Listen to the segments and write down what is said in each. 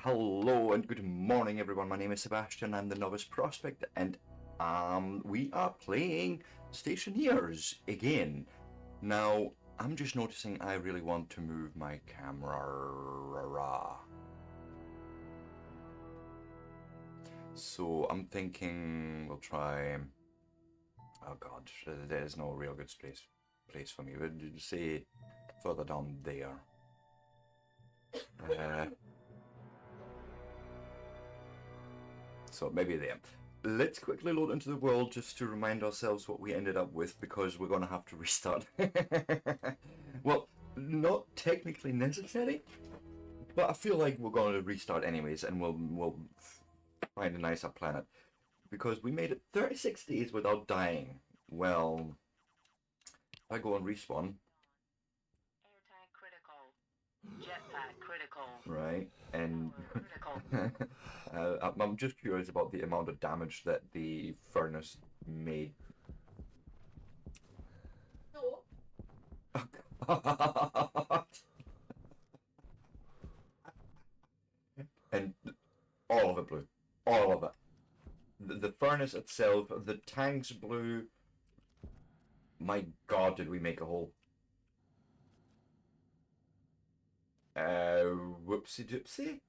Hello and good morning, everyone. My name is Sebastian. I'm the Novice Prospect, and we are playing Stationeers again. Now, I'm just noticing I really want to move my camera. So I'm thinking we'll try. Oh God, there's no real good place for me. We'll say further down there. So maybe there. Let's quickly load into the world just to remind ourselves what we ended up with, because we're going to have to restart. Well, not technically necessary, but I feel like we're going to restart anyways, and we'll find a nicer planet. Because we made it 36 days without dying. Well, if I go and respawn. Airtime critical. Jetpack critical. Right, and I'm just curious about the amount of damage that the furnace made. No. And all of it blew. All of it. The furnace itself, the tanks blew. My God, did we make a hole. Whoopsie doopsie.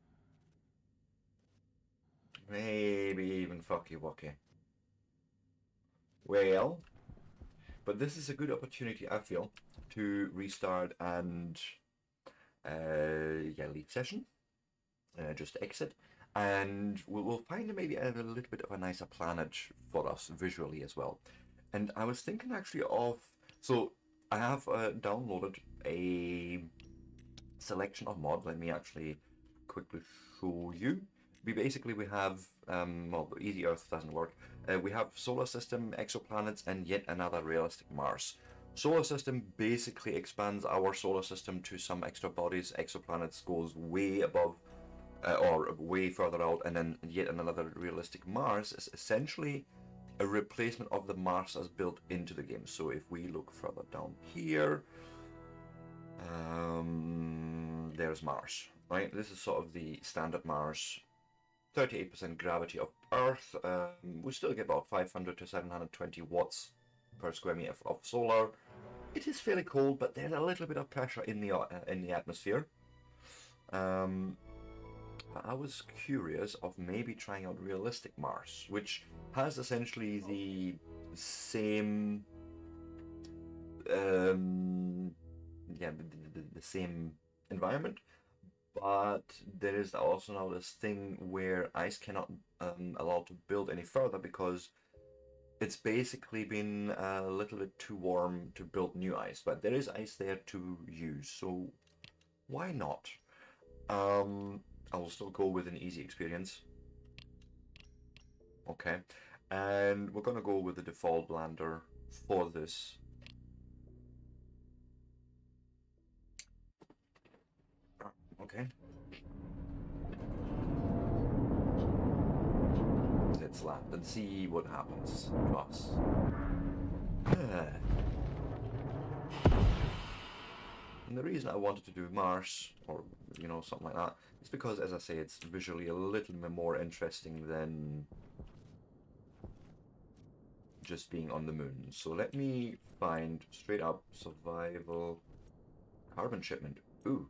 Maybe even fucky wucky. Well, but this is a good opportunity, I feel, to restart and leave session. Just exit, and we'll find maybe a little bit of a nicer planet for us visually as well. And I was thinking actually of, so I have downloaded a selection of mod. Let me actually quickly show you. We have well, Easy Earth doesn't work. We have solar system, exoplanets, and yet another realistic Mars. Solar system basically expands our solar system to some extra bodies. Exoplanets goes way above or way further out, and then yet another realistic Mars is essentially a replacement of the Mars as built into the game. So if we look further down here, there's Mars, right? This is sort of the standard Mars. 38% gravity of Earth. We still get about 500 to 720 watts per square meter of solar. It is fairly cold, but there's a little bit of pressure in the atmosphere. I was curious of maybe trying out realistic Mars, which has essentially the same, the same environment, but there is also now this thing where ice cannot allowed to build any further because it's basically been a little bit too warm to build new ice, but there is ice there to use, so why not? I will still go with an easy experience. Okay, and we're gonna go with the default blender for this. Okay. Let's land and see what happens to us. And the reason I wanted to do Mars, or something like that, is because, as I say, it's visually a little bit more interesting than just being on the moon. So let me find straight up survival carbon shipment. Ooh.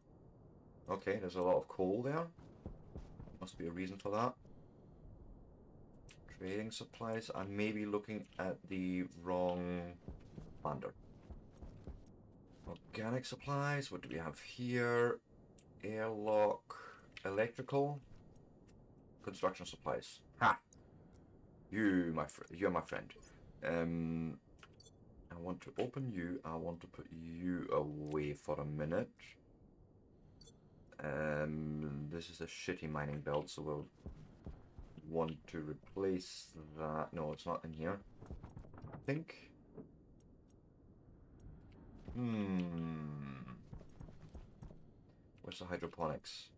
Okay, there's a lot of coal there. Must be a reason for that. Trading supplies. I may be looking at the wrong lander. Organic supplies. What do we have here? Airlock. Electrical. Construction supplies. Ha! You're my friend. I want to open you. I want to put you away for a minute. This is a shitty mining belt, so we'll want to replace that. No, it's not in here, I think. Where's the hydroponics?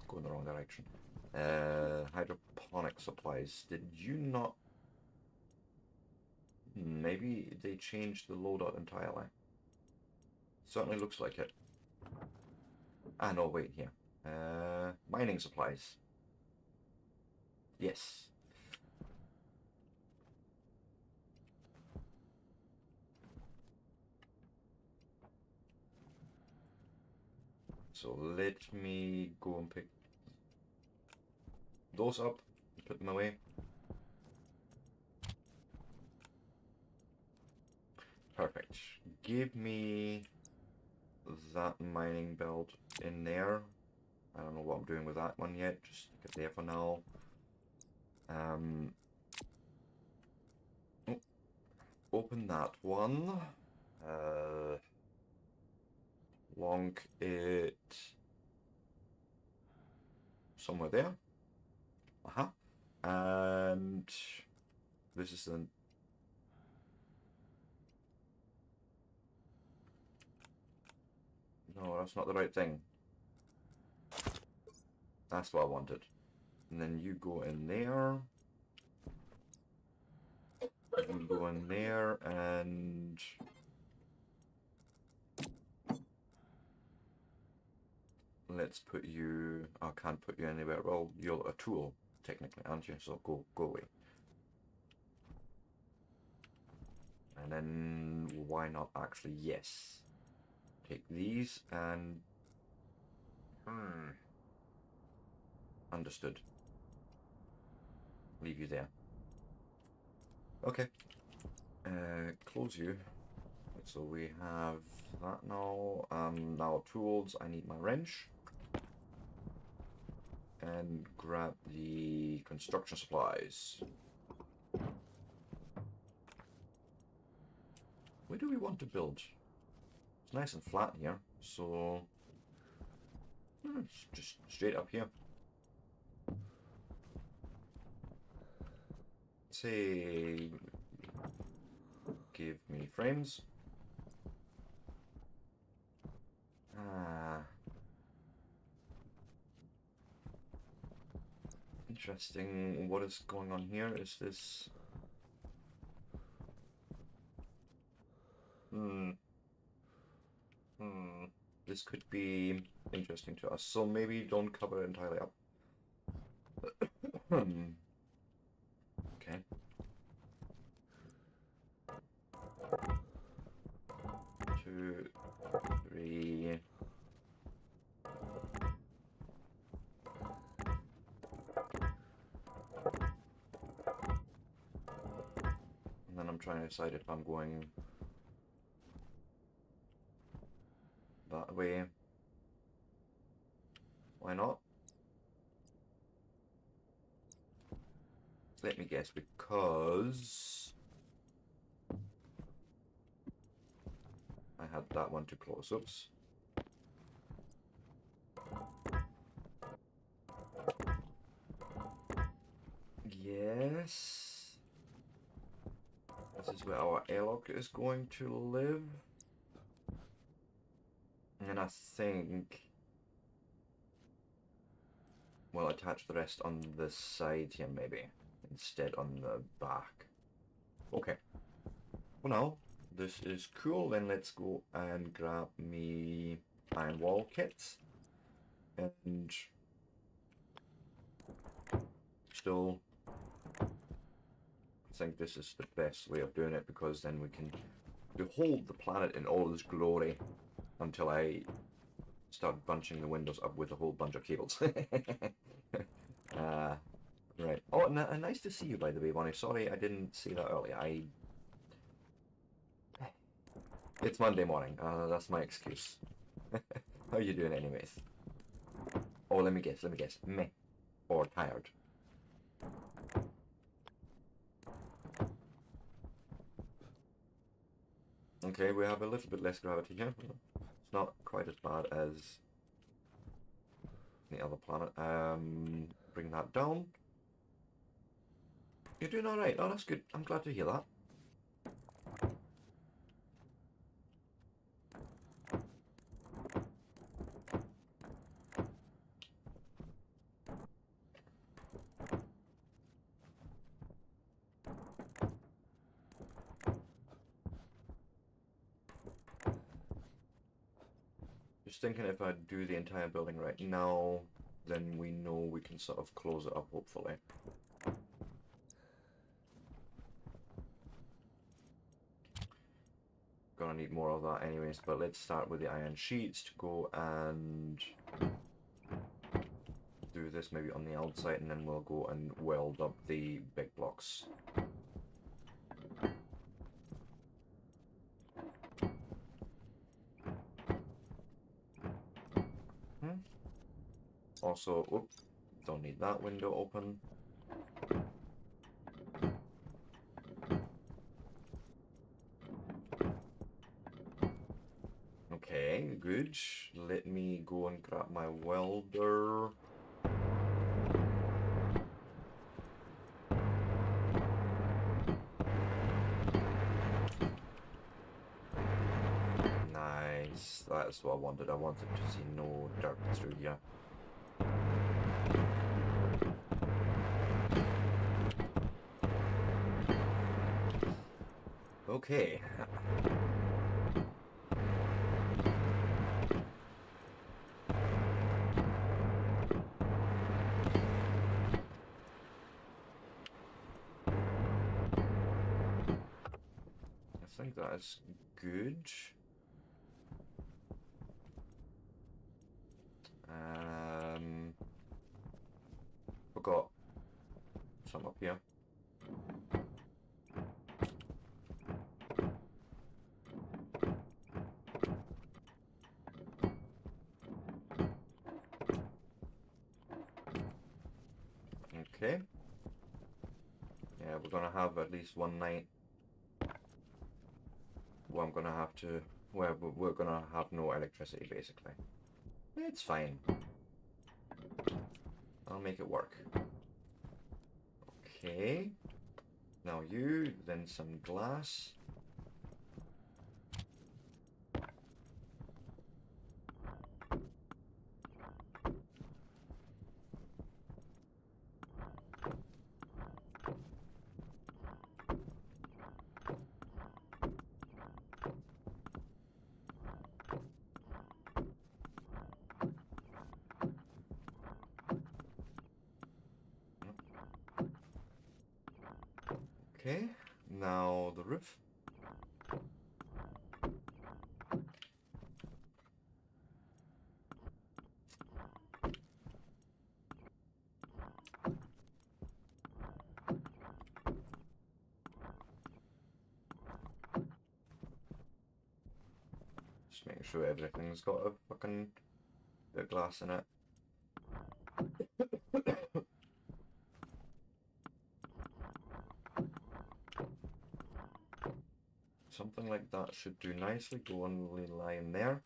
Go in the wrong direction. Hydroponic supplies. Did you not? Maybe they changed the loadout entirely. Certainly looks like it. Ah, no, wait, here. Mining supplies. Yes. So let me go and pick those up and put them away. Perfect. Give me that mining belt in there. I don't know what I'm doing with that one yet. Just stick it there for now. Oh, open that one. Long it somewhere there. Uh-huh. And this is the... No, that's not the right thing. That's what I wanted. And then you go in there. You go in there and... Let's put you... I can't put you anywhere. Well, you're a tool, technically, aren't you? So go away. And then why not actually? Yes. Take these and... Understood. Leave you there. Okay. Close you. So we have that now. Now tools. I need my wrench. And grab the construction supplies. Where do we want to build? It's nice and flat here, so it's just straight up here. Say, give me frames. Interesting. What is going on here? Is this... This could be interesting to us. So maybe don't cover it entirely up. Okay. 2, 3. And then I'm trying to decide if I'm going that way. Why not? Let me guess, because I had that one too close. Oops. Yes. This is where our airlock is going to live. And I think we'll attach the rest on this side here, maybe, instead on the back. Okay. Well, now, this is cool. Then let's go and grab me iron wall kits. And still, I think this is the best way of doing it, because then we can behold the planet in all its glory until I start bunching the windows up with a whole bunch of cables. Right. Oh, nice to see you, by the way, Bonnie. Sorry I didn't see that earlier. It's Monday morning. That's my excuse. How are you doing anyways? Oh, let me guess. Meh. Or tired. Okay, we have a little bit less gravity here. It's not quite as bad as the other planet. Bring that down. You're doing alright. Oh, that's good. I'm glad to hear that. Just thinking if I do the entire building right now, then we know we can sort of close it up, hopefully. Gonna need more of that anyways, but let's start with the iron sheets to go and do this maybe on the outside, and then we'll go and weld up the big blocks. Also, oops, don't need that window open. Okay, good. Let me go and grab my welder. Nice. That's what I wanted. I wanted to see no dirt through here. Okay. I think that is good. Forgot some up here. Okay. Yeah, we're gonna have at least one night where I'm gonna have to, where we're gonna have no electricity, basically. It's fine. I'll make it work. Okay. Now you, then some glass. Okay, now the roof. Just making sure everything's got a fucking bit of glass in it. Something like that should do nicely. Go on the line there.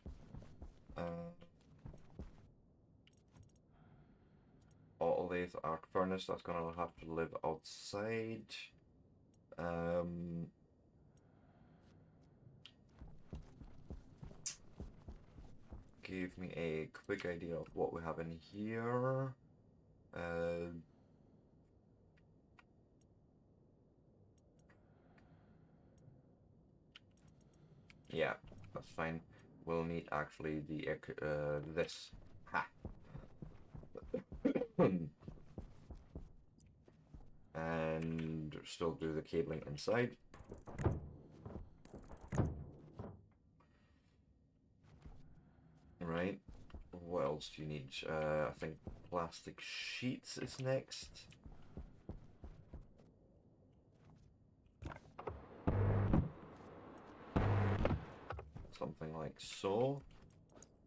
Autolathe arc furnace, that's gonna have to live outside. Give me a quick idea of what we have in here. Yeah, that's fine. We'll need actually the this. Ha. And still do the cabling inside. Right. What else do you need? I think plastic sheets is next. Something like so.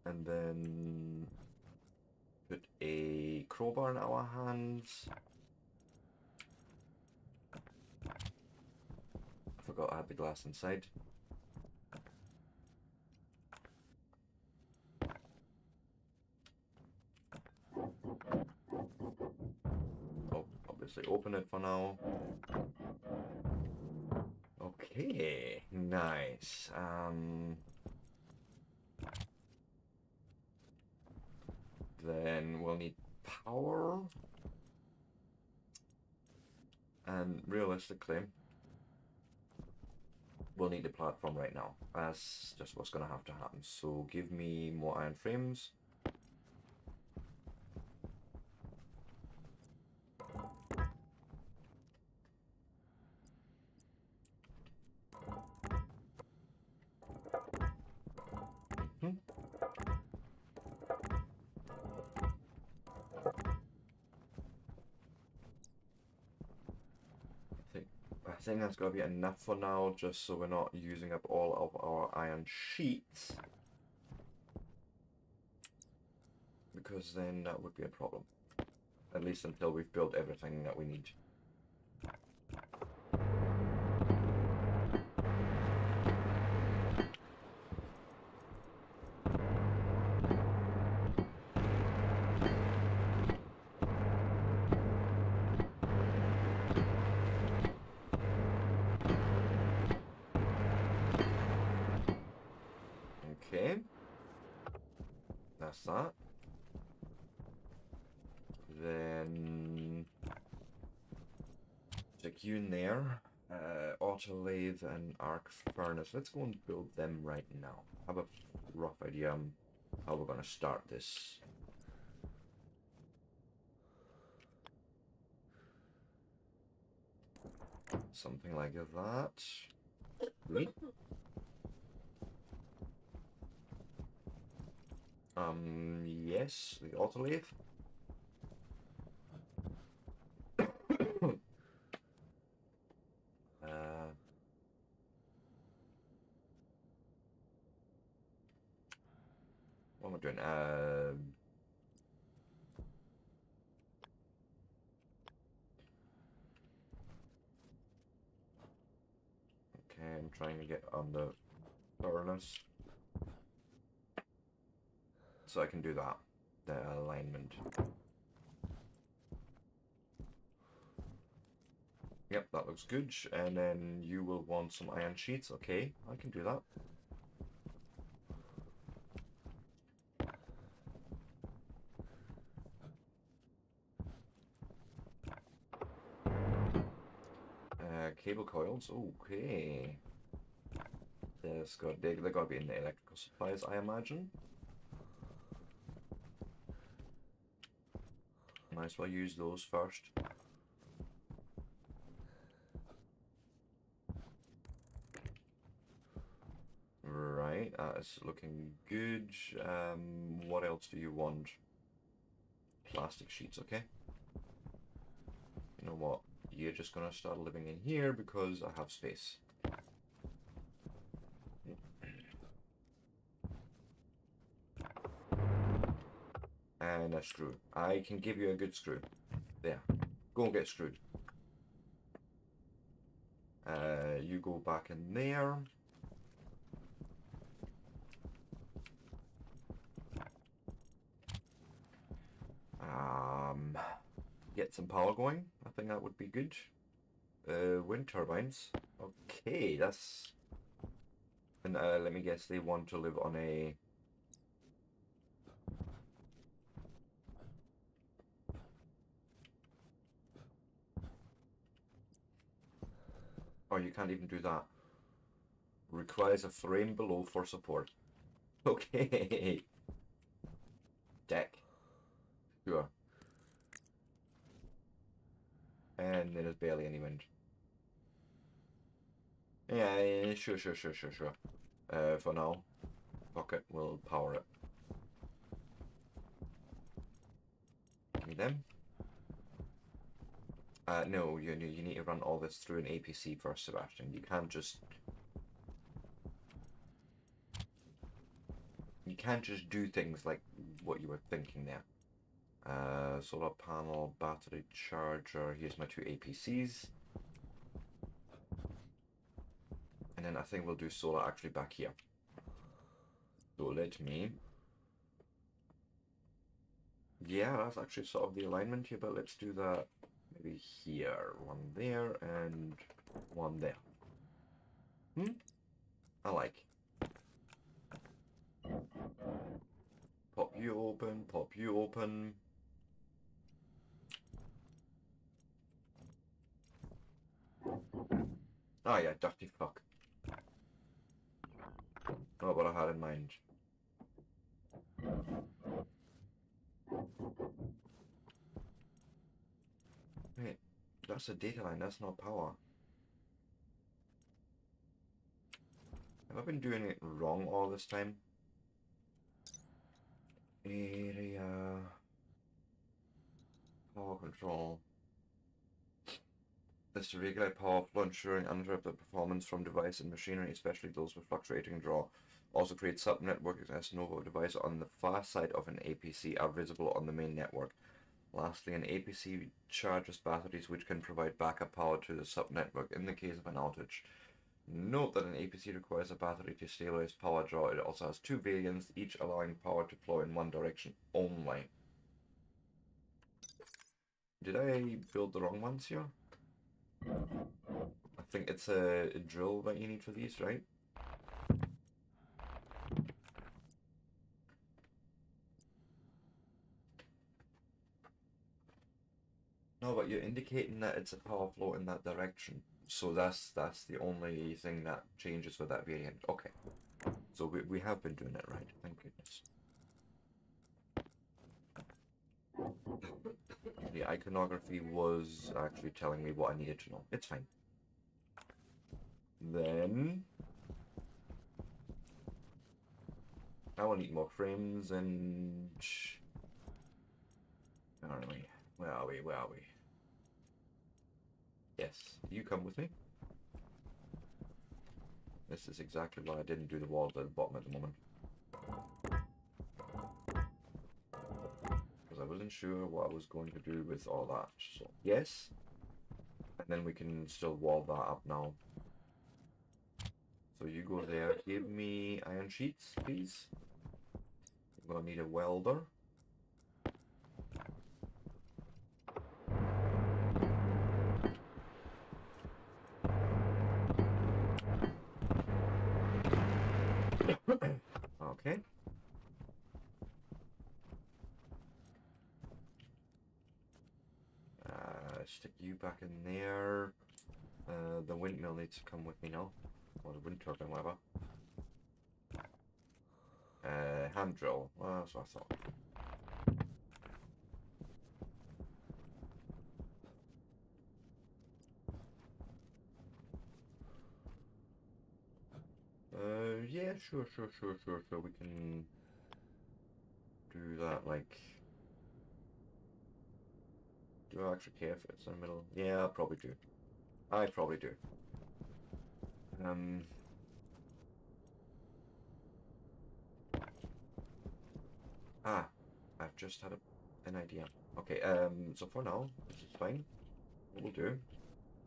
And then put a crowbar in our hands. I forgot I had the glass inside. Oh, obviously open it for now. Okay, nice. Then we'll need power. And realistically, we'll need the platform right now. That's just what's going to have to happen. So give me more iron frames. I think that's going to be enough for now, just so we're not using up all of our iron sheets. Because then that would be a problem. At least until we've built everything that we need. Okay. That's that. Then stick you in there. Auto lathe and arc furnace. Let's go and build them right now. Have a rough idea on how we're going to start this. Something like that. Sweet. Yes, the auto lathe. What am I doing? Okay, I'm trying to get on the furnace. So I can do that. The alignment. Yep, that looks good. And then you will want some iron sheets. Okay, I can do that. Cable coils. Okay. They're got to be in the electrical supplies, I imagine. Might as well use those first. Right, that is looking good. What else do you want? Plastic sheets, okay. You know what? You're just gonna start living in here because I have space. And a screw. I can give you a good screw. There. Go and get screwed. You go back in there. Get some power going. I think that would be good. Wind turbines. Okay, that's... And let me guess, they want to live on a... Oh, you can't even do that. Requires a frame below for support. Okay. Deck. Sure. And there's barely any wind. Yeah, sure. For now. Fuck it, we'll power it. Give me them. No, you need to run all this through an APC first, Sebastian. You can't just... You can't just do things like what you were thinking there. Solar panel, battery charger. Here's my two APCs. And then I think we'll do solar actually back here. So let me... Yeah, that's actually sort of the alignment here, but let's do that maybe here. One there and one there. I like. Pop you open, pop you open. Oh yeah, dirty fuck. not what I had in mind. Wait, that's a data line, that's not power. Have I been doing it wrong all this time? Area... Power control. This is to regulate power flow, ensuring uninterrupted performance from device and machinery, especially those with fluctuating draw. Also create sub-networks as no device on the far side of an APC are visible on the main network. Lastly, an APC charges batteries which can provide backup power to the sub-network in the case of an outage. Note that an APC requires a battery to stabilize power draw. It also has two variants, each allowing power to flow in one direction only. Did I build the wrong ones here? I think it's a drill that you need for these, right? No, but you're indicating that it's a power flow in that direction. So that's the only thing that changes with that variant. Okay. So we have been doing it right, thank goodness. The iconography was actually telling me what I needed to know. It's fine. Then I will need more frames and... Where are we? Where are we? Where are we? Yes, you come with me. This is exactly why I didn't do the walls at the bottom at the moment. Because I wasn't sure what I was going to do with all that. So, yes. And then we can still wall that up now. So you go there. Give me iron sheets, please. I'm going to need a welder. Okay. Stick you back in there. The windmill needs to come with me now. Or the wind turbine, whatever. Hand drill. Well, that's what I thought. Yeah, sure. We can do that, like... Do I actually care if it's in the middle? Yeah, I probably do. I probably do. I've just had an idea. Okay, so for now, this is fine. What we'll do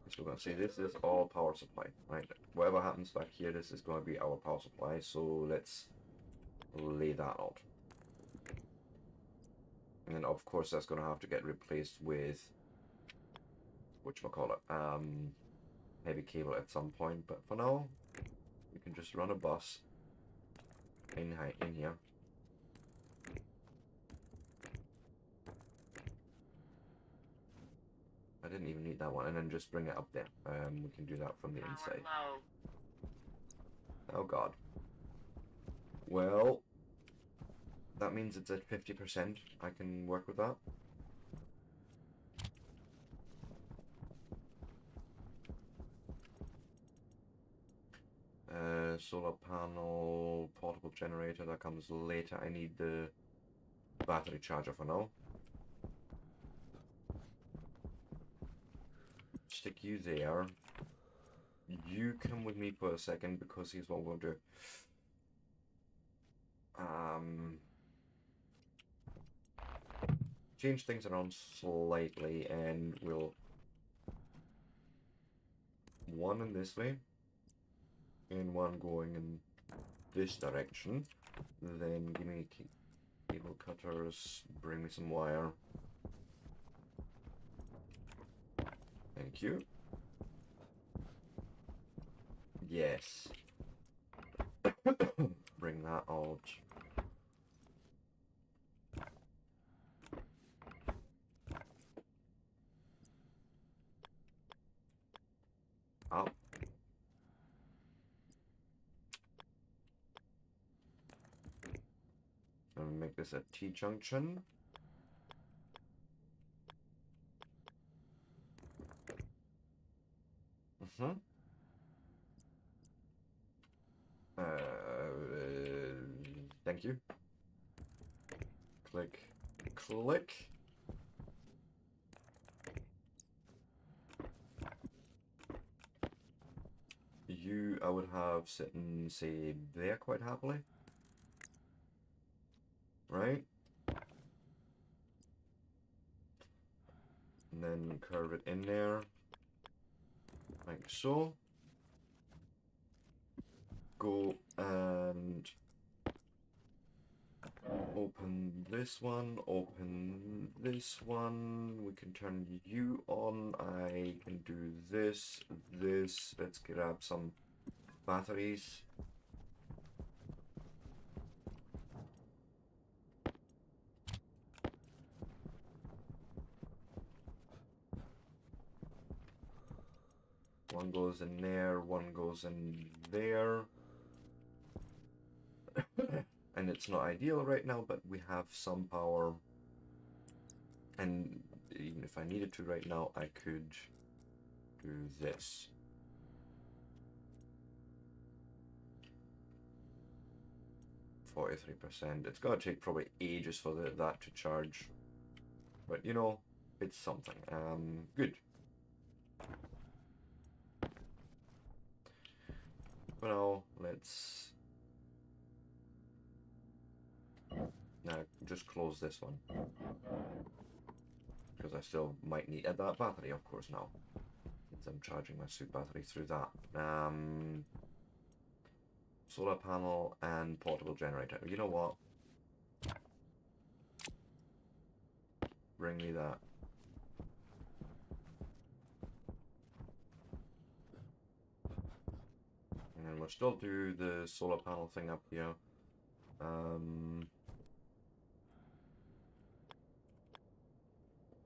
is we're going to say this is all power supply, right? Whatever happens back here, this is going to be our power supply, so let's lay that out. And then, of course, that's going to have to get replaced with, whatchamacallit, heavy cable at some point, but for now, we can just run a bus in here. I didn't even need that one, and then just bring it up there. We can do that from the inside. Oh god. Well, that means it's at 50%. I can work with that. Solar panel, portable generator, that comes later. I need the battery charger for now. Stick you there. You come with me for a second, because here's what we'll do. Change things around slightly, and we'll... One in this way, and one going in this direction. Then give me cable cutters, bring me some wire. Thank you. Yes. Bring that out. Up. make this a T-junction. Mm-hmm. Thank you. Click, click. You, I would have sitting, say, there quite happily. Right? And then curve it in there. Like so. Go and open this one, open this one. We can turn you on. I can do this, this. Let's grab some batteries. One goes in there, one goes in there. And it's not ideal right now, but we have some power. And even if I needed to right now, I could do this. %. It's gonna take probably ages for that to charge. But you know, it's something. Good. For now, let's now just close this one. Because I still might need that battery, of course, now. Since I'm charging my suit battery through that. Solar panel and portable generator. You know what? Bring me that. And we'll still do the solar panel thing up here.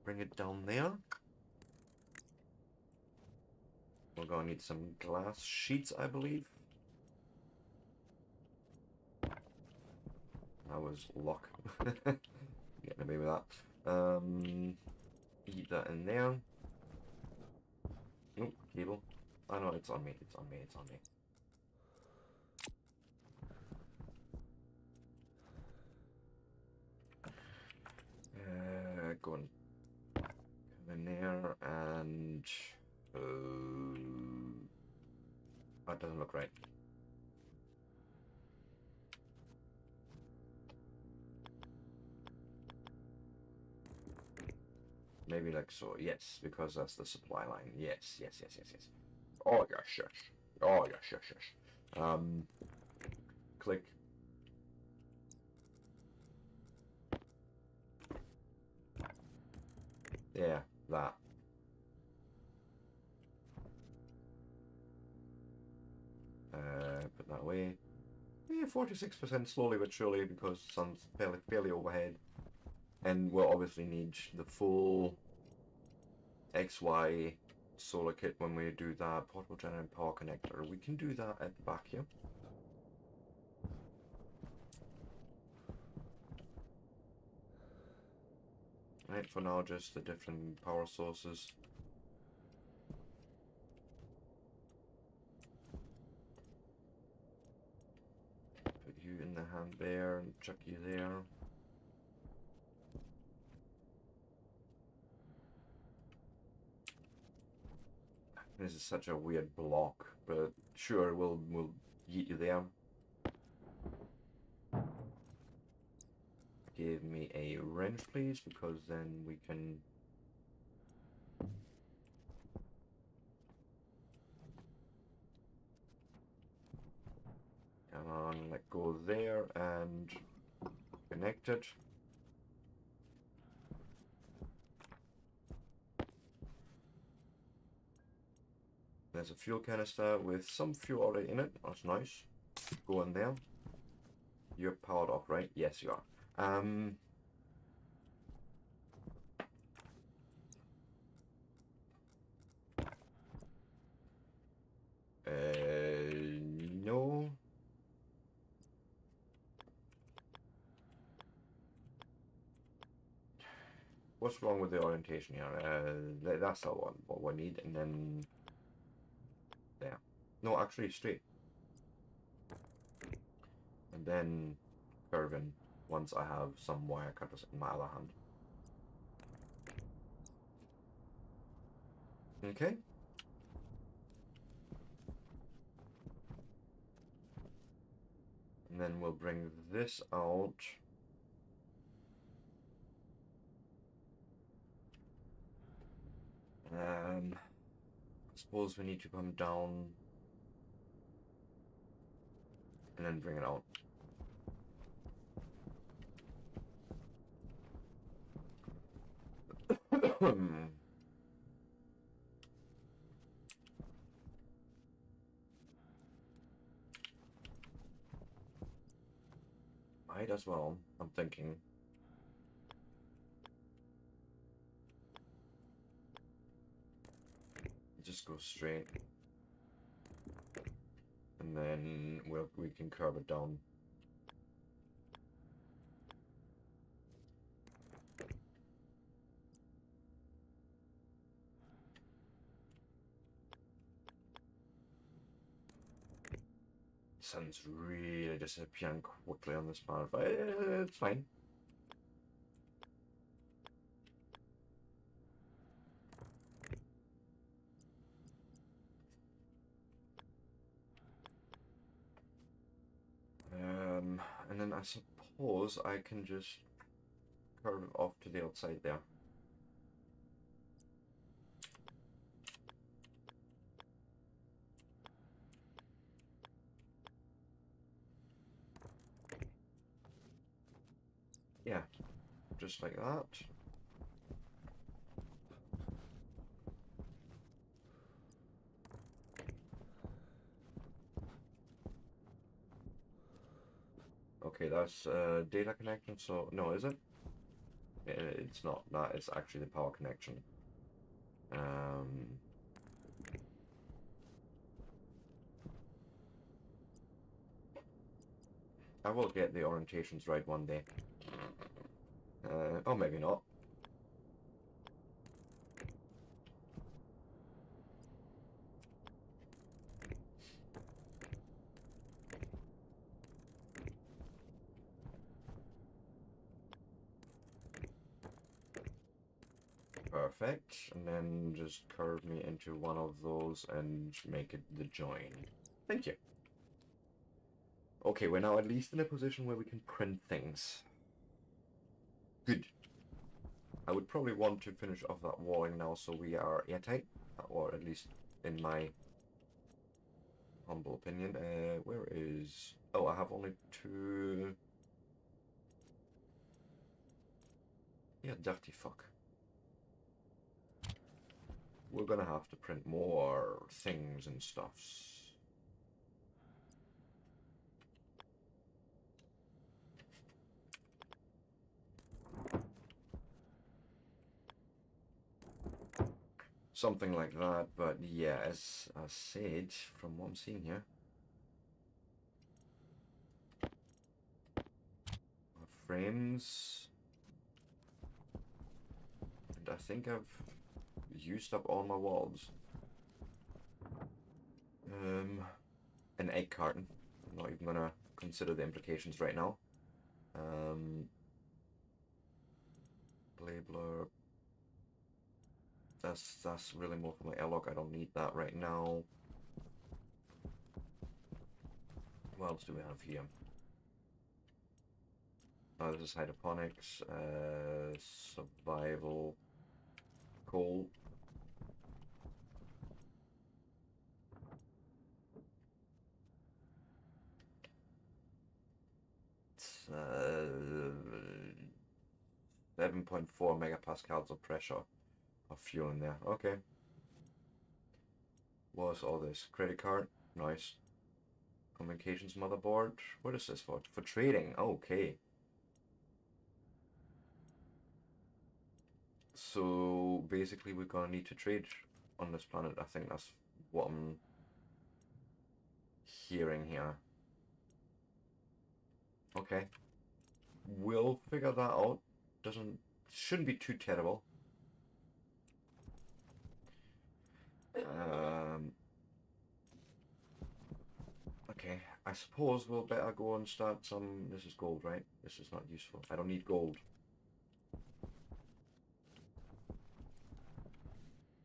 Bring it down there. We're gonna need some glass sheets, I believe. That was luck. Getting away with that. Heat that in there. Nope, cable. Oh no, it's on me, it's on me, it's on me. Go and come in there and that doesn't look right. Maybe like so, yes, because that's the supply line. Yes, yes, yes, yes, yes. Oh yes, yes. Oh yes, yes, yes. Click. Yeah, that. Put that away. Yeah, 46% slowly but surely because sun's fairly overhead. And we'll obviously need the full XY solar kit when we do that. Portable generator power connector. We can do that at the back here. Right, for now just the different power sources. Put you in the hand there and chuck you there. This is such a weird block, but sure, we'll yeet you there. Give me a wrench, please, because then we can... Come on, let go there and connect it. There's a fuel canister with some fuel already in it. That's nice. Go in there. You're powered off, right? Yes, you are. No. what's wrong with the orientation here? That's not what we need, and then there. No, actually straight, and then curving once I have some wire cutters in my other hand. Okay. And then we'll bring this out. I suppose we need to come down and then bring it out. Might as well, I'm thinking. Just go straight. And then we can curve it down. Sun's really disappearing quickly on this part, but it's fine. And then I suppose I can just curve it off to the outside there. Yeah, just like that. Okay, that's data connection, so no, is it? It's not. That is actually the power connection. I will get the orientations right one day. Or maybe not. Perfect. And then just curve me into one of those and make it the join. Thank you. Okay, we're now at least in a position where we can print things. Good. I would probably want to finish off that walling now so we are airtight, or at least in my humble opinion. Where is... Oh, I have only two... Yeah, dirty fuck. We're gonna have to print more things and stuffs. Something like that, but yeah, as I said, from what I'm seeing here, frames, and I think I've used up all my walls. An egg carton. I'm not even gonna consider the implications right now. Labeler. That's really more for my airlock. I don't need that right now. What else do we have here? Oh, this is hydroponics, survival, coal. It's, 7.4 megapascals of pressure of fuel in there. Okay. What's all this? Credit card? Nice. Communications motherboard? What is this for? For trading. Okay. So basically we're gonna need to trade on this planet. I think that's what I'm hearing here. Okay. We'll figure that out. Doesn't shouldn't be too terrible. Okay, I suppose we'll better go and start some... This is gold, right? This is not useful. I don't need gold.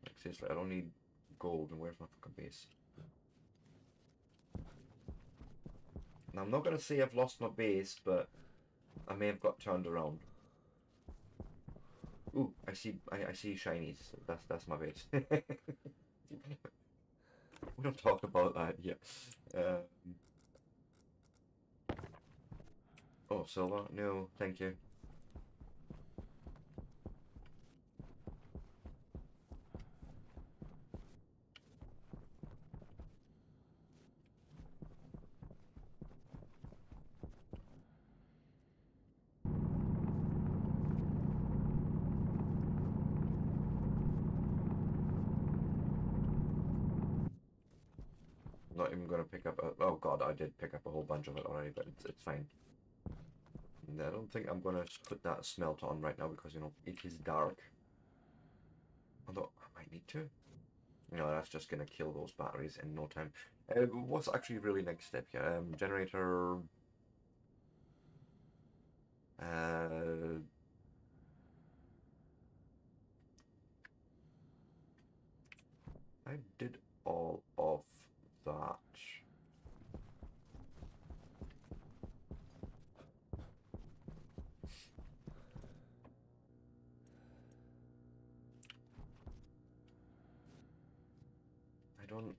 Like, seriously, I don't need gold, and where's my fucking base? Now, I'm not going to say I've lost my base, but I may have got turned around. Ooh, I see shinies. That's my base. We don't talk about that yet. Oh, silver? No, thank you. Not even going to pick up a... Oh god, I did pick up a whole bunch of it already, but it's fine. I don't think I'm going to put that smelt on right now because, you know, it is dark. Although, I might need to. You know, that's just going to kill those batteries in no time. What's actually really next step here? Generator... I did all of that. I don't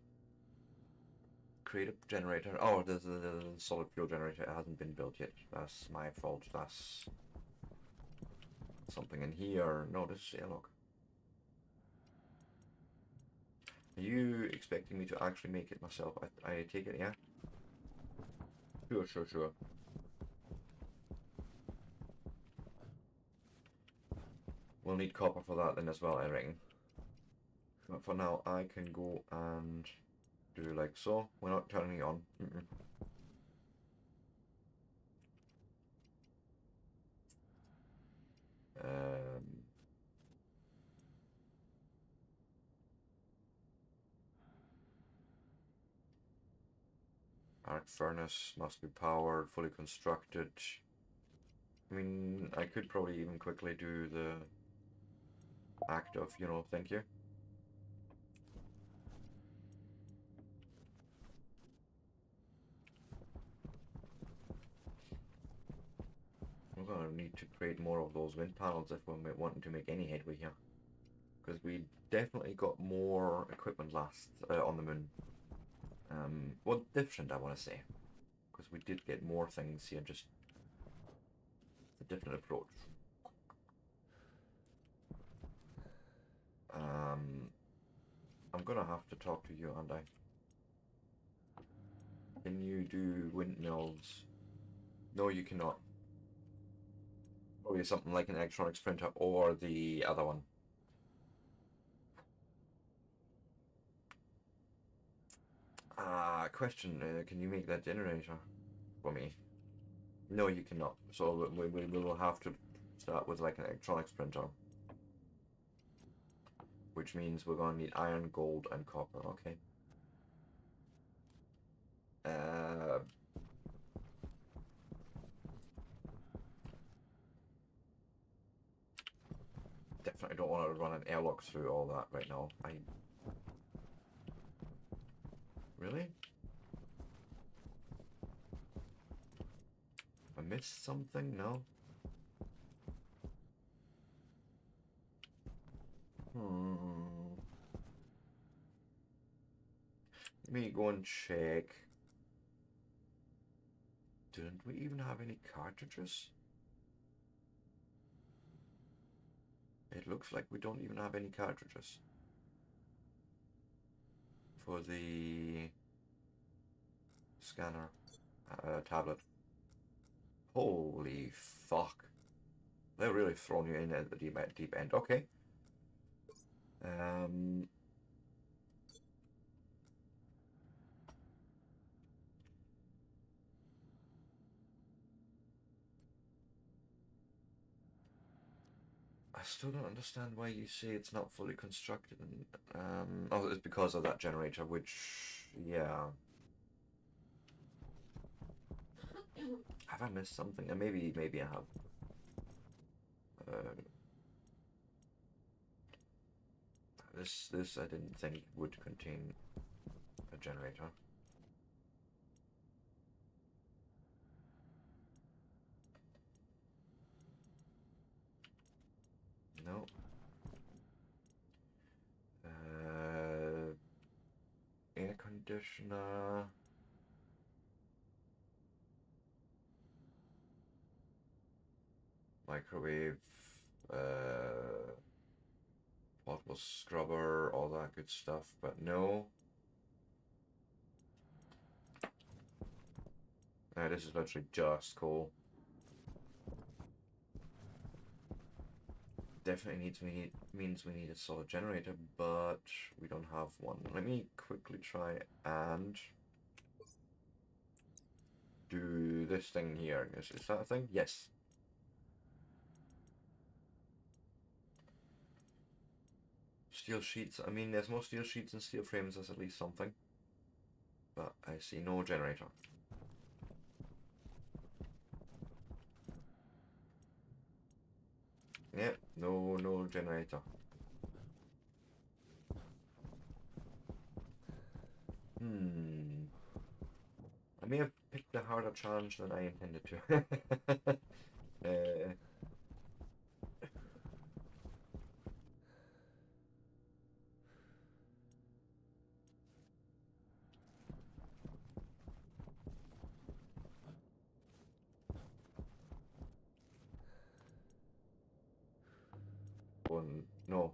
create a generator. Oh, there's a solid fuel generator. It hasn't been built yet. That's my fault. That's something in here. No, this is airlock. Are you expecting me to actually make it myself? I take it, yeah? Sure. We'll need copper for that then as well, I reckon. But for now, I can go and do like so. We're not turning it on. Um, Arc furnace must be powered, fully constructed. I mean, I could probably even quickly do the act of, you know, thank you. We're gonna need to create more of those wind panels if we're wanting to make any headway here. Because we definitely got more equipment last on the moon. Well, different, I want to say. Because we did get more things here, just a different approach. I'm gonna have to talk to you, aren't I? Can you do windmills? No, you cannot. Probably something like an electronics printer or the other one. Question, can you make that generator for me? No, you cannot. So we will have to start with like an electronics printer. Which means we're going to need iron, gold, and copper. Okay. Definitely don't want to run an airlock through all that right now. Really? I missed something? No? Let me go and check. Didn't we even have any cartridges? It looks like we don't even have any cartridges for the scanner tablet. Holy fuck. They're really throwing you in at the deep end. Okay. still don't understand why you say it's not fully constructed. And oh, it's because of that generator, which, yeah. Have I missed something? Maybe I have. This I didn't think would contain a generator. No. Air conditioner. Microwave. Portable scrubber, all that good stuff, but no. This is literally just coal. Definitely means we need a solid generator, but we don't have one. Let me quickly try and do this thing here. Is that a thing? Yes. Steel sheets. I mean, there's more steel sheets and steel frames. There's at least something. But I see no generator. Yep, no generator. I may have picked a harder challenge than I intended to. No.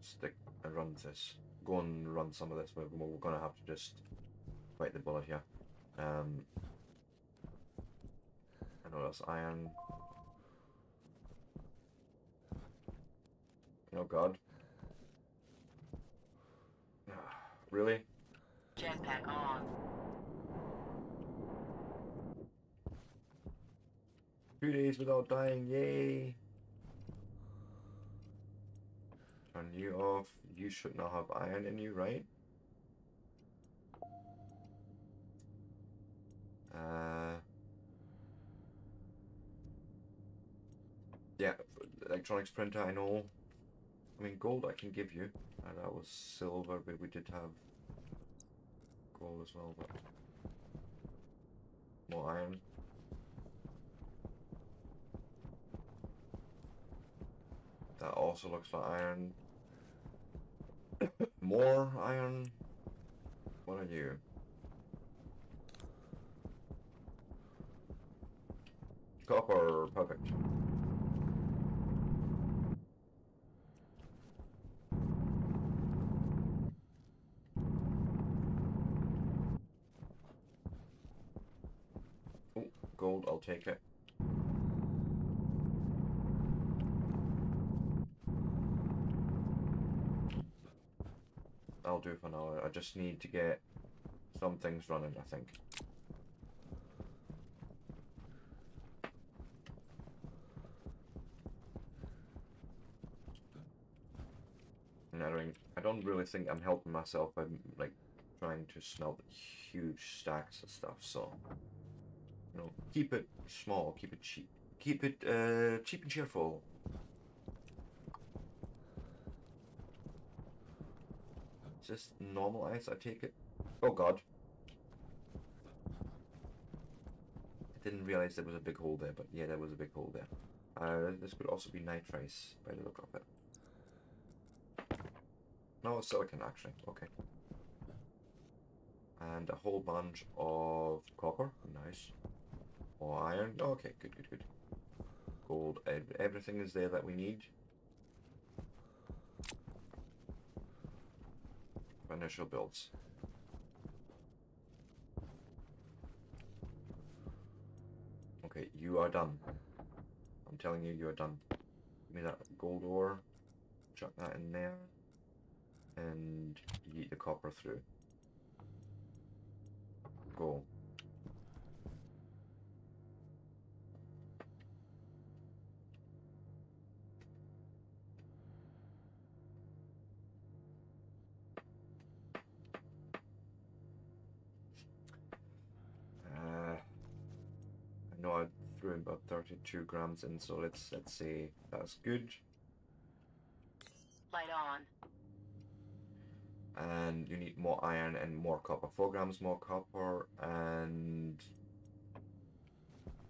Stick and run this. Go and run some of this. We're gonna have to just bite the bullet here. I know that's iron. Oh god. Really? Jetpack on. 2 days without dying, yay! Turn you off. You should not have iron in you, right? Yeah, electronics printer, I know. I mean, gold I can give you. That was silver, but we did have gold as well, but more iron. That also looks like iron. More iron. What are you? Copper, perfect. Oh, gold, I'll take it. I'll do for now. I just need to get some things running, I think. I don't really think I'm helping myself by like trying to smelt huge stacks of stuff. So, keep it small, keep it cheap, keep it cheap and cheerful. Is this normal ice? I take it. Oh god! I didn't realize there was a big hole there, but yeah, there was a big hole there. This could also be nitrice by the look of it. No, it's silicon actually. Okay. And a whole bunch of copper. Nice. Or iron. Okay, good. Gold. Everything is there that we need. For initial builds. Okay, you are done. I'm telling you, you are done. Give me that gold ore. Chuck that in there. And yeet the copper through. Go. through about 32 grams in, so let's say that's good. Light on. And you need more iron and more copper. 4 grams more copper and...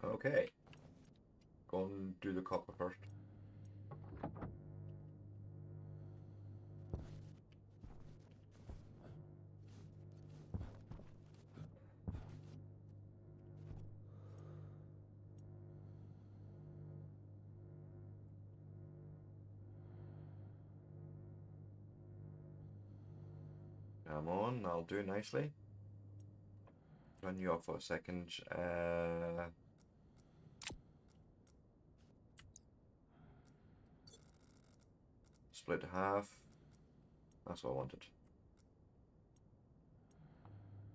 Okay. Go and do the copper first. Come on, I'll do nicely. Run you off for a second. Split half. That's what I wanted.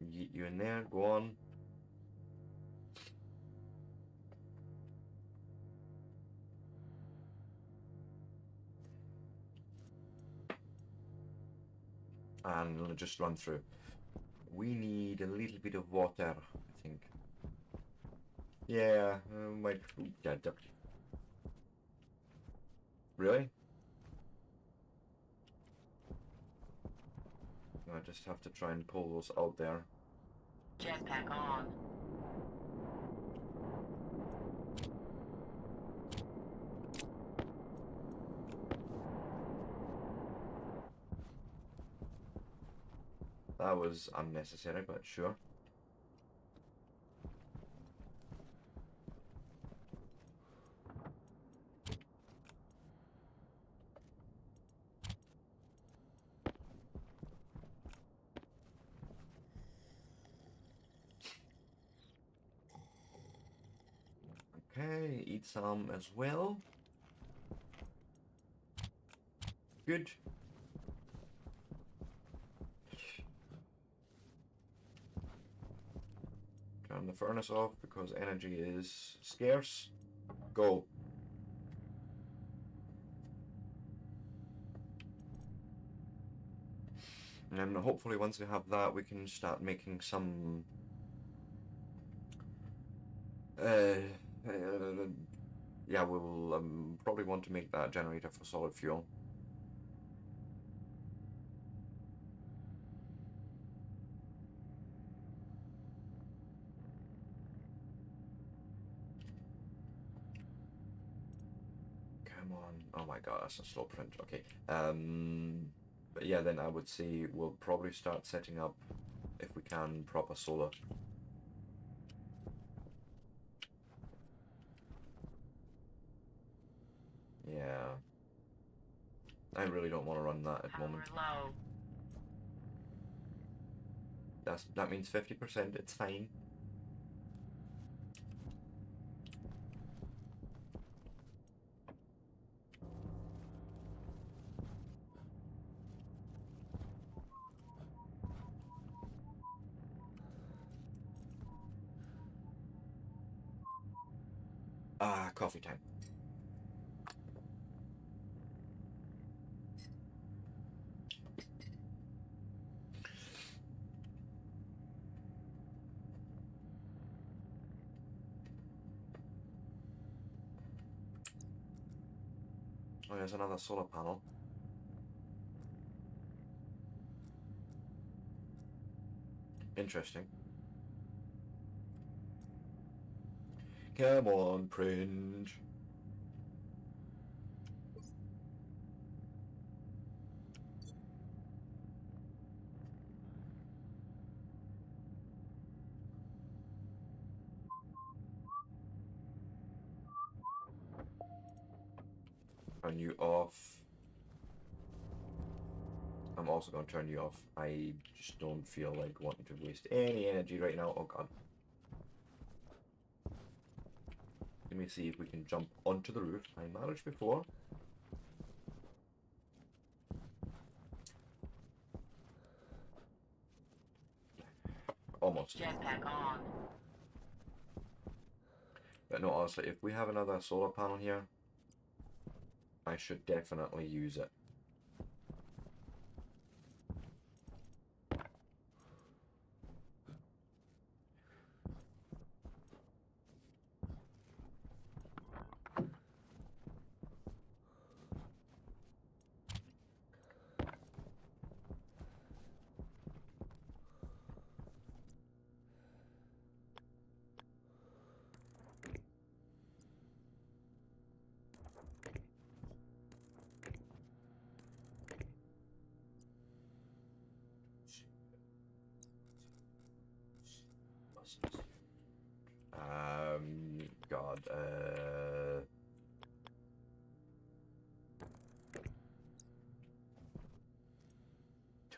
Yeet you in there, go on. And we'll just run through. We need a little bit of water, I think. Yeah, might... Yeah, really? I just have to try and pull those out there. Jetpack on. That was unnecessary, but sure. Okay, eat some as well. Good. Turn the furnace off because energy is scarce. Go. And then hopefully once we have that, we can start making some... yeah, we'll probably want to make that generator for solid fuel. Come on. Oh my god, that's a slow print. Okay. But yeah, then I would say we'll probably start setting up, if we can, proper solar. Yeah. I really don't want to run that at the moment. Low. That means 50%, it's fine. Ah, coffee time. Oh, there's another solar panel. Interesting. Come on, print. Turn you off. I'm also going to turn you off. I just don't feel like wanting to waste any energy right now. Oh god. Let me see if we can jump onto the roof. I managed before. Almost. Jetpack on. But no, honestly, if we have another solar panel here, I should definitely use it.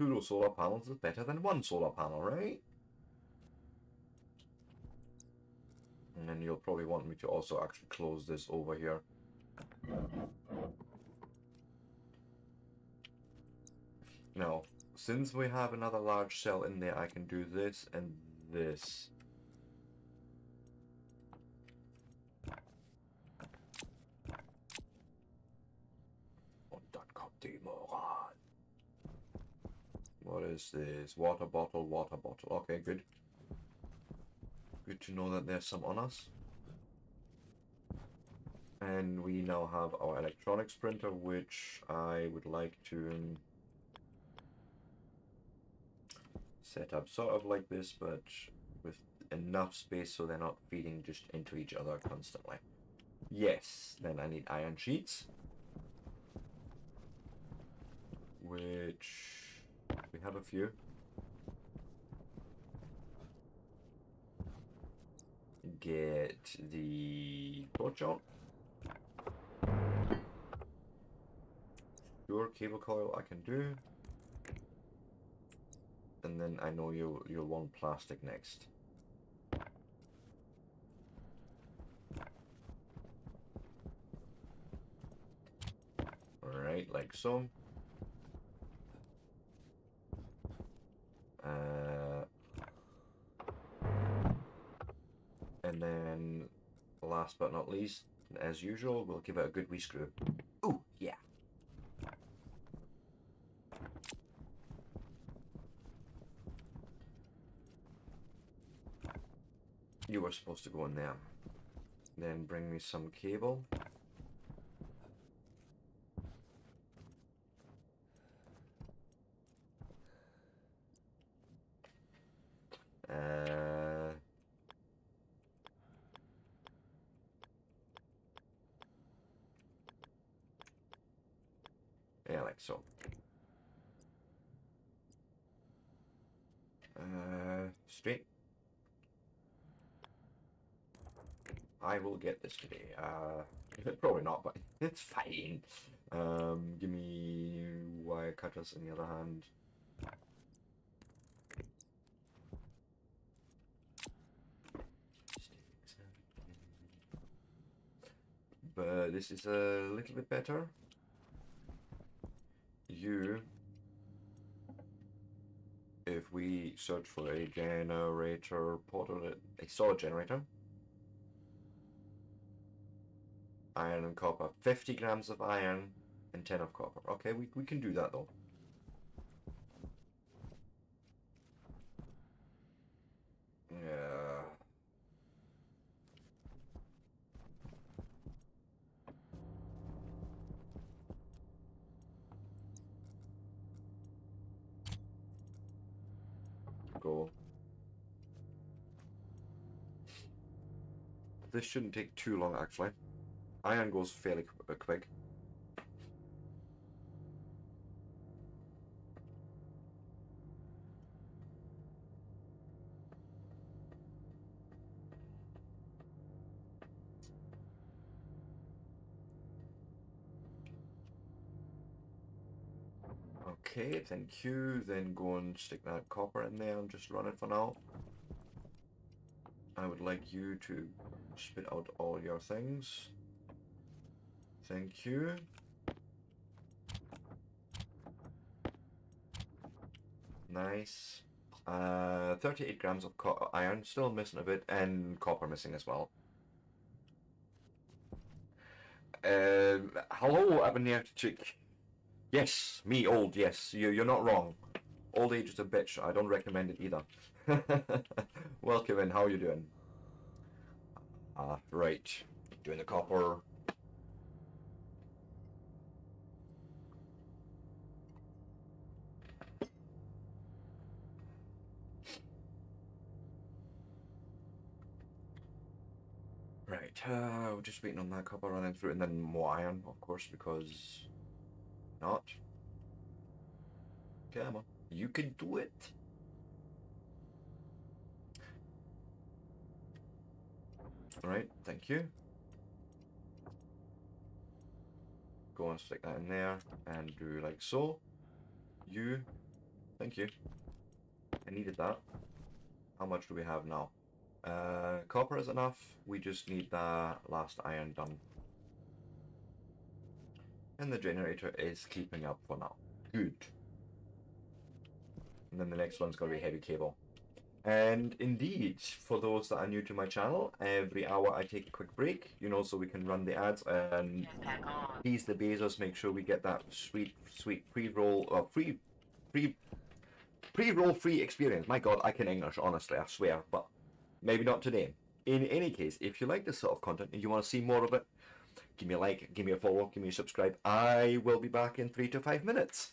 2 solar panels is better than 1 solar panel, right? And then you'll probably want me to also actually close this over here. Now, since we have another large cell in there, I can do this and this. What is this? Water bottle, water bottle. Okay, good. Good to know that there's some on us. And we now have our electronics printer, which I would like to set up sort of like this, but with enough space so they're not feeding just into each other constantly. Yes, then I need iron sheets, which we have a few. Get the torch out. Sure, cable coil I can do. And then I know you'll want plastic next. Alright, like so. And then, last but not least, as usual, we'll give it a good wee screw. Ooh, yeah. You were supposed to go in there. Then bring me some cable. Yeah, like so. Straight. I will get this today. Probably not, but it's fine. Give me wire cutters on the other hand. But this is a little bit better. If we search for a generator portal, a solid generator, iron and copper, 50 grams of iron and 10 of copper. Okay, we can do that though. Yeah. Go. This shouldn't take too long actually. Iron goes fairly quick. Okay, thank you. Then go and stick that copper in there and just run it for now. I would like you to spit out all your things. Thank you. Nice. 38 grams of iron, still missing a bit, and copper missing as well. Hello, Abernathy chick. Yes, me old, yes, you're not wrong. Old age is a bitch, I don't recommend it either. Welcome in, how are you doing? Right, doing the copper. Right, we're just waiting on that copper running through, and then more iron, of course, because not. Come on, you can do it. Alright, thank you. Go and stick that in there, and do like so. You, thank you. I needed that. How much do we have now? Copper is enough. We just need the last iron done. And the generator is keeping up for now. Good. And then the next one's going to be heavy cable. And indeed, for those that are new to my channel, every hour I take a quick break, you know, so we can run the ads and Jetpack on. please the Bezos make sure we get that sweet pre-roll or pre-roll free experience. My god, I can English, honestly, I swear, but maybe not today. In any case, if you like this sort of content and you want to see more of it, give me a like, give me a follow, give me a subscribe. I will be back in 3 to 5 minutes.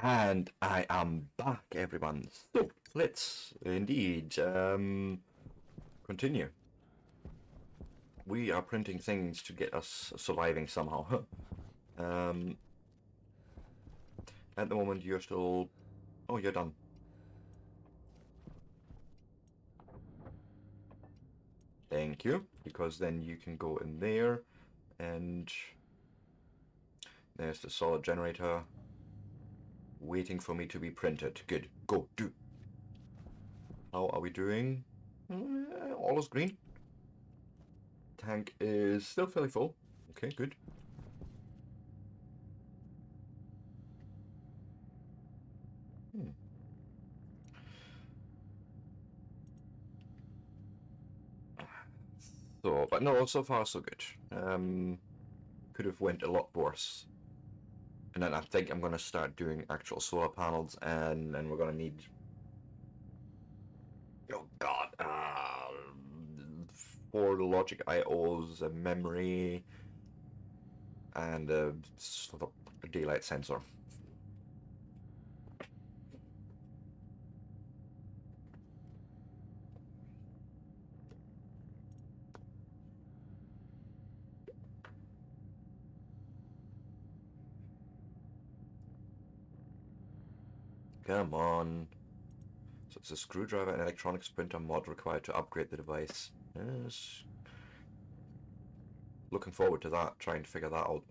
And I am back, everyone. So, let's indeed continue. We are printing things to get us surviving somehow. um, at the moment, you're still... Oh, you're done. Thank you, because then you can go in there, and there's the solid generator waiting for me to be printed. Good. Go, do. How are we doing? All is green. Tank is still fairly full. Okay, good. So, but no, so far so good. Could have went a lot worse. And then I think I'm gonna start doing actual solar panels, and then we're gonna need... Oh God, 4 logic IOs, a memory, and a sort of a daylight sensor. Come on. So it's a screwdriver and electronics printer mod required to upgrade the device. Yes. Looking forward to that, trying to figure that out.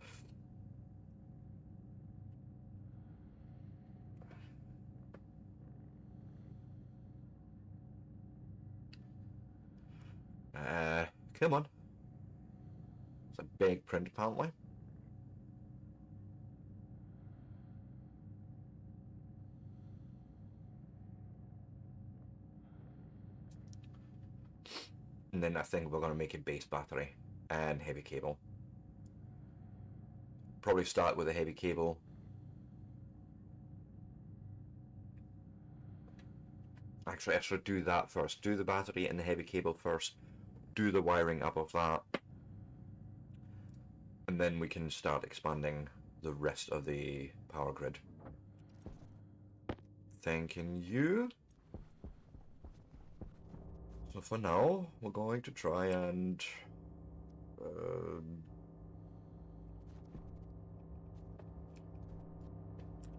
Come on. It's a big print apparently. And then I think we're going to make a base battery and heavy cable. Probably start with a heavy cable. Actually, I should do that first. Do the battery and the heavy cable first. Do the wiring up of that. And then we can start expanding the rest of the power grid. Thanking you. So for now, we're going to try and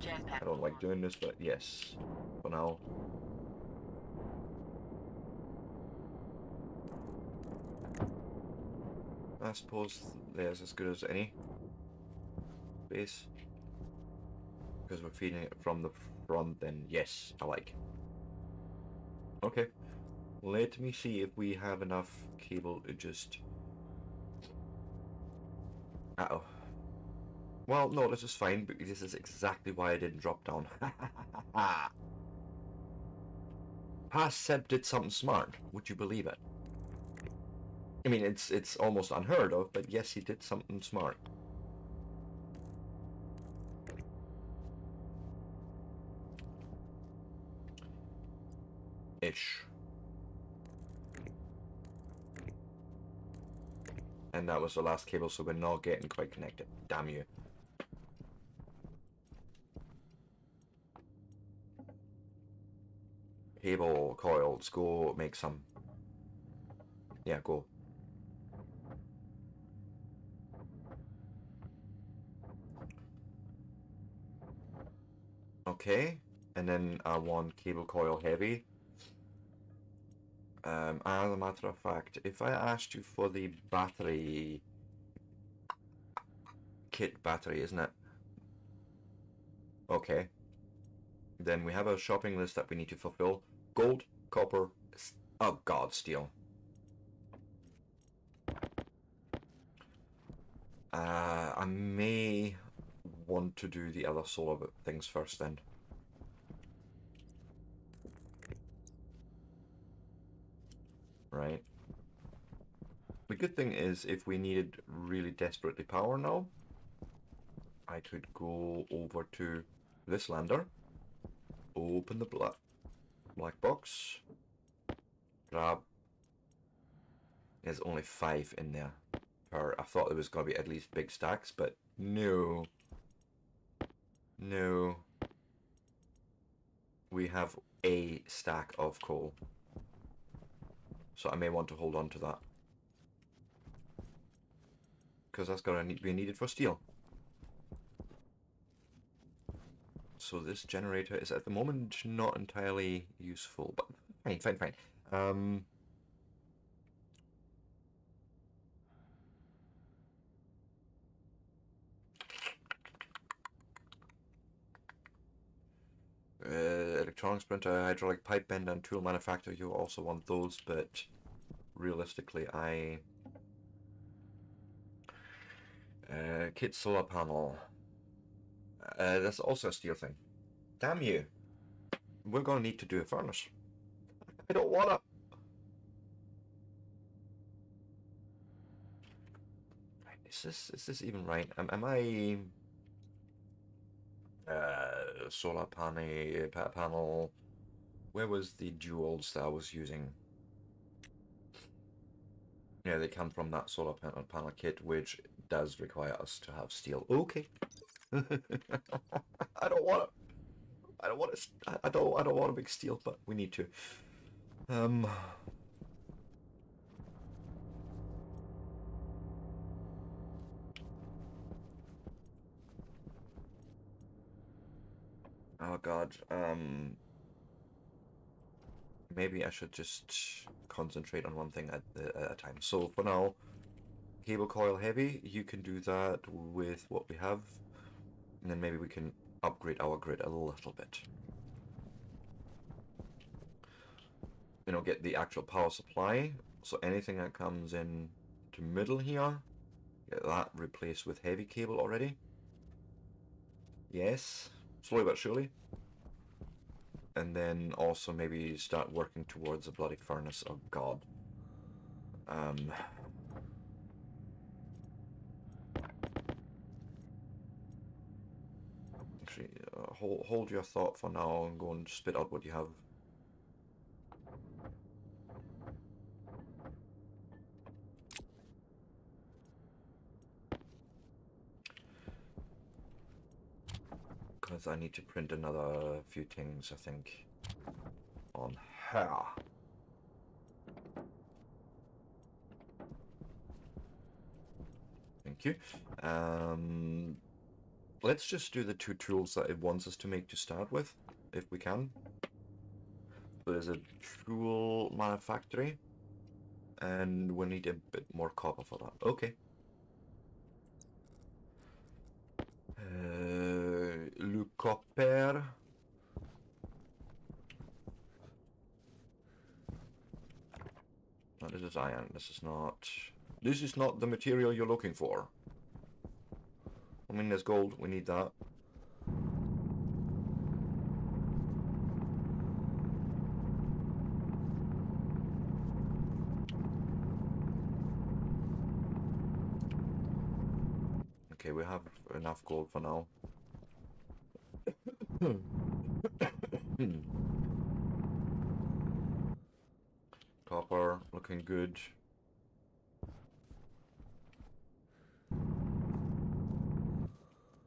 Jetpack I don't like on. doing this, but yes, for now. I suppose there's as good as any base. Because we're feeding it from the front, then yes, I like. Okay, let me see if we have enough cable to just... Uh-oh. Well, no, this is fine, because this is exactly why I didn't drop down. Past Seb did something smart. Would you believe it? I mean, it's almost unheard of, but yes, he did something smart. Ish. And that was the last cable, so we're not getting quite connected. Damn you. Cable, coils, go make some. Yeah, go. Okay, and then I want cable coil heavy. As a matter of fact, if I asked you for the battery kit battery, isn't it? Okay. Then we have a shopping list that we need to fulfill. Gold, copper, oh god, steel. I may want to do the other solar things first then. Right. The good thing is, if we needed really desperately power now, I could go over to this lander, open the black box, grab. There's only 5 in there per. I thought there was going to be at least big stacks, but no. No. We have a stack of coal. So I may want to hold on to that. Because that's going to be needed for steel. So this generator is at the moment not entirely useful, but fine. Electronics printer, hydraulic pipe bender, and tool manufacturer, you also want those, but realistically kit solar panel. That's also a steel thing. Damn you. We're gonna need to do a furnace. I don't wanna. Is this even right? Am I solar panel? Where was the duals that I was using? Yeah, they come from that solar panel kit, which does require us to have steel. Okay. I don't want to. I don't want to. I don't. I don't want a big steel, but we need to. Um. Oh God. Maybe I should just concentrate on one thing at a time. So for now, cable coil heavy. You can do that with what we have, and then maybe we can upgrade our grid a little bit. You know, get the actual power supply. So anything that comes in to middle here, get that replaced with heavy cable already. Yes, slowly but surely. And then also maybe start working towards a bloody furnace. Oh God. Actually, hold your thought for now and go and spit out what you have. Because I need to print another few things, I think, on her. Thank you. Let's just do the 2 tools that it wants us to make to start with, if we can. There's a tool manufactory, and we need a bit more copper for that. Okay. Le copper. No, this is iron. This is not. This is not the material you're looking for. I mean, there's gold. We need that. Okay, we have enough gold for now. Copper, looking good.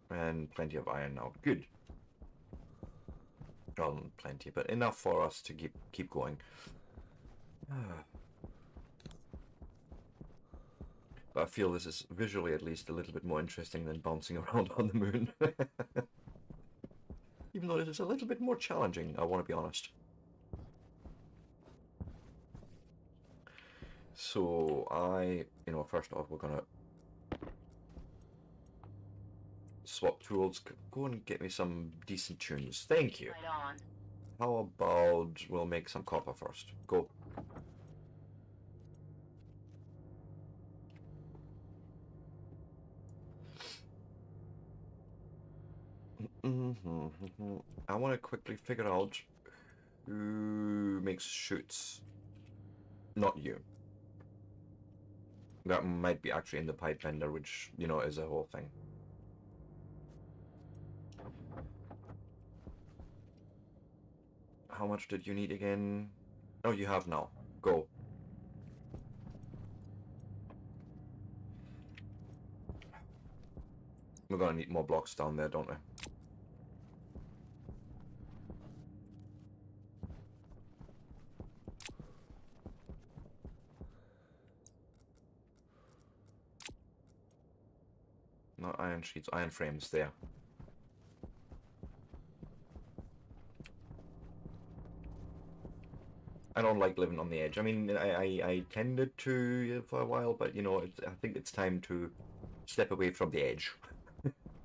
And plenty of iron now. Good. Well, plenty, but enough for us to keep going. But I feel this is visually at least a little bit more interesting than bouncing around on the moon. Even though this is a little bit more challenging, I want to be honest. So first off, we're gonna swap tools. Go and get me some decent tunes. Thank you. Right on. How about we'll make some copper first? Go. I want to quickly figure out who makes chutes. Not you. That might be actually in the pipe bender, which, is a whole thing. How much did you need again? Oh, you have now. Go. We're gonna need more blocks down there, don't we? Not iron sheets, iron frames there. I don't like living on the edge. I mean, I tended to for a while, but I think it's time to step away from the edge.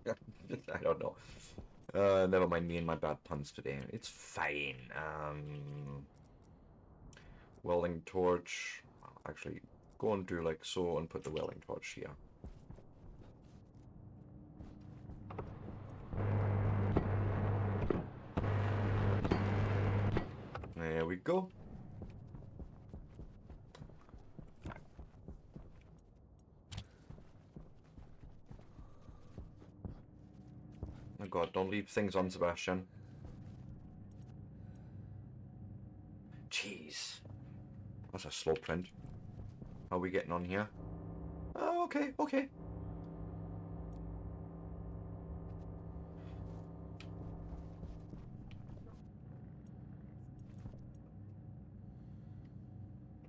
I don't know. Never mind me and my bad puns today. It's fine. Welding torch. Actually, go and do like so and put the welding torch here. There we go. Oh God, don't leave things on, Sebastian. Jeez. That's a slow print. How are we getting on here? Oh, okay, okay.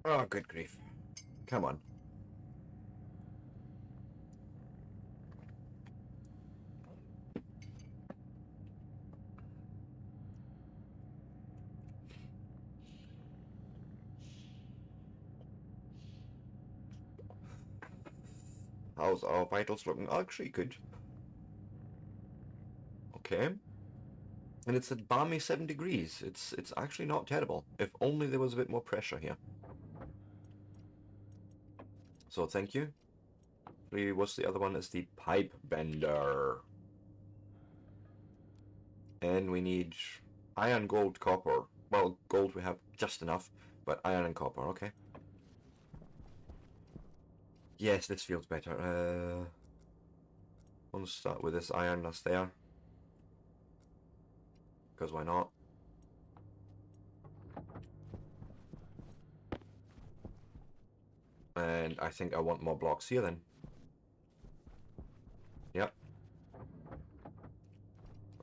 Oh, good grief. Come on. How's our vitals looking? Actually good. Okay. And it's at balmy 7 degrees. It's actually not terrible. If only there was a bit more pressure here. So thank you. What's the other one? It's the pipe bender. And we need iron, gold, copper. Well, gold we have just enough, but iron and copper, okay. Yes, this feels better. We'll start with this iron that's there. Because why not? And I think I want more blocks here then. Yep.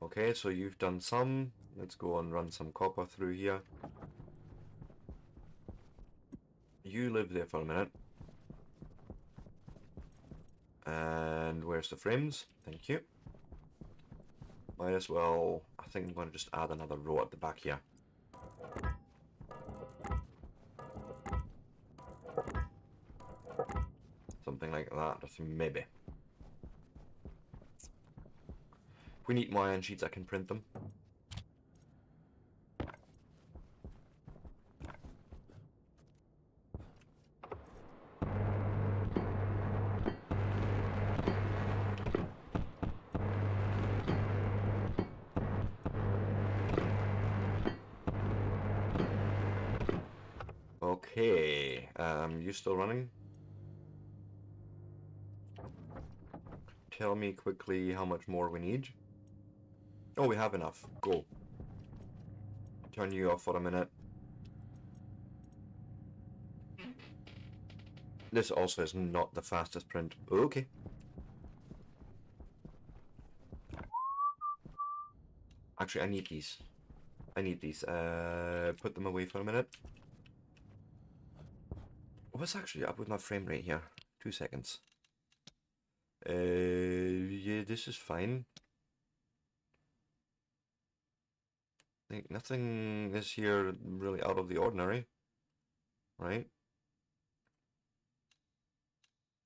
Okay, so you've done some. Let's go and run some copper through here. You live there for a minute. And where's the frames? Thank you. Might as well, I think I'm going to just add another row at the back here. Something like that, maybe. If we need more iron sheets, I can print them. Okay, you still running? Tell me quickly how much more we need. Oh, we have enough. Go. Turn you off for a minute. This also is not the fastest print. Okay. Actually, I need these. I need these. Put them away for a minute. What's actually up with my frame rate here? 2 seconds. Yeah, this is fine. I think nothing is here really out of the ordinary, right?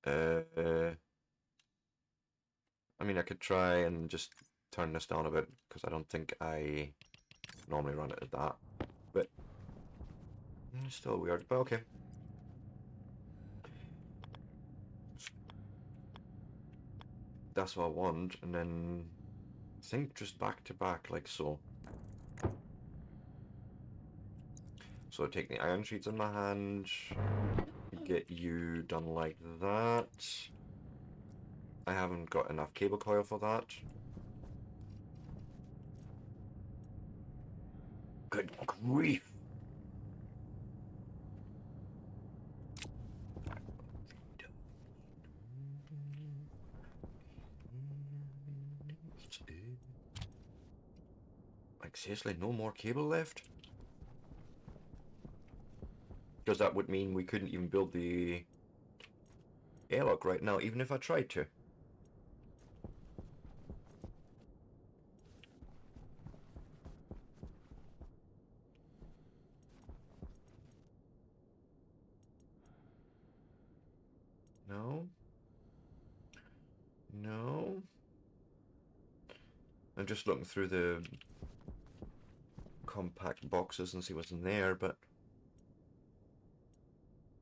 I mean, I could try and just turn this down a bit, because I don't think I normally run it at that, but it's still weird, but okay. That's what I want, and then I think just back to back, like so. So take the iron sheets in my hand, get you done like that. I haven't got enough cable coil for that. Good grief! Like, seriously, no more cable left? Because that would mean we couldn't even build the airlock right now, even if I tried to. No. No. I'm just looking through the compact boxes and see what's in there, but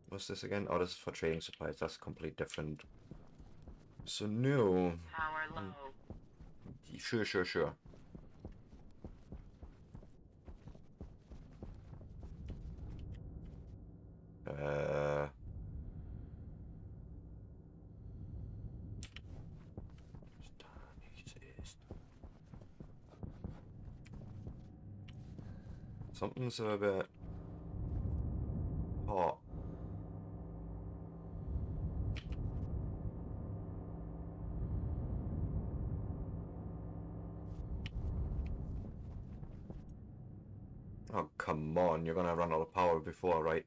what's this again? Oh, this is for trading supplies. That's completely different. So no. Power low. Sure, sure, sure. Uh, Something's a bit hot. come on, you're gonna run out of power before, right?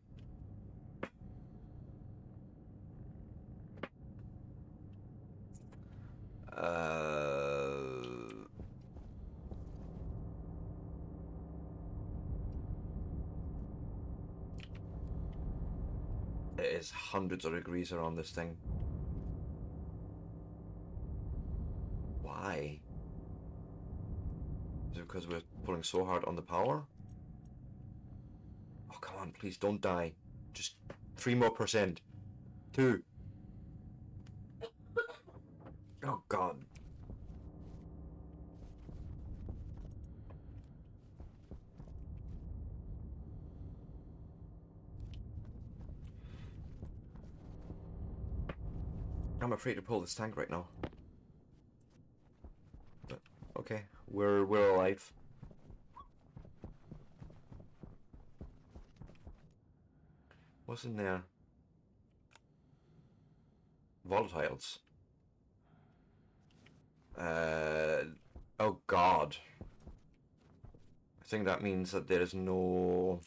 It is hundreds of degrees around this thing. Why? Is it because we're pulling so hard on the power? Oh, come on, please don't die. Just 3% more. 2. Oh, God. I'm afraid to pull this tank right now. But, okay, we're alive. What's in there? Volatiles. Oh God. I think that means that there is no...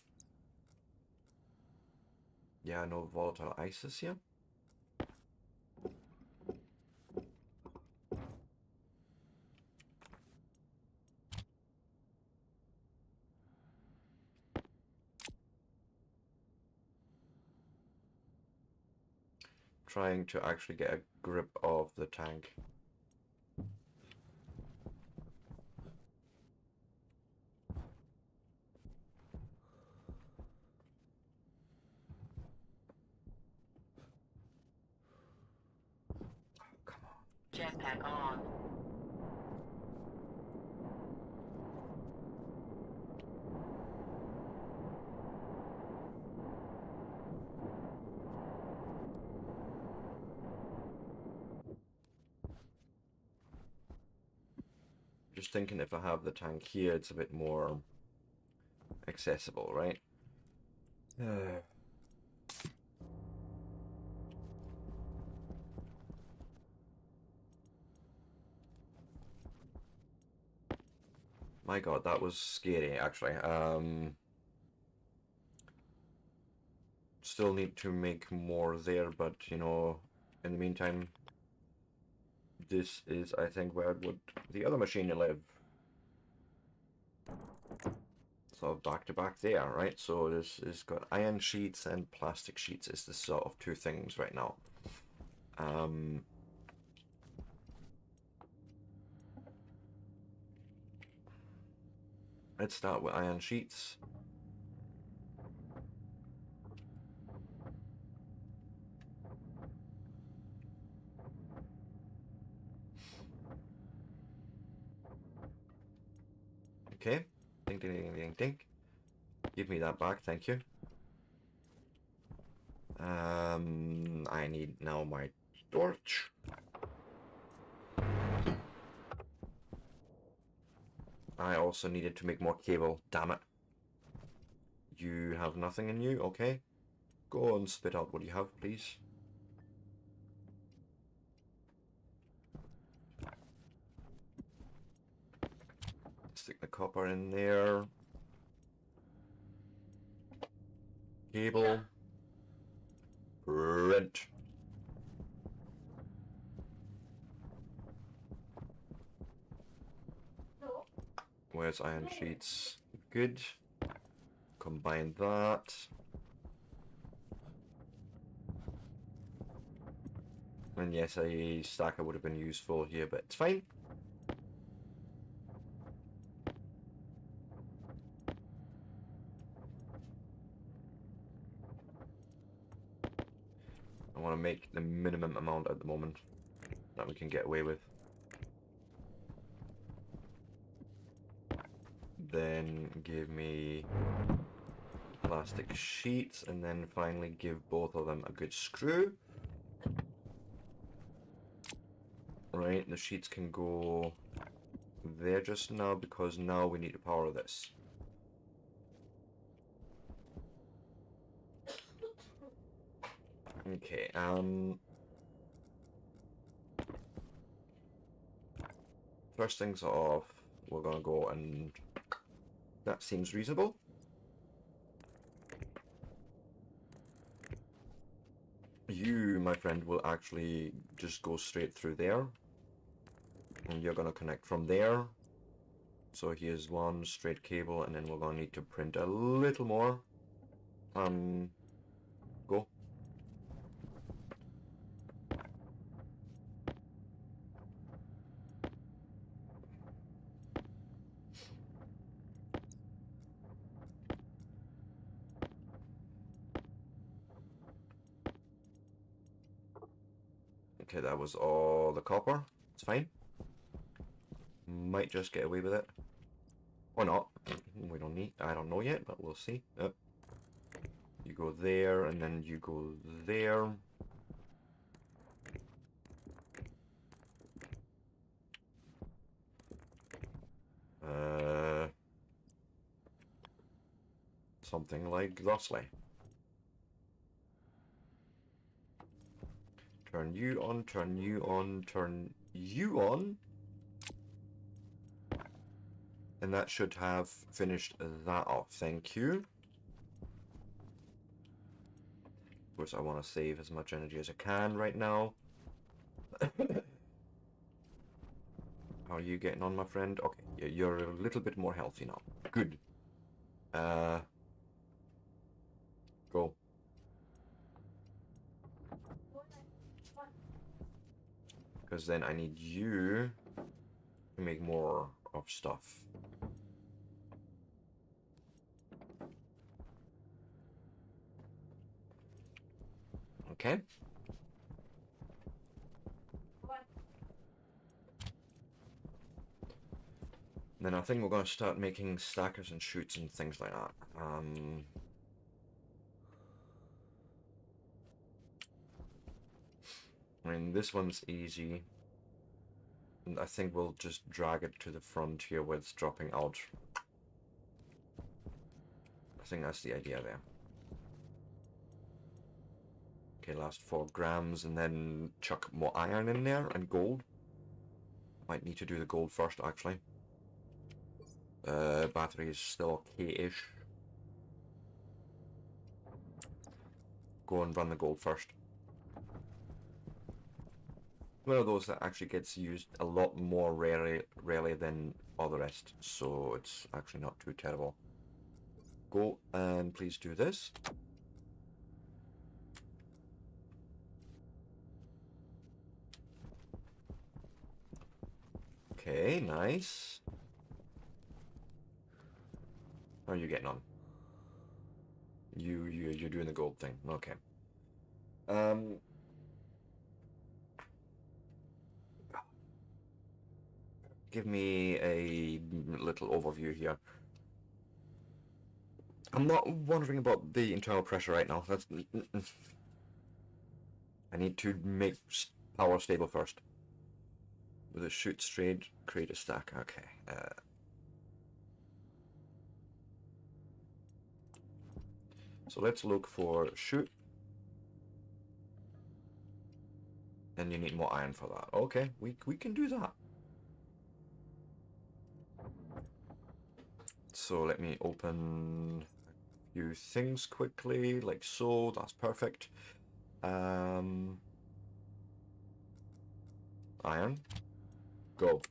Yeah, no volatile ISIS here. Trying to actually get a grip of the tank. Come on. Jetpack on. Just thinking if I have the tank here, it's a bit more accessible, right? My God, that was scary, actually. Still need to make more there, but, you know, in the meantime, this is, I think, where would the other machine live. So back to back there, right? So this is got iron sheets and plastic sheets is the sort of two things right now. Let's start with iron sheets. Okay. Ding, ding, ding, ding, ding. Give me that back, thank you. I need now my torch. I also needed to make more cable, damn it. You have nothing in you, okay. Go and spit out what you have, please. Stick the copper in there. Cable. Print. Where's iron sheets? Good. Combine that. And yes, a stacker would have been useful here, but it's fine. I want to make the minimum amount at the moment that we can get away with. Then give me plastic sheets, and then finally give both of them a good screw. Right, the sheets can go there just now because now we need to power this. Okay, first things off, we're gonna go and that seems reasonable. you, my friend, will actually just go straight through there. And you're gonna connect from there. So here's one straight cable, and then we're gonna need to print a little more. Go. Okay, that was all the copper. It's fine. Might just get away with it. Or not. We don't need, I don't know yet, but we'll see. You go there, and then you go there. Something like thusly. Turn you on, turn you on, turn you on. And that should have finished that off. Thank you. Of course, I want to save as much energy as I can right now. How are you getting on, my friend? Okay, you're a little bit more healthy now. Good. Go. Because then I need you to make more of stuff. Okay. Then I think we're going to start making stackers and chutes and things like that. I mean, this one's easy. And I think we'll just drag it to the front here where it's dropping out. I think that's the idea there. Okay, last 4 grams, and then chuck more iron in there and gold. Might need to do the gold first, actually. Battery is still okay-ish. Go and run the gold first. One of those that actually gets used a lot more rarely than all the rest, so it's actually not too terrible. Go and please do this. Okay, nice. How are you getting on? You're doing the gold thing. Okay. Give me a little overview here. I'm not wondering about the internal pressure right now. That's. I need to make power stable first. With a chute straight, create a stack. Okay. So let's look for chute. And you need more iron for that. Okay, we can do that. So let me open a few things quickly, like so. That's perfect. Iron. Go.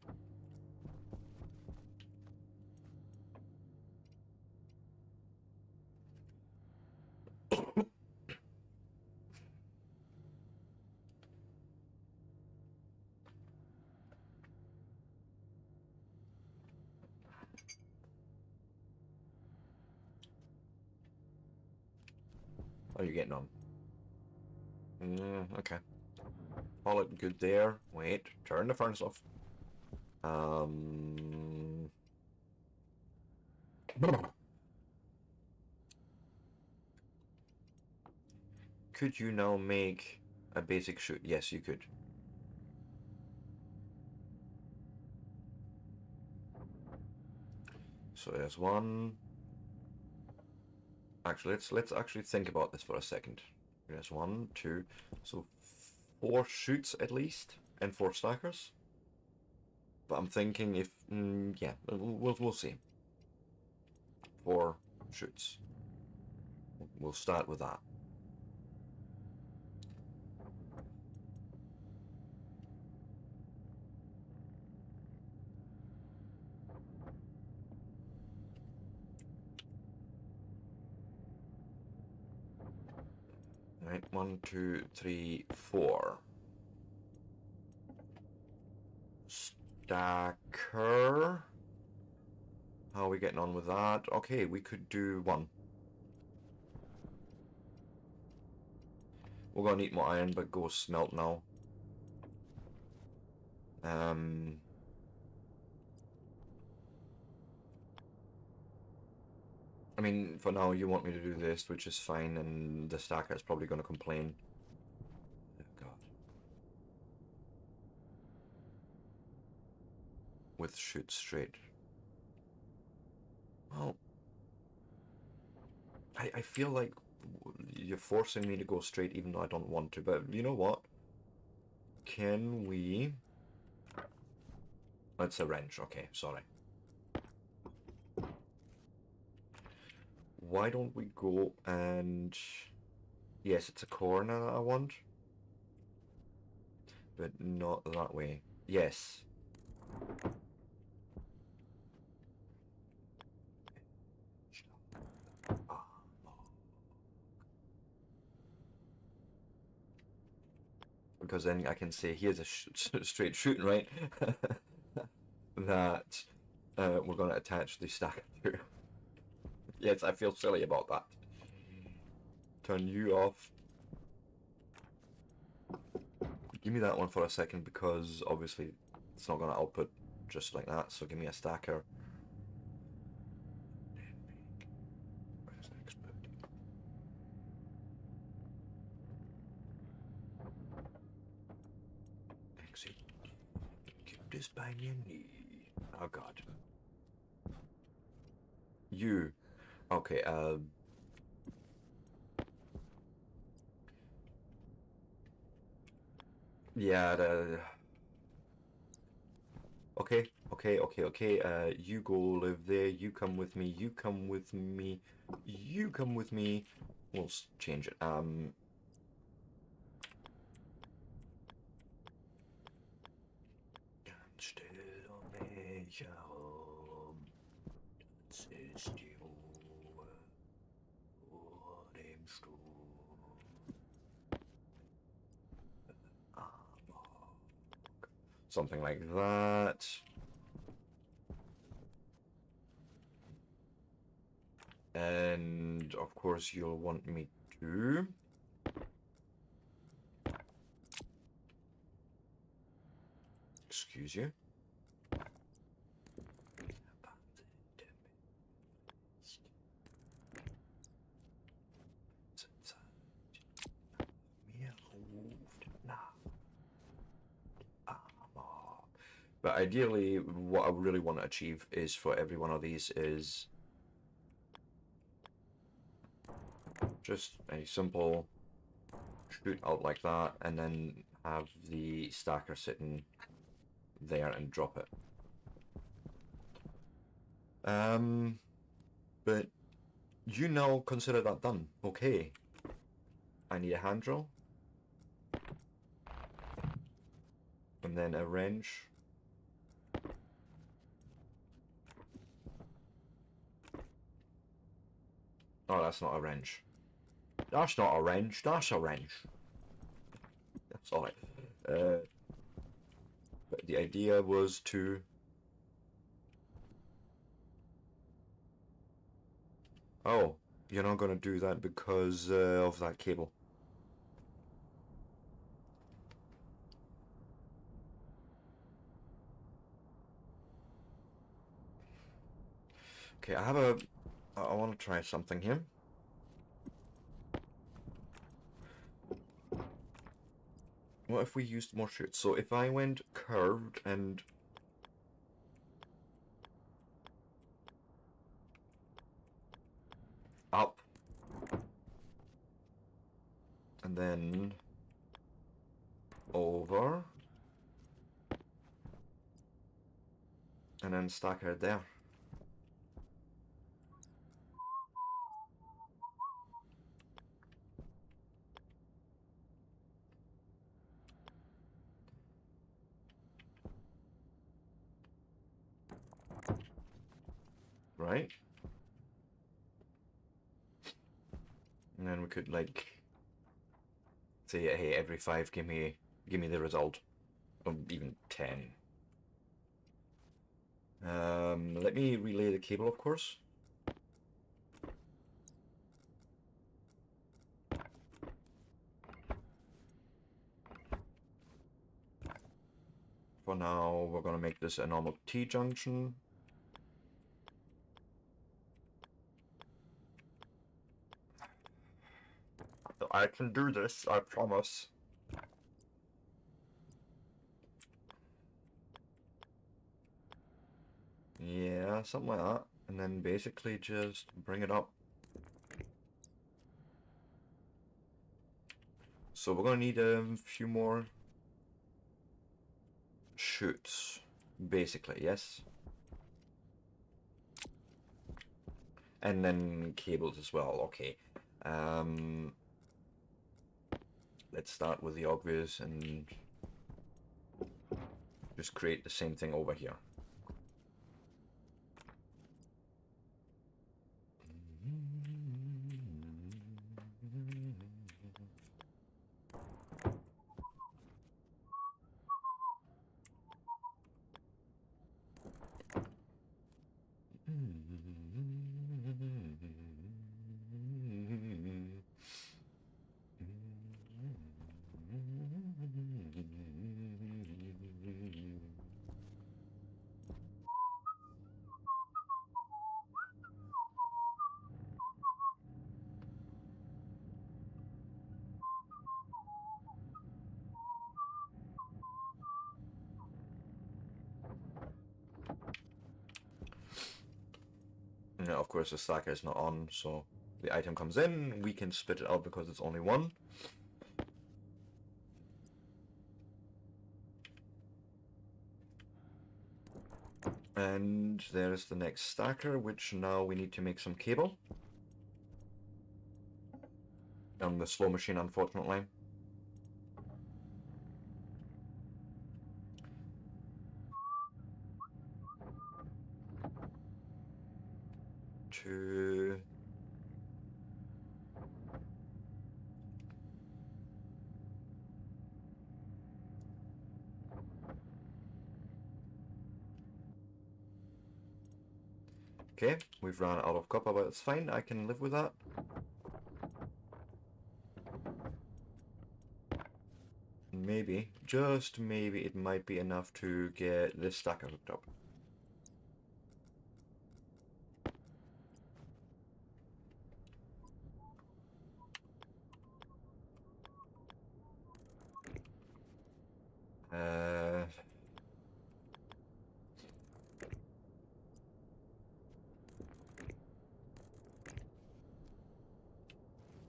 How are you getting on? Okay. All it good there. Wait, turn the furnace off. Could you now make a basic chute? Yes, you could. So there's one. Actually, let's actually think about this for a second. There's 1, 2, so 4 chutes at least, and 4 stackers. But I'm thinking if yeah, we'll see. 4 chutes. We'll start with that. Right, 1, 2, 3, 4. Stacker. How are we getting on with that? Okay, we could do 1. We're gonna need more iron, but go smelt now. I mean, for now, you want me to do this, which is fine, and the stacker is probably going to complain. Oh, God. With shoot straight. Well, I feel like you're forcing me to go straight even though I don't want to, but you know what? Can we... That's a wrench, okay, sorry. Why don't we go and... Yes, it's a corner that I want. But not that way. Yes. Because then I can say, here's a straight shooting, right? that we're going to attach the stacker to. Yes, I feel silly about that. Turn you off. Give me that one for a second because obviously it's not going to output just like that. So give me a stacker. Where's expert? Exit. Keep this by your knee. Oh God. You. Okay, yeah, okay. You go live there. You come with me. You come with me. You come with me. We'll change it. Something like that. And of course you'll want me to excuse you. But ideally, what I really want to achieve is for every one of these is just a simple shoot out like that, and then have the stacker sitting there and drop it. But you now consider that done. Okay. I need a hand drill. And then a wrench. Oh, that's not a wrench. That's not a wrench. That's a wrench. That's alright. But the idea was to... Oh, you're not going to do that because of that cable. Okay, I want to try something here. What if we used more shoots? So if I went curved and... up. And then... over. And then stacker it there. Right? And then we could, like, Say, hey, every 5, give me the result. Or even 10. Let me relay the cable, of course. For now, we're gonna make this a normal T-junction. I can do this, I promise. Yeah, something like that. And then basically just bring it up. So we're gonna need a few more chutes, basically, yes? And then cables as well, okay. Let's start with the obvious and just create the same thing over here. Now, of course, the stacker is not on, so the item comes in, we can split it out because it's only one. And there's the next stacker, which now we need to make some cable. On the slow machine, unfortunately. To... Okay, we've run out of copper, but it's fine, I can live with that. Maybe, just maybe, it might be enough to get this stacker hooked up.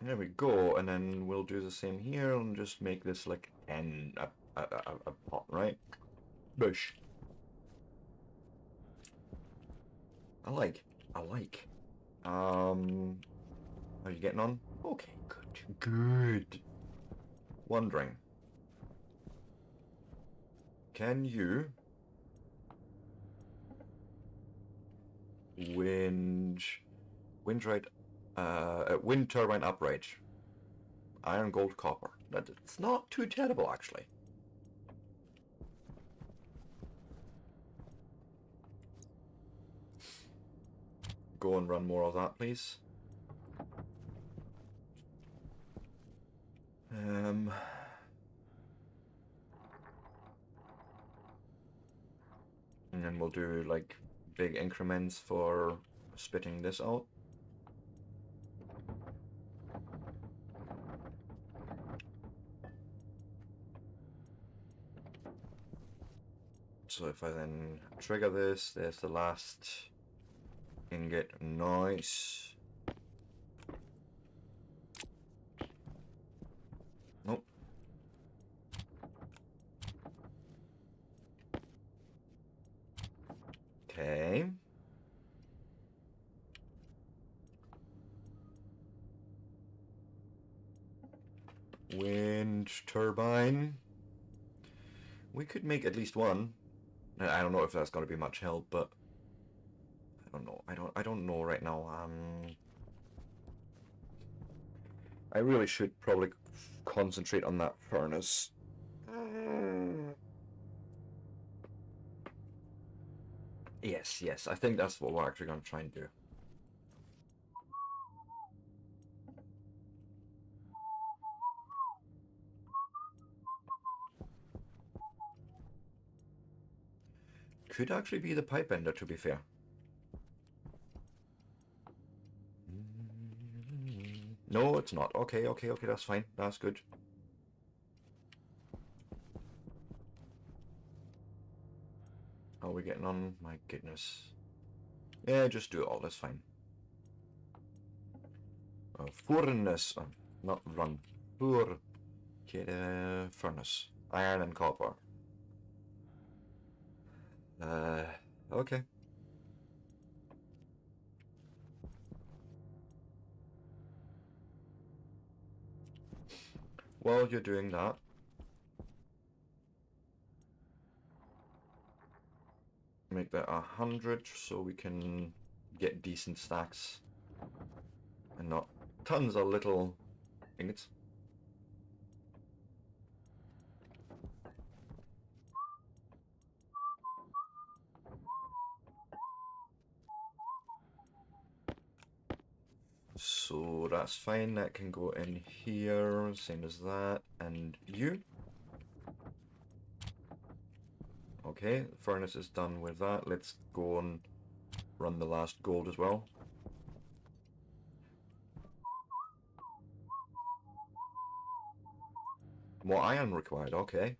There we go, and then we'll do the same here and just make this like a pot, right? Bush. I like. How are you getting on? Okay, good. Wondering. Can you wind turbine upright? Iron, gold, copper. It's not too terrible, actually. Go and run more of that, please. And then we'll do like big increments for spitting this out. So if I then trigger this, there's the last ingot. Nice. Nope. Okay. Wind turbine. We could make at least one. I don't know if that's going to be much help, but I don't know. I don't know right now. I really should probably concentrate on that furnace. Yes, yes, I think that's what we're actually going to try and do. Could actually be the pipe bender, to be fair. No, it's not. Okay, okay, okay, that's fine. That's good. How are we getting on? My goodness. Yeah, just do it all, that's fine. Furnace. Not run. Fur. Get a furnace. Iron and copper. Okay. While you're doing that, make that 100 so we can get decent stacks and not tons of little ingots. So that's fine, that can go in here, same as that, and you. Okay, the furnace is done with that. Let's go and run the last gold as well. More iron required, okay.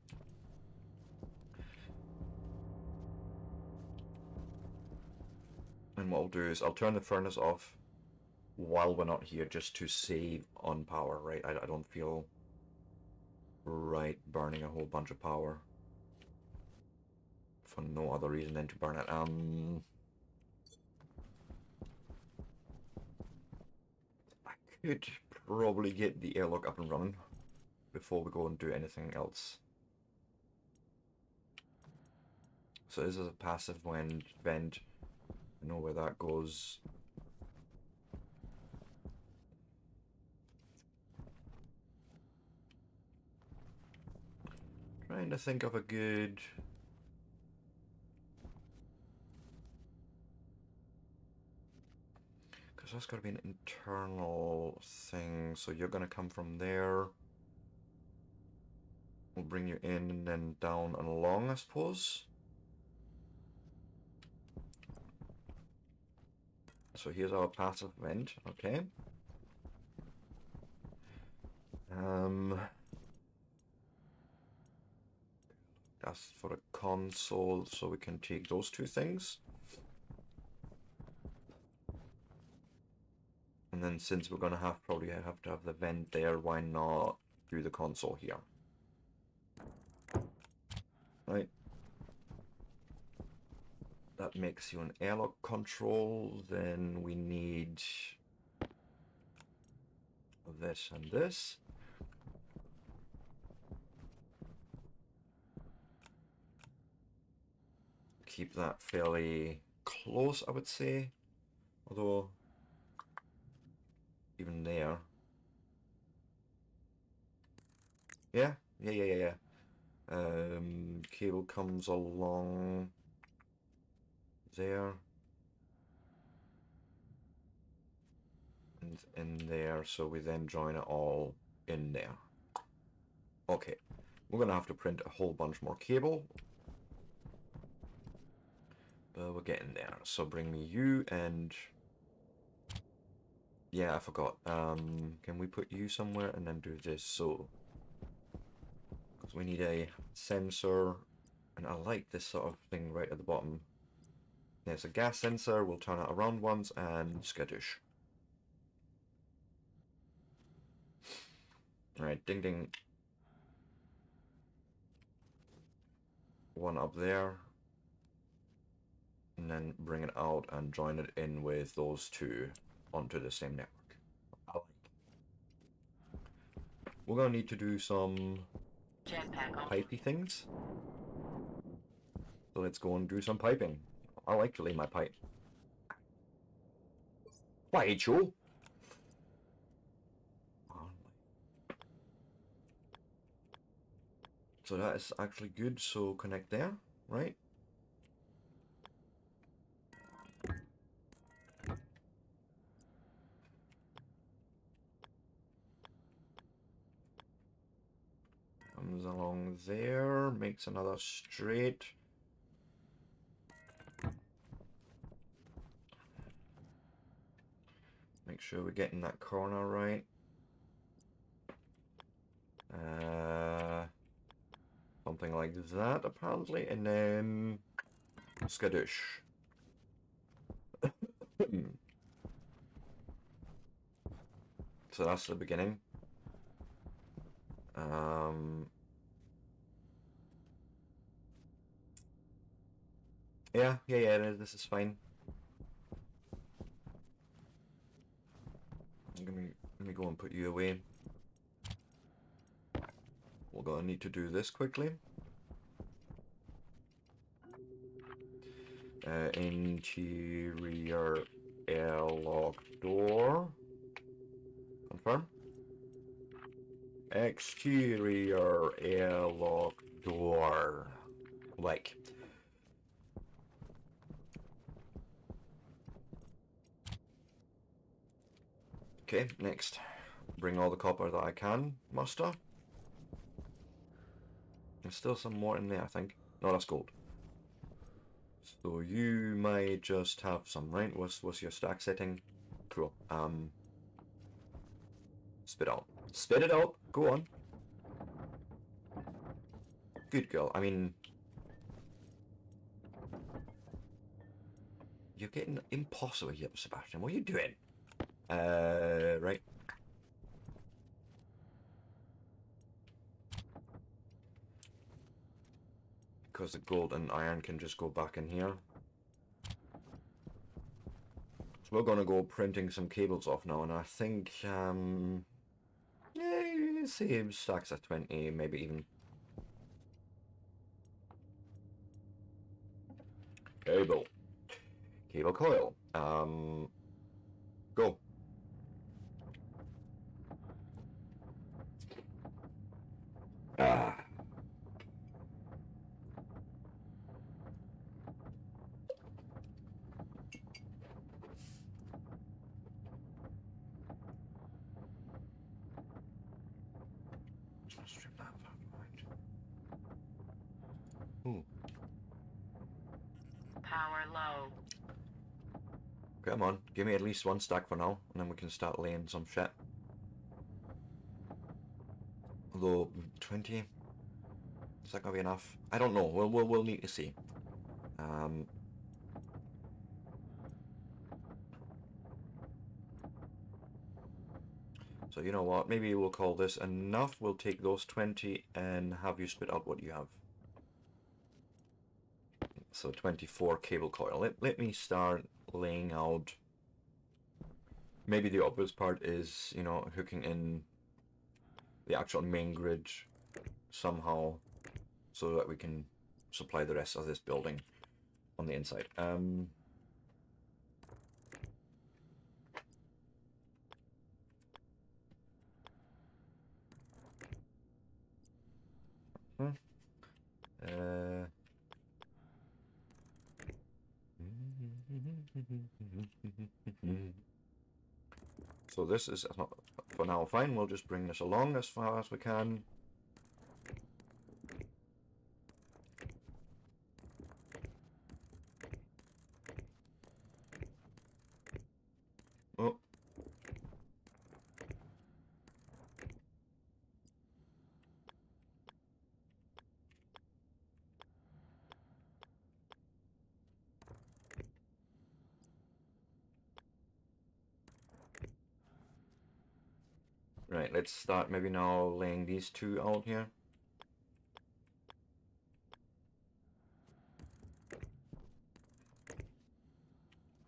And what I'll do is I'll turn the furnace off while we're not here just to save on power, right? I don't feel right burning a whole bunch of power for no other reason than to burn it. I could probably get the airlock up and running before we go and do anything else. So this is a passive vent. I know where that goes. Trying to think of a good... Because that's got to be an internal thing. So you're going to come from there. We'll bring you in and then down and along, I suppose. So here's our passive vent, okay. That's for the console, so we can take those two things. And then since we're gonna probably have to have the vent there, why not do the console here? Right. That makes you an airlock control. Then we need this and this. Keep that fairly close, I would say. Although, even there. Yeah, yeah. Cable comes along there. And in there, so we then join it all in there. Okay, we're gonna have to print a whole bunch more cable. But we're getting there. So bring me you and... Yeah, I forgot. Can we put you somewhere and then do this? So... Because we need a sensor. And I like this sort of thing right at the bottom. There's a gas sensor. We'll turn it around once and skadoosh. Alright, ding ding. One up there. And then bring it out and join it in with those two onto the same network. We're gonna need to do some pipey things. So let's go and do some piping. I like to lay my pipe. Why, Joe? So that is actually good. So connect there, right? Comes along there, makes another straight. Make sure we're getting that corner right. Something like that, apparently, and then skadoosh. So that's the beginning. Yeah, this is fine. Let me go and put you away. We're gonna need to do this quickly. Interior airlock door. Confirm. Exterior airlock door. Like. Okay, next. Bring all the copper that I can muster. There's still some more in there, I think. No, that's gold. So you might just have some, right? What's your stack setting? Cool. Spit out. Spit it out! Go on. Good girl. I mean... You're getting impossible here, Sebastian. What are you doing? Right. Because the gold and iron can just go back in here. So we're gonna go printing some cables off now, and I think, yeah, say stacks at 20, maybe even. Cable. Cable coil. Go. Ah. Strip that right. Ooh. Power low. Come on, give me at least one stack for now, and then we can start laying some shit. Although 20, is that gonna be enough? I don't know. We'll need to see. So you know what? Maybe we'll call this enough. We'll take those 20 and have you spit out what you have. So 24 cable coil. Let me start laying out. Maybe the obvious part is, you know, hooking in the actual main grid somehow so that we can supply the rest of this building on the inside. So this is for now fine. We'll just bring this along as far as we can. Oh. Right, let's start maybe now laying these two out here.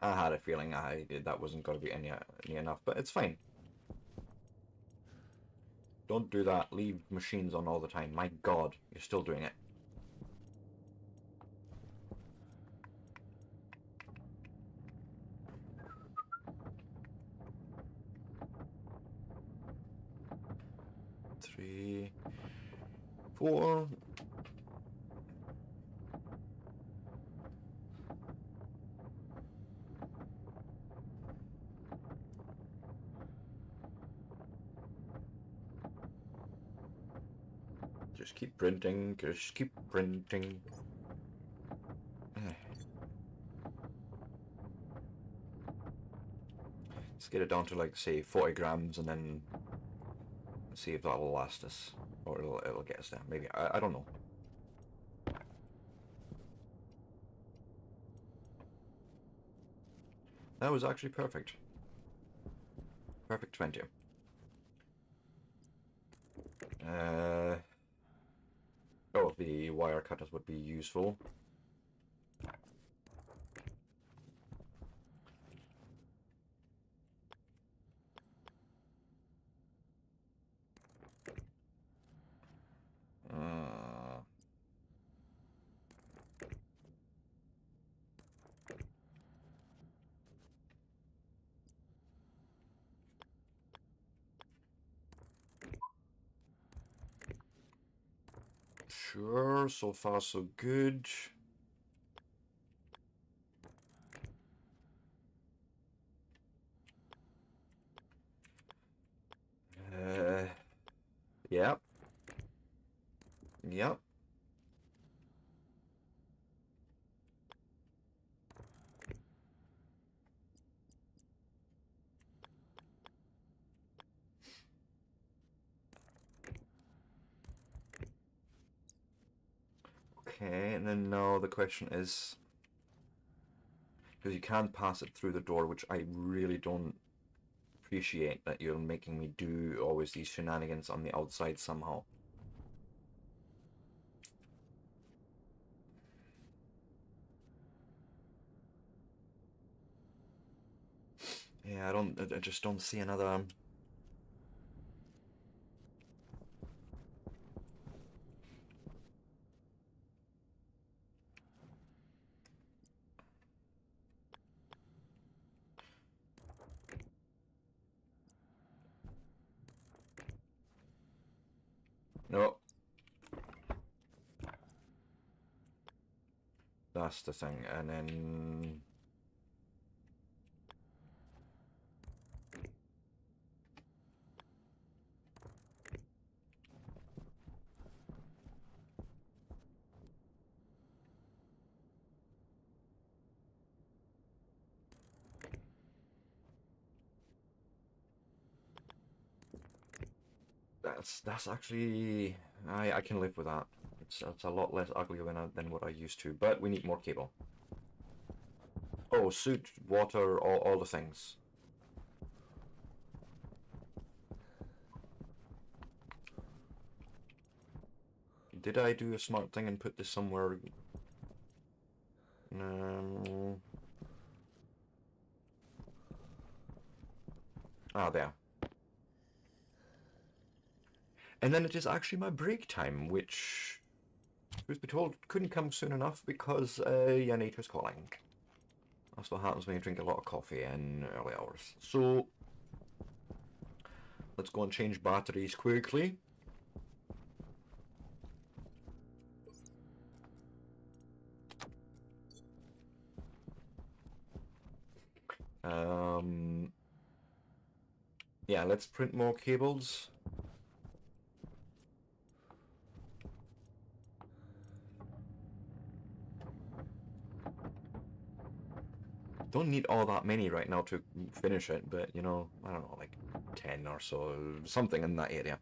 I had a feeling that wasn't going to be any enough, but it's fine. Don't do that. Leave machines on all the time. My God, you're still doing it. Three, four. Just keep printing, just keep printing. Let's get it down to like, say, 40 grams and then see if that'll last us. Or it'll get us there. Maybe. I don't know. That was actually perfect. Perfect 20. Oh, the wire cutters would be useful. Sure, so far so good. Yep. Yep. Okay, and then now the question is, because you can pass it through the door, which I really don't appreciate that you're making me do always these shenanigans on the outside somehow. Yeah, I just don't see another. No. That's the thing, and then that's actually I can live with that. It's a lot less ugly than what I used to, but we need more cable. Oh, suit, water, all the things. Did I do a smart thing and put this somewhere? No. Ah, there. And then it is actually my break time, which, truth be told, couldn't come soon enough because your nature's calling. That's what happens when you drink a lot of coffee in early hours. So, let's go and change batteries quickly. Yeah, let's print more cables. Don't need all that many right now to finish it, but you know, I don't know, like 10 or so, something in that area.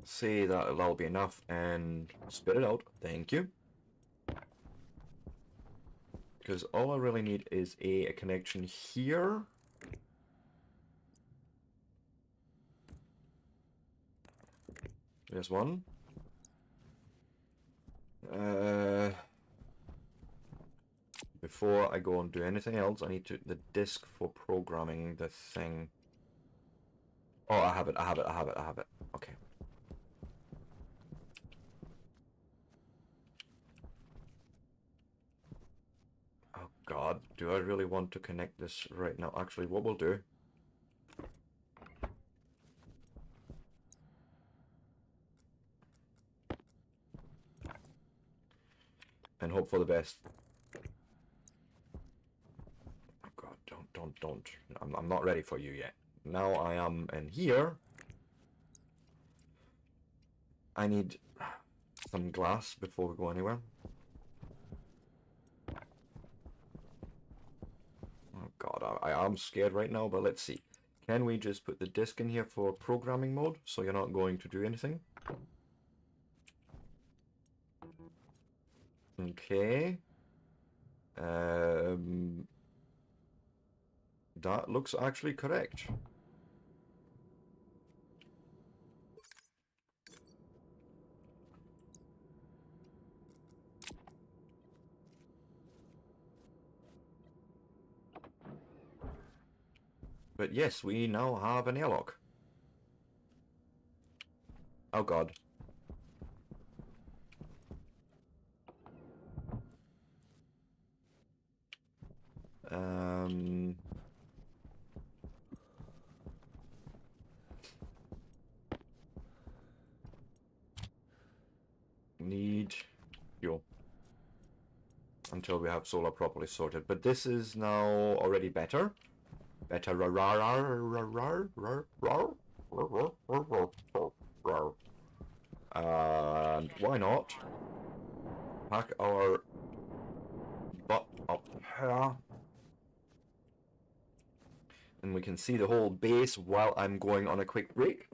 Say that'll be enough and spit it out. Thank you. Because all I really need is a connection here. There's one. Before I go and do anything else, I need the disk for programming the thing. Oh, I have it. Okay. Oh God, do I really want to connect this right now? Actually, what we'll do. And hope for the best. Oh God, don't. I'm not ready for you yet. now I am in here. I need some glass before we go anywhere. Oh god, I am scared right now, but let's see. Can we just put the disk in here for programming mode so you're not going to do anything? Okay. That looks actually correct. But yes, we now have an airlock. Oh god. Um... Need fuel until we have solar properly sorted. But this is now already better. Better. And why not pack our butt up here, and we can see the whole base while I'm going on a quick break.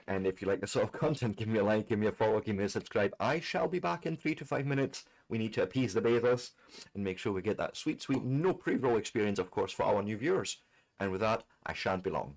And if you like this sort of content, give me a like, give me a follow, give me a subscribe. I shall be back in 3 to 5 minutes. We need to appease the bathers and make sure we get that sweet, sweet, no pre-roll experience, of course, for our new viewers. And with that, I shan't be long.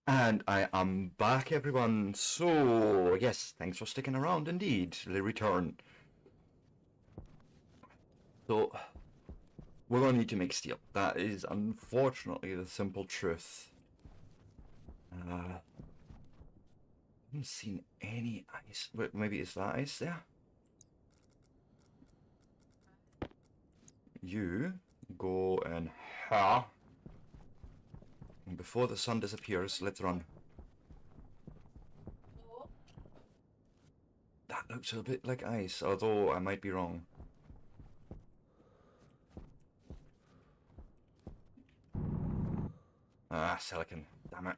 And I am back, everyone. So, yes, thanks for sticking around indeed. The return. So, we're going to need to make steel. That is unfortunately the simple truth. I haven't seen any ice. Wait, maybe it's that ice there? You go and ha. And before the sun disappears, let's run. That looks a bit like ice, although I might be wrong. Ah, silicon. Damn it.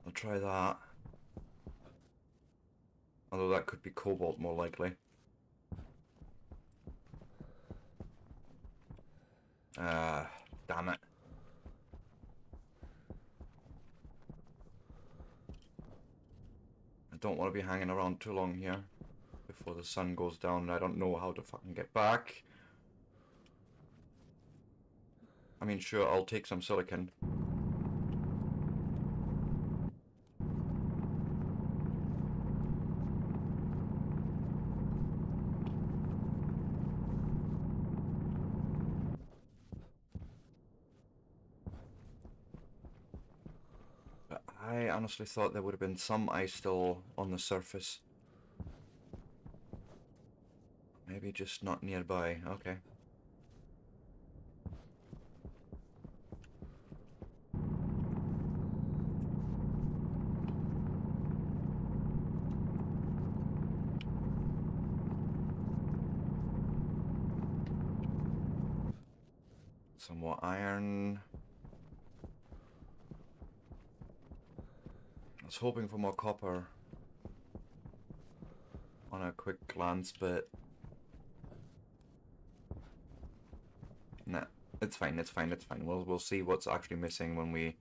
I'll try that. Although that could be cobalt more likely. Ah, damn it. I don't want to be hanging around too long here before the sun goes down and I don't know how to fucking get back. I mean, sure, I'll take some silicon. But I honestly thought there would have been some ice still on the surface. Maybe just not nearby. Okay. Some more iron. I was hoping for more copper on a quick glance, but nah, it's fine, it's fine, it's fine. We'll see what's actually missing when we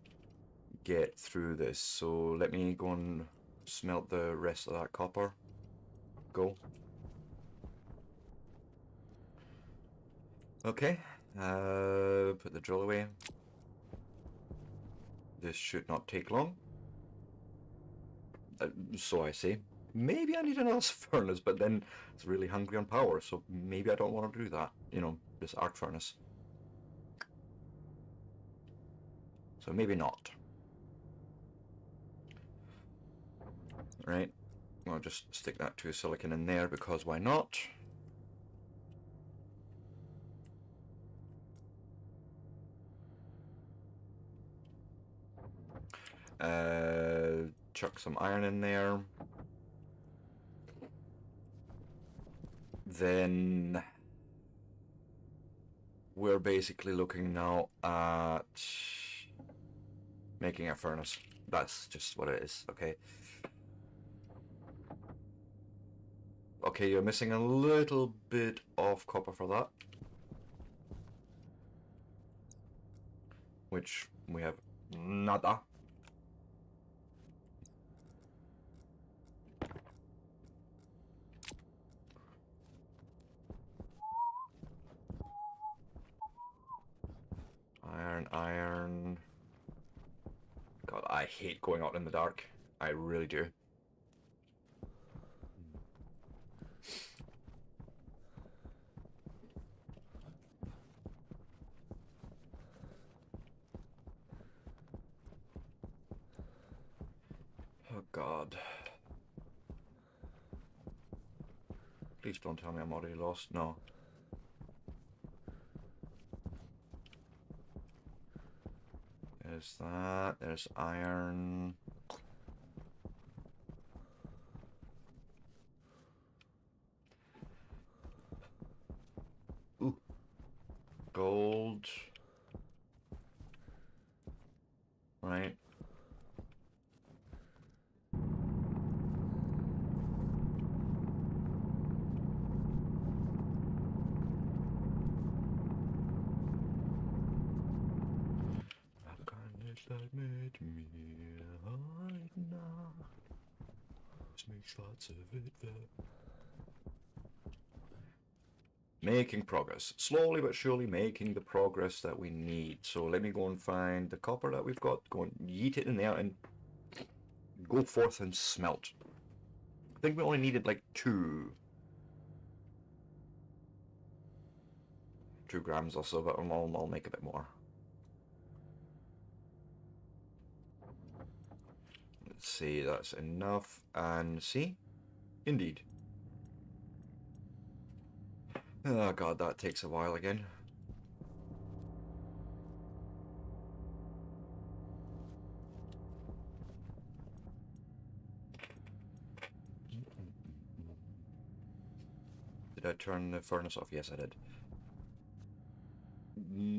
get through this. So let me go and smelt the rest of that copper. Go. Okay. Put the drill away. This should not take long. So I say. Maybe I need another furnace, but then it's really hungry on power, so maybe I don't want to do that. You know, this arc furnace. So maybe not. Right. I'll just stick that 2 silicon in there because why not? Chuck some iron in there. Then we're basically looking now at making a furnace. That's just what it is, okay? Okay, you're missing a little bit of copper for that. Which we have nada. Iron, iron. God, I hate going out in the dark. I really do. Oh God. Please don't tell me I'm already lost. No. There's that. There's iron. Ooh. Gold. Right. Makes lots of it there. Making progress. Slowly but surely making the progress that we need. So let me go and find the copper that we've got. Go and yeet it in there and go forth and smelt. I think we only needed like 2 grams or so, but I'll make a bit more. Let's see, that's enough. And see? Indeed. Oh god, that takes a while again. Did I turn the furnace off? Yes, I did.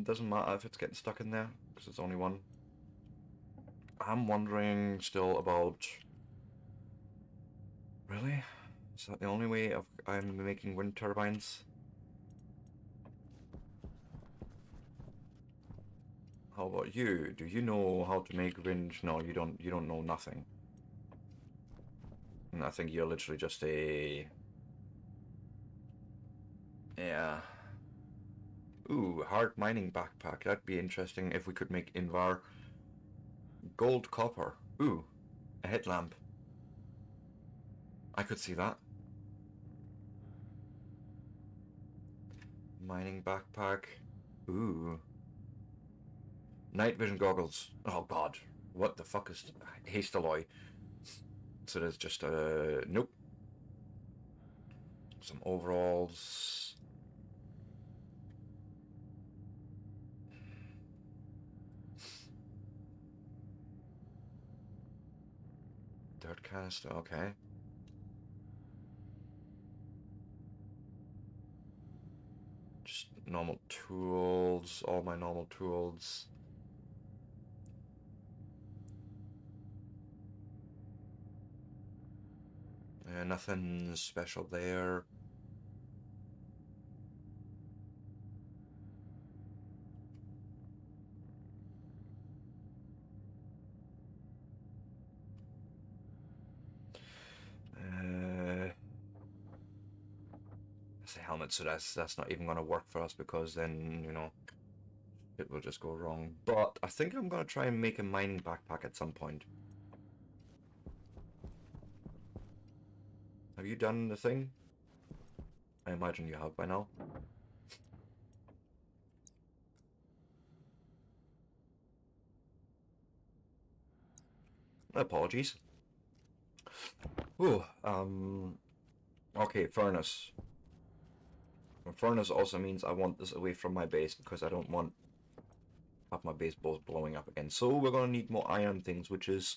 Doesn't matter if it's getting stuck in there, because it's only one. I'm wondering still about... Really? Is that the only way I'm making wind turbines? How about you? Do you know how to make wind? No, you don't. You don't know nothing. And I think you're literally just a... Yeah. Ooh, hard mining backpack. That'd be interesting if we could make Invar. Gold copper. Ooh, a headlamp. I could see that. Mining backpack. Ooh. Night vision goggles. Oh god. What the fuck is haste alloy? So there's just a... Nope. Some overalls. Dirt canister, okay. Just normal tools, all my normal tools. Nothing special there. It's a helmet, so that's not even going to work for us because then, you know, it will just go wrong. But I think I'm going to try and make a mining backpack at some point. Have you done the thing? I imagine you have by now. Apologies. Ooh, okay, furnace. A furnace also means I want this away from my base because I don't want have my base both blowing up again. So we're going to need more iron things, which is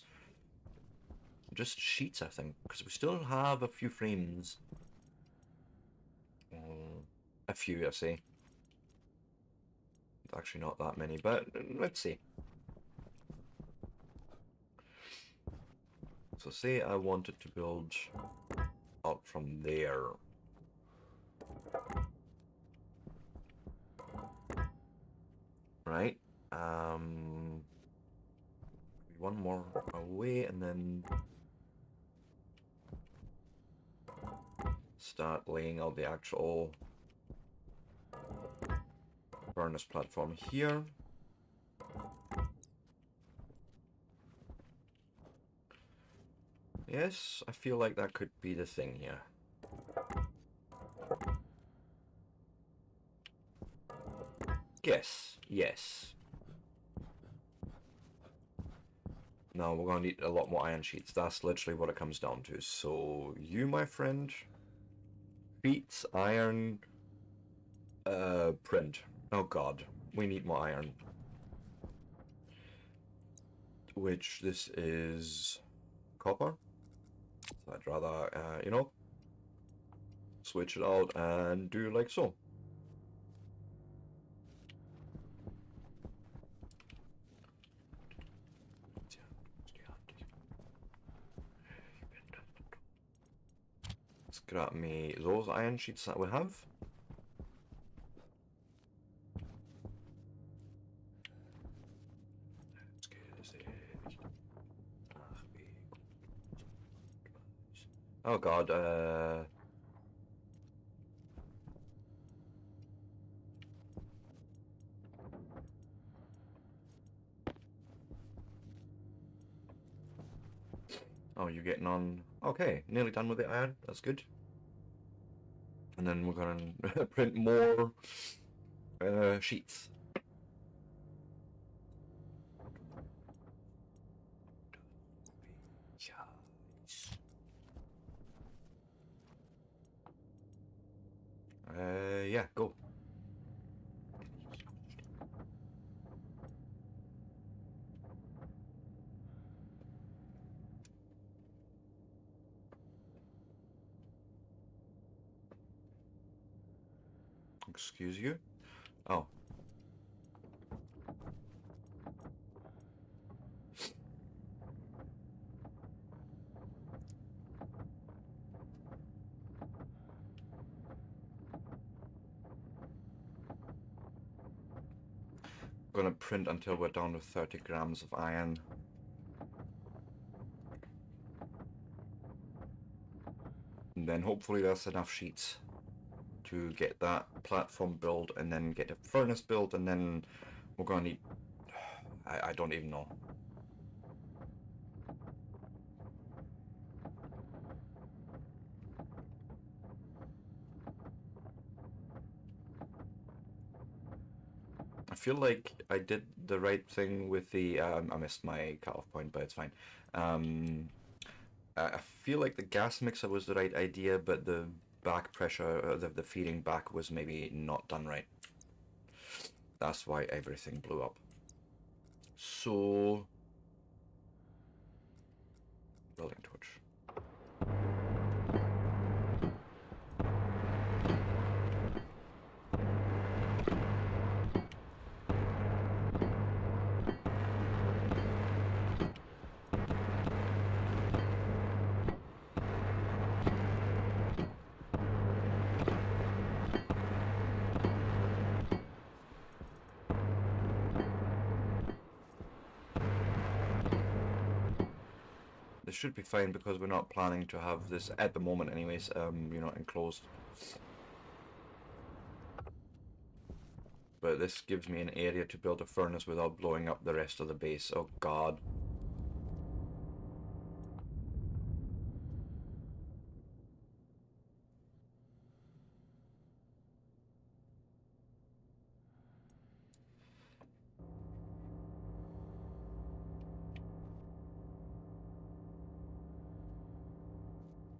just sheets, I think, because we still have a few frames. A few, I say. It's actually not that many, but let's see. So say I wanted to build up from there. Right? One more away and then start laying out the actual furnace platform here. Yes, I feel like that could be the thing here. Yes, yes. Now we're going to need a lot more iron sheets. That's literally what it comes down to. So you, my friend, sheets, iron, print. Oh god, we need more iron. Which this is copper. So I'd rather, you know, switch it out and do like so. Let's grab me those iron sheets that we have. Oh god, Oh, you're getting on. Okay, nearly done with it, iron. That's good. And then we're gonna print more sheets. Yeah, go. Excuse you. Oh, gonna print until we're down to 30 grams of iron. And then hopefully that's enough sheets to get that platform built and then get a furnace built, and then we're gonna need... I don't even know. I feel like I did the right thing with the... I missed my cutoff point, but it's fine. I feel like the gas mixer was the right idea, but the back pressure, the feeding back was maybe not done right. That's why everything blew up. So... Building torch. This should be fine because we're not planning to have this at the moment anyways, you know, enclosed. But this gives me an area to build a furnace without blowing up the rest of the base. Oh god.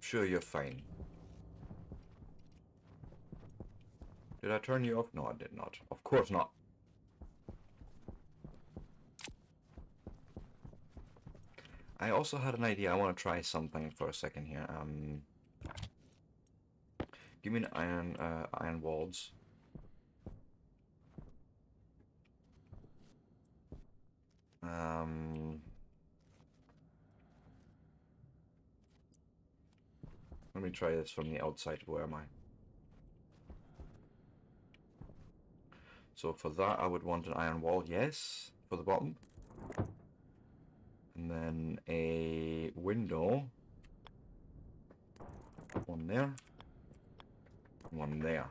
Sure, you're fine. Did I turn you off? No, I did not. Of course not. I also had an idea. I want to try something for a second here. Give me an iron walls. Let me try this from the outside. Where am I? So for that, I would want an iron wall, yes, for the bottom. And then a window. One there. One there.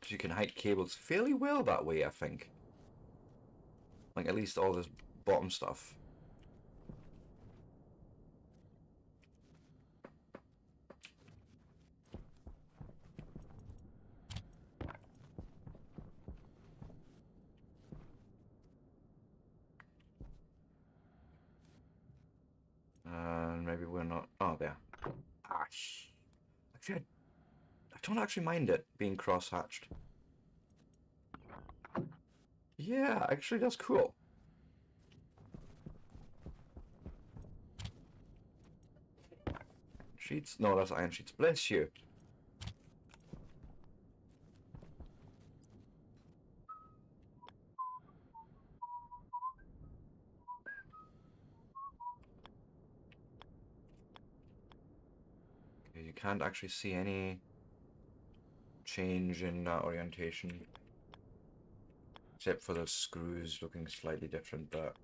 So you can hide cables fairly well that way, I think. Like, at least all this bottom stuff. And maybe we're not... Oh, there. Ash. Actually, I don't actually mind it being cross-hatched. Yeah, actually, that's cool. Sheets? No, that's iron sheets. Bless you. Okay, you can't actually see any change in orientation. Except for those screws looking slightly different, but...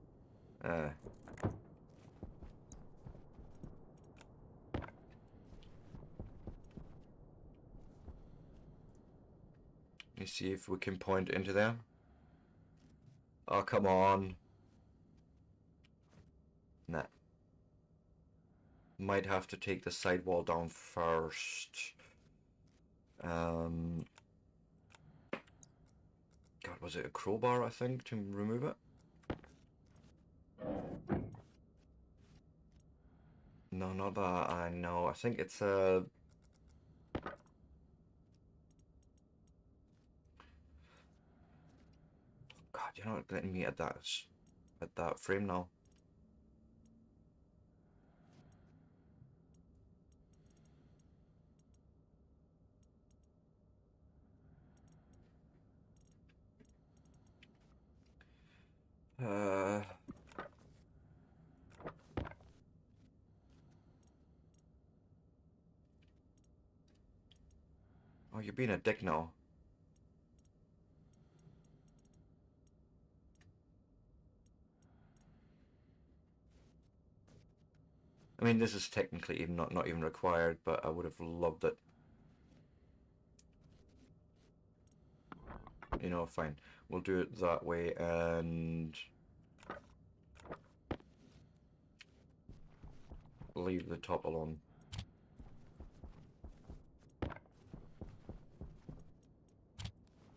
me see if we can point into there. Oh, come on. Nah. Might have to take the side wall down first. God, was it a crowbar, I think, to remove it? No, not that. I know. I think it's a... God, you're not letting me at that frame now. Oh, you're being a dick now. I mean, this is technically even not even required, but I would have loved it. You know, fine. We'll do it that way, and leave the top alone.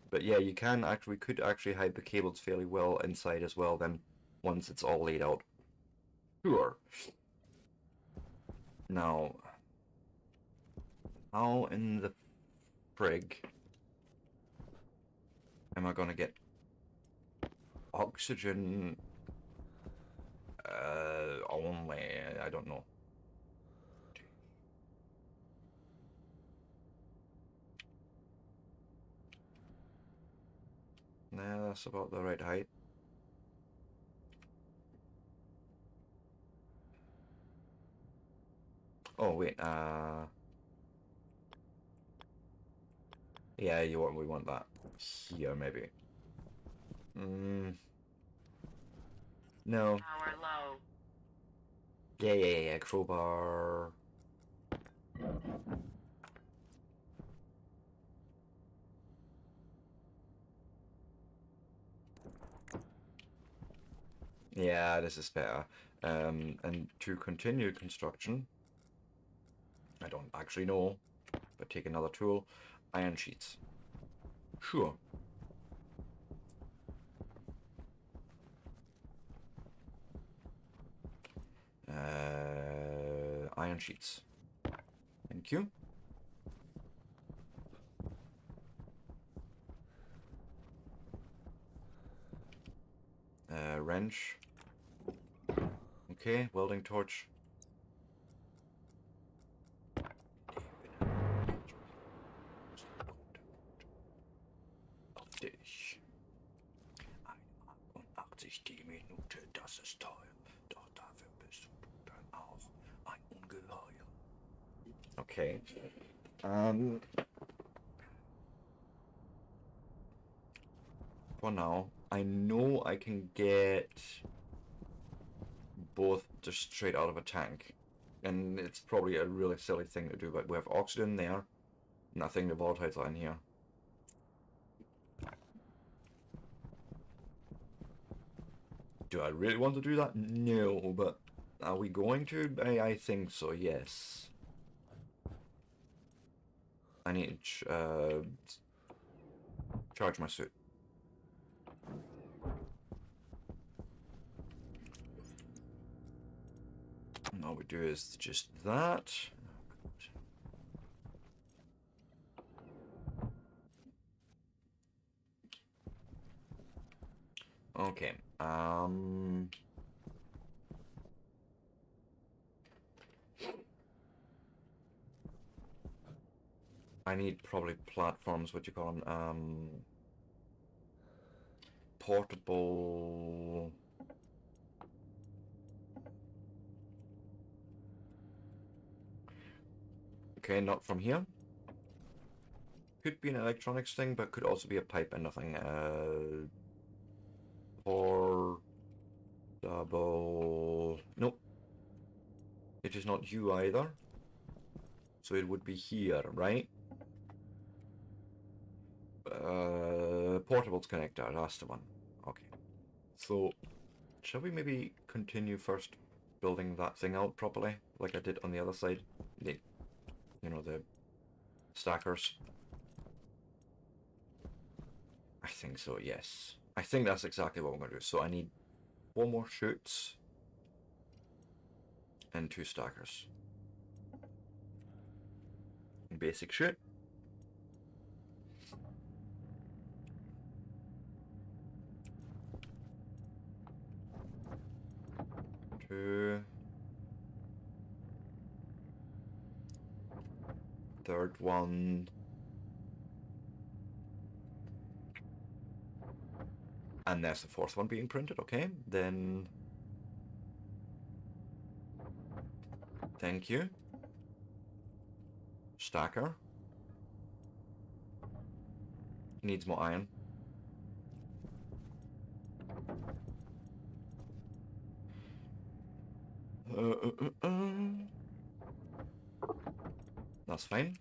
But yeah, you can actually, we could actually hide the cables fairly well inside as well then, once it's all laid out. Sure. Now, how in the frig am I gonna get oxygen only? I don't know. Nah, that's about the right height. Oh wait, yeah, we want that here maybe. No. Power low. Yeah, crowbar. Yeah, this is better. And to continue construction, I don't actually know, but take another tool, iron sheets. Sure. Iron sheets. Thank you. Wrench. Okay, welding torch. Dich. 81 die Minute, das ist toll. Doch dafür bist du dann auch ein Ungeheuer. Okay. For now, I know I can get both just straight out of a tank. And it's probably a really silly thing to do, but we have oxygen there. Nothing, the volatiles are in here. Do I really want to do that? No, but are we going to? I think so, yes. I need to charge my suit. And all we do is just that. Okay. I need probably platforms, what do you call them? Portable... Okay, not from here. Could be an electronics thing, but could also be a pipe and nothing. Or... Double... Nope. It is not you either. So it would be here, right? portables connector, that's the one. Okay. So, shall we maybe continue first building that thing out properly, like I did on the other side? The, you know, the stackers. I think so, yes. I think that's exactly what we're going to do. So I need 4 more chutes and 2 stackers. Basic chute. 2. Third one. And there's the 4th one being printed, okay. Then... Thank you. Stacker. Needs more iron. That's fine.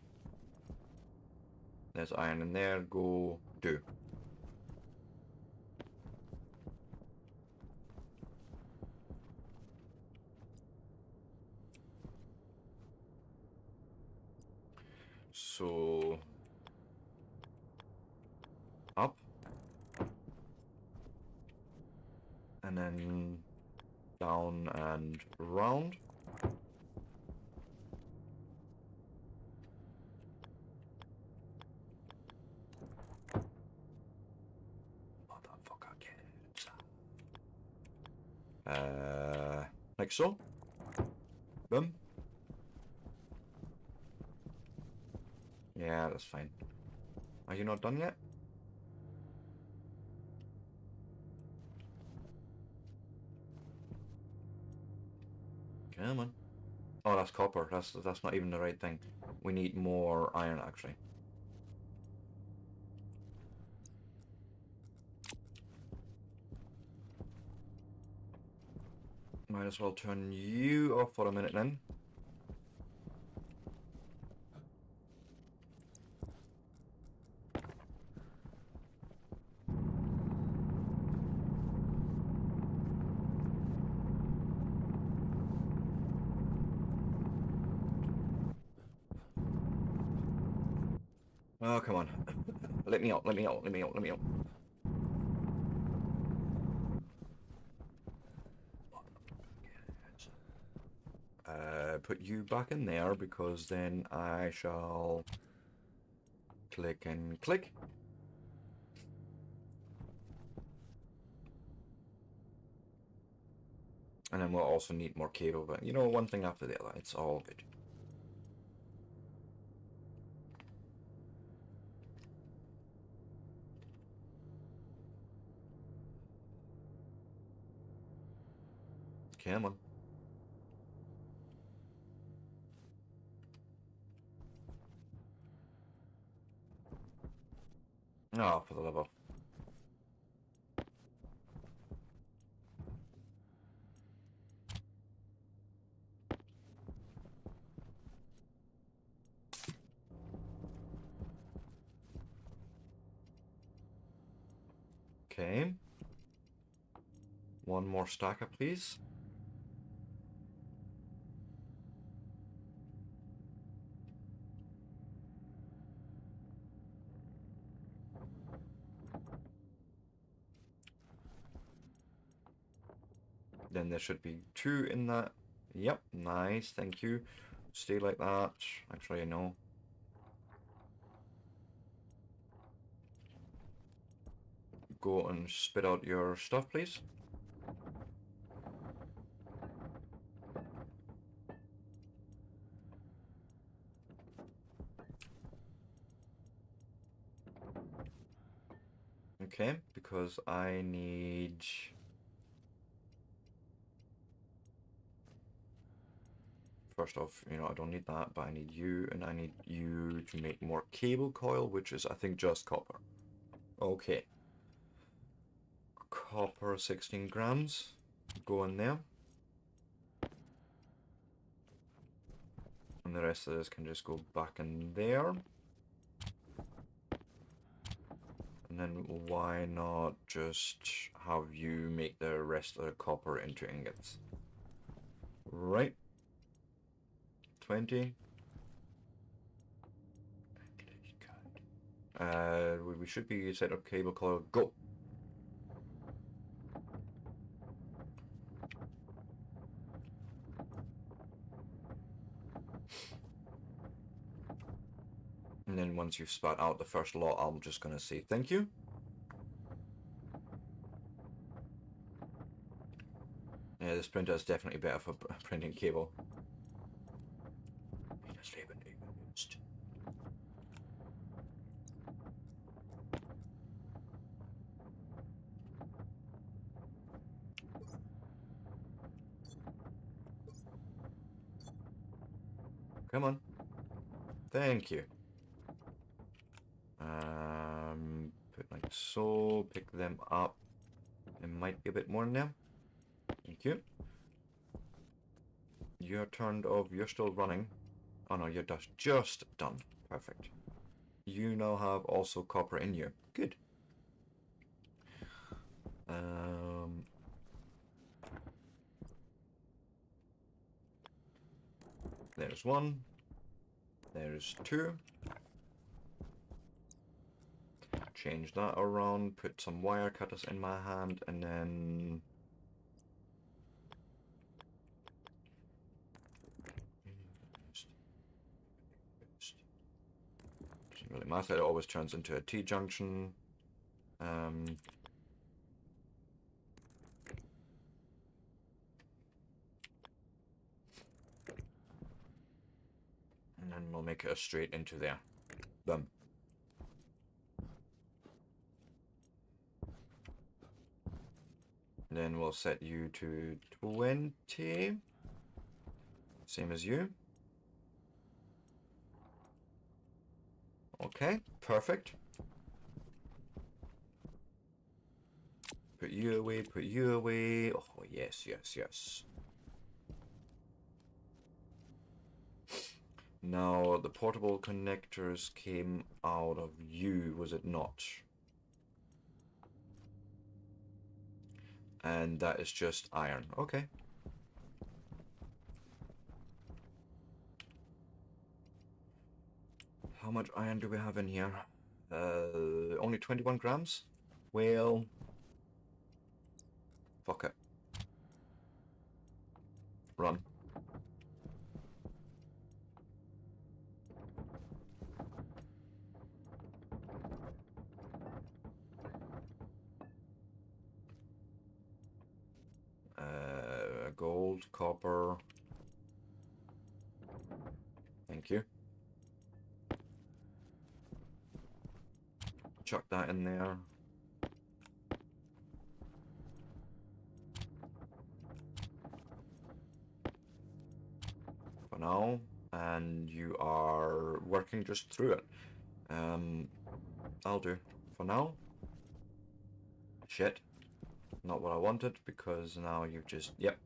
There's iron in there. Go do. So... Up. And then down and round. Motherfucker kids. Like so. Boom. Yeah, that's fine. Are you not done yet? Come on. Oh, that's copper. That's not even the right thing. We need more iron, actually. Might as well turn you off for a minute then. Oh, come on. Let me out, let me out, let me out, let me out. Put you back in there because then I shall click and click. And then we'll also need more cable, but you know, one thing after the other, it's all good. Come on. Oh, for the love of... Okay. One more stacker, please. Then there should be 2 in that. Yep, nice, thank you. Stay like that. Actually, no. Go and spit out your stuff, please. Okay, because I need... First off, you know, I don't need that, but I need you, and I need you to make more cable coil, which is, I think, just copper. Okay. Copper, 16 grams. Go in there. And the rest of this can just go back in there. And And then why not just have you make the rest of the copper into ingots? Right. 20. We should be set up cable color. Go. And then once you've spat out the first lot, I'm just going to say thank you. Yeah, this printer is definitely better for printing cable. Come on. Thank you. Put like so, pick them up. There might be a bit more in there. Thank you. You're turned off, you're still running. Oh no, you're just done. Perfect. You now have also copper in you. Good. There's one. There's two. Change that around, put some wire cutters in my hand, and then... Doesn't really matter, it always turns into a T-junction. And then we'll make it a straight into there. Boom. Then we'll set you to 20. Same as you. Okay, perfect. Put you away, put you away. Oh, yes, yes, yes. Now, the portable connectors came out of you, was it not? And that is just iron. Okay. How much iron do we have in here? Only 21 grams? Well... Fuck it. Run. Gold, copper. Thank you. Chuck that in there. For now. And you are working just through it. I'll do. For now. Shit. Not what I wanted, because now you've just... Yep.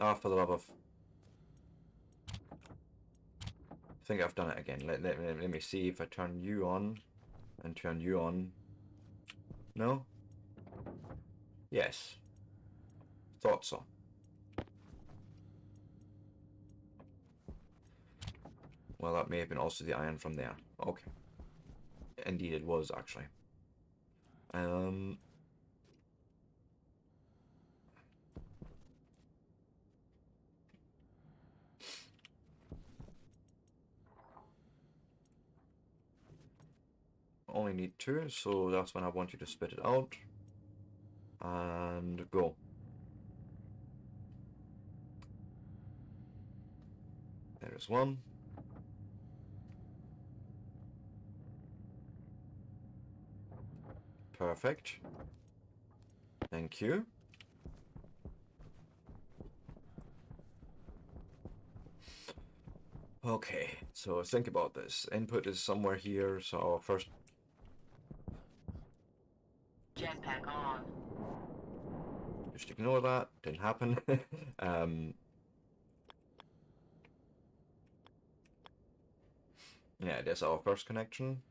Ah, for the love of... I think I've done it again. Let me see if I turn you on and turn you on. No? Yes. Thought so. Well, that may have been also the iron from there. Okay. Indeed it was, actually. Only need 2, so that's when I want you to spit it out. And go. There's 1. Perfect. Thank you. Okay, so think about this. Input is somewhere here, so first... Jetpack on. Just ignore that. Didn't happen. um, yeah, that's our first connection.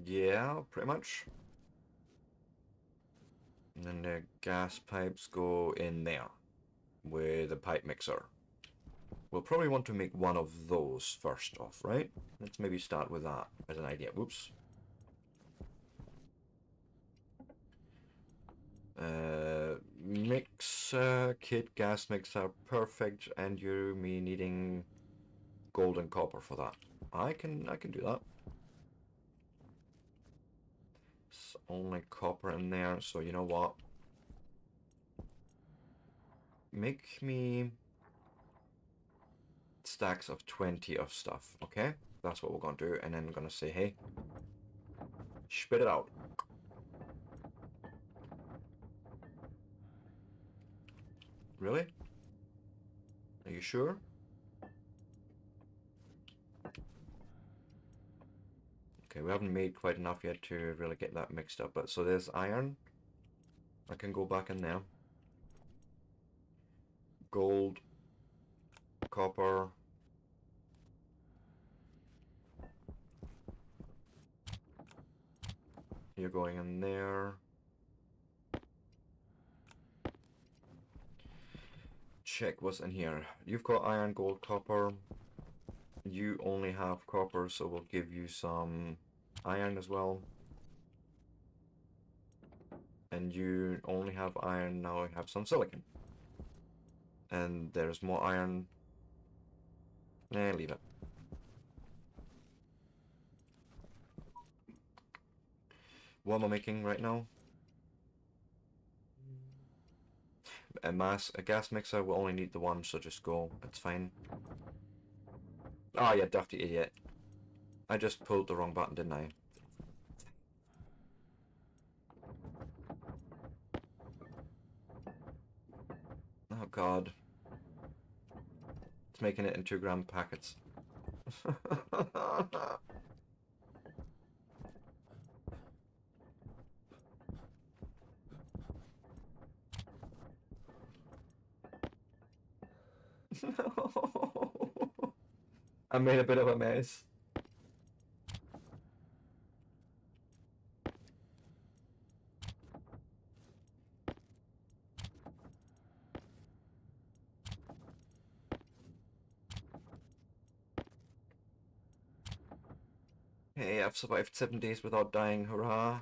Yeah, pretty much. And then the gas pipes go in there with a pipe mixer. We'll probably want to make one of those first off, right? Let's maybe start with that as an idea. Whoops. Mixer, kit, gas mixer, perfect, and you me needing gold and copper for that. I can do that. It's only copper in there, so you know what? Make me stacks of 20 of stuff, okay? That's what we're gonna do, and then I'm gonna say, hey, spit it out. Really? Are you sure? Okay, we haven't made quite enough yet to really get that mixed up, but so there's iron. I can go back in there. Gold, copper. You're going in there. Check what's in here. You've got iron, gold, copper. You only have copper, so we'll give you some iron as well. And you only have iron, now we have some silicon. And there's more iron. Nah, leave it. What am I making right now? A gas mixer, we'll only need the one, so just go, it's fine. Ah, yeah, dirty idiot. I just pulled the wrong button, didn't I? Oh god. It's making it in 2-gram packets. No. I made a bit of a mess. Hey, I've survived 7 days without dying, hurrah.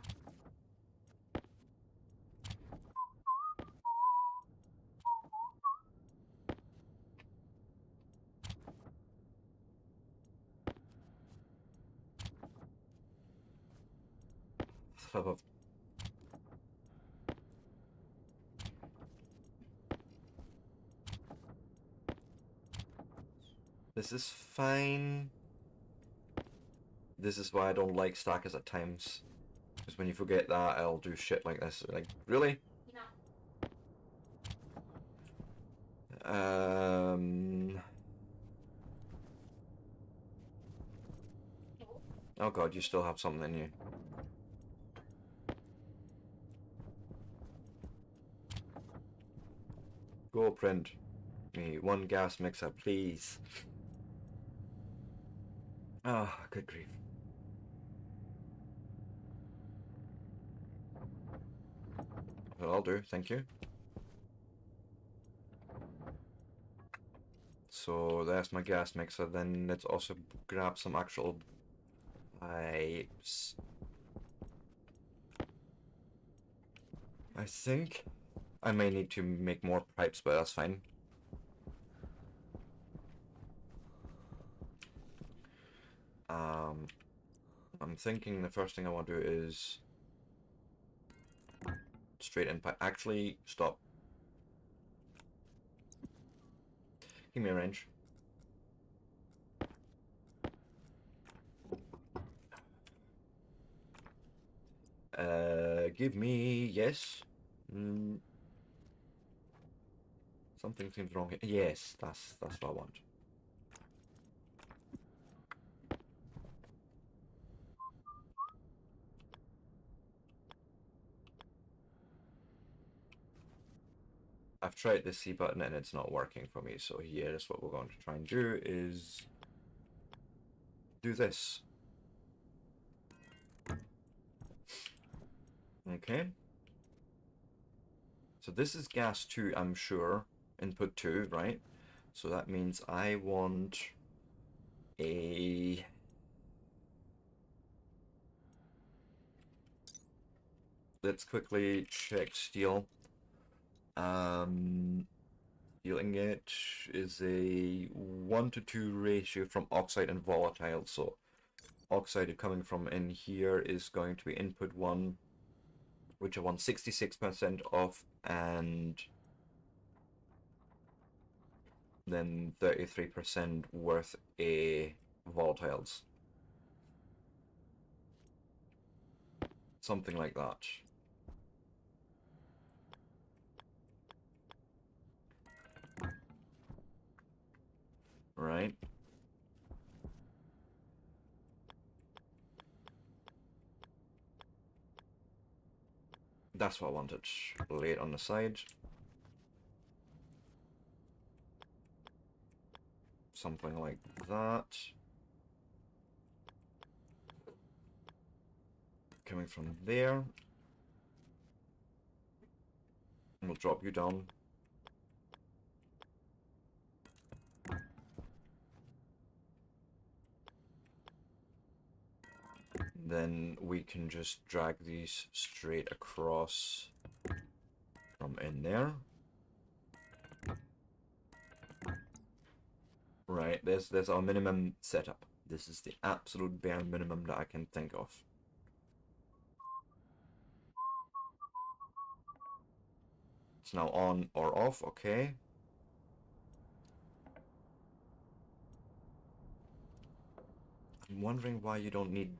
This is fine. This is why I don't like stackers at times. Because when you forget that, I'll do shit like this. Like, really? Oh god, you still have something in you. Go print me one gas mixer, please. Ah, oh, good grief. Well, I'll do, thank you. So that's my gas mixer, then let's also grab some actual pipes. I think I may need to make more pipes, but that's fine. I'm thinking the first thing I want to do is straight in pipe. Actually, stop. Give me a range. Give me, yes. Something seems wrong here. Yes, that's what I want. I've tried the C button and it's not working for me, so here's what we're going to try and do is do this. Okay. So this is gas 2, I'm sure. Input 2, right? So that means I want a... Let's quickly check steel. Steel ingot is a 1:2 ratio from oxide and volatile. So oxide coming from in here is going to be input 1, which I want 66% of, and then 33% worth a volatiles. Something like that. Right? That's what I wanted. Lay it on the side. Something like that. Coming from there. We'll drop you down. Then we can just drag these straight across from in there. Right, there's our minimum setup. This is the absolute bare minimum that I can think of. It's now on or off, okay. I'm wondering why you don't need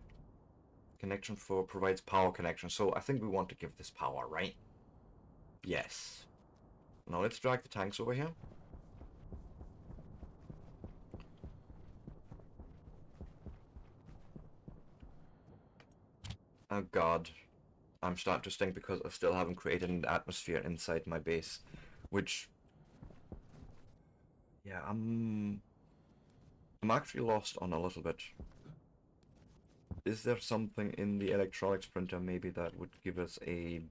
connection for provides power connection. So I think we want to give this power, right? Yes. Now let's drag the tanks over here. Oh god. I'm starting to stink because I still haven't created an atmosphere inside my base. Which... Yeah, I'm actually lost on a little bit. Is there something in the electronics printer maybe that would give us a...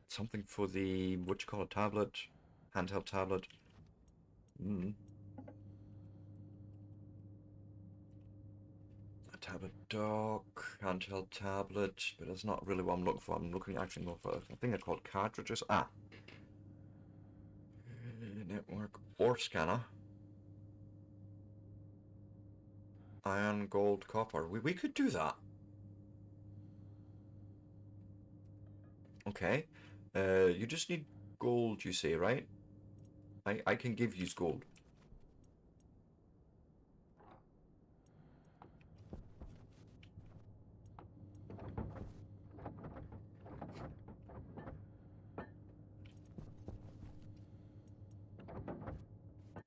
something for the... what you call a tablet? Handheld tablet? A tablet dock, handheld tablet, but that's not really what I'm looking for. I'm looking actually more for a thing called cartridges. Ah! Network or scanner. Iron, gold, copper. We could do that. Okay. You just need gold, you say, right? I can give you gold.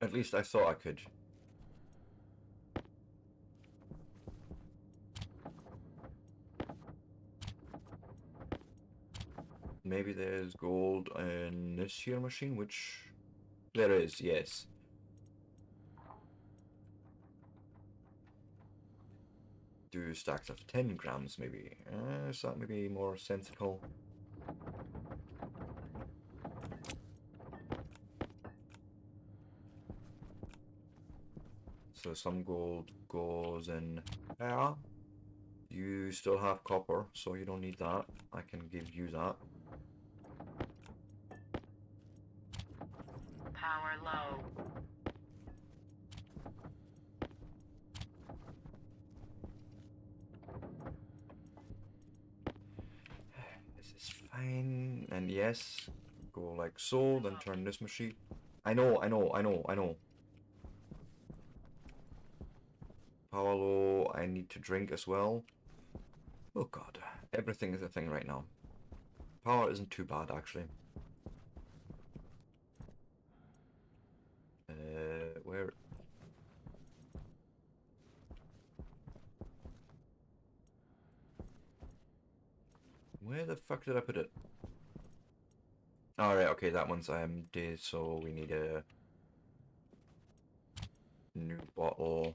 At least I thought I could. Maybe there's gold in this here machine, which... There is, yes. Do stacks of 10 grams, maybe. Is that maybe more sensible? So some gold goes in there. You still have copper, so you don't need that. I can give you that. Power low. This is fine. And yes, go like so, then turn this machine. I know. Power low, I need to drink as well. Oh god, everything is a thing right now. Power isn't too bad, actually. Where the fuck did I put it? Alright, okay, that one's empty, so we need a new bottle.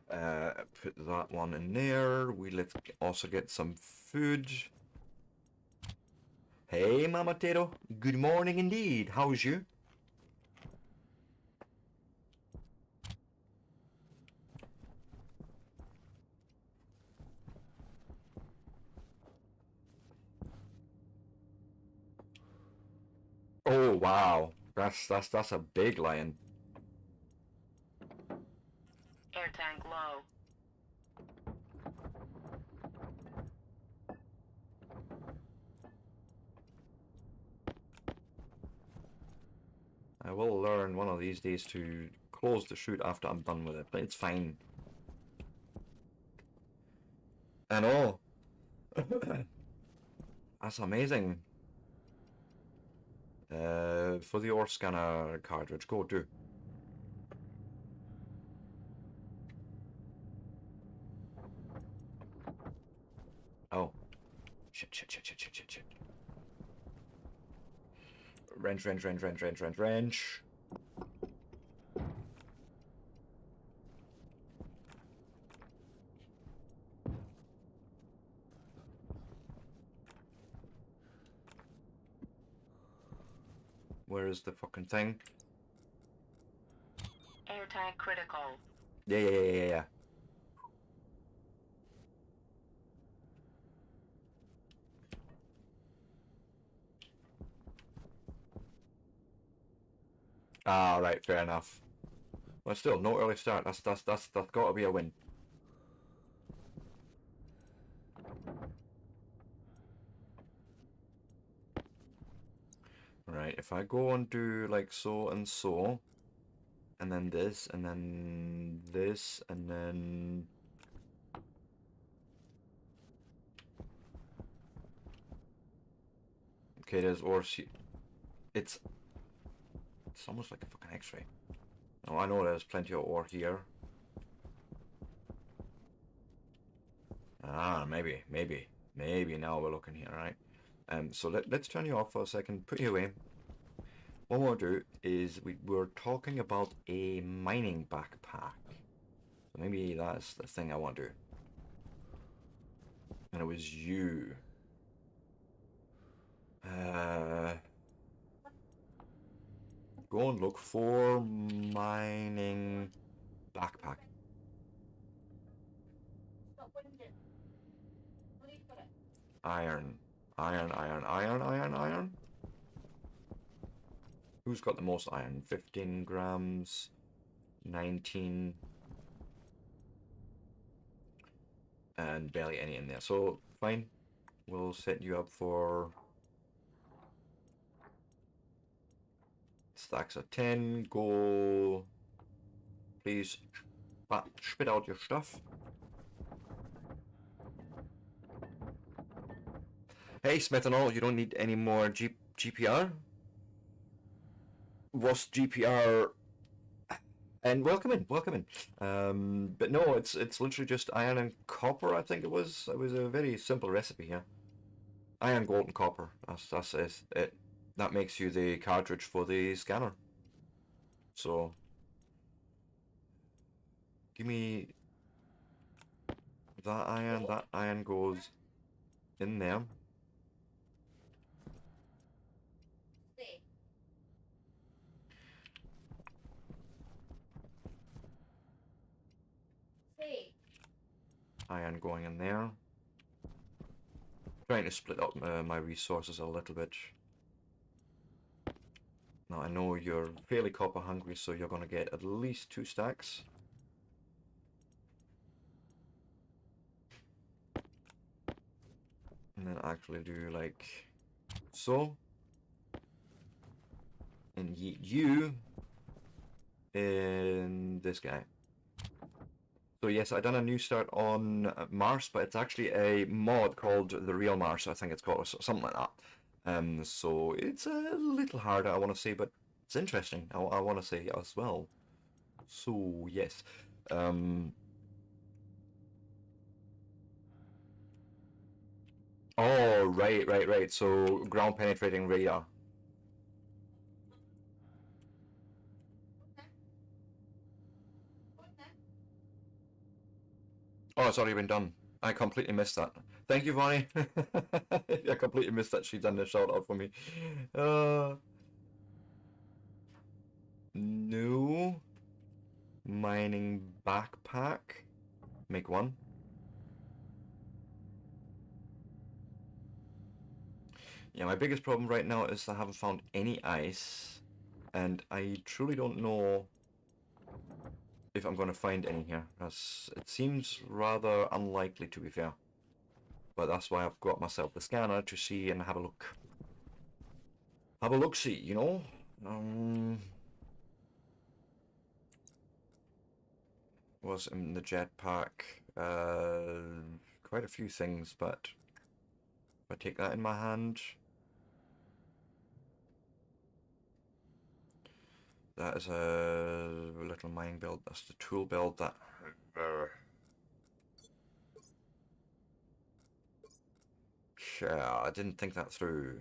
Put that one in there. Let's also get some food. Hey, Mama Tato. Good morning indeed. How's you? Oh wow, that's a big lion. Air tank low. I will learn one of these days to close the chute after I'm done with it, but it's fine. I know. That's amazing. For the ore scanner cartridge, go do. Oh. Shit. Wrench. Where is the fucking thing? Air tank critical. Yeah. Ah, right, fair enough. Well, still, no early start. That's got to be a win. Right, if I go and do like so and so, and then this, and then this, and then... Okay, there's ore. It's almost like a fucking X-ray. Oh, I know there's plenty of ore here. Ah, maybe now we're looking here, right? So let's turn you off for a second, put you away. What we'll do is we're talking about a mining backpack. So maybe that's the thing I want to do. And it was you. Go and look for mining backpack. Iron. Who's got the most iron? 15 grams, 19, and barely any in there. So, fine. We'll set you up for stacks of 10. Go. Please spit out your stuff. Hey, Smith and all, you don't need any more GPR? Was GPR... And welcome in. But no, it's literally just iron and copper, I think it was. It was a very simple recipe here. Iron, gold, and copper. That's it. That makes you the cartridge for the scanner. So, give me that iron. That iron goes in there. Iron going in there. Trying to split up my resources a little bit. Now I know you're fairly copper hungry, so you're gonna get at least 2 stacks. And then actually do like so. And yeet you in this guy. So yes, I done a new start on Mars, but it's actually a mod called the Real Mars, I think it's called, or something like that. So it's a little harder, I want to say, but it's interesting, I want to say as well. So yes, Um. Oh, right. So ground penetrating radar. Oh, it's already been done. I completely missed that. Thank you, Bonnie. I completely missed that she'd done the shout out for me. New mining backpack. Make one. Yeah, my biggest problem right now is I haven't found any ice, and I truly don't know if I'm going to find any here, as it seems rather unlikely, to be fair. But that's why I've got myself the scanner to see and have a look. Have a look-see, you know? Was in the jetpack. Quite a few things, but if I take that in my hand, that is a little mining build. That's the tool build. That. Yeah, I didn't think that through.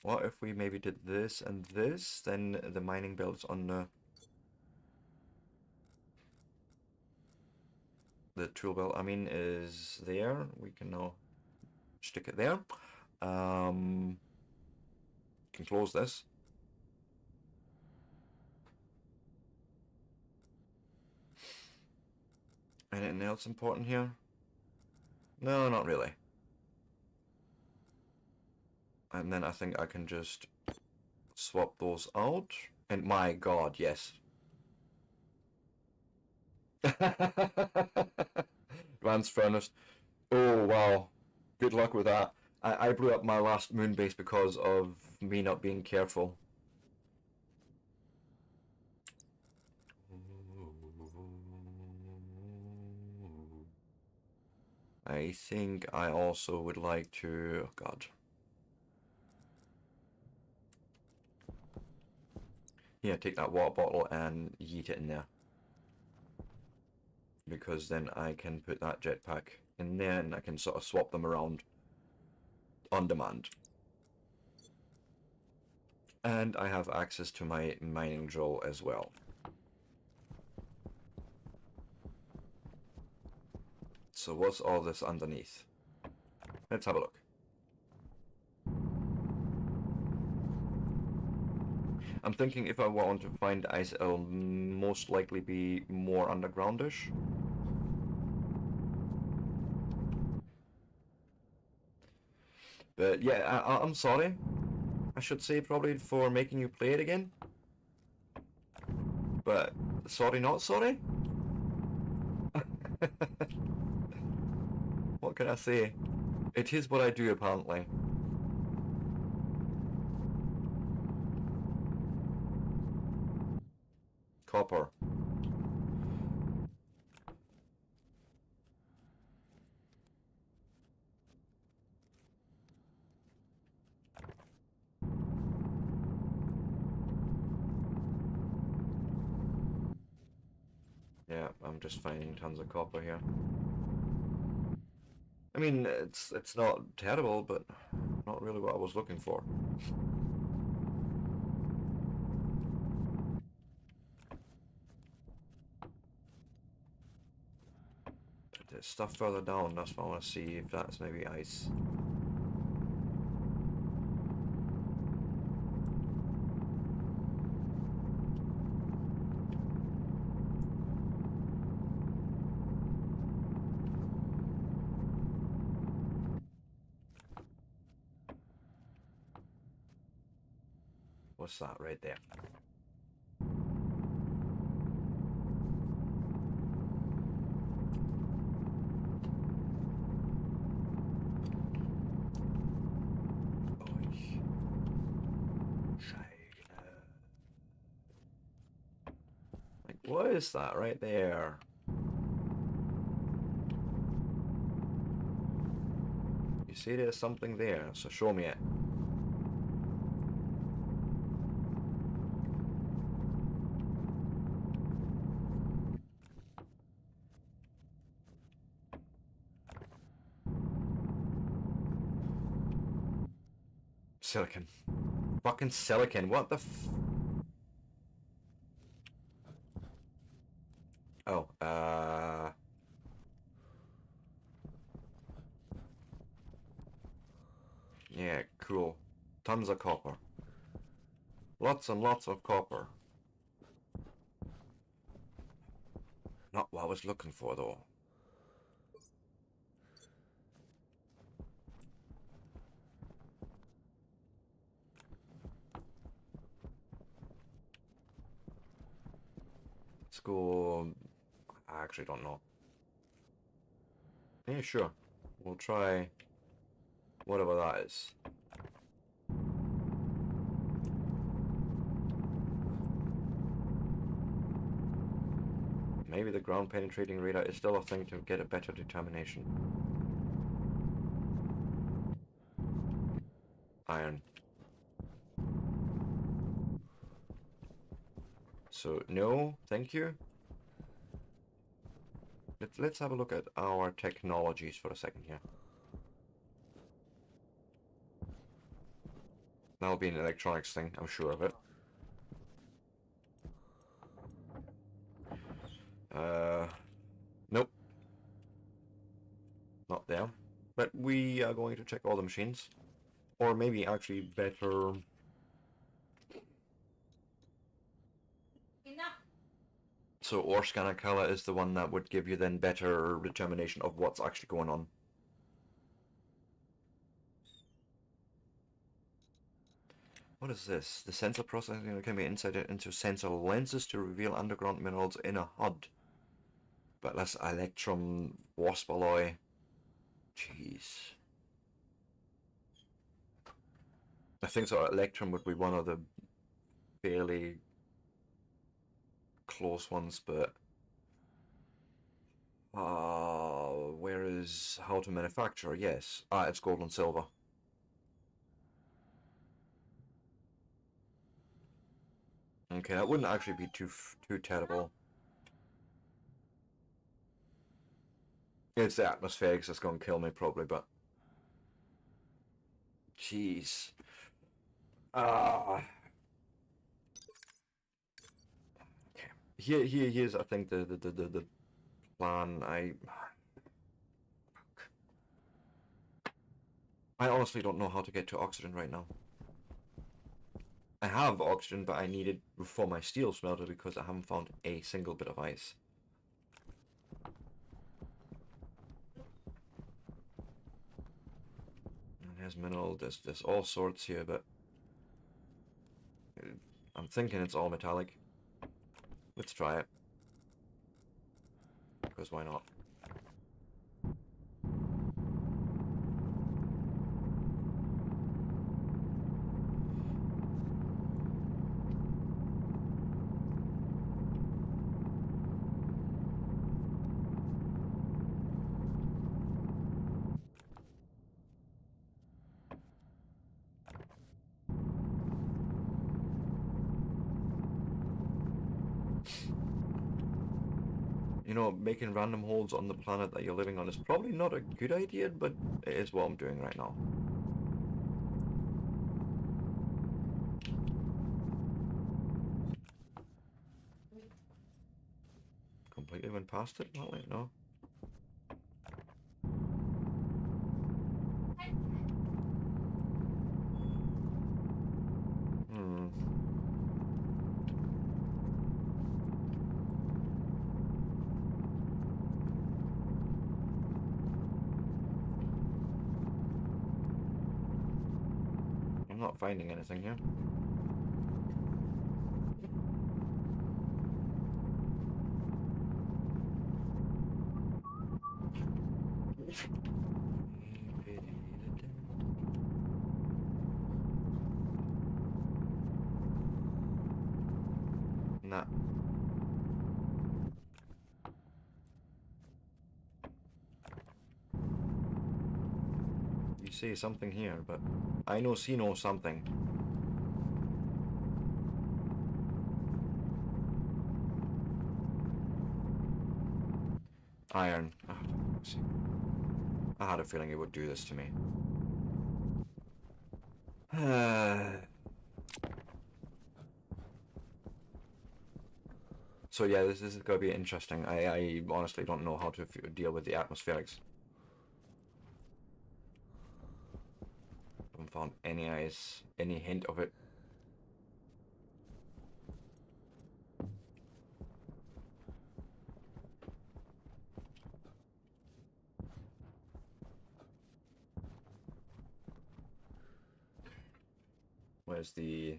What if we maybe did this and this? Then the mining builds on the tool belt, I mean, is there. We can now stick it there. Can close this. Anything else important here? No, not really. And then I think I can just swap those out. And my god, yes. Advanced furnace. Oh, wow. Good luck with that. I blew up my last moon base because of me not being careful. I think I also would like to... Oh, God. Yeah, take that water bottle and yeet it in there. Because then I can put that jetpack in there and I can sort of swap them around on demand. And I have access to my mining drill as well. So what's all this underneath? Let's have a look. I'm thinking if I want to find ice, it'll most likely be more undergroundish. But yeah, I'm sorry. I should say probably for making you play it again. But sorry, not sorry. What can I say? It is what I do, apparently. Copper. Yeah, I'm just finding tons of copper here. I mean, it's not terrible, but not really what I was looking for. There's stuff further down, that's what I want to see if that's maybe ice. What's that right there? Like, what is that right there? You see there's something there, so show me it. Silicon. Fucking silicon. What the f... Oh, yeah, cool. Tons of copper. Lots and lots of copper. Not what I was looking for, though. Let's go... I actually don't know. Yeah, sure. We'll try whatever that is. Maybe the ground penetrating radar is still a thing to get a better determination. Iron. So, no, thank you. Let's have a look at our technologies for a second here. That'll be an electronics thing, I'm sure of it. Nope. Not there. But we are going to check all the machines. Or maybe actually better... So ore scanner color is the one that would give you then better determination of what's actually going on. What is this? The sensor processing can be inserted into sensor lenses to reveal underground minerals in a HUD. But that's electrum wasp alloy. Jeez. I think so. Electrum would be one of the fairly close ones, but where is how to manufacture? Yes, it's gold and silver. Okay, that wouldn't actually be too terrible. It's the atmospherics that's gonna kill me probably, but jeez. Okay. Here's I think the plan. I honestly don't know how to get to oxygen right now. I have oxygen, but I need it for my steel smelter because I haven't found a single bit of ice. And there's mineral, there's all sorts here, but I'm thinking it's all metallic. Let's try it. Because why not? You know, making random holes on the planet that you're living on is probably not a good idea, but it is what I'm doing right now. Completely went past it? Not like, no. I'm not finding anything here. Nah. You see something here, but I see no something. Iron. Oh, I had a feeling it would do this to me. So yeah, this is going to be interesting. I honestly don't know how to deal with the atmospherics. Haven't found any ice, any hint of it. Where's the...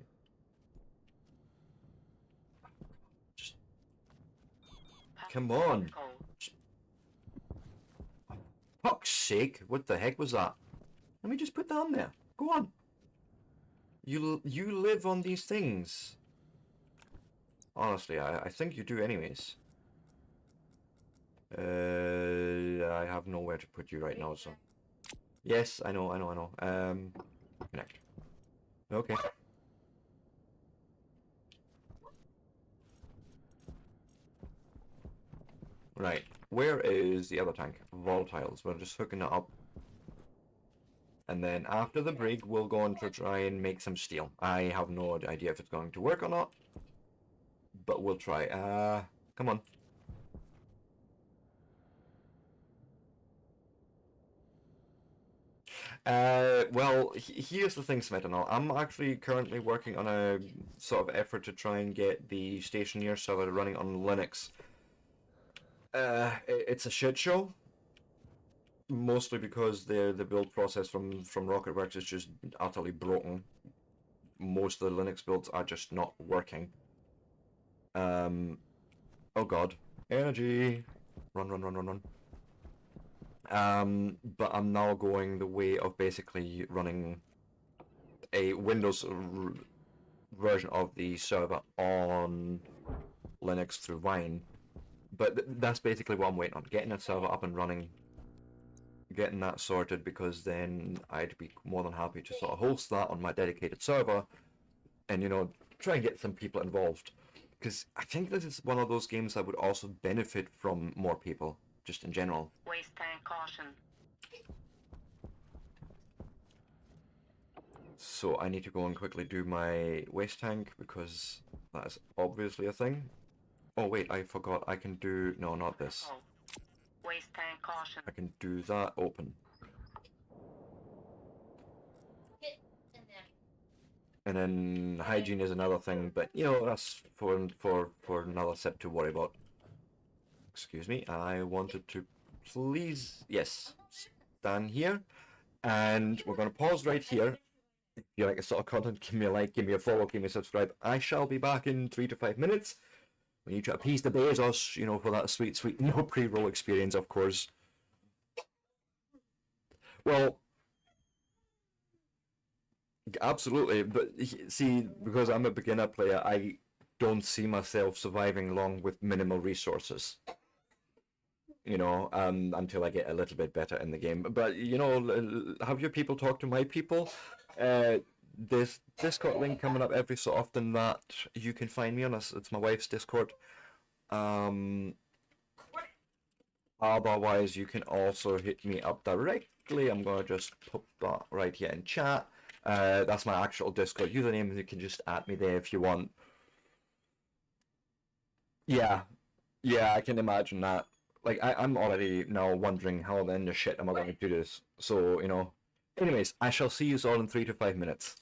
Just... Come on! Fuck's sake, what the heck was that? Let me just put that on there. Go on. You live on these things. Honestly, I think you do anyways. I have nowhere to put you right now, so... Yes, I know. Connect. Okay. Right. Where is the other tank? Volatiles. We're just hooking it up. And then after the break, we'll go on to try and make some steel. I have no idea if it's going to work or not, but we'll try. Come on. Well, here's the thing, Smetanol. I'm actually currently working on a sort of effort to try and get the Stationeers server running on Linux. It's a shit show. Mostly because the build process from Rocketworks is just utterly broken. Most of the Linux builds are just not working. Oh god. Energy! Run, run, run, run, run. But I'm now going the way of basically running a Windows version of the server on Linux through Wine. But that's basically what I'm waiting on. Getting a server up and running, getting that sorted, because then I'd be more than happy to sort of host that on my dedicated server and, you know, try and get some people involved. Because I think this is one of those games that would also benefit from more people, just in general. Waste tank caution. So I need to go and quickly do my waste tank, because that's obviously a thing. Oh wait, I forgot. I can do... No, not this. Waste tank caution. I can do that open. And then hygiene is another thing, but you know, that's for another set to worry about. Excuse me, I wanted to please, yes, stand here, and we're going to pause right here. If you like this sort of content, give me a like, give me a follow, give me a subscribe. I shall be back in 3 to 5 minutes. We need to appease the Bezos, you know, for that sweet, sweet no pre-roll experience, of course. Well, absolutely, but see, because I'm a beginner player, I don't see myself surviving long with minimal resources. You know, until I get a little bit better in the game. But you know, have your people talk to my people. There's Discord link coming up every so often that you can find me on. It's my wife's Discord. Otherwise, you can also hit me up directly. I'm gonna just put that right here in chat. That's my actual Discord username. You can just add me there if you want. Yeah, yeah, I can imagine that. Like, I'm already now wondering how then the shit am I going to do this. So, you know. Anyways, I shall see you all in 3 to 5 minutes.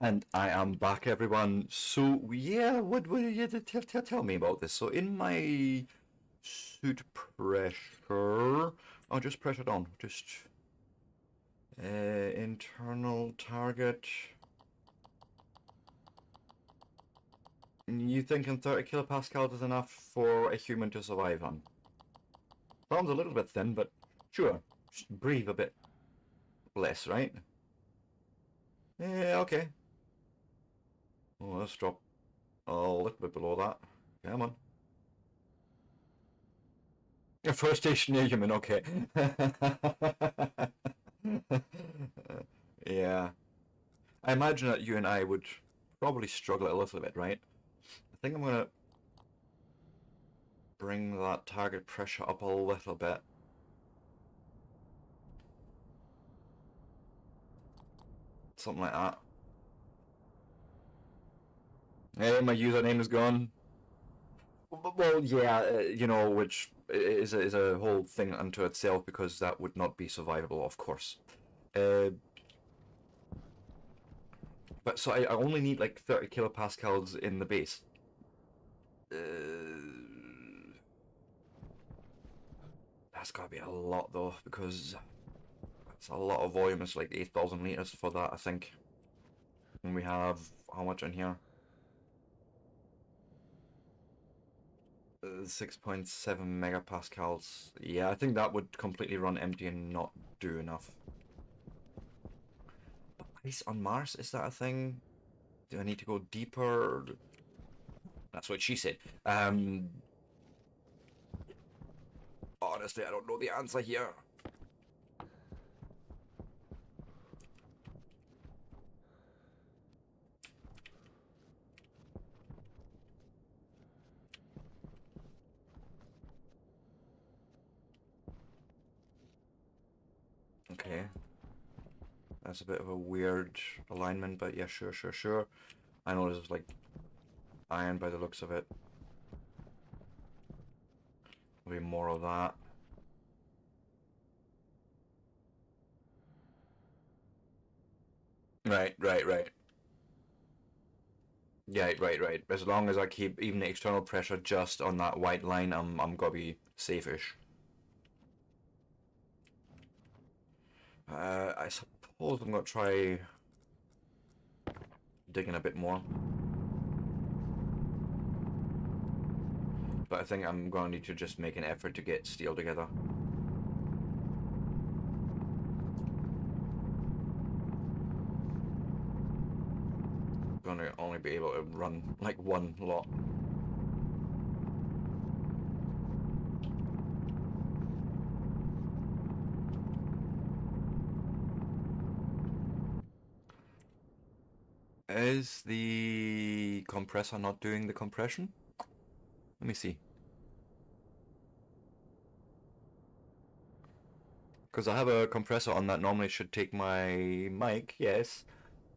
And I am back, everyone. So yeah, what you tell me about this? So in my suit pressure, I'll just press it on. Just internal target. You thinking 30 kilopascals is enough for a human to survive on? Sounds a little bit thin, but sure. Just breathe a bit less, right? Yeah, okay. Oh, let's drop a little bit below that. Come on. For a stationary human, okay. Yeah. I imagine that you and I would probably struggle a little bit, right? I think I'm gonna bring that target pressure up a little bit. Something like that. Hey, my username is gone. Well, yeah, you know, which is a whole thing unto itself because that would not be survivable, of course. But so I only need like 30 kilopascals in the base. That's gotta be a lot though, because it's a lot of volume. It's like 8,000 liters for that, I think. And we have how much in here? 6.7 megapascals. Yeah, I think that would completely run empty and not do enough. But ice on Mars, is that a thing? Do I need to go deeper? That's what she said. Honestly, I don't know the answer here. Okay. That's a bit of a weird alignment, but yeah, sure. I know this is like iron by the looks of it. There'll be more of that. Right. Yeah, right. As long as I keep even the external pressure just on that white line, I'm gonna be safe-ish. I suppose I'm gonna try digging a bit more. But I think I'm gonna need to just make an effort to get steel together. Gonna only be able to run like one lot. Is the compressor not doing the compression? Let me see. Because I have a compressor on that normally should take my mic, yes,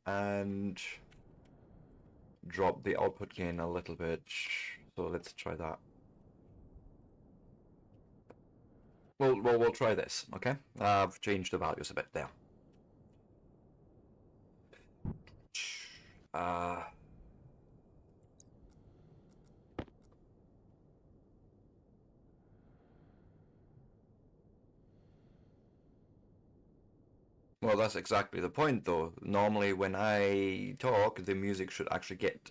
and drop the output gain a little bit. So let's try that. We'll try this, okay? I've changed the values a bit there. Uh, well, that's exactly the point, though. Normally, when I talk, the music should actually get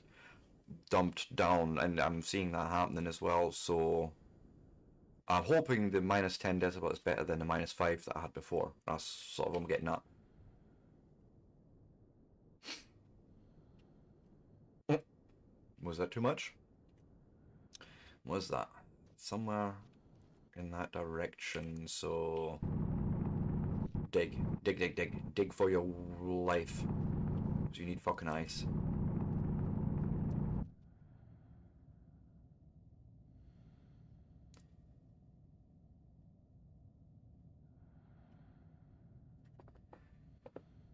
dumped down, and I'm seeing that happening as well, so I'm hoping the minus 10 decibel is better than the minus 5 that I had before. That's sort of what I'm getting at. Was that too much? Was that? Somewhere in that direction, so dig for your life. So you need fucking ice.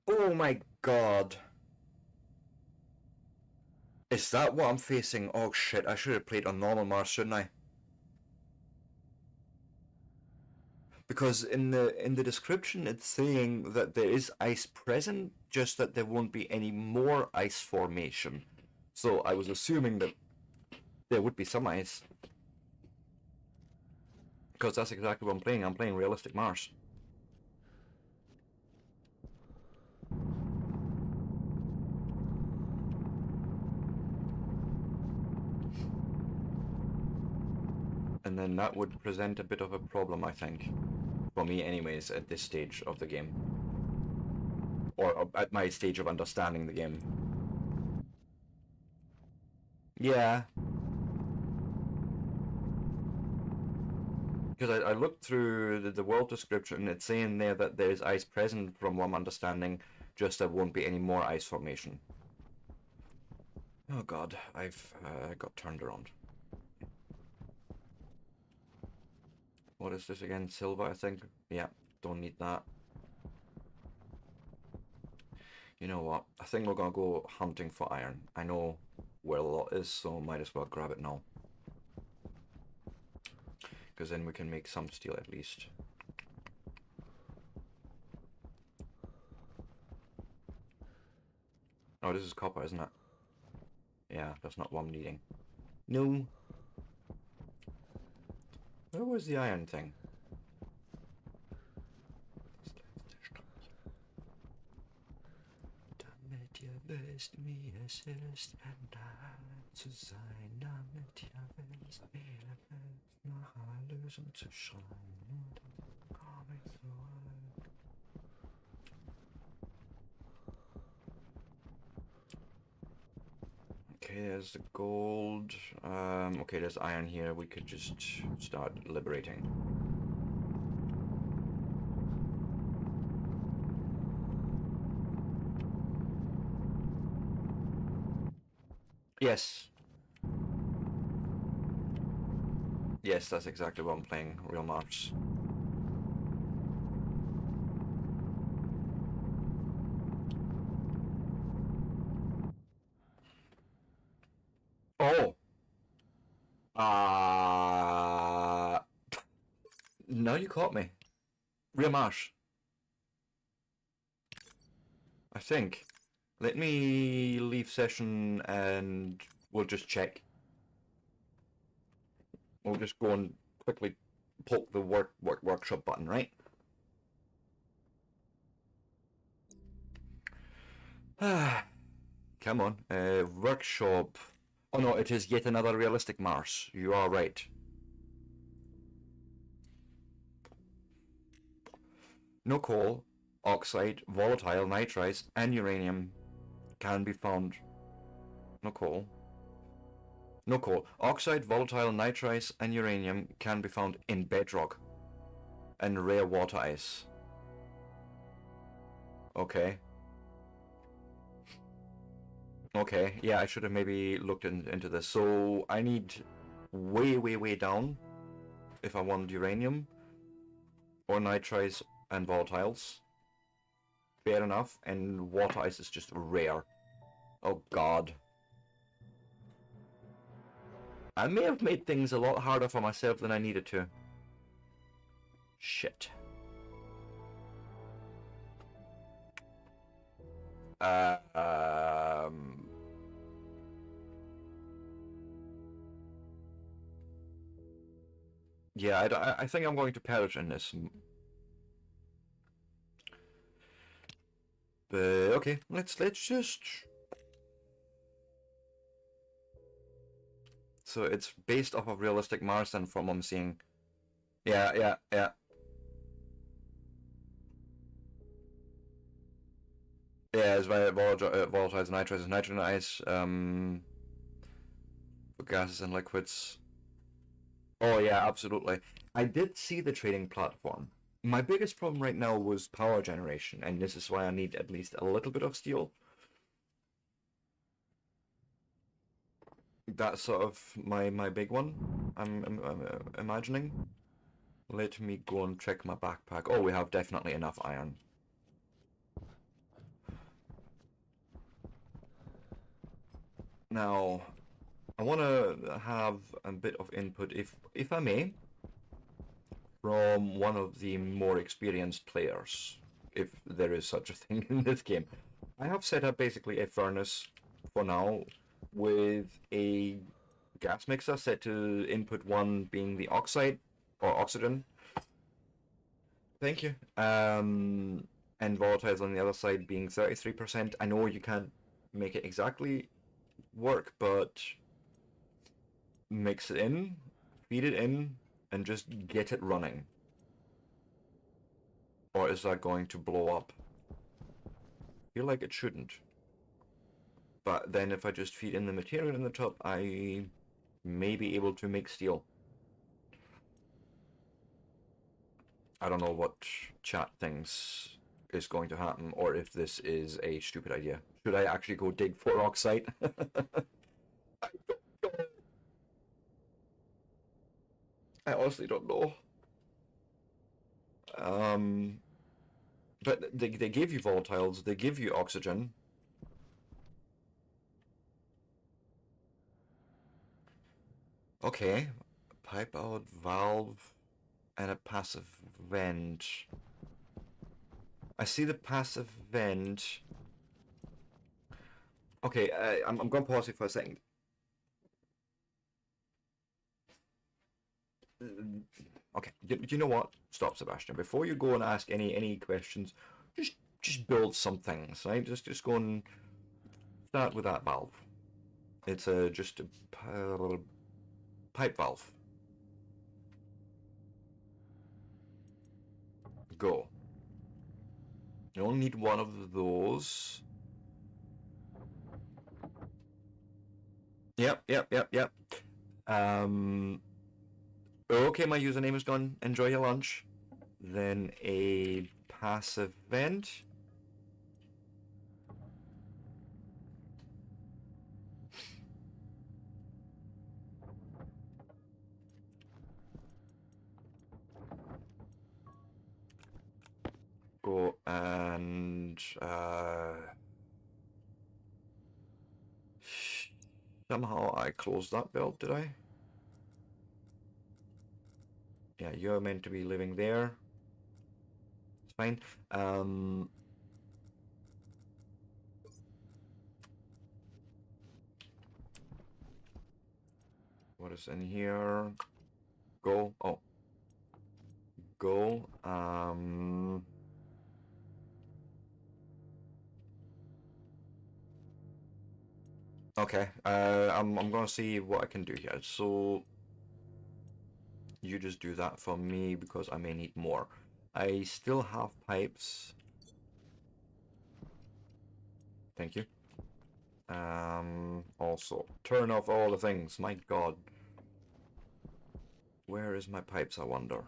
Oh my god. Is that what I'm facing? Oh shit, I should have played on normal Mars, shouldn't I? Because in the description it's saying that there is ice present, just that there won't be any more ice formation. So I was assuming that there would be some ice. Because that's exactly what I'm playing. I'm playing realistic Mars. And then that would present a bit of a problem, I think. For me anyways, at this stage of the game. Or at my stage of understanding the game. Yeah. Because I looked through the world description, it's saying there that there is ice present from what I'm understanding, just there won't be any more ice formation. Oh god, I've got turned around. What is this again? Silver, I think? Yeah, don't need that. You know what? I think we're gonna go hunting for iron. I know where a lot is, so might as well grab it now. Because then we can make some steel at least. Oh, this is copper, isn't it? Yeah, that's not what I'm needing. No. Where was the iron thing? Damit ihr wisst, wie es ist, da zu sein. Damit ihr wisst, wie es ist, nach Erlösung zu schreien. Und dann komm ich zurück. Okay, there's the gold. Okay, there's iron here. We could just start liberating. Yes. Yes, that's exactly what I'm playing, Real Mars. Oh! Now you caught me. Real Mars. I think. Let me leave session and we'll just check. We'll just go and quickly poke the workshop button, right? Come on. Workshop. Oh no, it is yet another realistic Mars. You are right. No coal, oxide, volatile, nitrides, and uranium can be found. No coal. No coal. Oxide, volatile, nitrides, and uranium can be found in bedrock and rare water ice. Okay. Okay, yeah, I should have maybe looked into this. So I need way, way, way down if I want uranium or nitrides and volatiles. Fair enough. And water ice is just rare. Oh god. I may have made things a lot harder for myself than I needed to. Shit. Yeah, I think I'm going to perish in this. But okay, let's just. So it's based off of realistic Mars, then, from what I'm seeing. Yeah. Yeah, it's very volatiles, nitrides, nitrogen ice, for gases and liquids. Oh yeah, absolutely. I did see the trading platform. My biggest problem right now was power generation, and this is why I need at least a little bit of steel. That's sort of my big one, I'm imagining. Let me go and check my backpack. Oh, we have definitely enough iron. Now, I want to have a bit of input, if I may, from one of the more experienced players, if there is such a thing in this game. I have set up basically a furnace for now with a gas mixer set to input 1 being the oxide or oxygen. Thank you. And volatiles on the other side being 33%. I know you can't make it exactly work, but mix it in, feed it in, and just get it running. Or is that going to blow up? I feel like it shouldn't. But then if I just feed in the material in the top, I may be able to make steel. I don't know what chat thinks is going to happen, or if this is a stupid idea. Should I actually go dig for oxide? I honestly don't know. But they give you volatiles, they give you oxygen. Okay, pipe out, valve, and a passive vent. I see the passive vent. Okay, I'm going to pause it for a second. Okay, you know what? Stop, Sebastian. Before you go and ask any questions, just build some things, right? Just go and start with that valve. It's just a pipe valve. Go. You only need 1 of those. Yep. Okay, my username is gone. Enjoy your lunch. Then a passive vent. Go and somehow I closed that build, did I? Yeah, you're meant to be living there. It's fine. What is in here? Go. Oh. Go. Okay. I'm gonna see what I can do here. So you just do that for me because I may need more. I still have pipes. Thank you. Also, turn off all the things. My God. Where is my pipes, I wonder?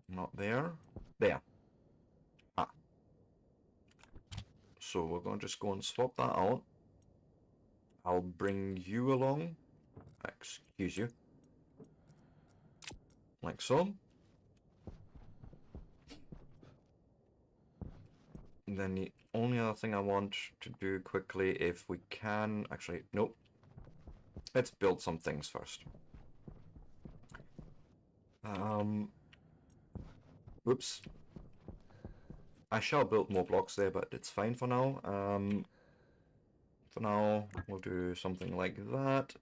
Not there. There. Ah. So we're going to just go and swap that out. I'll bring you along. Excuse you. Like so. And then the only other thing I want to do quickly, if we can... Actually, nope. Let's build some things first. Whoops. I shall build more blocks there, but it's fine for now. For now, we'll do something like that.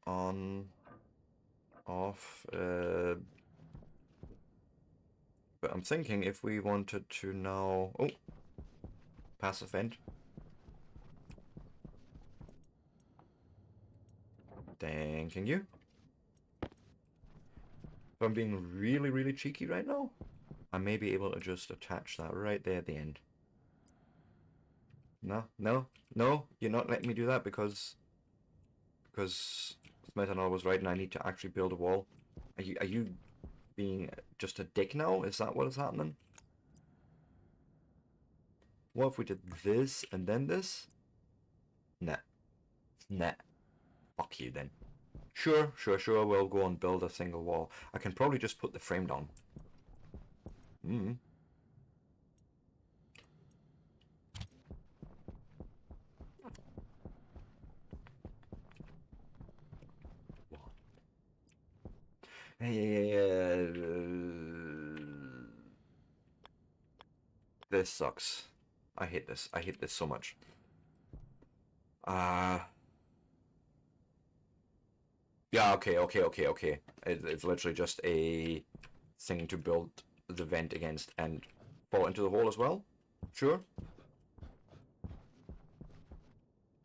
On, off, but I'm thinking if we wanted to now... Oh! Passive vent. Thanking you. If I'm being really cheeky right now, I may be able to just attach that right there at the end. No, you're not letting me do that because Smith and I was right and I need to actually build a wall. Are you being just a dick now? Is that what is happening? What if we did this and then this? Nah. Fuck you then. Sure, we'll go and build a single wall. I can probably just put the frame down. Mm. Hey, this sucks. I hate this. I hate this so much. Yeah, okay. It's literally just a thing to build the vent against and fall into the hole as well. Sure.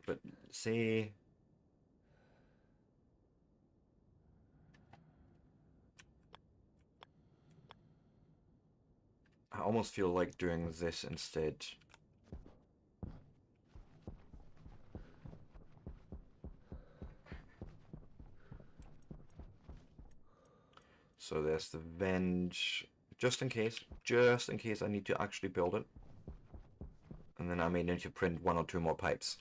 But say... I almost feel like doing this instead. So there's the vent, just in case I need to actually build it. And then I may need to print 1 or 2 more pipes.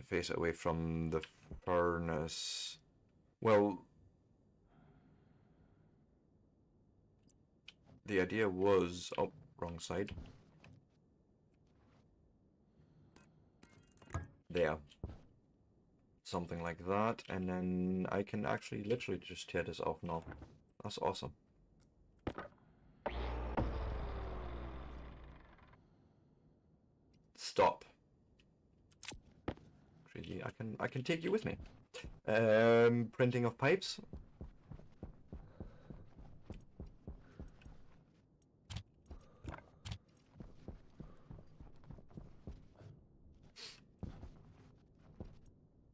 Face it away from the furnace. Well, the idea was... Oh, wrong side. There. Something like that, and then I can actually literally just tear this off now. That's awesome. Stop. Crazy, I can take you with me. Printing of pipes.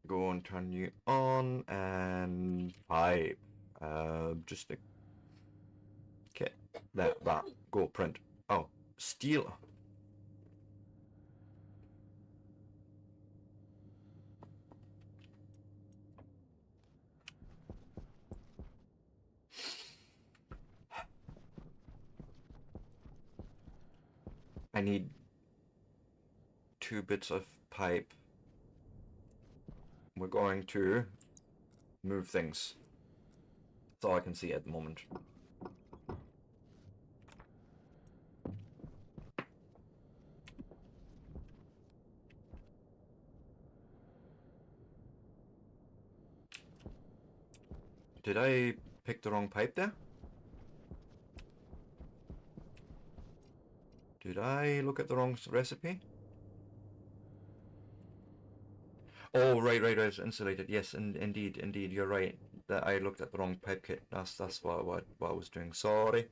Go and turn you on and pipe. Just a... Okay, that go print. Oh, steel. I need 2 bits of pipe. We're going to move things. That's all I can see at the moment. Did I pick the wrong pipe there? Did I look at the wrong recipe? Oh, right, it's insulated. Yes, indeed, you're right. That I looked at the wrong pipe kit. That's what I was doing. Sorry.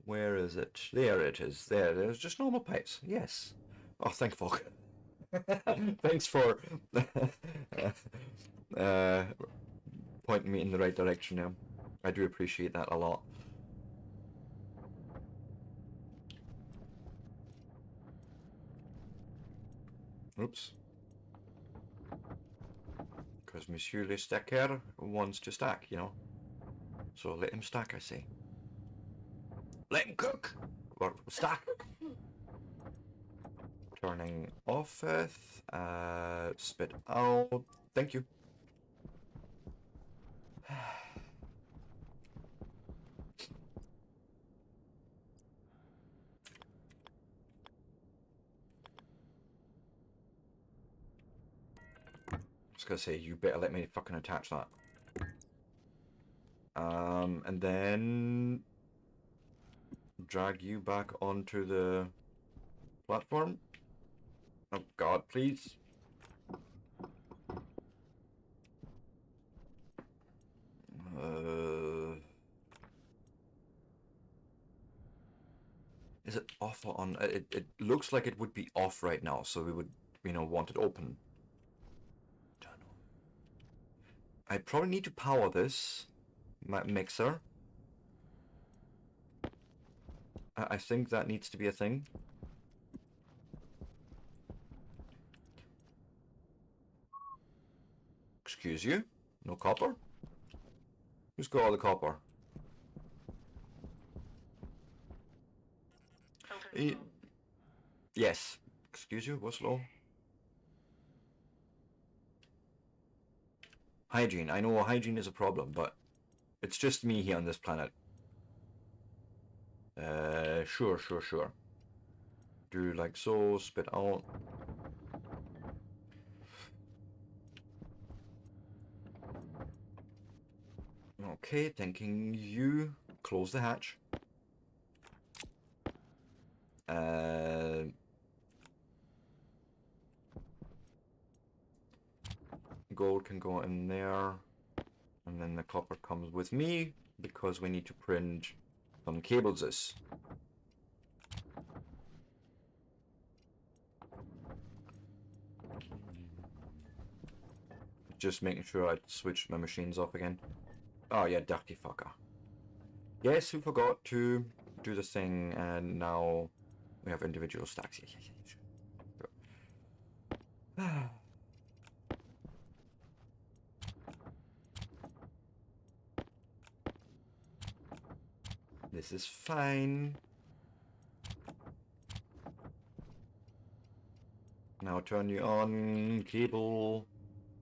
Where is it? There it is. There's just normal pipes. Yes. Oh, thank fuck. Thanks for uh, pointing me in the right direction now. I do appreciate that a lot. Oops. Because Monsieur Le Stacker wants to stack, you know. So let him stack, I say. Let him cook! Or stack! Turning off, spit out. Thank you. I was gonna say, you better let me fucking attach that. And then drag you back onto the platform. Oh God, please. Is it off or on? It looks like it would be off right now, so we would, want it open. Don't know. I probably need to power this mixer. I think that needs to be a thing. Excuse you? No copper? Who's got all the copper? Yes. Excuse you, what's low? Hygiene. I know hygiene is a problem, but it's just me here on this planet. Sure, sure, sure. Do like so, spit out. Okay, thanking you. Close the hatch. Gold can go in there. And then the copper comes with me, because we need to print some cables. Just making sure I switched my machines off again. Oh yeah, dirty fucker. Yes, who forgot to do the thing, and now we have individual stacks. Yeah, sure. This is fine. Now turn you on. Cable.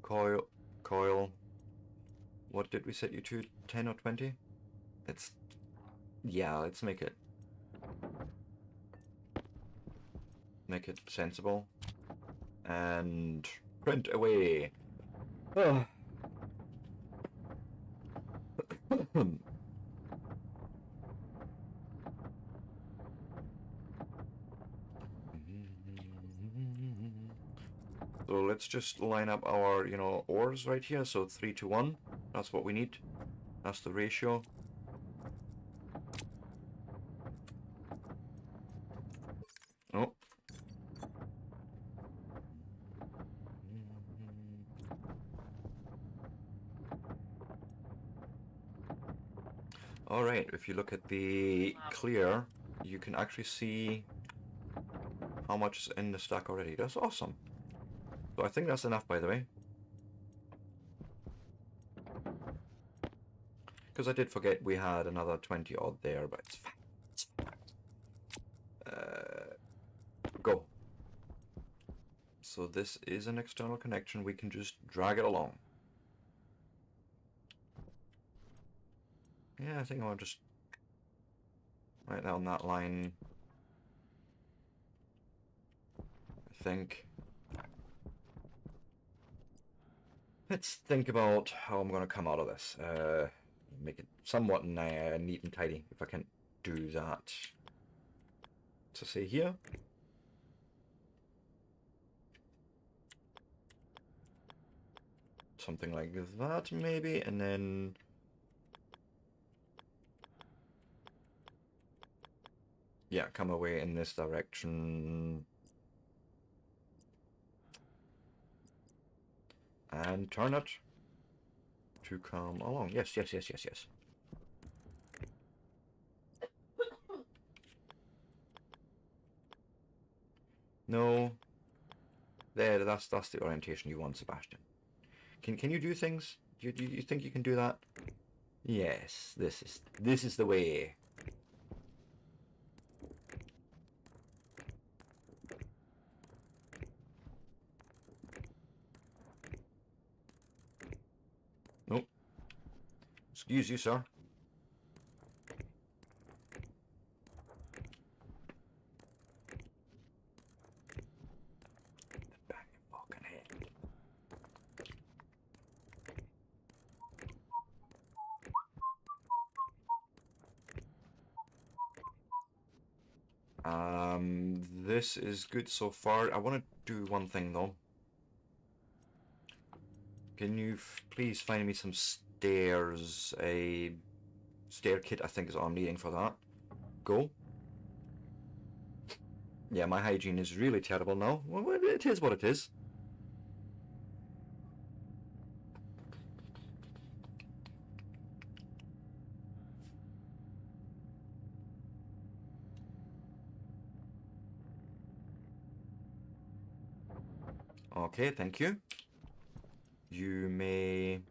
Coil. What did we set you to? 10 or 20? It's... Yeah, let's make it... Make it sensible. And... print away. Oh. So let's just line up our, ores right here. So 3 to 1. That's what we need. That's the ratio. Oh. Alright, if you look at the clear, you can actually see how much is in the stack already. That's awesome. So I think that's enough, by the way. Because I did forget we had another 20 odd there, but it's fine. It's fine. Go. So this is an external connection. We can just drag it along. Yeah, I think I'll just right down that line. I think. Let's think about how I'm going to come out of this. Make it somewhat neat and tidy, if I can do that. So say here. Something like that, maybe, and then... Yeah, come away in this direction. And turn it to come along. Yes, yes, yes, yes, yes. No. There, that's the orientation you want, Sebastian. Can you do things? Do you think you can do that? Yes, this is the way. Nope. Excuse you, sir. Bang your fucking head. This is good so far. I want to do one thing though. Can you please find me some stairs? A stair kit, I think, is all I'm needing for that. Go. Yeah, my hygiene is really terrible now. Well, it is what it is. Okay, thank you. You may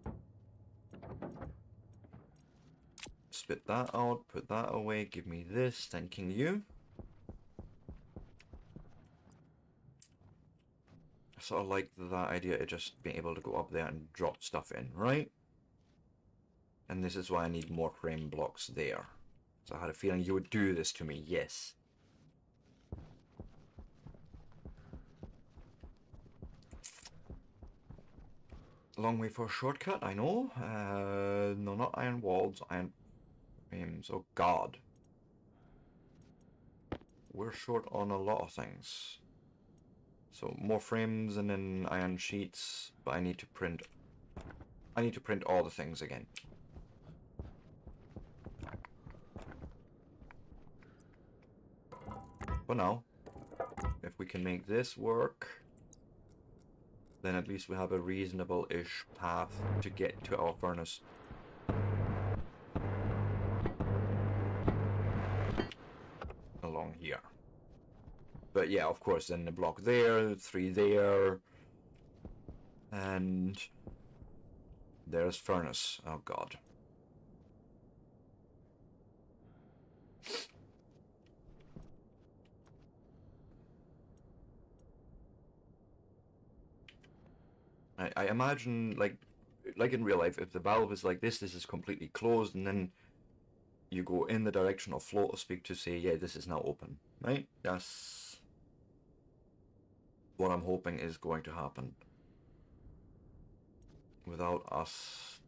spit that out, put that away, give me this, thanking you. sort of like that idea of just being able to go up there and drop stuff in, right? And this is why I need more frame blocks there. So I had a feeling you would do this to me, yes. Long way for a shortcut, I know. No, not iron walls, iron frames. Oh god. We're short on a lot of things. So more frames and then iron sheets, but I need to print all the things again. For now, if we can make this work, then at least we have a reasonable-ish path to get to our furnace. Along here. But yeah, of course, then the block there, 3 there, and there's furnace. Oh god. I imagine, like in real life, if the valve is like this is completely closed, and then you go in the direction of flow to speak to say, yeah, this is now open, right? That's what I'm hoping is going to happen. Without us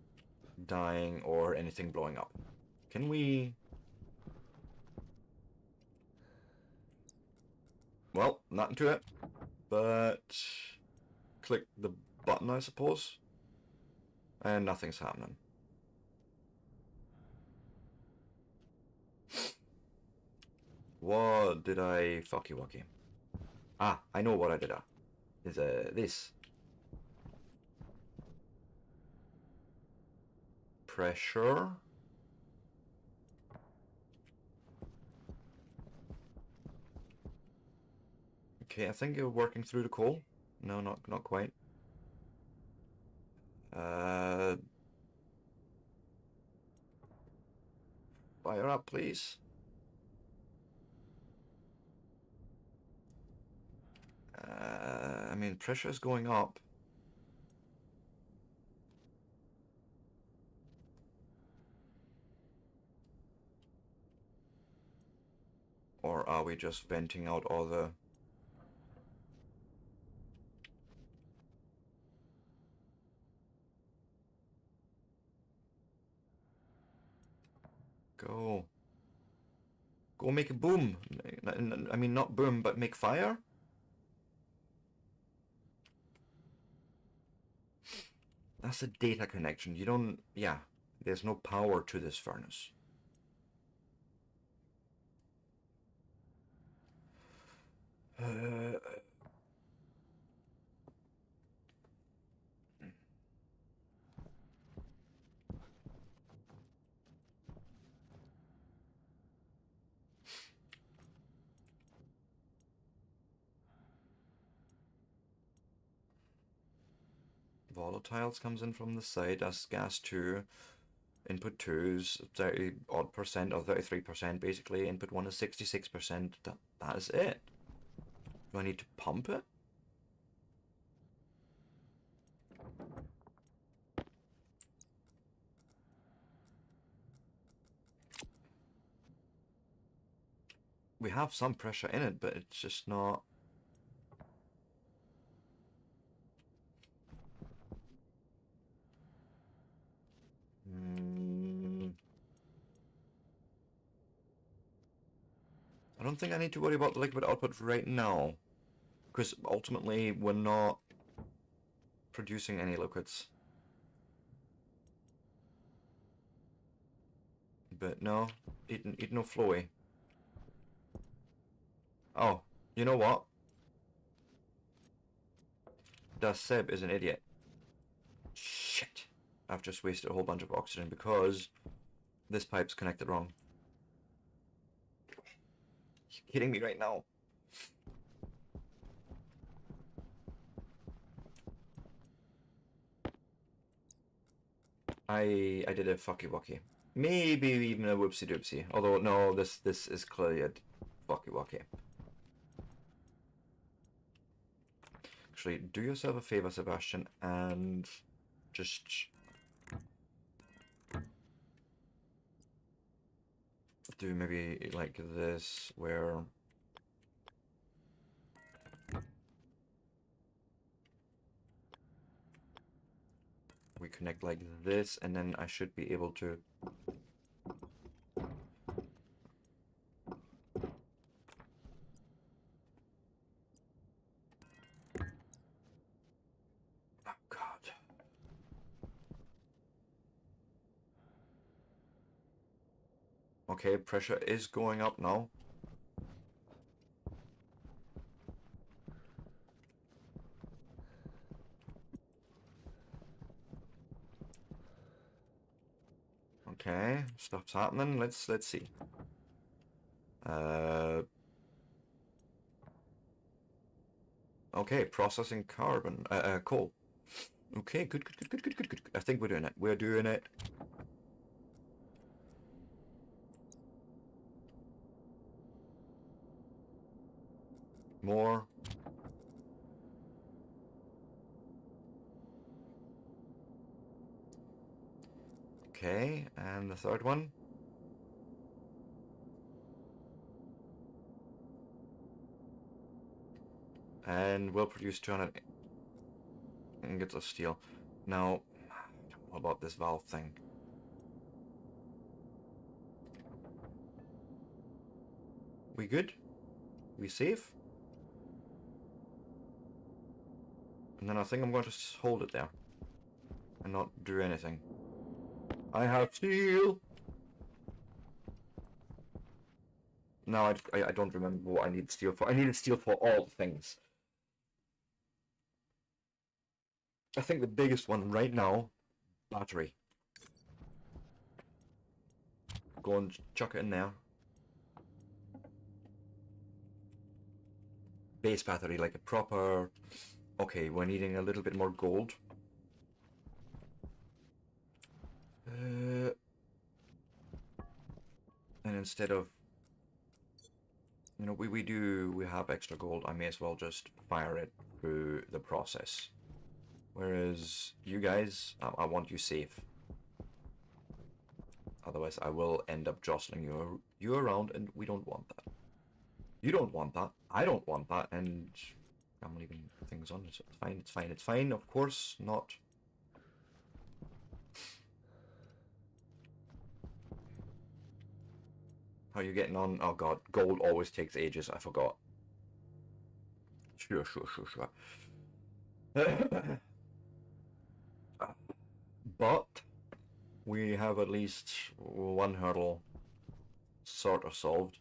dying or anything blowing up. Can we... Well, not into it, but click the button, I suppose, and nothing's happening. What did I fucky-wucky? Ah, I know what I did. Is this. Pressure. Okay, I think you're working through the coal. No, not quite. Fire up, please. I mean, pressure's going up. Or are we just venting out all the... Go. Go make a boom. I mean, not boom, but make fire? That's a data connection. You don't... Yeah. There's no power to this furnace. Volatiles comes in from the side as gas 2. Input 2 is 30 odd percent, or 33% basically. Input 1 is 66%. That is it. Do I need to pump it? We have some pressure in it, but it's just not... I don't think I need to worry about the liquid output right now, because ultimately we're not producing any liquids. But no, eat no flowy. Oh, you know what? Das Seb is an idiot. Shit. I've just wasted a whole bunch of oxygen because this pipe's connected wrong. You're kidding me right now. I did a fucky-wucky. Maybe even a whoopsie-doopsie. Although, no, this is clearly a fucky-wucky. Actually, do yourself a favor, Sebastian, and just do maybe like this, where we connect like this, and then I should be able to... Oh, God. Okay, pressure is going up now. Okay, stuff's happening. Let's see. Okay, processing carbon, coal. Okay, good. I think we're doing it. We're doing it. More. Okay, and the third one. And we'll produce 200 ingots of steel. Now, what about this valve thing? We good? We safe? And then I think I'm going to hold it there and not do anything. I have steel! No, I don't remember what I need steel for. I needed steel for all the things. I think the biggest one right now, battery. Go and chuck it in there. Base battery, like a proper... Okay, we're needing a little bit more gold. And instead of... You know, we have extra gold. I may as well just fire it through the process. Whereas you guys, I want you safe. Otherwise, I will end up jostling you around, and we don't want that. You don't want that. I don't want that, and I'm leaving things on. So it's fine. It's fine. It's fine. Of course not. How are you getting on? Oh God, gold always takes ages. I forgot. Sure. But we have at least one hurdle sort of solved.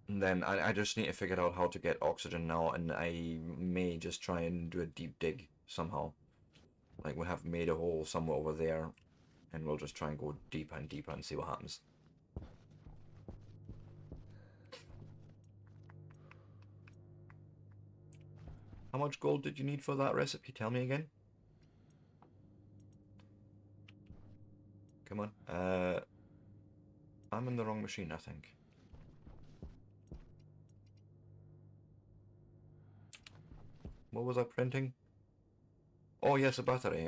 And then I just need to figure out how to get oxygen now, and I may just try and do a deep dig somehow. Like, we have made a hole somewhere over there, and we'll just try and go deeper and deeper and see what happens. How much gold did you need for that recipe? Tell me again. Come on. I'm in the wrong machine, I think. What was I printing? Oh yes, a battery.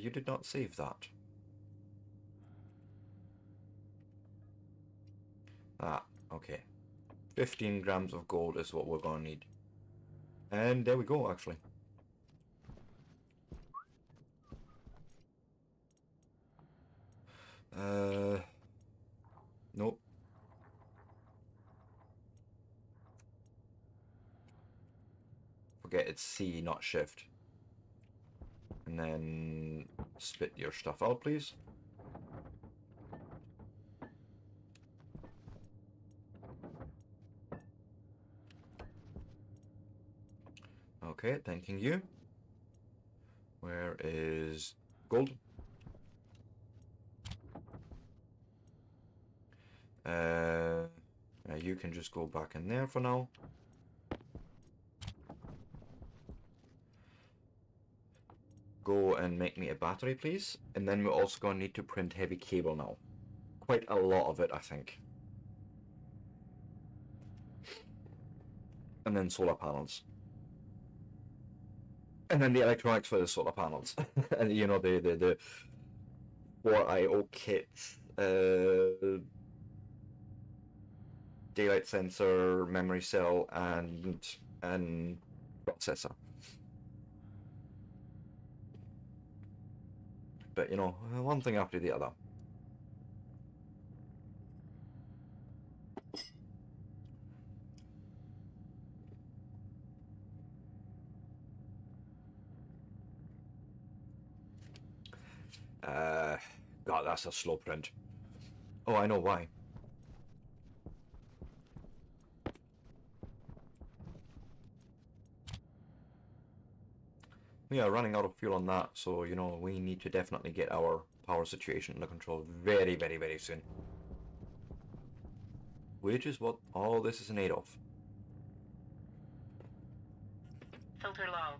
You did not save that. Ah, okay. 15 grams of gold is what we're gonna need. And there we go, actually. Nope. Forget it's C, not shift. And then spit your stuff out, please. Okay, thanking you. Where is gold? You can just go back in there for now. Go and make me a battery, please. And then we're also going to need to print heavy cable now. Quite a lot of it, I think. and then solar panels. And then the electronics for the solar panels. And you know, the 4IO kit, daylight sensor, memory cell, and processor. But you know, one thing after the other. God, that's a slow print. Oh, I know why. We are running out of fuel on that, so you know, we need to definitely get our power situation under control very, very, very soon. Which is what all this is in aid of. Filter low.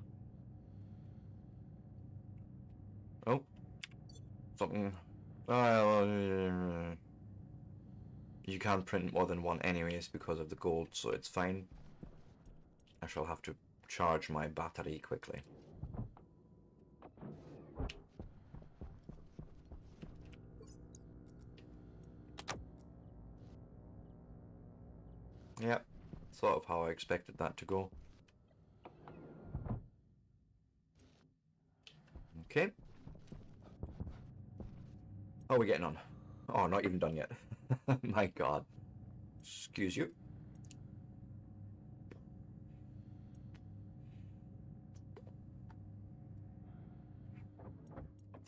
Oh, something. You can't print more than one anyways because of the gold, so it's fine. I shall have to charge my battery quickly. Yep, sort of how I expected that to go. Okay. How are we getting on? Oh, not even done yet. My God. Excuse you.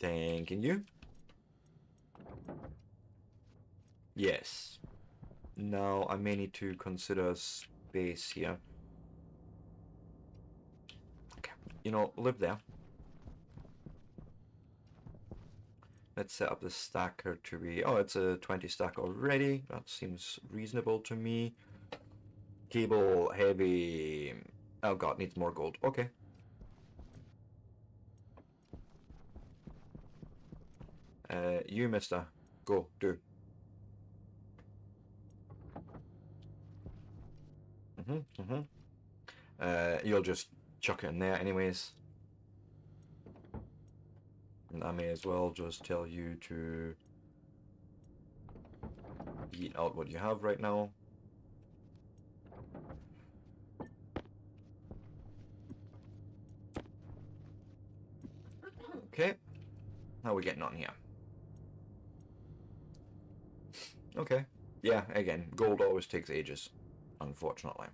Thanking you. Yes. Now I may need to consider space here. Okay. You know, live there. Let's set up the stacker to be... Oh, it's a 20 stack already. That seems reasonable to me. Cable heavy... Oh God, needs more gold. Okay. You, mister. Go, do. You'll just chuck it in there anyways. And I may as well just tell you to eat out what you have right now. Okay. How are we getting on here? Okay. Yeah, again, gold always takes ages, unfortunately.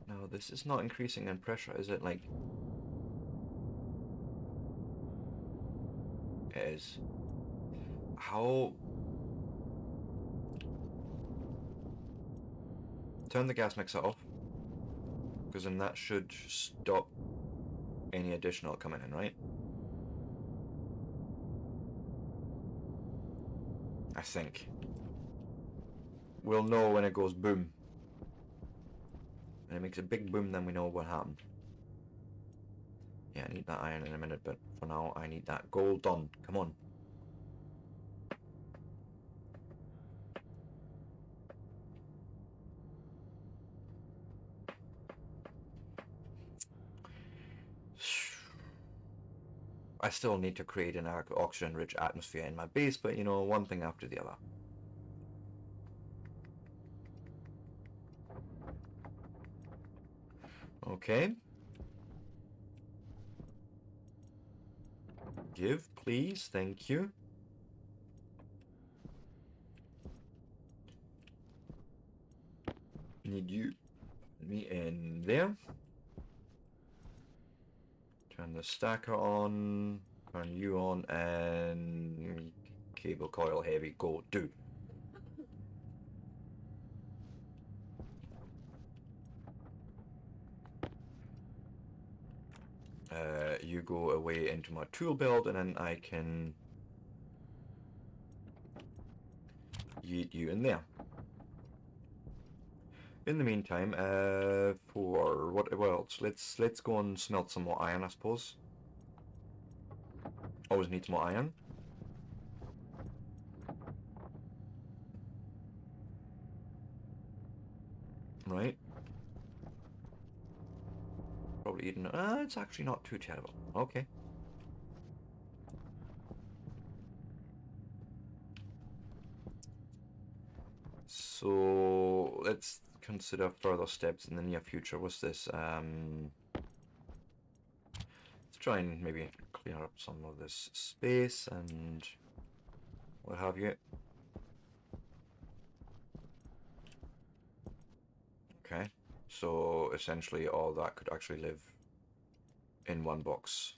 No, this is not increasing in pressure, is it? Like... It is. How... Turn the gas mixer off, because then that should stop any additional coming in, right? I think. We'll know when it goes boom. When it makes a big boom, then we know what happened. Yeah, I need that iron in a minute, but for now, I need that gold done. Come on. I still need to create an oxygen-rich atmosphere in my base, but you know, one thing after the other. Okay. Give, please. Thank you. Need you. Me in there. Turn the stacker on. Turn you on, and cable coil heavy. Go. Do. You go away into my tool belt, and then I can yeet you in there. In the meantime, for what else? Let's go and smelt some more iron, I suppose. Always needs more iron. right? Probably eating. It's actually not too terrible. Okay. So let's consider further steps in the near future. What's this? Let's try and maybe clear up some of this space and what have you. Okay. So essentially all that could actually live in one box.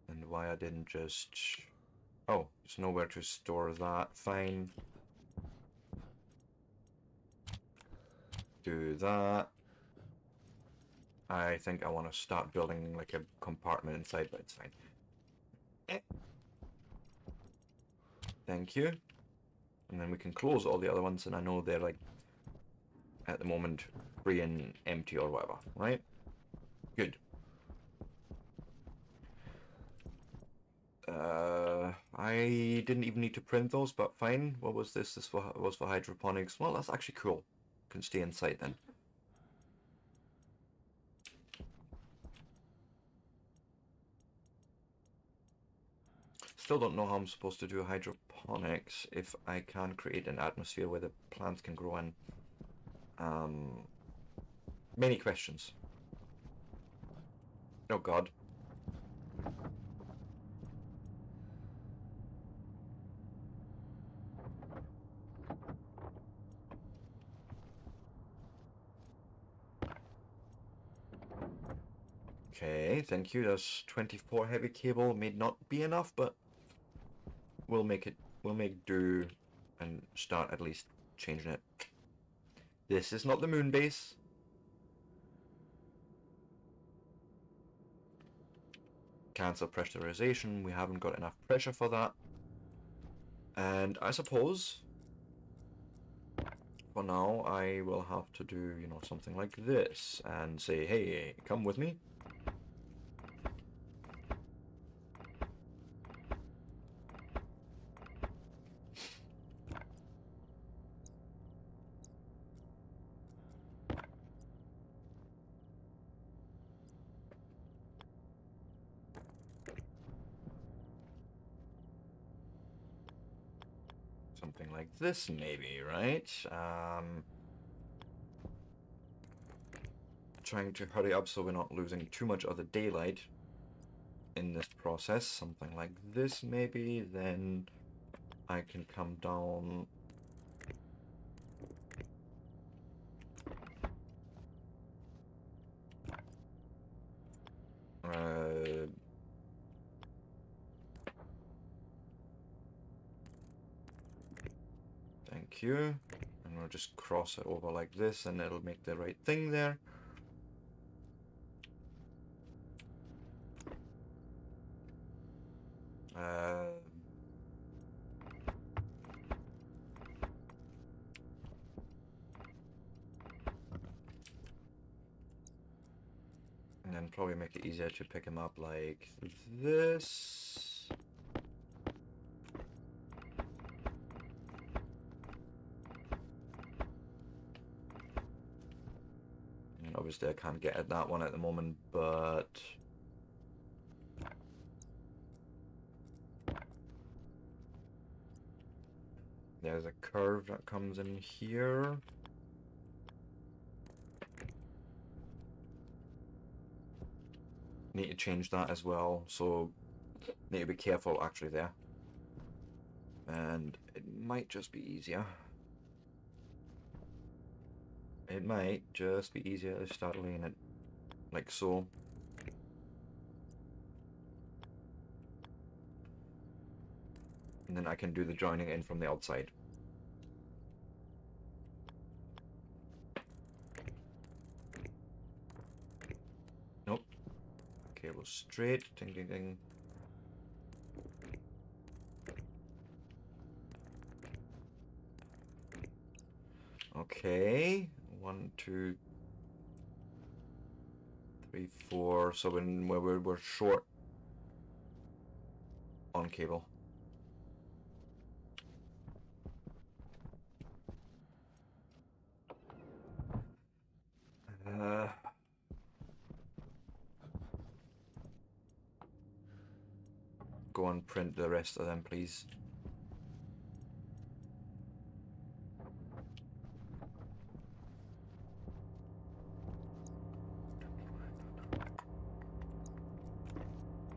And why I didn't just... Oh, there's nowhere to store that. Fine. Do that. I think I want to start building like a compartment inside, but it's fine. Thank you. And then we can close all the other ones, and I know they're like, at the moment, free and empty or whatever, right? Good. I didn't even need to print those, but fine. What was this? This was for hydroponics. Well, that's actually cool. Can stay inside then. Still don't know how I'm supposed to do hydroponics if I can create an atmosphere where the plants can grow in. Many questions. Oh God. Okay, thank you. There's 24 heavy cable. May not be enough, but we'll make it. We'll make do and start at least changing it. This is not the moon base. Cancel pressurization. We haven't got enough pressure for that. And I suppose for now I will have to do, you know, something like this and say, hey, come with me. Something like this, maybe, right? Trying to hurry up so we're not losing too much of the daylight in this process. Something like this, maybe. Then I can come down. Thank you. And we'll just cross it over like this and it'll make the right thing there. And then probably make it easier to pick him up like this. And obviously I can't get at that one at the moment, but there's a curve that comes in here. Need to change that as well, so need to be careful actually there. And it might just be easier. It might just be easier to start laying it like so. And then I can do the joining in from the outside. Nope. Cable straight. Ding, ding, ding. Okay. 1, 2, 3, 4. So when we're short fun cable. Go and print the rest of them, please.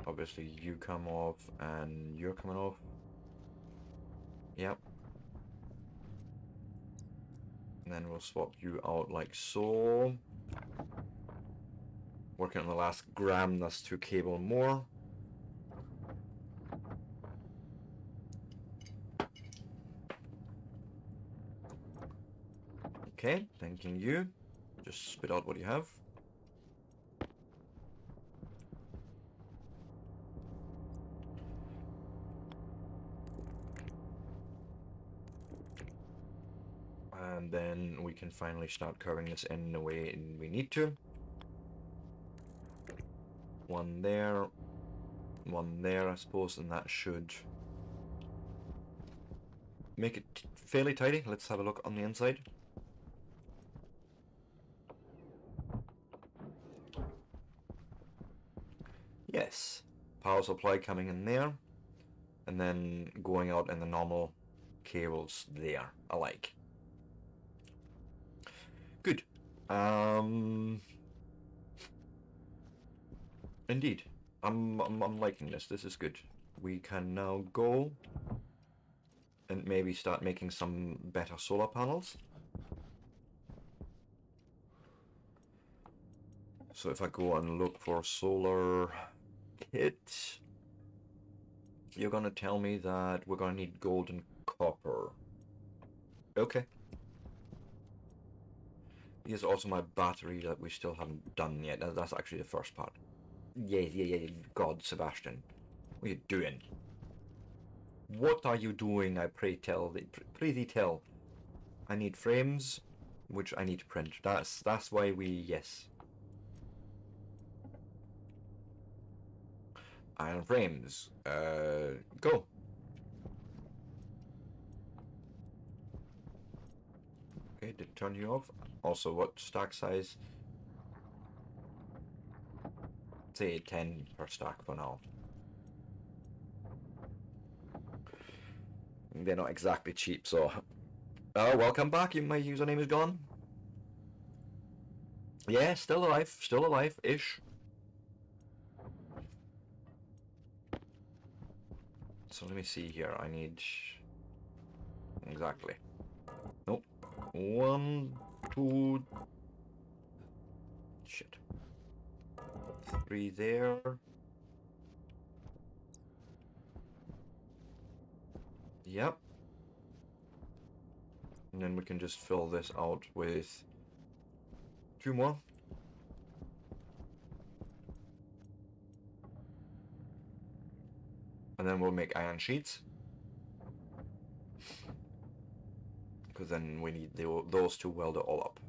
Obviously, you come off, and you're coming off. Yep. And then we'll swap you out like so. Working on the last gram, that's 2 cable more. Okay, thanking you. Just spit out what you have. And then we can finally start curving this in the way we need to. One there, I suppose, and that should make it fairly tidy. Let's have a look on the inside. Yes, power supply coming in there, and then going out in the normal cables there, alike. Good. Indeed. I'm liking this. This is good. We can now go and maybe start making some better solar panels. So if I go and look for solar kit, you're gonna tell me that we're gonna need gold and copper. Okay. Here's also my battery that we still haven't done yet. That's actually the first part. Yeah. God, Sebastian. What are you doing? What are you doing, I pray tell thee? Pray thee tell. I need frames, which I need to print. That's why we... yes. Iron frames. Go. Okay, did turn you off. Also, what stack size? Say 10 per stack for now. They're not exactly cheap, so... oh, welcome back. My username is gone. Yeah, still alive-ish. So let me see here. I need... exactly. Nope. 1, 2... shit. 3 there. Yep. And then we can just fill this out with 2 more. And then we'll make iron sheets. Because then we need those to weld it all up.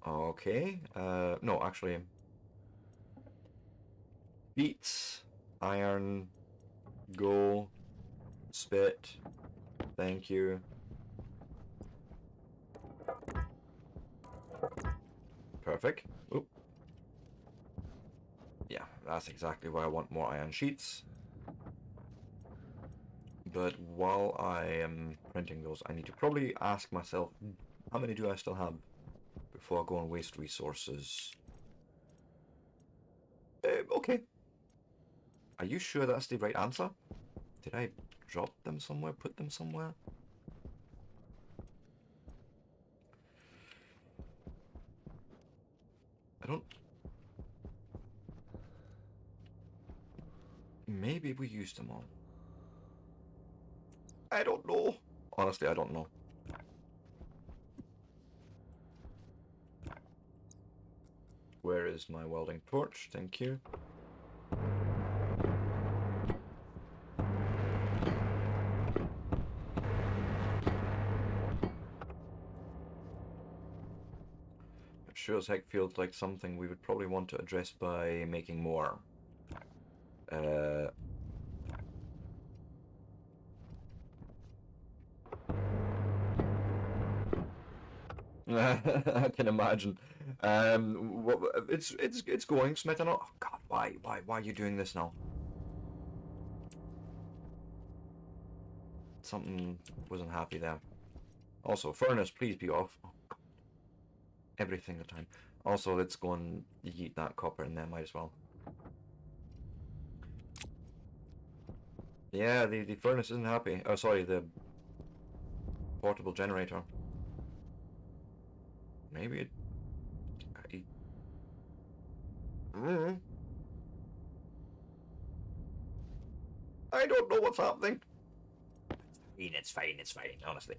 Okay. No, actually... beets, iron, go, spit, thank you. Perfect. Oop. Yeah, that's exactly why I want more iron sheets. But while I am printing those, I need to probably ask myself, how many do I still have before I go and waste resources? Okay. Are you sure that's the right answer? Did I drop them somewhere, put them somewhere? I don't... maybe we used them all. I don't know. Honestly, I don't know. Where is my welding torch? Thank you. It sure as heck feels like something we would probably want to address by making more I can imagine. It's going, Smith. And oh God, why are you doing this now? Something wasn't happy there. Also, furnace, please be off. Oh, God. Every single time. Also, let's go and yeet that copper in there. Might as well. Yeah, the furnace isn't happy. Oh, sorry, the portable generator. Maybe it. I, mm, I don't know what's happening. It's fine, it's fine, honestly.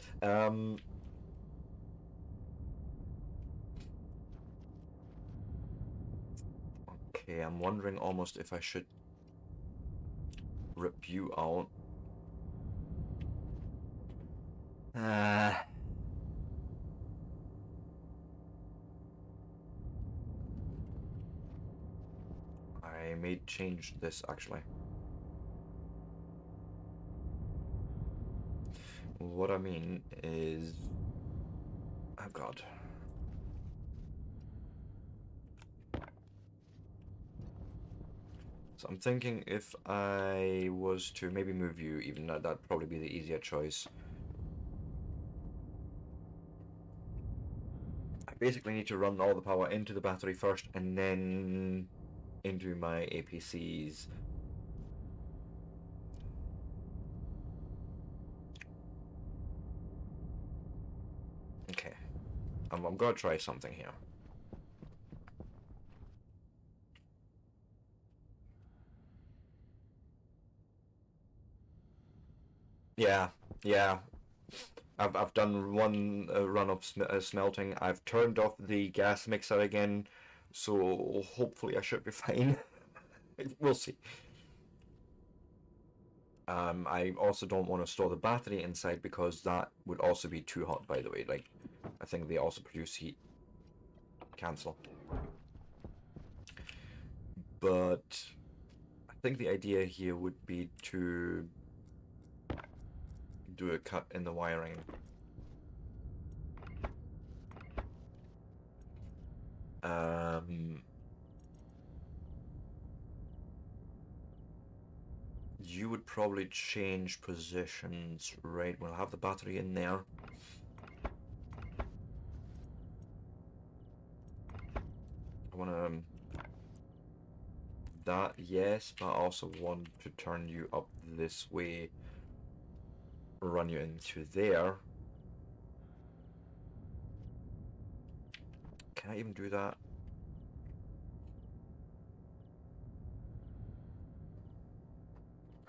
Okay, I'm wondering almost if I should rip you out. I may change this actually. What I mean is, oh God. So I'm thinking if I was to maybe move you, even that'd probably be the easier choice. I basically need to run all the power into the battery first and then into my APCs. Okay, I'm gonna try something here. Yeah, yeah. I've done one run of smelting. I've turned off the gas mixer again, so hopefully I should be fine. We'll see. I also don't want to store the battery inside because that would also be too hot, by the way. Like, I think they also produce heat. Cancel. But I think the idea here would be to do a cut in the wiring. You would probably change positions, right? We'll have the battery in there. I want to that, yes, but I also want to turn you up this way, run you into there. Can I even do that?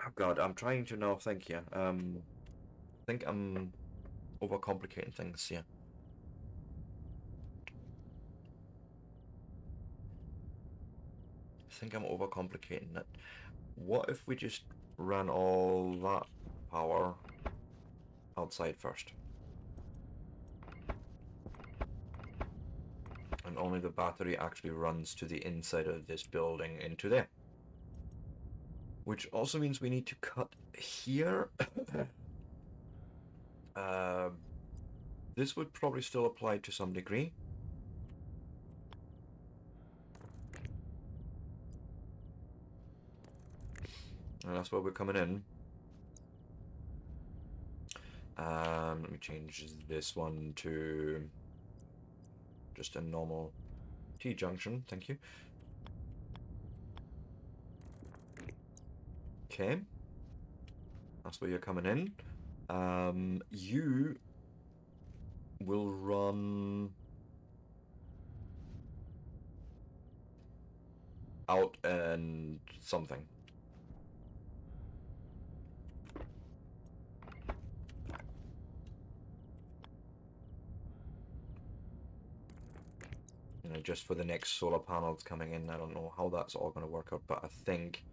Oh God, I'm trying to now think here. I think I'm overcomplicating things here. I think I'm overcomplicating it. What if we just ran all that power outside first? And only the battery actually runs to the inside of this building into there. Which also means we need to cut here. This would probably still apply to some degree. And that's where we're coming in. Let me change this one to just a normal T-junction, thank you. Okay. That's where you're coming in. You will run out and something. You know, just for the next solar panels coming in. I don't know how that's all going to work out, but I think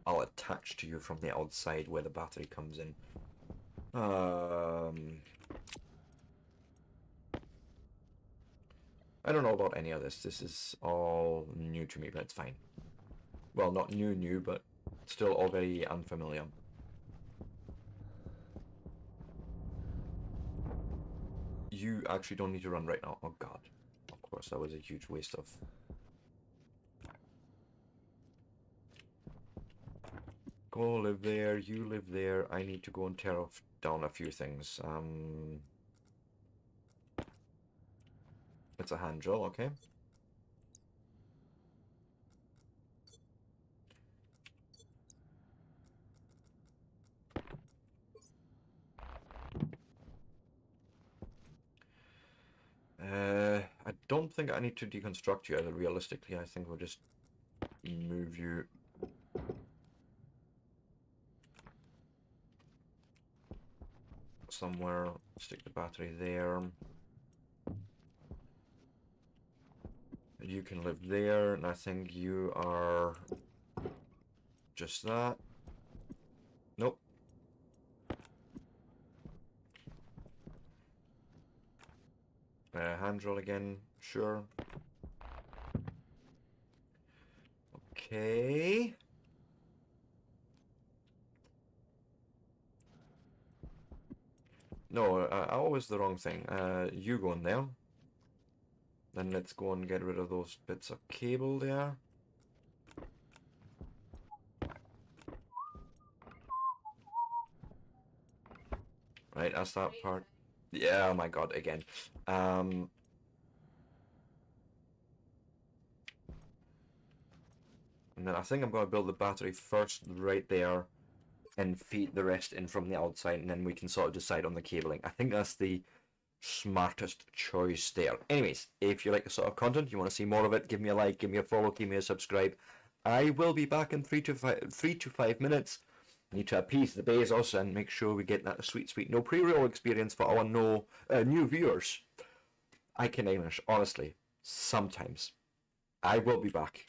I'll attach to you from the outside where the battery comes in. I don't know about any of this. This is all new to me, but it's fine. Well, not new, but still all very unfamiliar. you actually don't need to run right now. Oh god. Of course, that was a huge waste of... Go live there, you live there. I need to go and tear off down a few things. It's a hand drill, okay. I don't think I need to deconstruct you, realistically. I think we'll just move you somewhere, stick the battery there. You can live there, and I think you are just that. Nope. Hand drill again, sure. Okay. No, I always the wrong thing. You go in there. Then let's go and get rid of those bits of cable there. Right, that's that part. Yeah, oh my god, again. And then I think I'm going to build the battery first right there and feed the rest in from the outside, and then we can sort of decide on the cabling. I think that's the smartest choice there. Anyways, if you like the sort of content, you want to see more of it, give me a like, give me a follow, give me a subscribe. I will be back in 3 to 5 minutes. I need to appease the Bezos and make sure we get that sweet no pre-roll experience for our new viewers. I can English, honestly, sometimes. I will be back.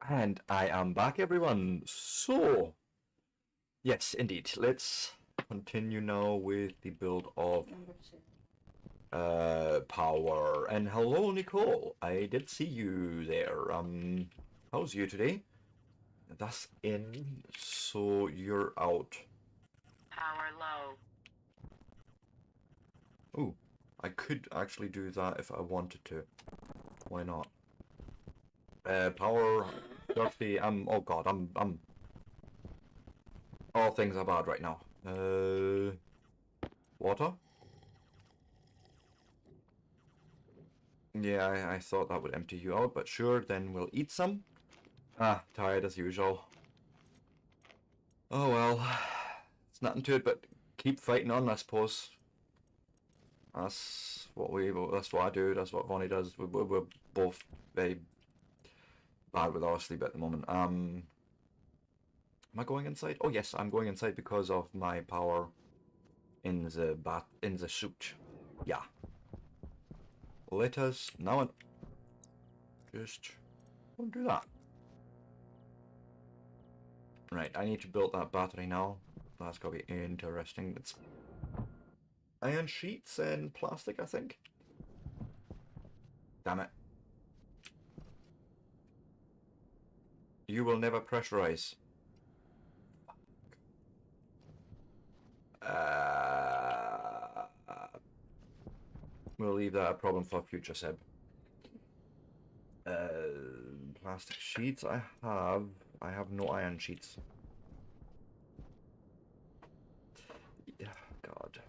And I am back, everyone. So, yes, indeed. Let's continue now with the build of power. And hello, Nicole. I did see you there. How's you today? That's in. So you're out. Power low. Ooh, I could actually do that if I wanted to. Why not? Power 30. Oh god, I'm. All things are bad right now. Water? Yeah, I thought that would empty you out, but sure, then we'll eat some. Ah, tired as usual. Oh well, it's nothing to it but keep fighting on, I suppose. That's what I do, that's what Vonnie does. We're both very bad with our sleep at the moment. Am I going inside? Oh yes, I'm going inside because of my power in the suit. Yeah. Let us now just do that. Right, I need to build that battery now. That's gonna be interesting. It's iron sheets and plastic, I think. Damn it. You will never pressurize. Uh, we'll leave that a problem for future, Seb. Plastic sheets I have no iron sheets. Yeah, God.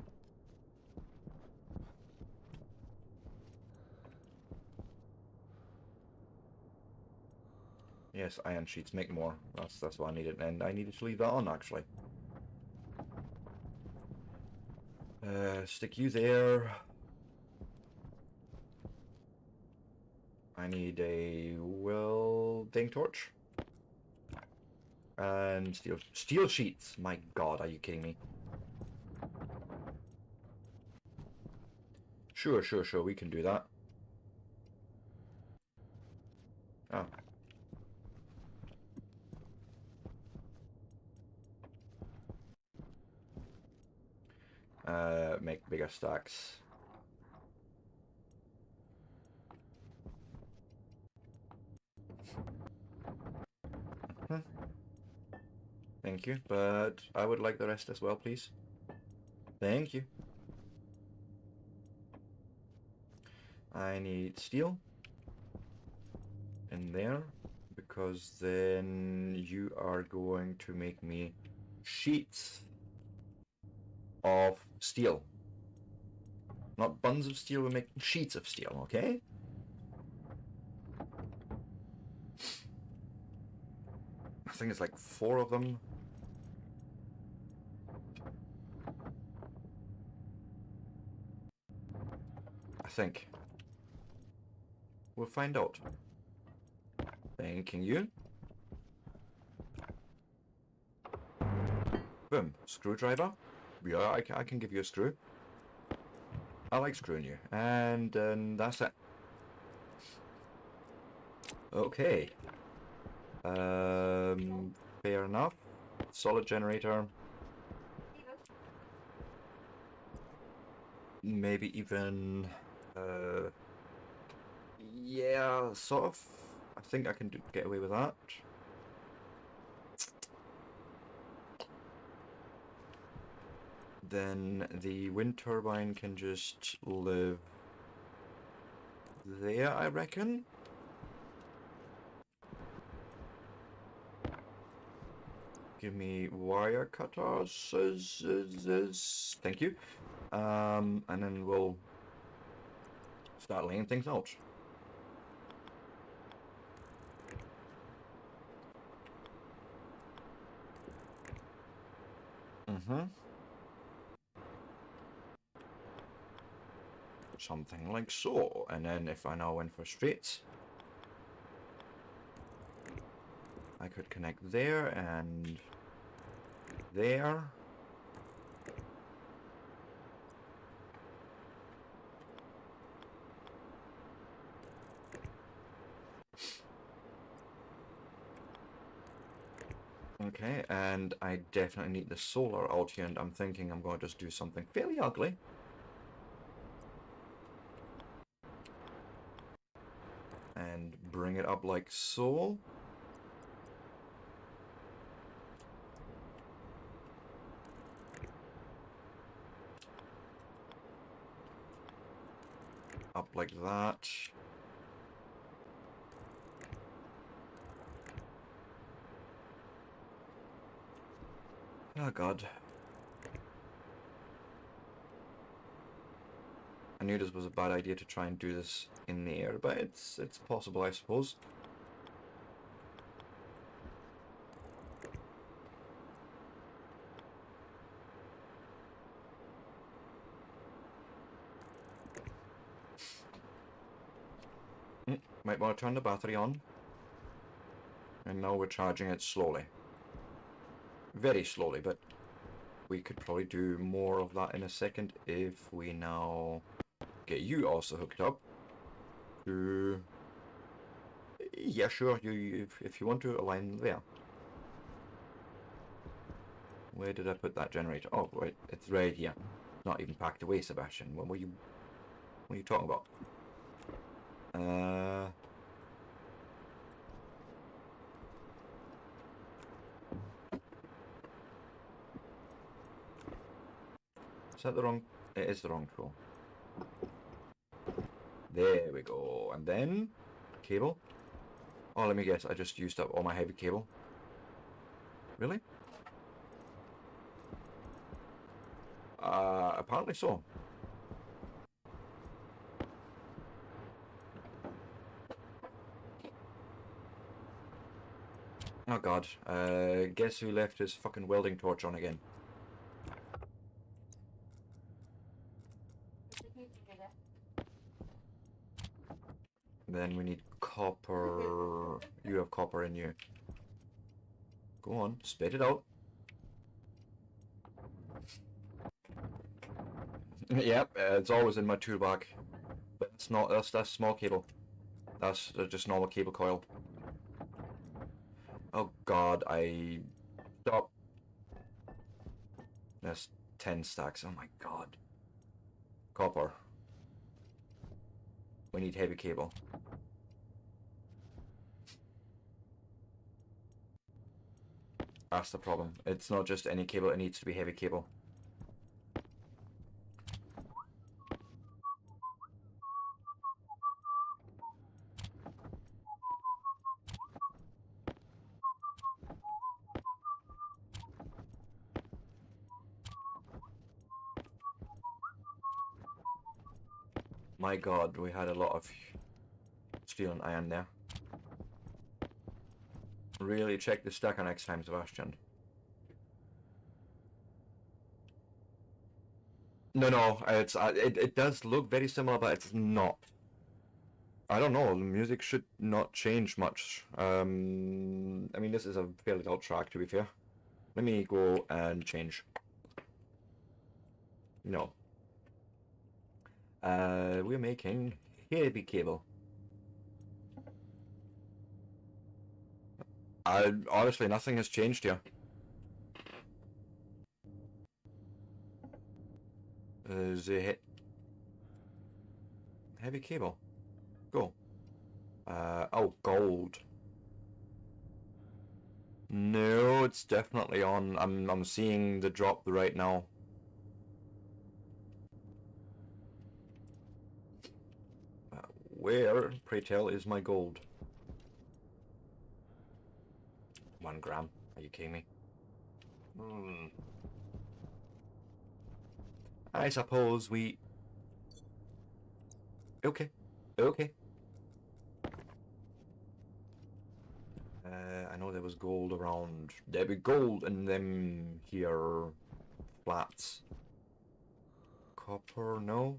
Yes, iron sheets, make more. That's what I needed, and I needed to leave that on actually. Stick you there. I need a welding torch. And steel sheets. My God, are you kidding me? Sure, we can do that. Ah. Make bigger stacks. Thank you, but I would like the rest as well, please. Thank you. I need steel in there, because then you are going to make me sheets of steel. Not buns of steel, we're making sheets of steel, okay? I think it's like 4 of them. I think. We'll find out. Thanking you. Boom. Screwdriver. Yeah, I can give you a screw. I like screwing you. And that's it. Okay. Fair enough. Solid generator. Maybe even... yeah, sort of. I think I can get away with that. Then the wind turbine can just live there, I reckon. Give me wire cutters. Thank you. And then we'll start laying things out. Something like so. And then if I now went for straight, I could connect there and there. Okay, and I definitely need the solar out here, and I'm thinking I'm going to just do something fairly ugly. And bring it up like so. Up like that. Oh god. I knew this was a bad idea to try and do this in the air, but it's possible, I suppose. Might want to turn the battery on. And now we're charging it slowly. Very slowly, but we could probably do more of that in a second if we now get you also hooked up to... Yeah, sure, if you want to align there. Where did I put that generator? Oh, right, it's right here. Not even packed away, Sebastian. What are you talking about? Is that the wrong... It is the wrong tool. There we go. And then... Cable. Oh, let me guess. I just used up all my heavy cable. Really? Apparently so. Oh god. Guess who left his fucking welding torch on again? Then we need copper. You have copper in you. Go on, spit it out. Yep, it's always in my tool bag. But it's not. That's small cable. That's just normal cable coil. Oh god, I stop. That's 10 stacks. Oh my god. Copper. We need heavy cable. That's the problem. It's not just any cable, it needs to be heavy cable. My god, we had a lot of steel and iron there. Really check the stacker next time, Sebastian. No, it does look very similar, but it's not. I don't know. The music should not change much. I mean, this is a fairly old track, to be fair. Let me go and change. No. We're making heavy cable. Honestly, nothing has changed here. The heavy cable. Go. Oh, gold. No, it's definitely on. I'm seeing the drop right now. Where, pray tell, is my gold? 1 gram. Are you kidding me? I suppose we... Okay. Okay. I know there was gold around. There be gold in them here flats. Copper, no?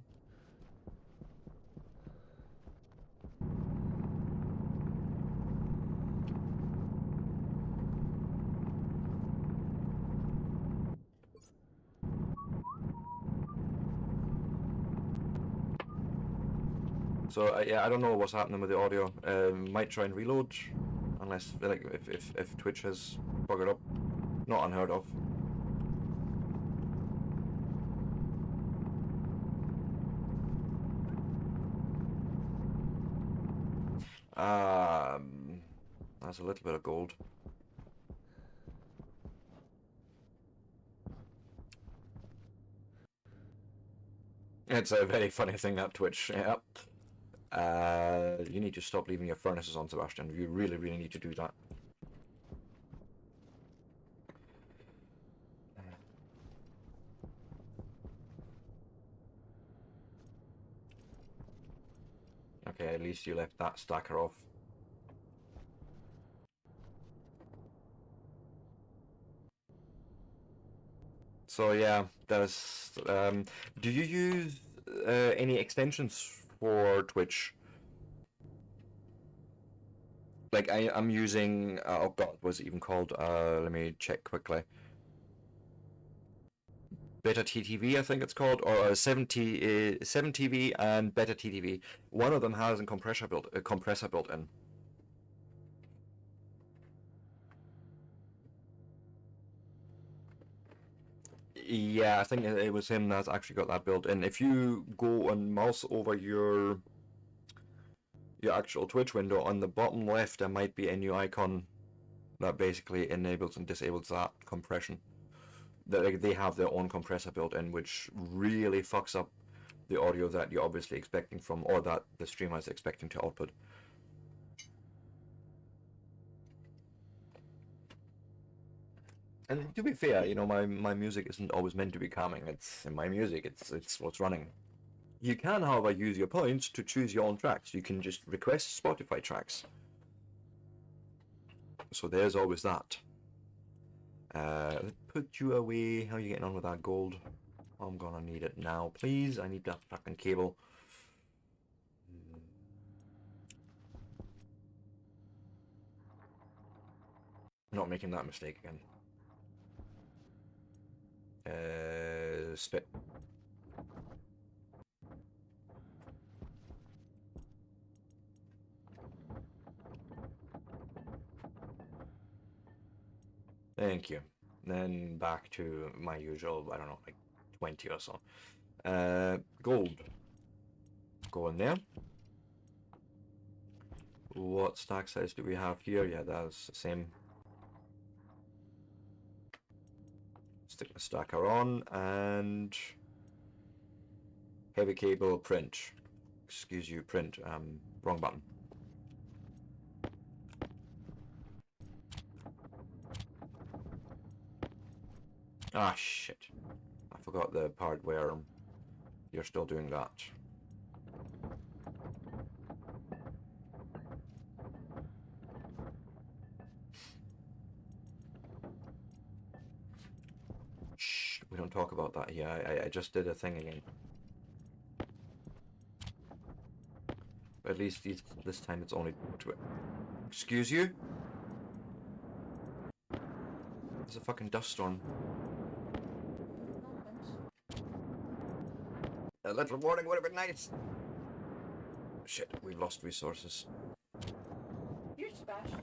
So yeah, I don't know what's happening with the audio. Might try and reload, unless like if Twitch has buggered up. not unheard of. That's a little bit of gold. It's a very funny thing, that Twitch. Yep. You need to stop leaving your furnaces on, Sebastian. You really, really need to do that. Okay, at least you left that stacker off. So yeah, there's. Do you use any extensions for Twitch? Like I'm using. Oh God, what's it even called? Let me check quickly. Beta TTV, I think it's called, or 7TV and Beta TTV. One of them has a compressor built in. Yeah, I think it was him that's actually got that built in. If you go and mouse over your actual Twitch window, on the bottom left there might be a new icon that basically enables and disables that compression. They have their own compressor built in, which really fucks up the audio that you're obviously expecting from, or that the streamer is expecting to output. And to be fair, you know, my music isn't always meant to be calming. It's in my music, it's what's running. You can, however, use your points to choose your own tracks. You can just request Spotify tracks. So there's always that. Let's put you away. How are you getting on with that gold? I'm gonna need it now, please. I need that fucking cable. Not making that mistake again. Spit. Thank you. Then back to my usual, I don't know, like 20 or so. Gold. Go in there. What stack size do we have here? Yeah, that's the same. Stick the stacker on and heavy cable print. Excuse you, print. Wrong button. Ah, shit. I forgot the part where you're still doing that. Shh, we don't talk about that here. I just did a thing again. At least this time it's only... Excuse you? There's a fucking dust storm. A little warning would have been nice. Shit, we've lost resources. You're Sebastian.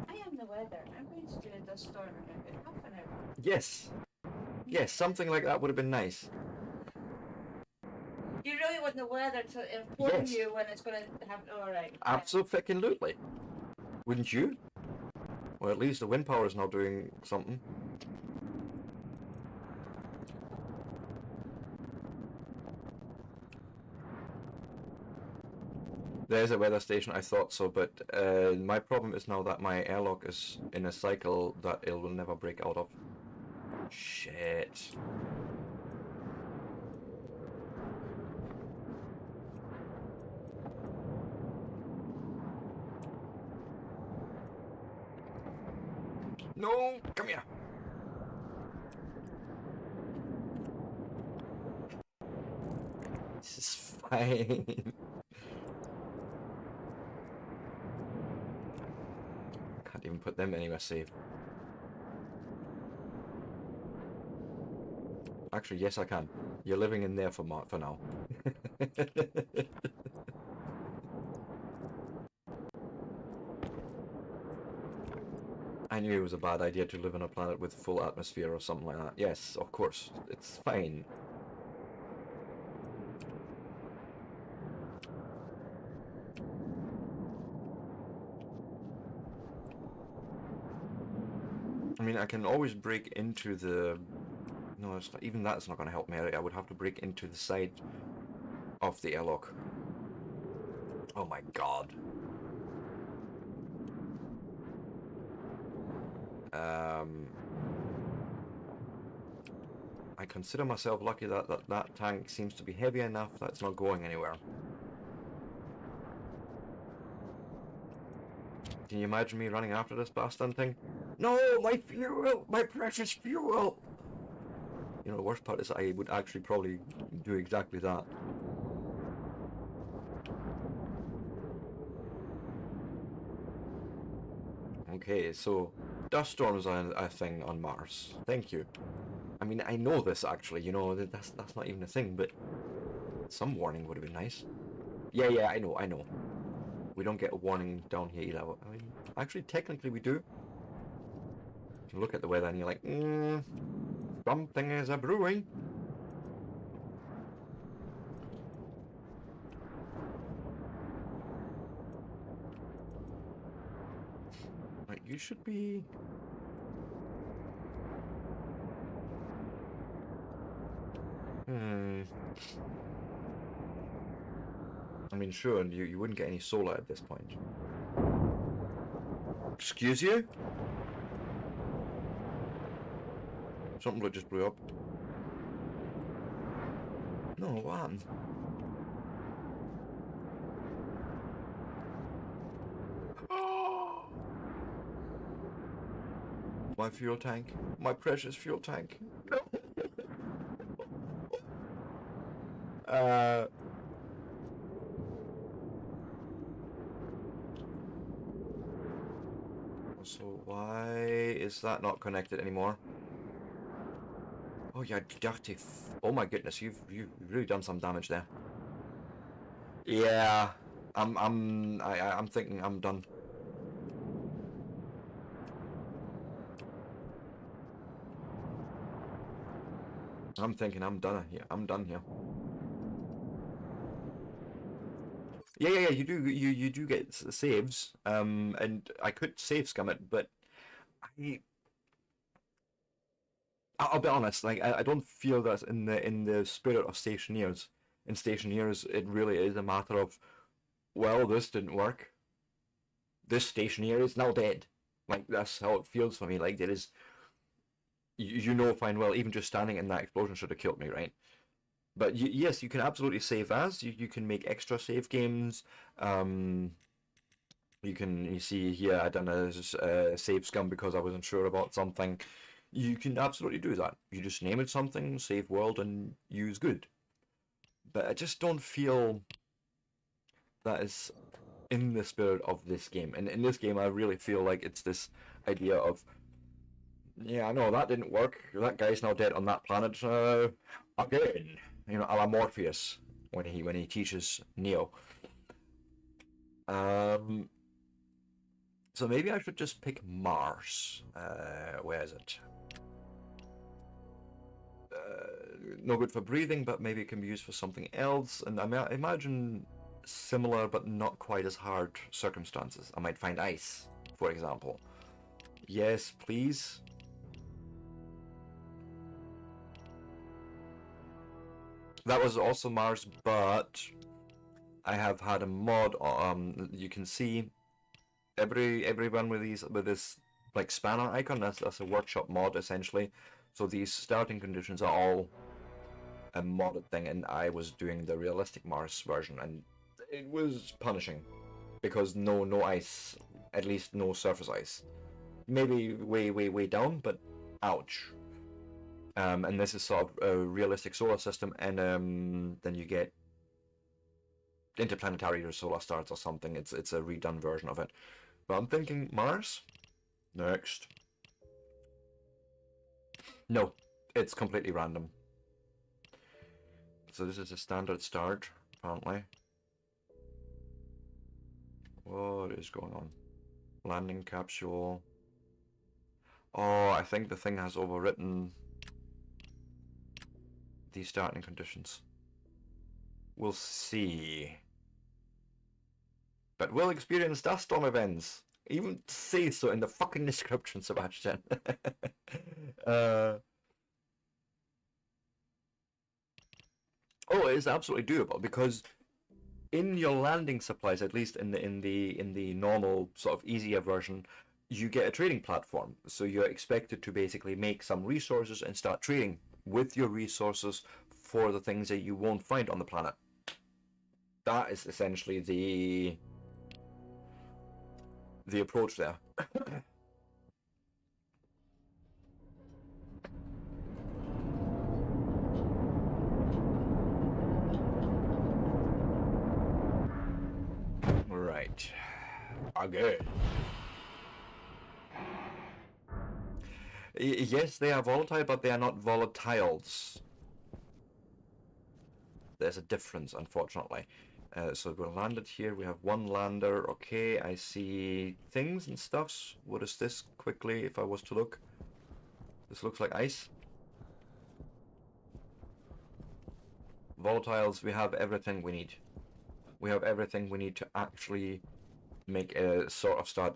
I am the weather. I'm going to do a dust storm in about half an hour. Yes. Yes, something like that would have been nice. You really want the weather to inform Yes. you when it's going to happen? Alright. Absolutely. Wouldn't you? Well, at least the wind power is now doing something. There's a weather station, I thought so, but my problem is now that my airlock is in a cycle that it will never break out of. Shit. No, come here. This is fine. Can't even put them anywhere safe. Actually, yes, I can. You're living in there for now. I knew it was a bad idea to live on a planet with full atmosphere or something like that. Yes, of course. It's fine. I mean, I can always break into the... No, it's not, even that's not going to help me. I would have to break into the side of the airlock. Oh my god. I consider myself lucky that tank seems to be heavy enough that it's not going anywhere. Can you imagine me running after this bastard thing? No, my fuel! My precious fuel! You know, the worst part is I would actually probably do exactly that. Okay, so dust storms are a thing on Mars. Thank you. I mean, I know this actually, you know, that's not even a thing, but some warning would have been nice. Yeah, I know. We don't get a warning down here either. I mean, actually, technically we do. You look at the weather and you're like, something is a brewing. Right, you should be... I mean, sure, you wouldn't get any solar at this point. Excuse you? Something just blew up. No, what happened? My fuel tank. My precious fuel tank. No. So why is that not connected anymore? Oh, you dirty oh my goodness, you've really done some damage there. Yeah, I'm thinking I'm done. I'm thinking I'm done here. I'm done here. Yeah. You do get saves. And I could save scum it, but I'll be honest. Like I don't feel that in the spirit of Stationeers. In Stationeers, it really is a matter of, well, this didn't work. This Stationeer is now dead. Like that's how it feels for me. Like it is. You know fine well, even just standing in that explosion should have killed me, right? But yes, you can absolutely save as. You can make extra save games. You see here I done a save scum because I wasn't sure about something. You can absolutely do that. You just name it something, save world, and use good. But I just don't feel that is in the spirit of this game. And in this game, I really feel like it's this idea of, yeah, I know that didn't work. That guy's now dead on that planet again. You know, a la Morpheus when he teaches Neo. So maybe I should just pick Mars. Where is it? No good for breathing, but maybe it can be used for something else. And I imagine similar but not quite as hard circumstances. I might find ice, for example. Yes, please. That was also Mars, but I have had a mod. You can see everyone with this like spanner icon. That's a workshop mod essentially. So these starting conditions are all a modded thing, and I was doing the realistic Mars version, and it was punishing because no ice, at least no surface ice. Maybe way down, but ouch. And this is sort of a realistic solar system, and then you get interplanetary or solar stars or something. It's a redone version of it. But I'm thinking Mars next. No, it's completely random. So this is a standard start, apparently. What is going on? Landing capsule. Oh, I think the thing has overwritten these starting conditions. We'll see. But we'll experience dust storm events. Even say so in the fucking description, Sebastian. uh, oh, it is absolutely doable because in your landing supplies, at least in the normal sort of easier version, you get a trading platform. So you're expected to basically make some resources and start trading with your resources for the things that you won't find on the planet. That is essentially the approach there. Right. Okay. Yes, they are volatile, but they are not volatiles. There's a difference, unfortunately. So we landed here. We have one lander. Okay, I see things and stuffs. What is this quickly, if I was to look? This looks like ice. Volatiles, we have everything we need. We have everything we need to actually make a sort of start,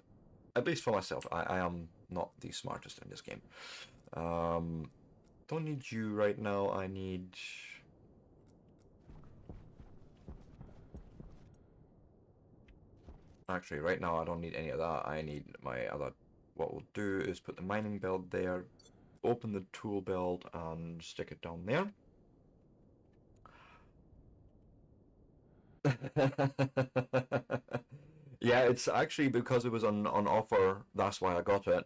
at least for myself. I am not the smartest in this game. Don't need you right now. I need... Actually, right now I don't need any of that. I need my other... What we'll do is put the mining belt there, open the tool belt and stick it down there. Yeah, it's actually because it was on offer, that's why I got it.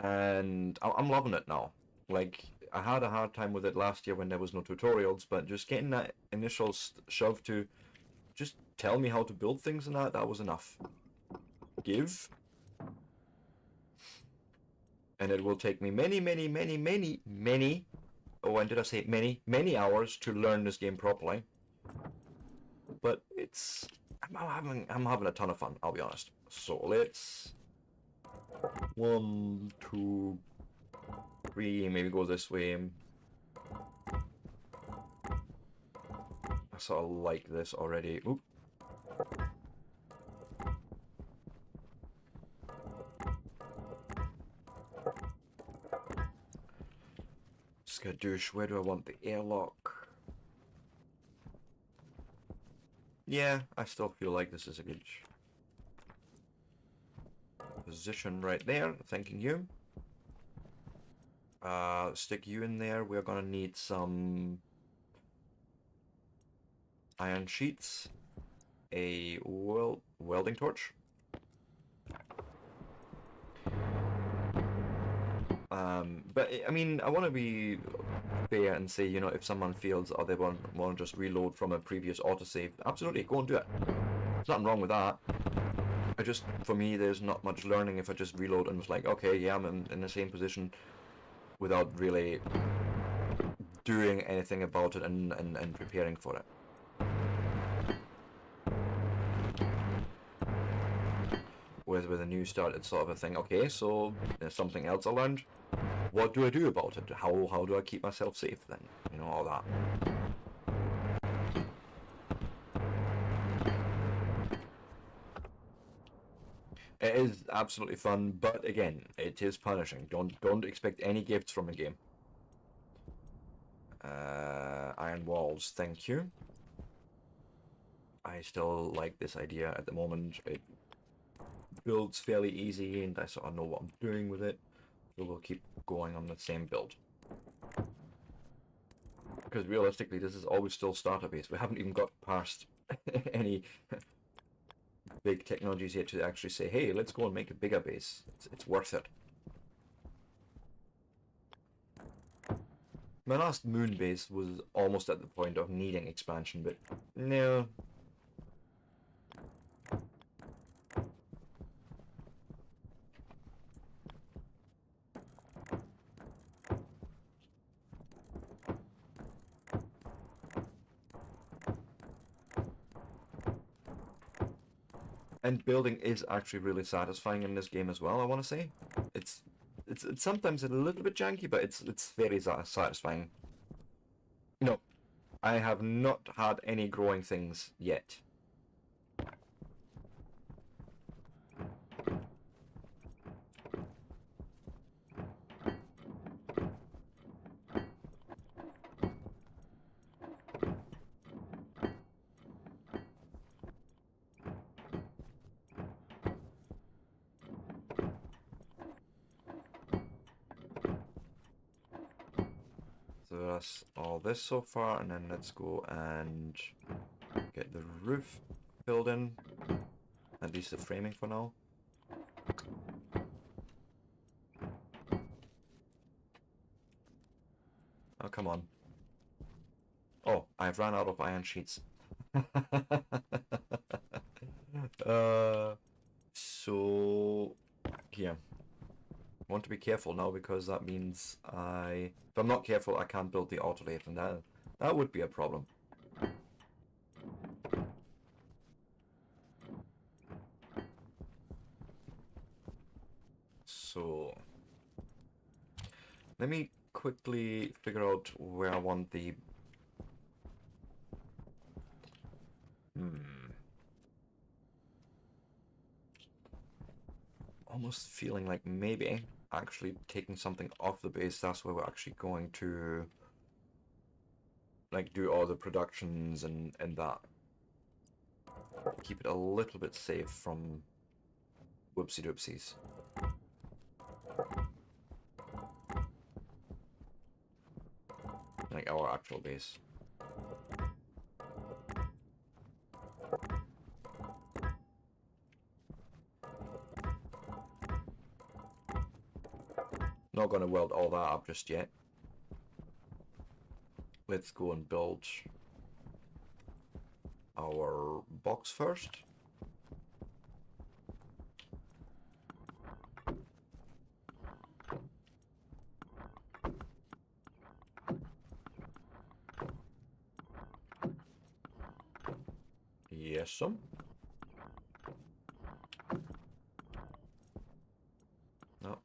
And I'm loving it now. Like, I had a hard time with it last year when there was no tutorials, but just getting that initial shove to just tell me how to build things and that was enough. Give. And it will take me many, oh, when did I say many hours to learn this game properly. But it's, I'm having a ton of fun, I'll be honest. So let's 1, 2, 3, maybe go this way. I sort of like this already. Oop. Skadoosh, where do I want the airlock? Yeah, I still feel like this is a good position right there. Thanking you. Stick you in there. We're gonna need some iron sheets, a welding torch. But I mean, I want to be fair and say, you know, if someone feels or they want to just reload from a previous autosave, absolutely, go and do it. There's nothing wrong with that. I just, for me, there's not much learning if I just reload and was like, okay, yeah, I'm in the same position without really doing anything about it and preparing for it. With a new start, it's sort of a thing, okay, so there's something else I learned. What do I do about it? How do I keep myself safe then? You know, all that. It is absolutely fun, but again, it is punishing. Don't expect any gifts from a game. Iron walls, thank you. I still like this idea at the moment. It builds fairly easy and I sort of know what I'm doing with it. So we'll keep going on the same build. Because realistically, this is always still starter base. We haven't even got past any big technologies yet to actually say, hey, let's go and make a bigger base. It's worth it. My last moon base was almost at the point of needing expansion, but no. And building is actually really satisfying in this game as well, I want to say. It's it's sometimes a little bit janky, but it's very satisfying. You know, I have not had any growing things yet. So that's all this so far, and then let's go and get the roof filled in. At least the framing for now. Oh, come on. Oh, I've run out of iron sheets. So here. I want to be careful now because that means if I'm not careful, I can't build the autolathe, and that would be a problem. So let me quickly figure out where I want the almost feeling like maybe actually taking something off the base, that's where we're actually going to like do all the productions and that. Keep it a little bit safe from whoopsie doopsies. Like our actual base. Not gonna weld all that up just yet. Let's go and build our box first. Yes, some. No.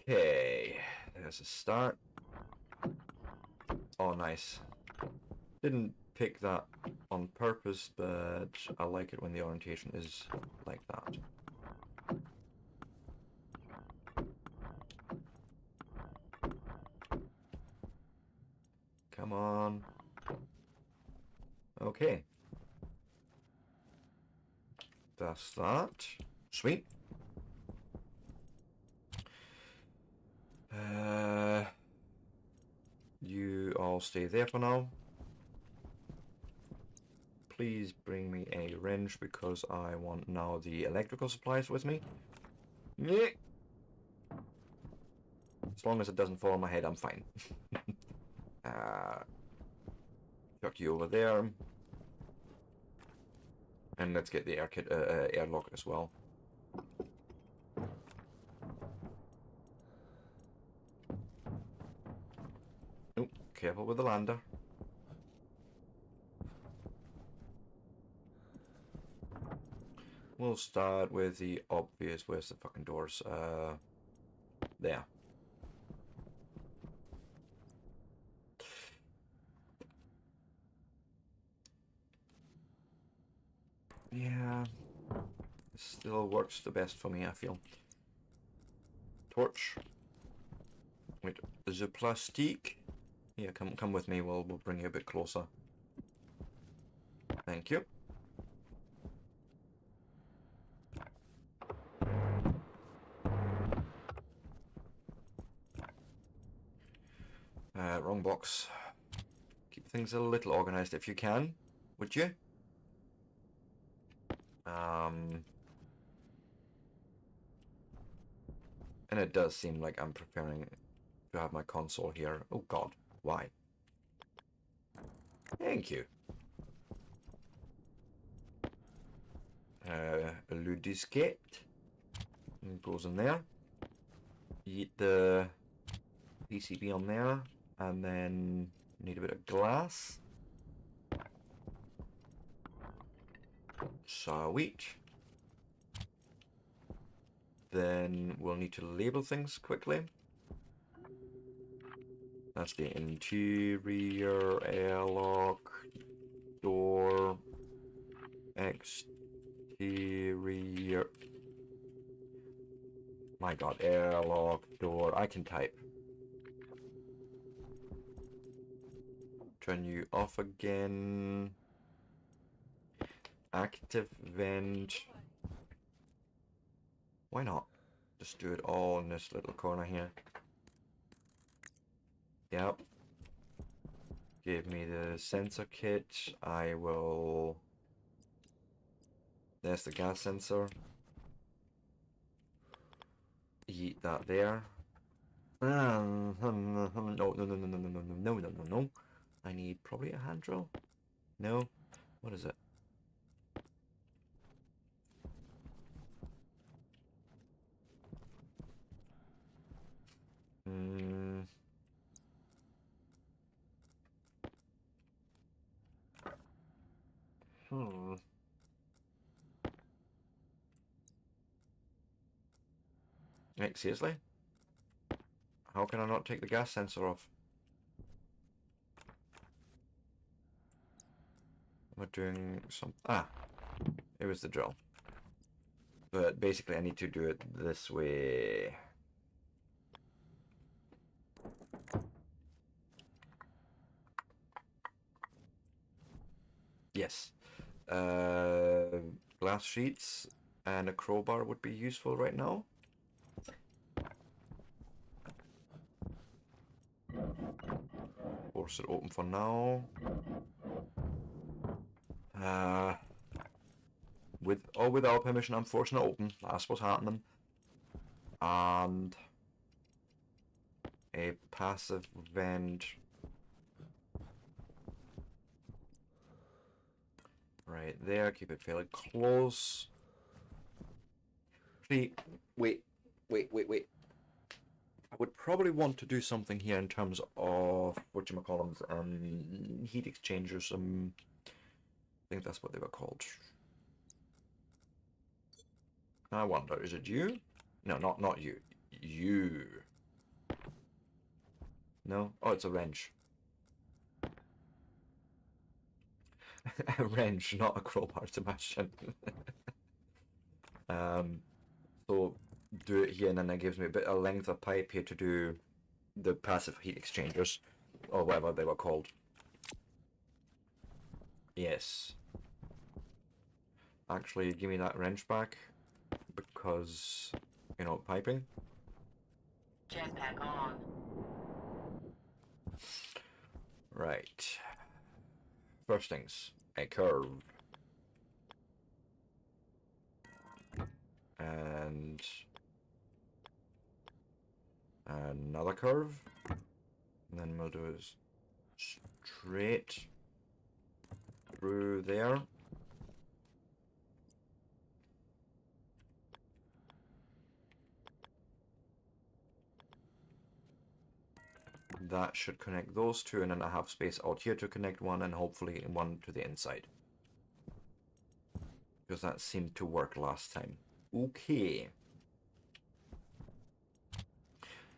Okay, there's a start. Oh, nice. Didn't pick that on purpose, but I like it when the orientation is like that. Come on. Okay. That's that. Sweet. You all stay there for now. Please bring me a wrench because I want now the electrical supplies with me. Yeah. As long as it doesn't fall on my head, I'm fine. Chuck you over there. And let's get the airlock as well. Oh, careful with the lander. We'll start with the obvious. Where's the fucking doors? There. Yeah. It still works the best for me, I feel. Torch. Wait, the plastique. Yeah, come with me. We'll bring you a bit closer. Thank you. Wrong box. Keep things a little organized if you can, would you? And it does seem like I'm preparing to have my console here. Oh god, why? Thank you. Le disquette goes in there. Eat the PCB on there, and then need a bit of glass. Sweet. Then we'll need to label things quickly. That's the interior, airlock, door, exterior. My god, airlock, door. I can type. Turn you off again. Active vent. Why not? Just do it all in this little corner here. Yep. Give me the sensor kit. I will... There's the gas sensor. Yeet that there. No, no, no, no, no, no, no, no, no, no, no, no, no. I need probably a hand drill. No? What is it? Hmm. Like, seriously? How can I not take the gas sensor off? Am I doing some... Ah! It was the drill. But basically I need to do it this way. Yes. Glass sheets and a crowbar would be useful right now. Force it open for now. With or without permission, I'm forcing it open. That's what's happening. And a passive vent. Right there, keep it fairly close. Actually, wait. I would probably want to do something here in terms of whatchamacallums, heat exchangers. I think that's what they were called. I wonder, is it you? No, not you. You. No? Oh, it's a wrench. A wrench, not a crowbar, Sebastian. So do it here, and then that gives me a bit of length of pipe here to do the passive heat exchangers, or whatever they were called. Yes. Actually, give me that wrench back, because, you know, piping. Jetpack on. Right. First things, a curve. And another curve. And then we'll do is straight through there. That should connect those two, and then I have space out here to connect one, and hopefully one to the inside. Because that seemed to work last time. Okay.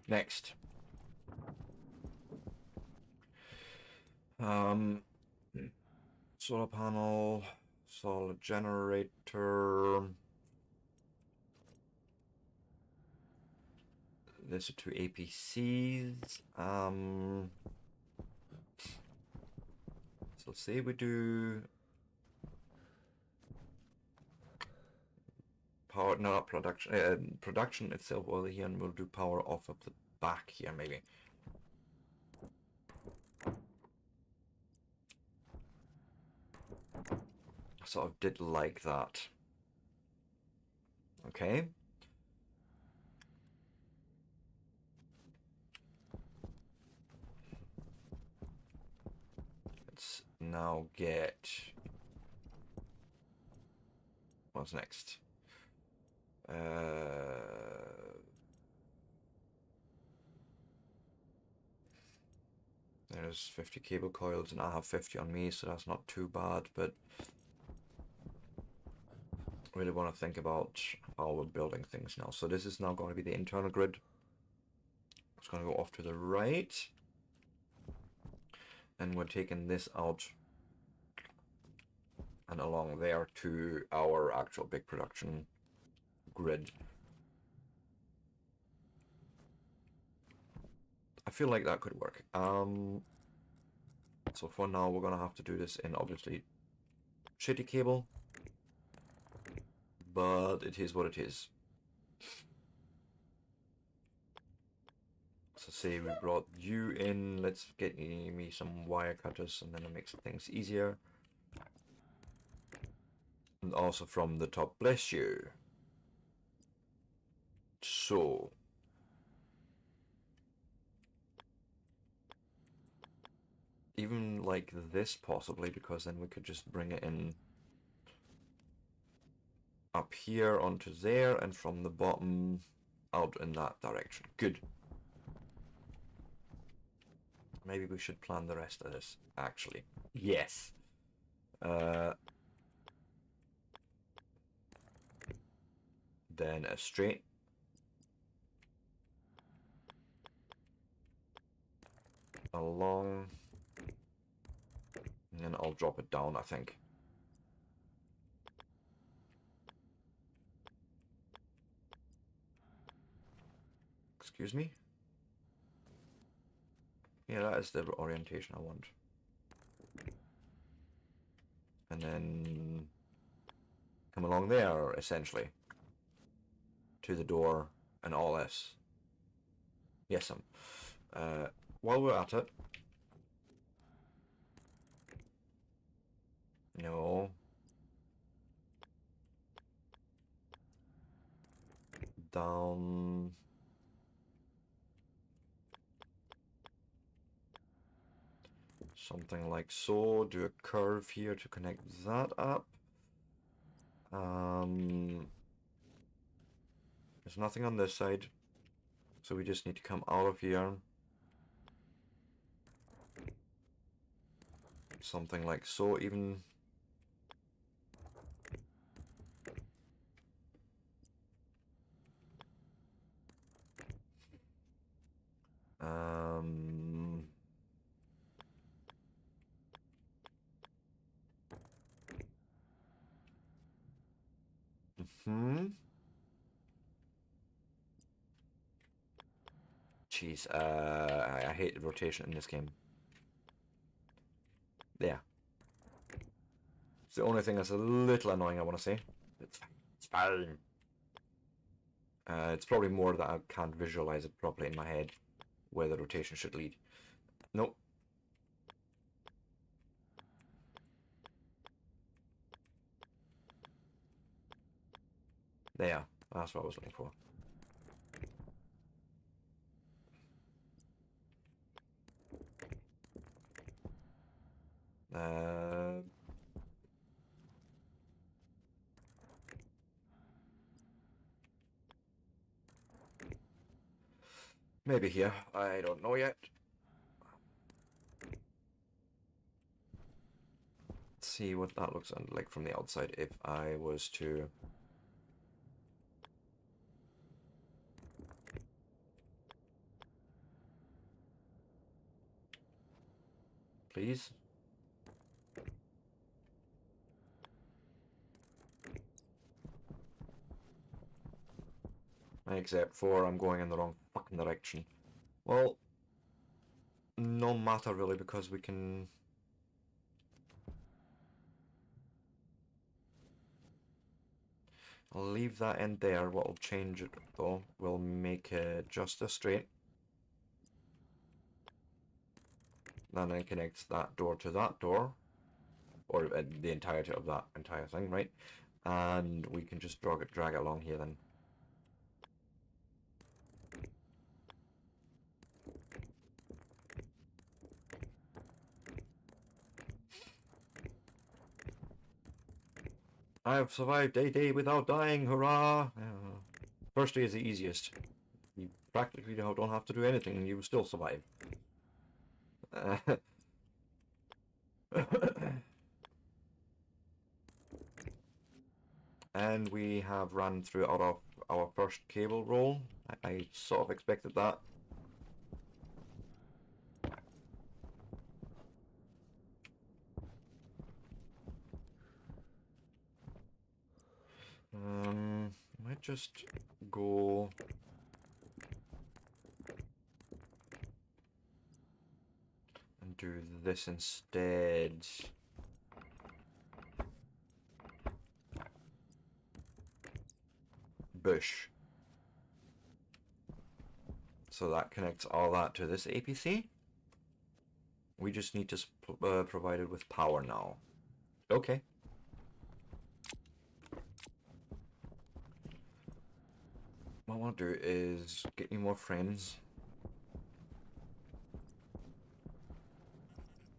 Next. Solar panel, solar generator. These are two APCs. So say we do power, no, production, production itself over here, and we'll do power off of the back here, maybe. I sort of did like that. Okay. Let's now get... What's next? There's 50 cable coils, and I have 50 on me, so that's not too bad, but really want to think about how we're building things now. So this is now going to be the internal grid. It's going to go off to the right. And we're taking this out and along there to our actual big production grid. I feel like that could work. So for now, we're gonna have to do this in obviously shitty cable, but it is what it is. So say we brought you in, let's get me some wire cutters, and then it makes things easier. And also from the top, bless you. So even like this possibly, because then we could just bring it in up here onto there, and from the bottom out in that direction. Good. Maybe we should plan the rest of this, actually. Yes. Then a straight. Along. And then I'll drop it down, I think. Excuse me? Yeah, that is the orientation I want. And then come along there, essentially. To the door and all this. Yes, while we're at it. No. Down. Something like so. Do a curve here to connect that up. There's nothing on this side, so we just need to come out of here. Something like so, even. Jeez, I hate the rotation in this game. Yeah. It's the only thing that's a little annoying, I want to say. It's fine. It's fine. It's probably more that I can't visualize it properly in my head where the rotation should lead. Nope. There. That's what I was looking for. Maybe here. I don't know yet. Let's see what that looks like from the outside if I was to... Please? Except for I'm going in the wrong fucking direction. Well, no matter really, because we can... I'll leave that end there. What will change it though, we'll make it just a straight. Then it connects that door to that door. Or the entirety of that entire thing, right? And we can just drag it along here then. I have survived a day without dying, hurrah! First day is the easiest. You practically don't have to do anything and you still survive. and we have run through our first cable roll. I sort of expected that. Might just go and do this instead. Bush. So that connects all that to this APC. We just need to provide it with power now. Okay. What I want to do is get you more friends.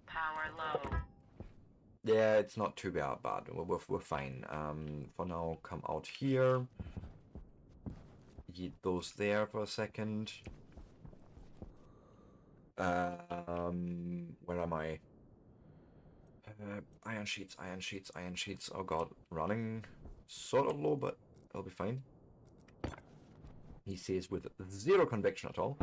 Power low. Yeah, it's not too bad. We're fine. For now, come out here. Yeet those there for a second. Where am I? Iron sheets, iron sheets, iron sheets. Oh god, running sort of low, but it'll be fine. He says with zero conviction at all.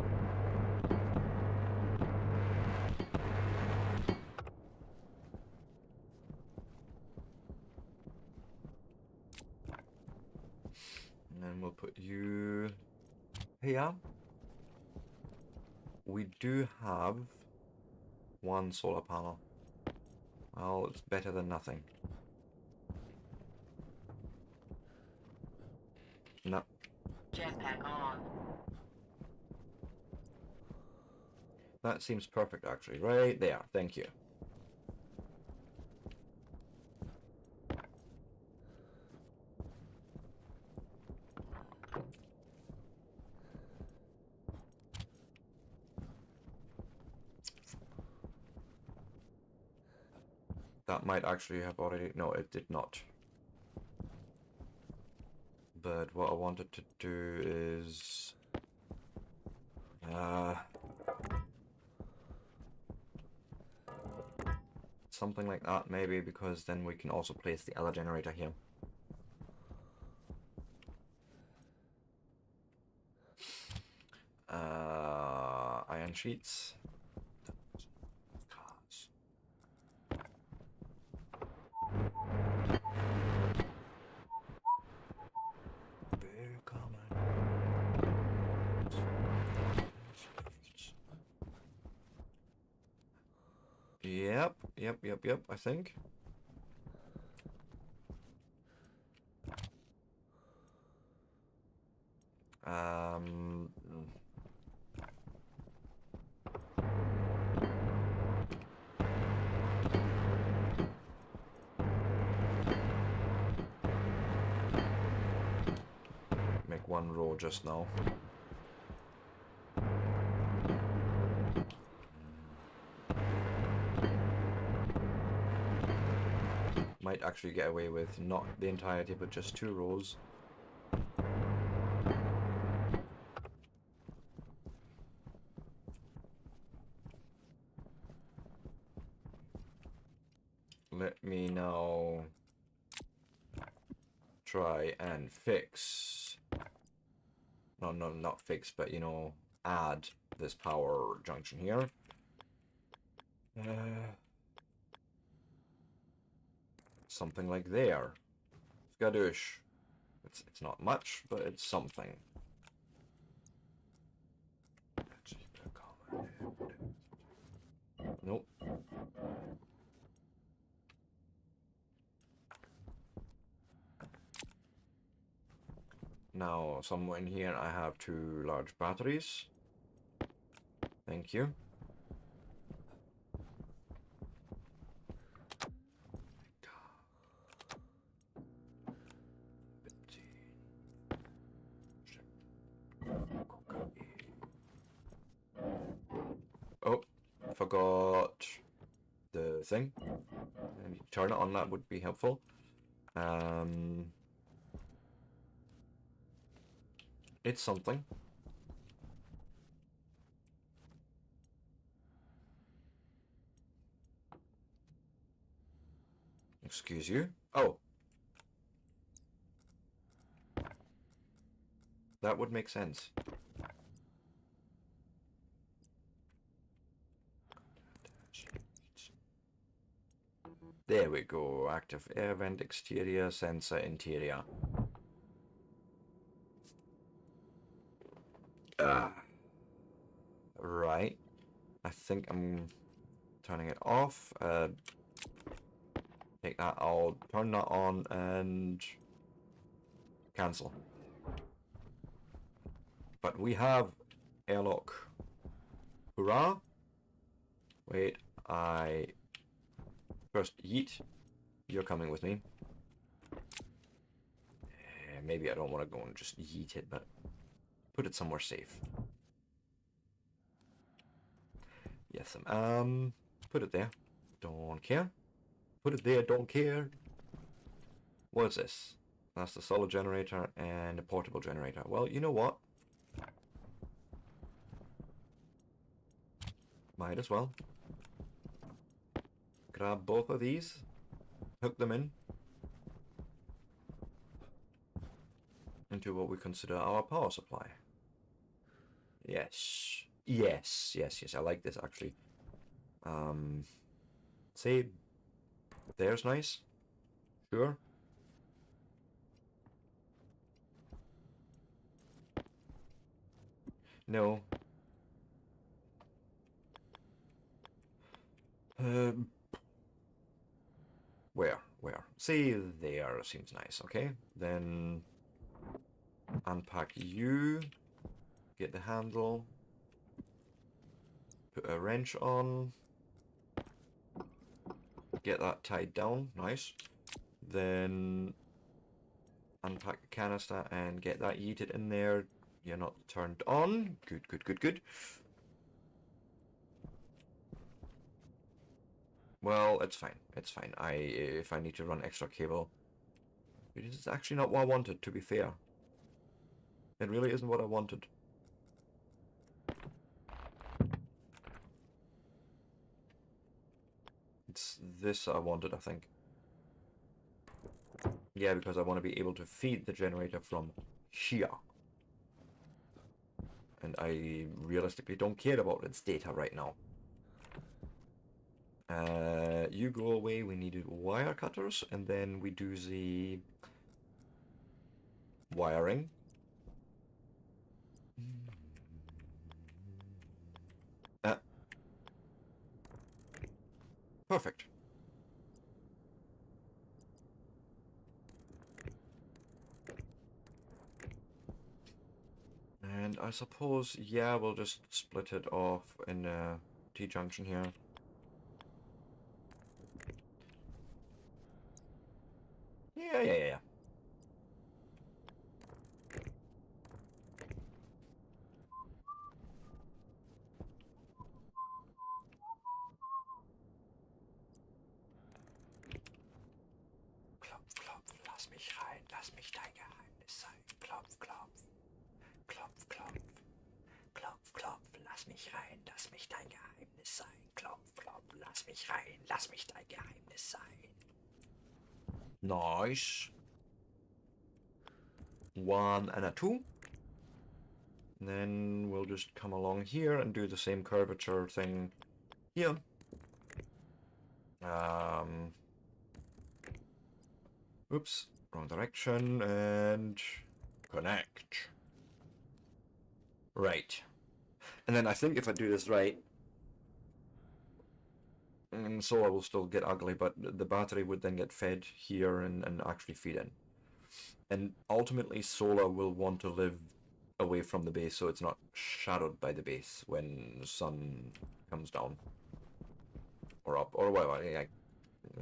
And then we'll put you here. We do have one solar panel. Well, it's better than nothing. No. Jetpack on. That seems perfect, actually. Right there. Thank you. That might actually have already... No, it did not. But what I wanted to do is... something like that, maybe, because then we can also place the other generator here. Iron sheets. Cars. Very common. Yep, I think. Um... Make one row just now. Might actually get away with not the entirety, but just 2 rows. Let me now try and fix. No, not fix, but you know, add this power junction here. Something like there. Skadoosh. It's not much, but it's something. Nope. Now, somewhere in here I have 2 large batteries. Thank you. Oh, forgot the thing. Maybe turn it on, that would be helpful. It's something. Excuse you. Oh. That would make sense. There we go. Active air vent exterior, sensor interior. Right. I think I'm turning it off. Take that out, turn that on, and cancel. But we have airlock. Hurrah! Wait, first yeet. You're coming with me. Maybe I don't want to go and just yeet it, but put it somewhere safe. Yes, put it there. Don't care. Put it there, don't care. What is this? That's the solid generator and a portable generator. Well, you know what? Might as well. Grab both of these, hook them in into what we consider our power supply. Yes. Yes, yes, yes. I like this actually. Say, there's nice. Sure. No. Where? Say there seems nice, okay? Then unpack you, get the handle, put a wrench on, get that tied down, nice. Then unpack the canister and get that yeeted in there. You're not turned on. Good, good, good, good. Well, it's fine. It's fine. If I need to run extra cable, it's actually not what I wanted, to be fair. It really isn't what I wanted. It's this I wanted, I think. Yeah, because I want to be able to feed the generator from here. And I realistically don't care about its data right now. You go away, we needed wire cutters, and then we do the wiring. Perfect. And I suppose, yeah, we'll just split it off in a T-junction here. Yeah. Klopf, klopf, lass mich rein, lass mich dein Geheimnis sein. Klopf, klopf, klopf, klopf, klopf, klopf, lass mich rein, lass mich dein Geheimnis sein. Klopf, klopf, lass mich rein, lass mich dein Geheimnis sein. Nice. 1 and a 2. And then we'll just come along here and do the same curvature thing here. Oops, wrong direction, and connect. Right. And then I think if I do this right, and solar will still get ugly, but the battery would then get fed here and actually feed in. And ultimately solar will want to live away from the base so it's not shadowed by the base when the sun comes down. Or up, or whatever, it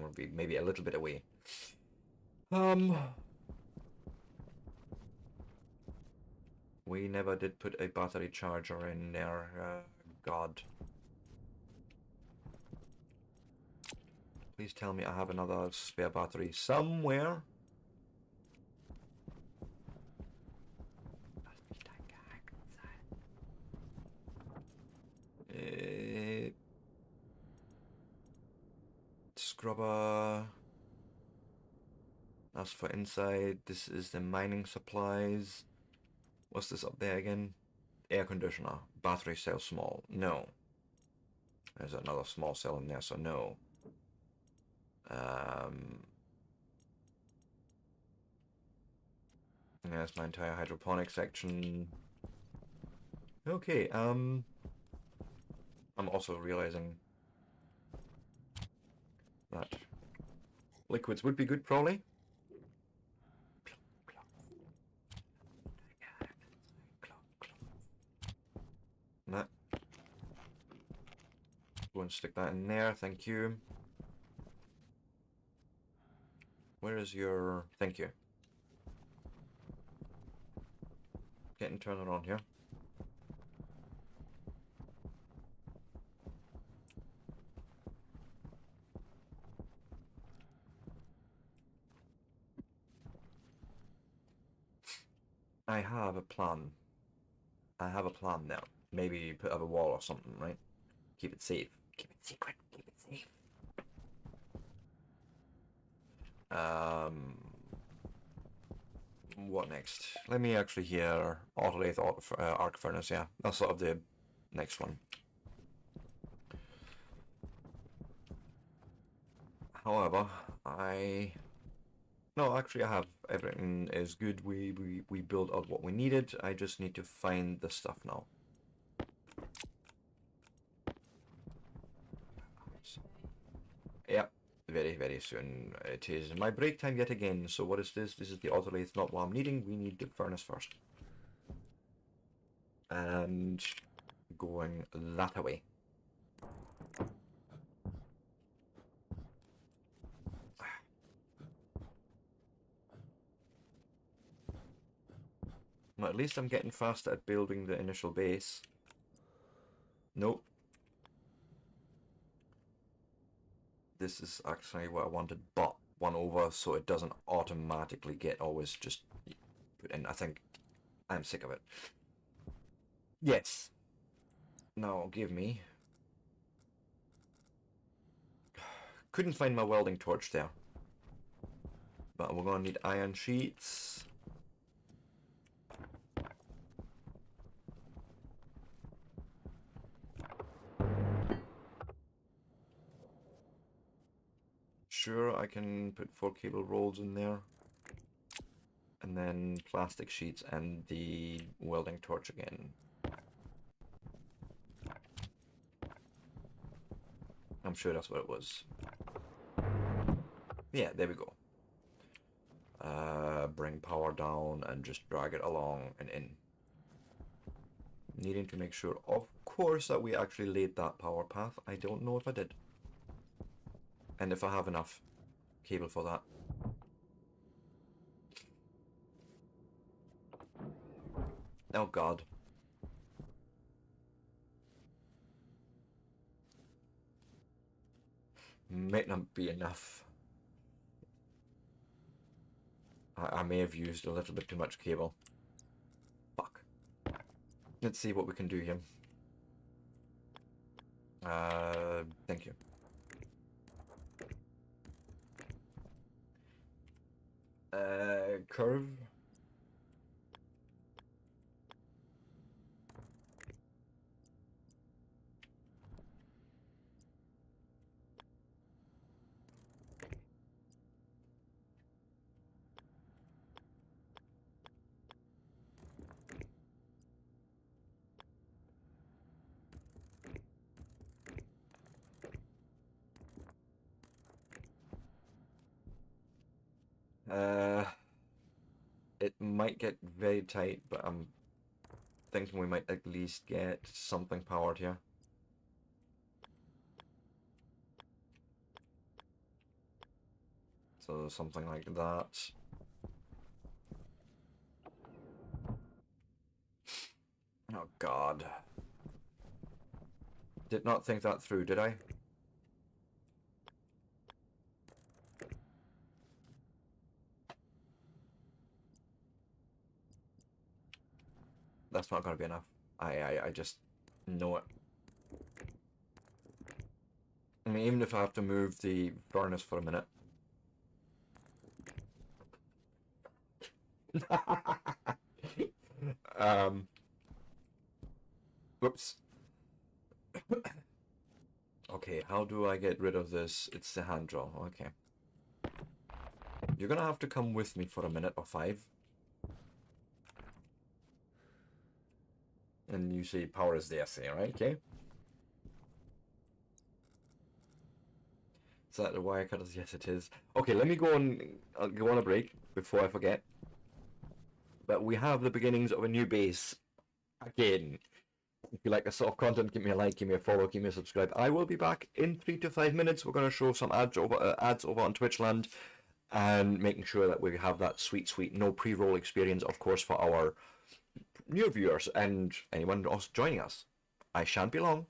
will be maybe a little bit away. We never did put a battery charger in there, God. Please tell me I have another spare battery somewhere. Scrubber. That's for inside. This is the mining supplies. What's this up there again? Air conditioner. Battery cell small. No. There's another small cell in there, so no. There's my entire hydroponic section. Okay, I'm also realizing that liquids would be good, probably. That. Go and stick that in there, thank you. Where is your... Thank you. Getting turned on here. I have a plan. I have a plan now. Maybe put up a wall or something, right? Keep it safe. Keep it secret. Keep it safe. What next? Let me actually hear autolathe, arc furnace. Yeah, that's sort of the next one. However, no, actually, I have everything is good. We built out what we needed. I just need to find the stuff now. Yep, very, very soon. It is my break time yet again. So what is this? This is the autolathe, not what I'm needing. We need the furnace first. And going that away. Well, at least I'm getting faster at building the initial base. Nope. This is actually what I wanted, but 1 over, so it doesn't automatically get always just put in. I think I'm sick of it. Yes. Now give me. Couldn't find my welding torch there. But we're gonna need iron sheets. Sure, I can put 4 cable rolls in there. And then plastic sheets and the welding torch again. I'm sure that's what it was. Yeah, there we go. Bring power down and just drag it along and in. Needing to make sure, of course, that we actually laid that power path. I don't know if I did. And if I have enough cable for that. Oh god. Might not be enough. I may have used a little bit too much cable. Fuck. Let's see what we can do here. Thank you. Curve. It might get very tight, but I'm thinking we might at least get something powered here. So something like that. Oh god. Did not think that through, did I? That's not going to be enough. I just know it. I mean, even if I have to move the furnace for a minute. Whoops. Okay, how do I get rid of this? It's the hand draw. Okay. You're gonna have to come with me for a minute or 5. And you say power is there, say, right? Okay. Is that the wire cutters? Yes, it is. Okay, let me go on. I'll go on a break before I forget. But we have the beginnings of a new base again. If you like this sort of content, give me a like, give me a follow, give me a subscribe. I will be back in 3 to 5 minutes. We're going to show some ads over on Twitchland, and making sure that we have that sweet no pre-roll experience, of course, for our new viewers and anyone else joining us. I shan't be long.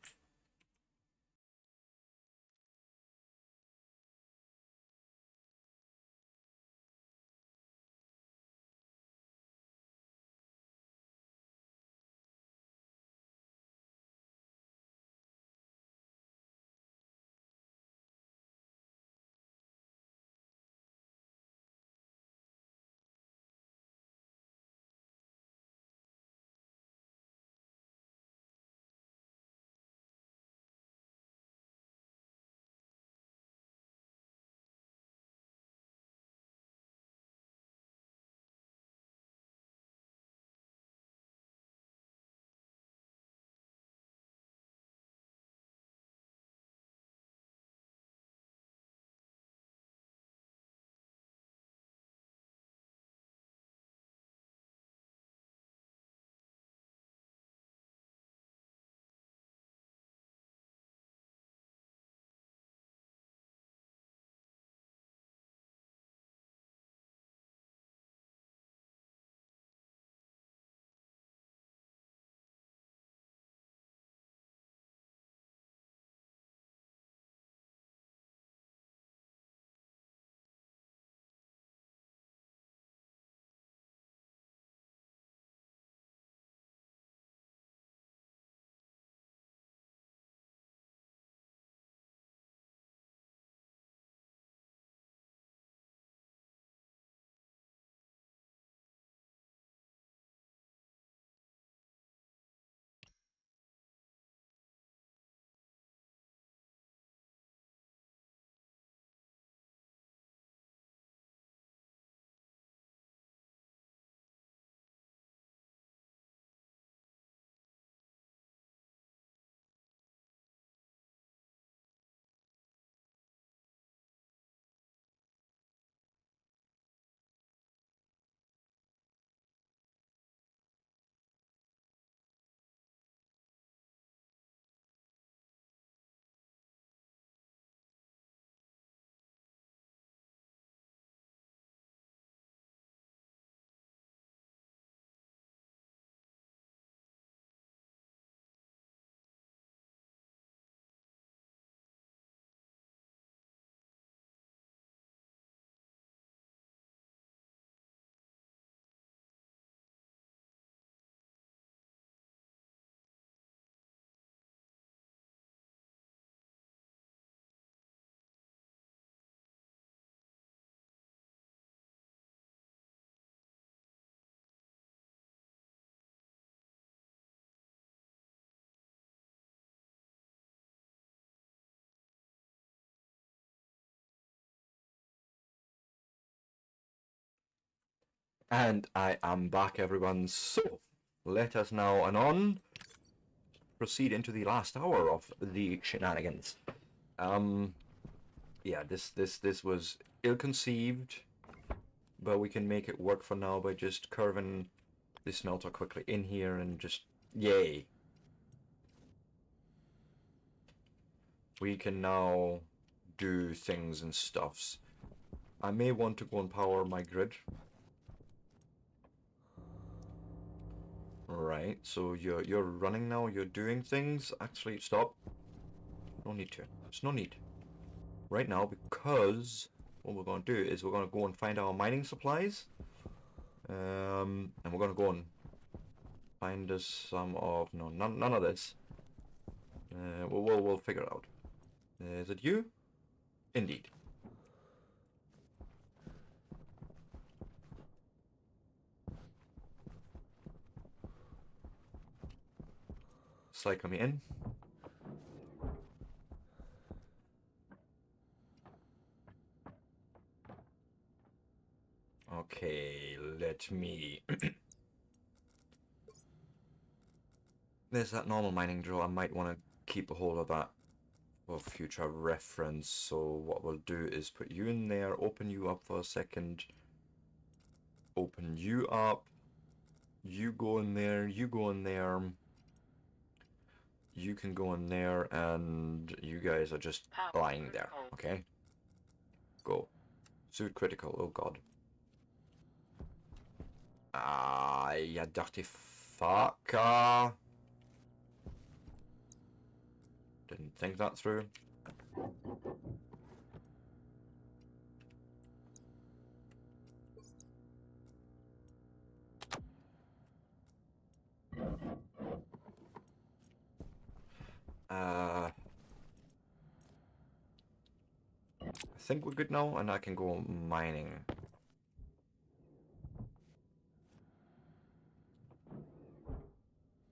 And I am back, everyone. So, let us now anon proceed into the last hour of the shenanigans. Yeah, this was ill-conceived, but we can make it work for now by just curving the smelter quickly in here and just yay. We can now do things and stuffs. I may want to go and power my grid. Right, so you're running now, you're doing things. Actually, stop. No need to. There's no need. Right now, because what we're going to do is we're going to go and find our mining supplies. And we're going to go and find us some of... No, none of this. We'll figure it out. Is it you? Indeed. cycle me in. Okay, let me... There's that normal mining drill. I might want to keep a hold of that for future reference. So what we'll do is put you in there, open you up for a second, open you up, you go in there, you go in there, you can go in there, and you guys are just Power lying there, critical. okay? Go. Suit critical, oh god. Ah, you dirty fucker. Didn't think that through. I think we're good now, and I can go mining.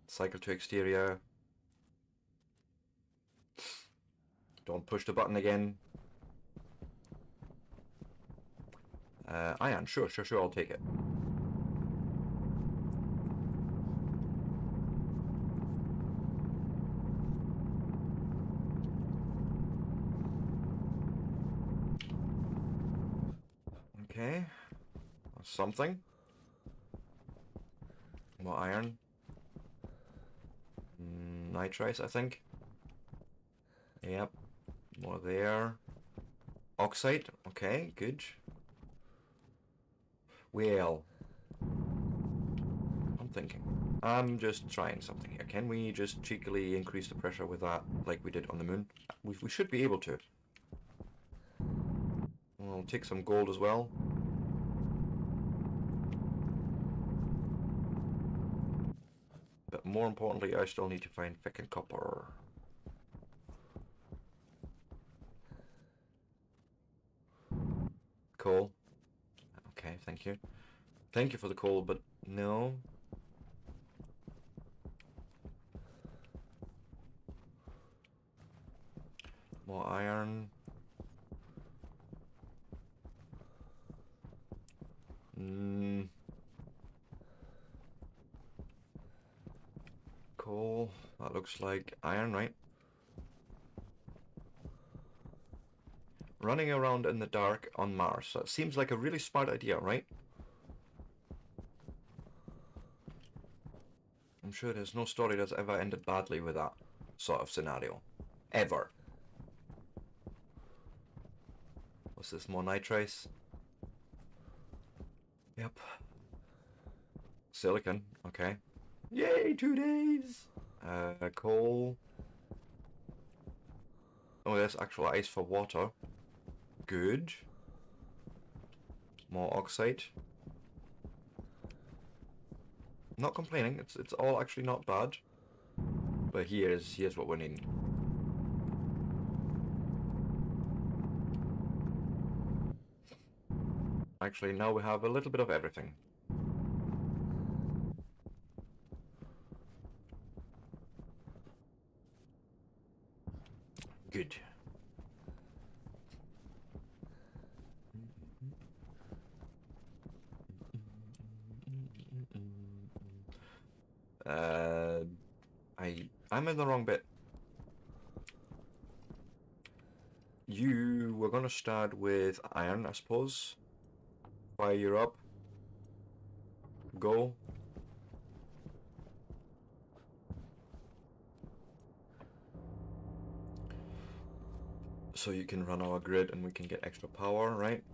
Cycle to exterior. Don't push the button again. Iron, sure, I'll take it. Okay. Something. More iron. Nitrice, I think. Yep. More there. Oxide. Okay, good. Well, I'm thinking. I'm just trying something here. Can we just cheekily increase the pressure with that, like we did on the moon? We should be able to. We'll take some gold as well. But more importantly, I still need to find frickin' copper. Coal. Okay, thank you. Thank you for the coal, but no. More iron. Coal. That looks like iron, right? Running around in the dark on Mars. That seems like a really smart idea, right? I'm sure there's no story that's ever ended badly with that sort of scenario. Ever. What's this? More nitrace? Yep. Silicon. Okay. Yay, 2 days! Coal. Oh, there's actual ice for water. Good. More oxide. Not complaining, it's all actually not bad. But here's what we're needing. Actually, now we have a little bit of everything. Good. I'm in the wrong bit. You were gonna start with iron, I suppose. Fire you're up. Go. So you can run our grid and we can get extra power, right?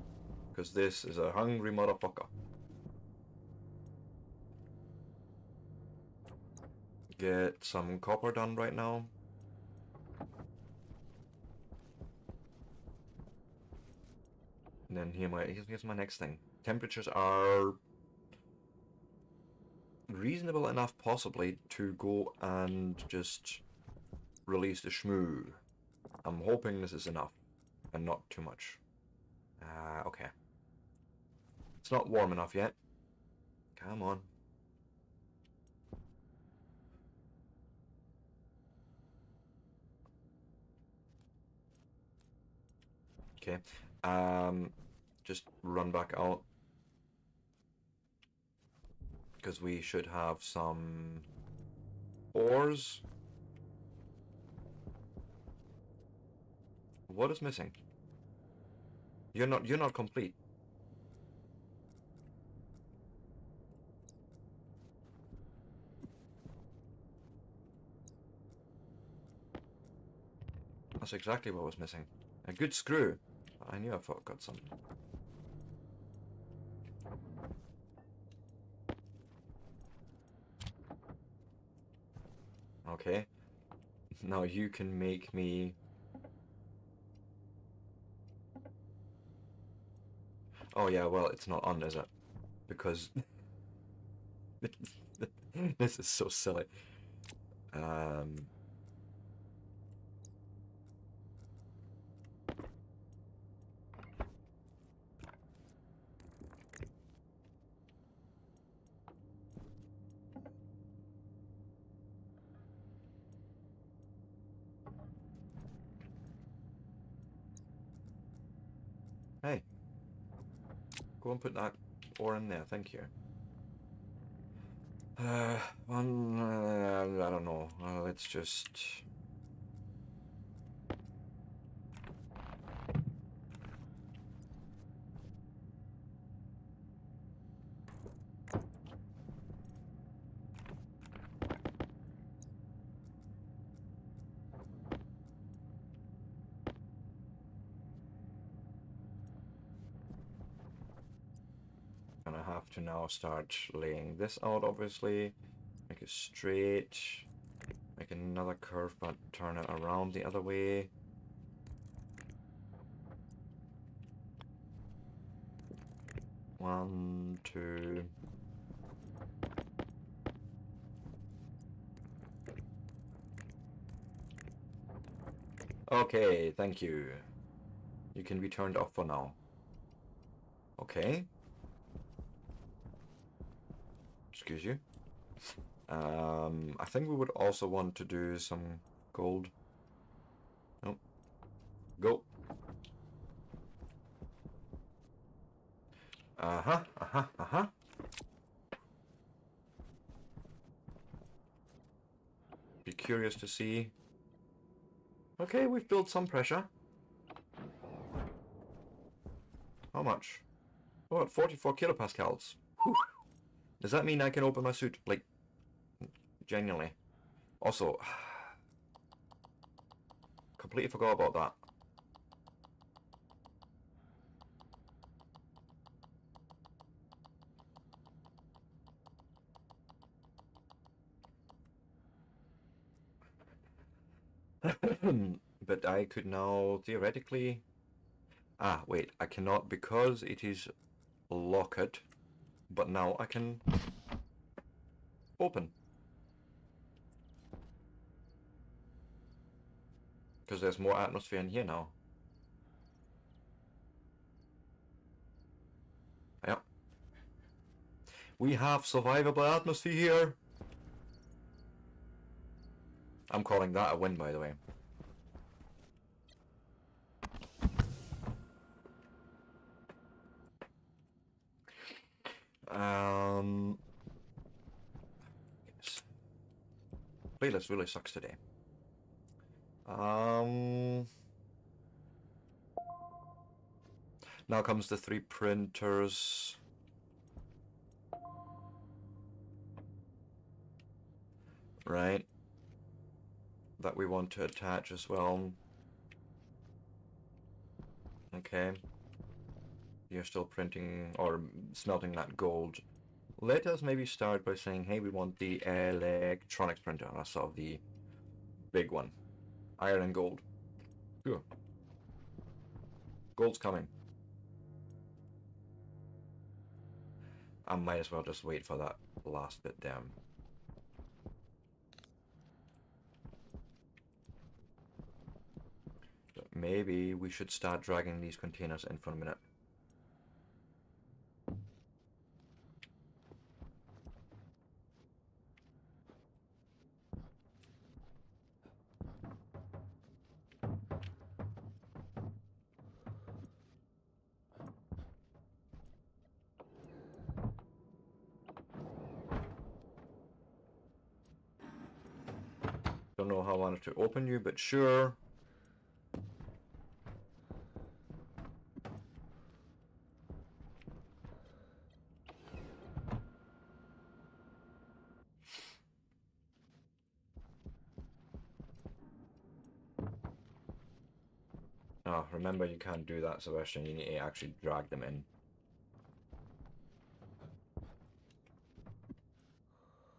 Because this is a hungry motherfucker. Get some copper done right now. And then here's my next thing. Temperatures are reasonable enough possibly to go and just release the shmoo. I'm hoping this is enough and not too much. Okay. It's not warm enough yet. Come on. Okay. Just run back out. Because we should have some ores. What is missing? You're not complete. That's exactly what was missing. A good screw. I knew I forgot something. Okay. Now you can make me... Oh yeah, well, it's not on, is it? Because... this is so silly. Hey. Go and put that ore in there, thank you. I don't know. Let's just... Gonna have to now start laying this out, obviously. Make it straight. Make another curve, but turn it around the other way. One, two. Okay, thank you. You can be turned off for now. Okay. Excuse you. I think we would also want to do some gold. Nope. Go. Uh-huh, uh-huh, uh-huh. Be curious to see. Okay, we've built some pressure. How much? Oh, at 44 kilopascals. Whew. Does that mean I can open my suit? Like, genuinely. Also, completely forgot about that. But I could now theoretically... Ah, wait, I cannot because it is locked. But now I can open. Because there's more atmosphere in here now. Yeah. We have survivable atmosphere here. I'm calling that a win, by the way. Yes. Playlist really sucks today. Now comes the 3 printers. Right. That we want to attach as well. Okay. You're still printing or smelting that gold. Let us maybe start by saying, hey, we want the electronics printer. That's sort of the big one. Iron and gold. Sure. Gold's coming. I might as well just wait for that last bit down. But maybe we should start dragging these containers in for a minute. Don't know how I wanted to open you, but sure. Oh, remember you can't do that, Sebastian. You need to actually drag them in.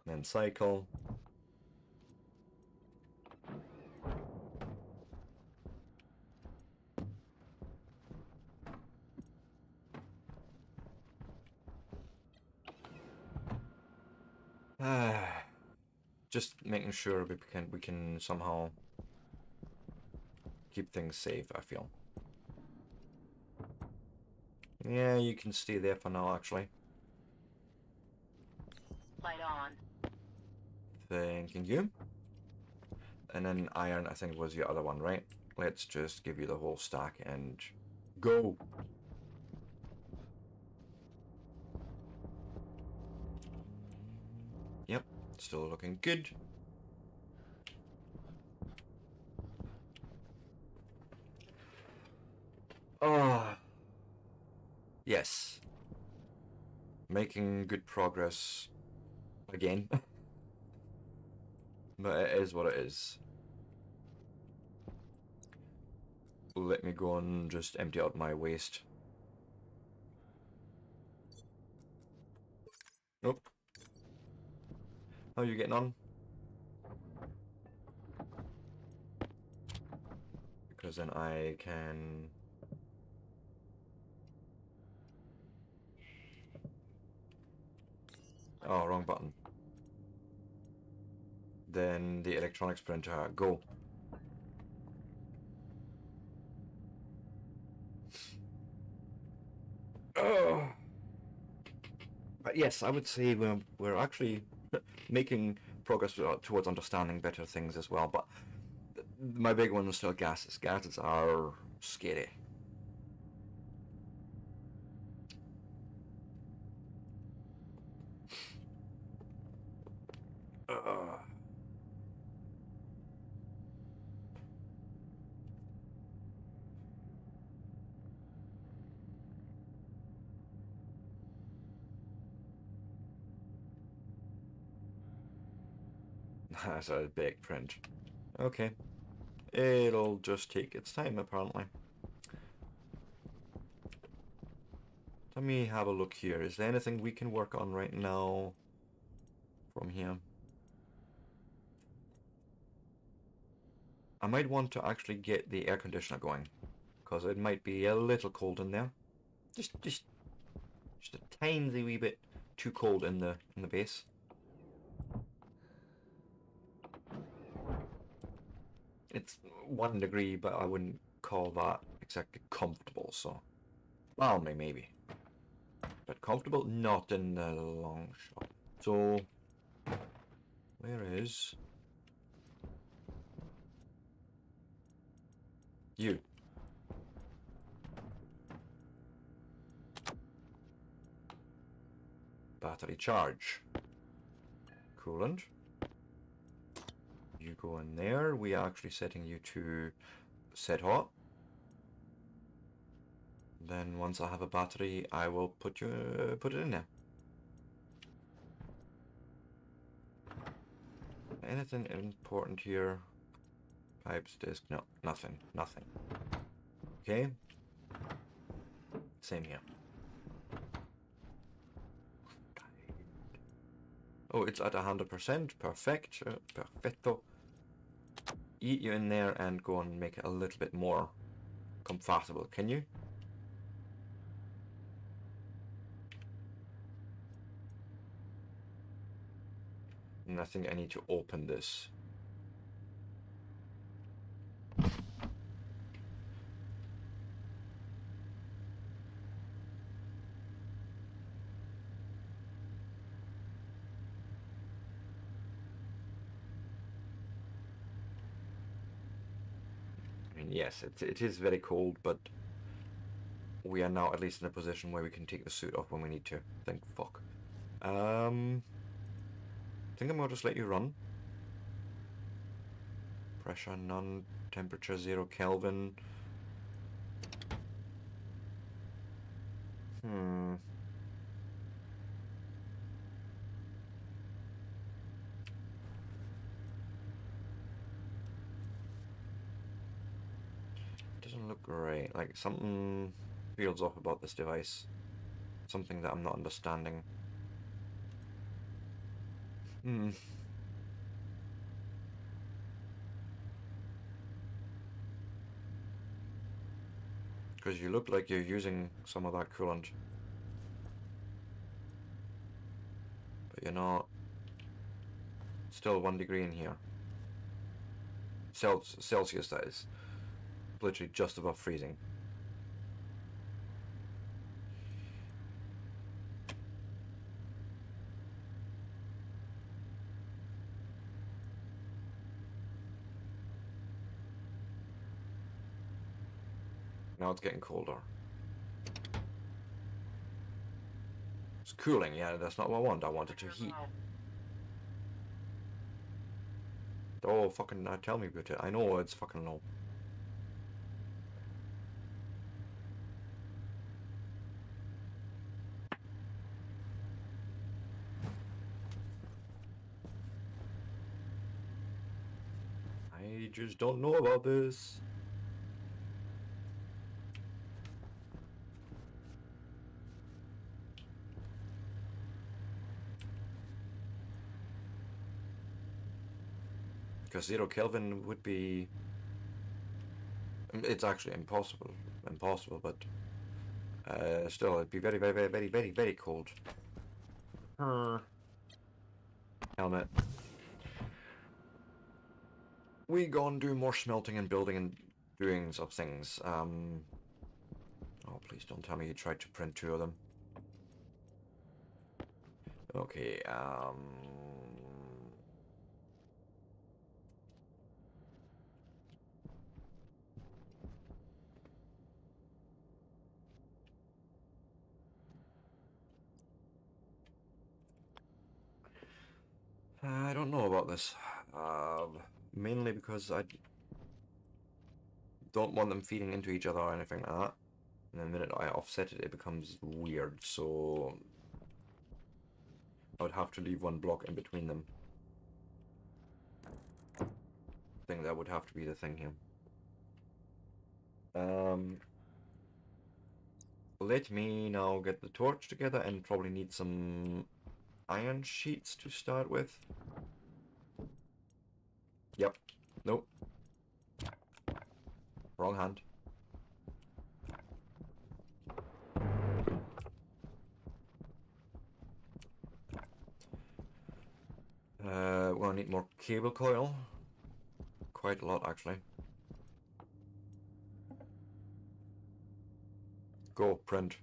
Then cycle. Just making sure we can somehow keep things safe, I feel. Yeah, you can stay there for now, actually. Light on. Thanking you. And then iron, I think, was the other one, right? Let's just give you the whole stack and go. Yep, still looking good. Oh, yes. Making good progress again. But it is what it is. Let me go and just empty out my waste. Nope. How are you getting on? Because then I can... Oh, wrong button. Then the electronics printer, go. Oh. But yes, I would say we're actually making progress towards understanding better things as well. But my big one is still gases. Gases are scary. Uh, that's a big print. Okay. It'll just take its time, apparently. Let me have a look here. Is there anything we can work on right now from here? I might want to actually get the air conditioner going, because it might be a little cold in there. Just a tiny wee bit too cold in the base. It's 1 degree, but I wouldn't call that exactly comfortable, so... Well, maybe. But comfortable? Not in the long shot. So... Where is... you? Battery charge. Coolant. You go in there. We are actually setting you to set hot. Then once I have a battery, I will put it in there. Anything important here? Pipes, disc, no, nothing. Okay. Same here. Oh, it's at 100%. Perfect. Perfecto. Eat you in there and go and make it a little bit more comfortable, can you? And I think I need to open this. Yes, it is very cold, but we are now at least in a position where we can take the suit off when we need to. Thank fuck. I think I'm gonna just let you run. Pressure none. Temperature 0 Kelvin. Hmm. Doesn't look great. Like, something feels off about this device. Something that I'm not understanding. Hmm. Because you look like you're using some of that coolant. But you're not. Still 1 degree in here. Celsius, that is. Literally just above freezing. Now it's getting colder. It's cooling, yeah, that's not what I want. I want it to heat. Oh, fucking, tell me about it. I know it's fucking low. I just don't know about this. Because 0 Kelvin would be... It's actually impossible, but still, it'd be very, very, very, very, very, very cold. Helmet. We gonna do more smelting and building and doings of things. Oh, please don't tell me you tried to print 2 of them. Okay, I don't know about this. Mainly because I don't want them feeding into each other or anything like that. And the minute I offset it, it becomes weird, so I would have to leave 1 block in between them. I think that would have to be the thing here. Let me now get the torch together and probably need some iron sheets to start with. Yep. Nope. Wrong hand. We're gonna need more cable coil. Quite a lot, actually. Go, print.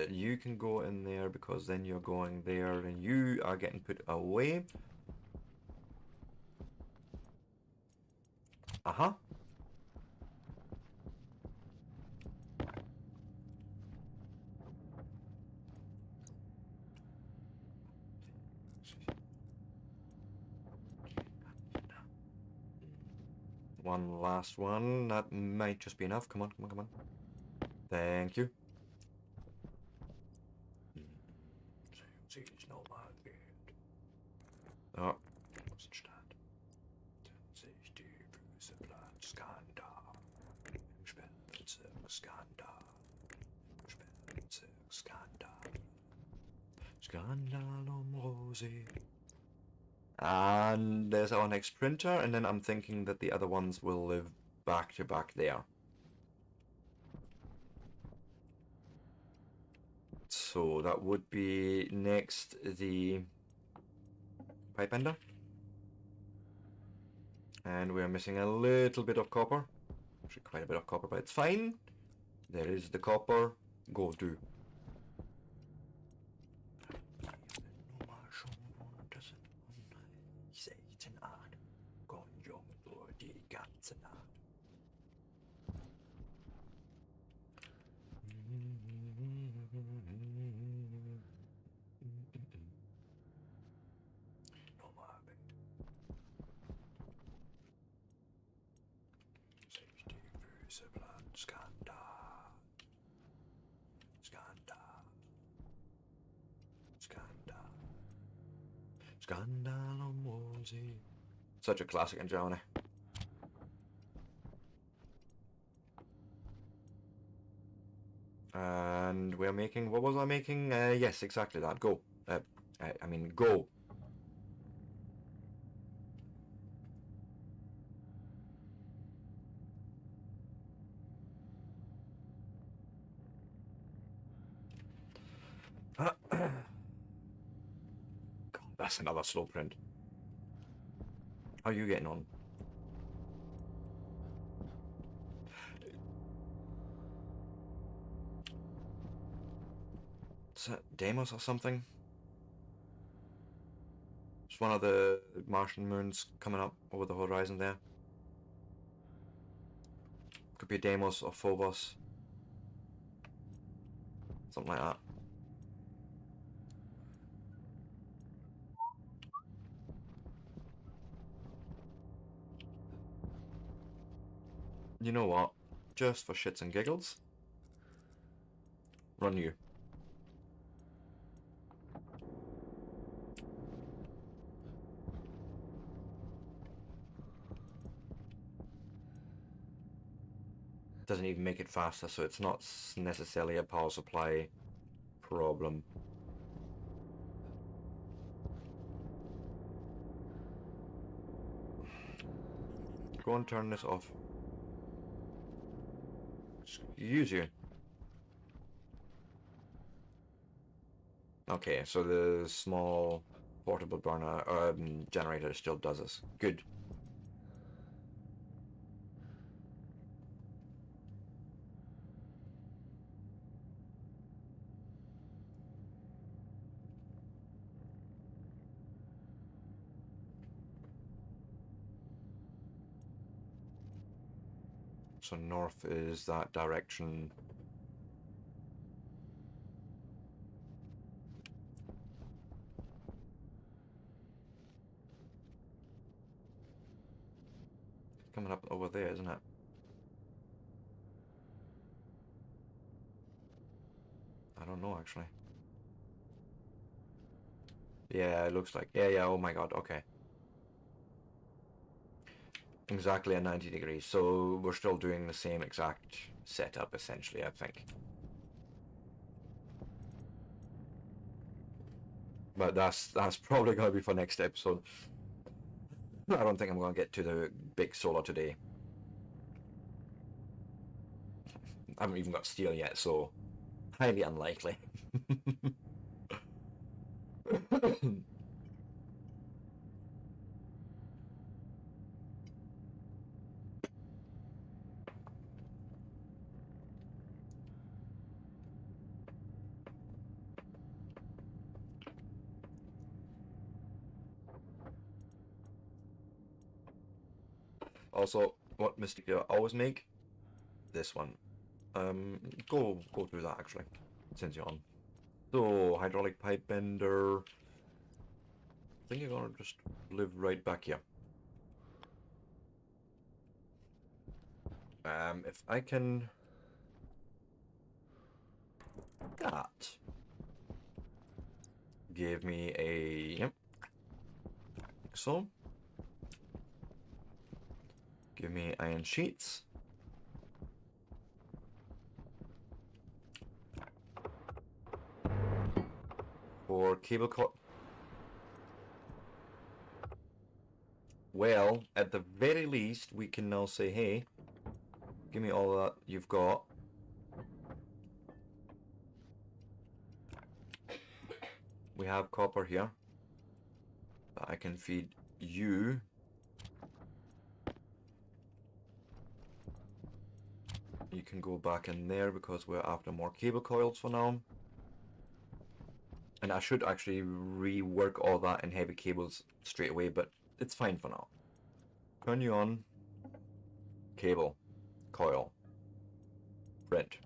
You can go in there because then you're going there and you are getting put away. Uh-huh. One last one. That might just be enough. Come on, come on, come on. Thank you. Oh, was entstand. Sich die Füße platt. Skandal. Im Sperrbezirk. Skandal. Im Sperrbezirk. Skandal. Scandalum Rosé. And there's our next printer, and then I'm thinking that the other ones will live back to back there. So that would be next the pipe bender. And we're missing a little bit of copper. Actually quite a bit of copper, but it's fine. There is the copper. Go do. Scandalum Rosé. Such a classic in Germany. And we're making, what was I making? Yes, exactly that. Go. I mean, go. God, that's another slow print. How are you getting on? Is that Deimos or something? It's one of the Martian moons coming up over the horizon there. Could be Deimos or Phobos. Something like that. You know what? Just for shits and giggles. Run you. Doesn't even make it faster, so it's not necessarily a power supply problem. Go and turn this off. Excuse you. Okay, so the small portable burner generator still does this. Good. So north is that direction. Coming up over there, isn't it? I don't know, actually. Yeah, it looks like. Yeah, oh my god, okay. Exactly at 90 degrees, so we're still doing the same exact setup, essentially, I think. But that's probably going to be for next episode. I don't think I'm going to get to the big solar today. I haven't even got steel yet, so highly unlikely. Also, what mistake I always make? This one. Go through that actually, since you're on. So, hydraulic pipe bender. I think you're gonna just live right back here. If I can... That. Give me a... Yep. So. Give me iron sheets. For for cable cut. Well, at the very least, we can now say, hey, give me all that you've got. We have copper here that I can feed you. You can go back in there because we're after more cable coils for now. And I should actually rework all that in heavy cables straight away, but it's fine for now. Turn you on. Cable. Coil. Print.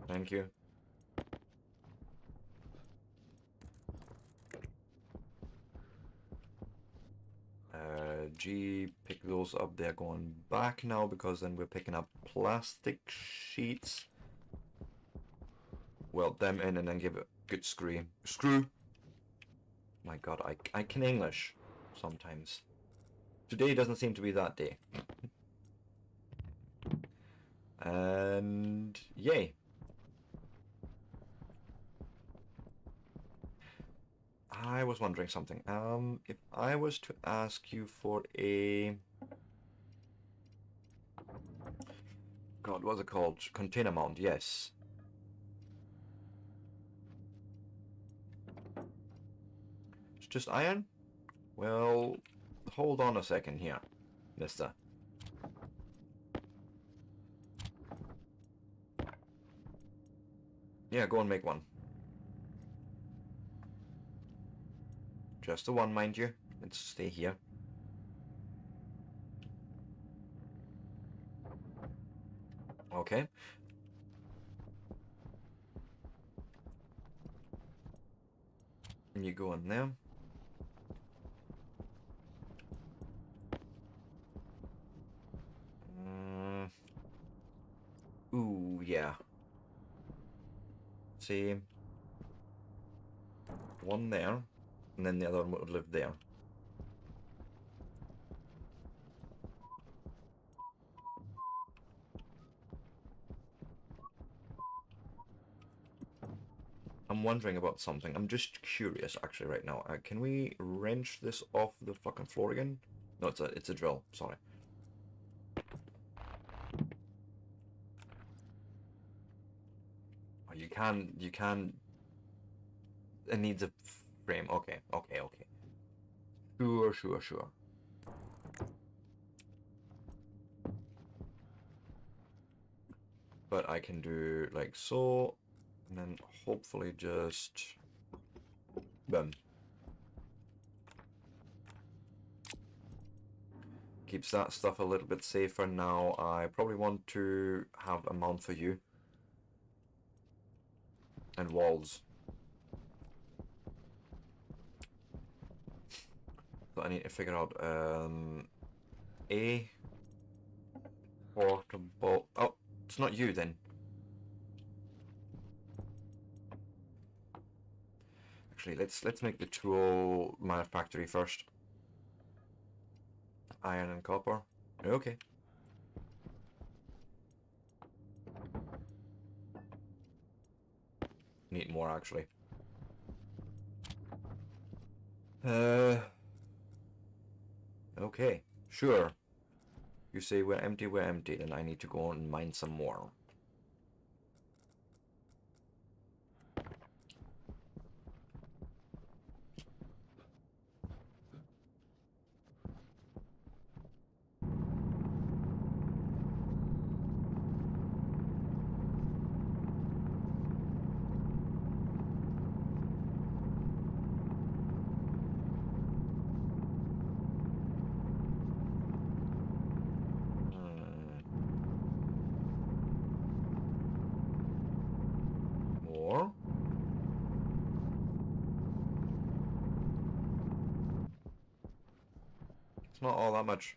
Thank you. G, pick those up. They're going back now because then we're picking up plastic sheets. Weld them in and then give it a good screw. My god, I can English sometimes. Today doesn't seem to be that day. And yay. I was wondering something. If I was to ask you for a... God, what's it called? Container mount, yes. It's just iron? Well, hold on a second here, mister. Yeah, go and make one. Just the one, mind you. Let's stay here. Okay. And you go in there. Ooh, yeah. See, one there, and then the other one would live there. I'm wondering about something. I'm just curious, actually, right now. Can we wrench this off the fucking floor again? No, it's a drill. Sorry. Oh, you can. It needs a frame. Okay. Sure. But I can do like so, and then hopefully just boom. Keeps that stuff a little bit safer now. I probably want to have a mount for you. And walls. So I need to figure out a portable. Oh, it's not you then. Actually, let's make the tool manufactory first. Iron and copper. Okay. Need more actually. Okay, sure. You say we're empty, then I need to go and mine some more. More? It's not all that much.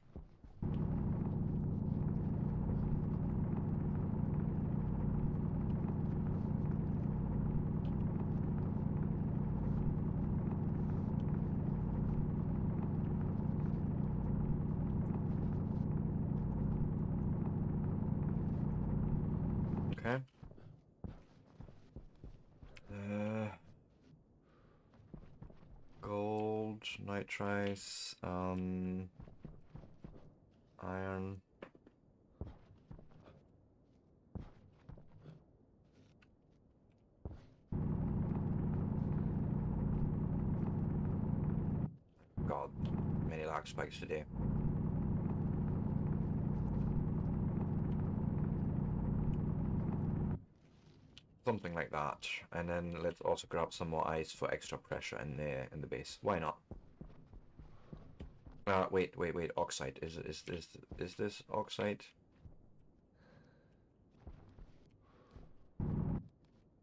nitrice, iron. God, many lag spikes today. Something like that, and then let's also grab some more ice for extra pressure in the base. Why not? Wait, oxide. Is this oxide?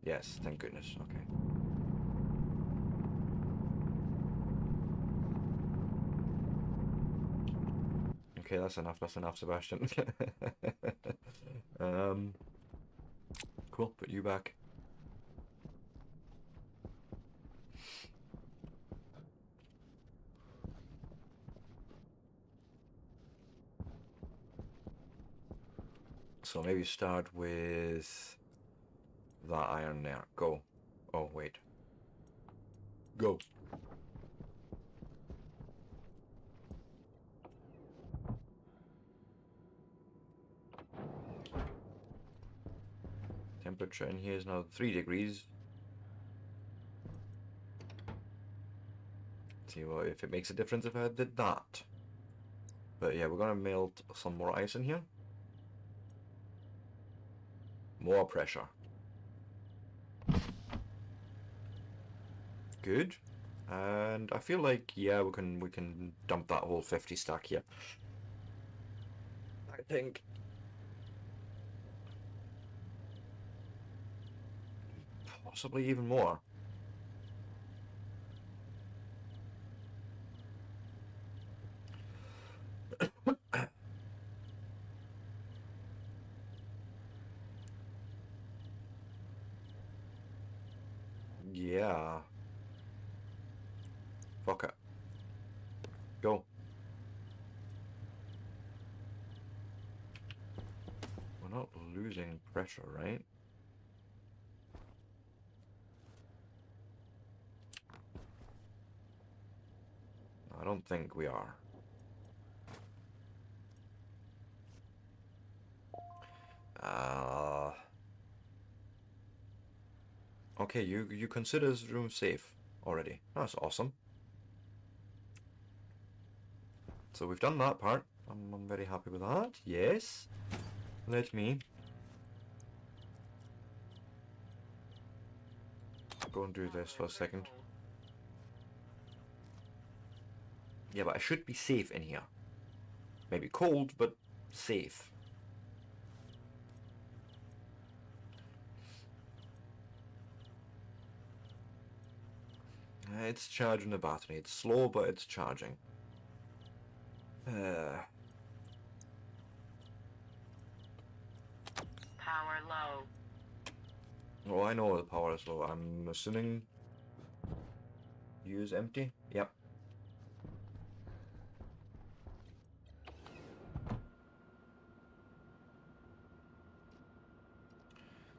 Yes, thank goodness. Okay. Okay, that's enough. That's enough, Sebastian. Cool. Put you back. So maybe start with that iron there. Go. Oh, wait. Go. Temperature in here is now 3 degrees. See what if it makes a difference if I did that. But yeah, we're gonna melt some more ice in here. More pressure. Good. And I feel like yeah, we can dump that whole 50 stack here. I think. Possibly even more. Yeah. Fuck it. Go. We're not losing pressure, right? I don't think we are. Okay, you consider this room safe already. That's awesome. So we've done that part. I'm very happy with that. Yes. Let me go and do this for a second. Yeah, but I should be safe in here. Maybe cold, but safe. It's charging the battery. It's slow, but it's charging. Power low. Oh, I know the power is low. I'm assuming use empty. Yep.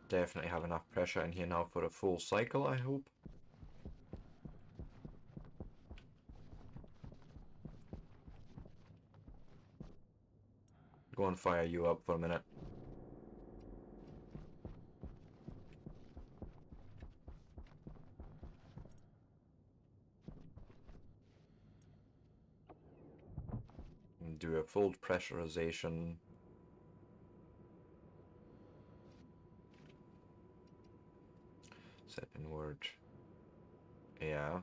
Definitely have enough pressure in here now for a full cycle, I hope. Go and fire you up for a minute. And do a full pressurization. Set inward. Yeah.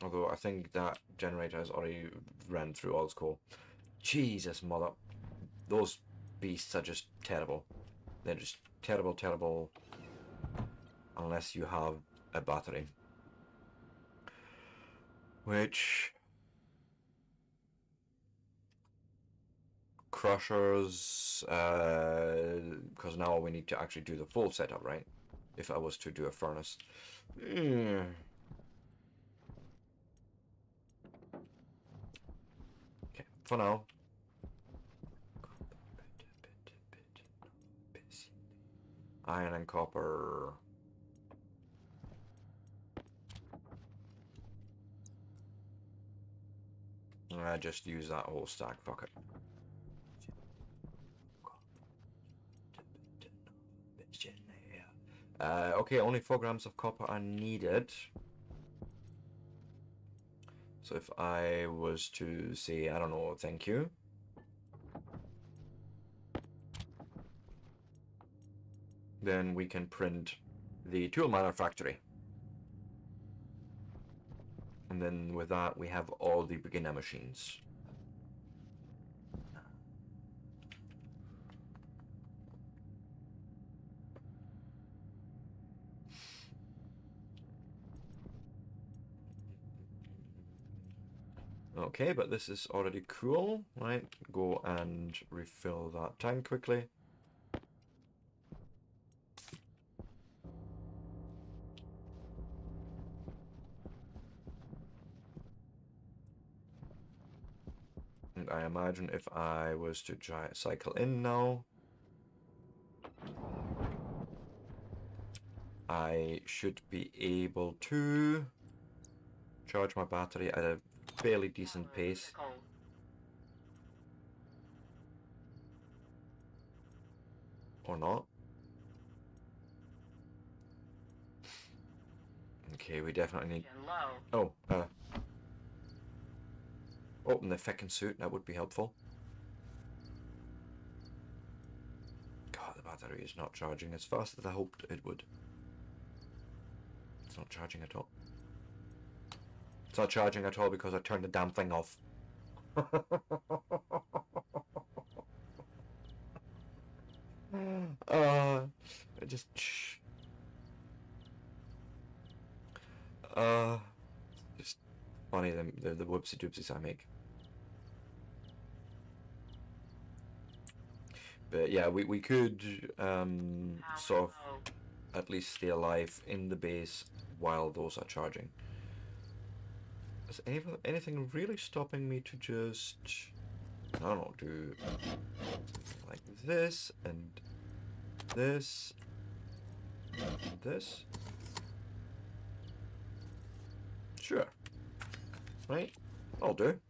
Although I think that generator has already ran through all its core. Jesus, mother. Those beasts are just terrible. They're just terrible, terrible. Unless you have a battery. Which... Crushers... because now we need to actually do the full setup, right? if I was to do a furnace. Mm. Okay, for now. Iron and copper. I just use that whole stack, fuck it. Okay, only 4 grams of copper are needed. So if I was to say, I don't know, thank you. Then we can print the tool manufactory. And then with that, we have all the beginner machines. Okay, but this is already cool, right? Go and refill that tank quickly. And I imagine if I was to try cycle in now, I should be able to charge my battery at a fairly decent pace. Cold. Or not. Okay, we definitely need... Low. Oh, open the feckin' suit, that would be helpful. God, the battery is not charging as fast as I hoped it would. It's not charging at all. It's not charging at all because I turned the damn thing off. Just... just funny the whoopsie doopsies I make. But yeah, we could sort of at least stay alive in the base while those are charging. Is anything really stopping me to just, I don't know, do like this and this and this? Sure. Right? I'll do.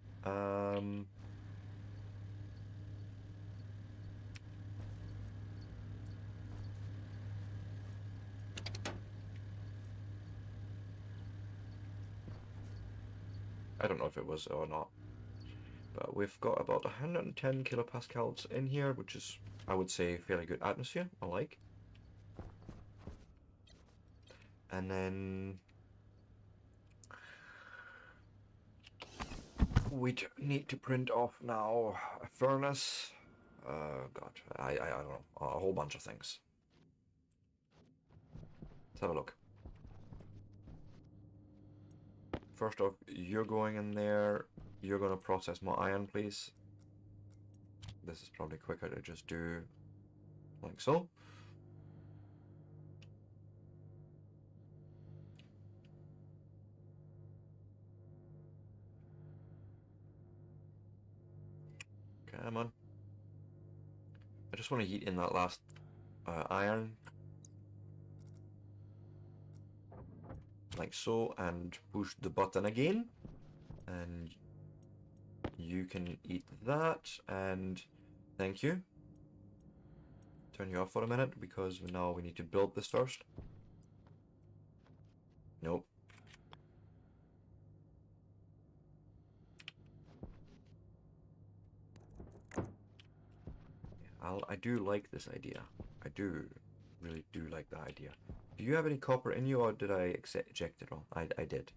I don't know if it was or not, but we've got about 110 kilopascals in here, which is, I would say, fairly good atmosphere. I like. And then we need to print off now a furnace. God, I don't know, a whole bunch of things. Let's have a look. First off, you're going in there. You're going to process more iron, please. This is probably quicker to just do like so. Come on. I just want to heat in that last iron. Like so, and push the button again. And you can eat that, and thank you. Turn you off for a minute, because now we need to build this first. Nope. I do like this idea. I do really do like the idea. Do you have any copper in you, or did I eject it all? I did.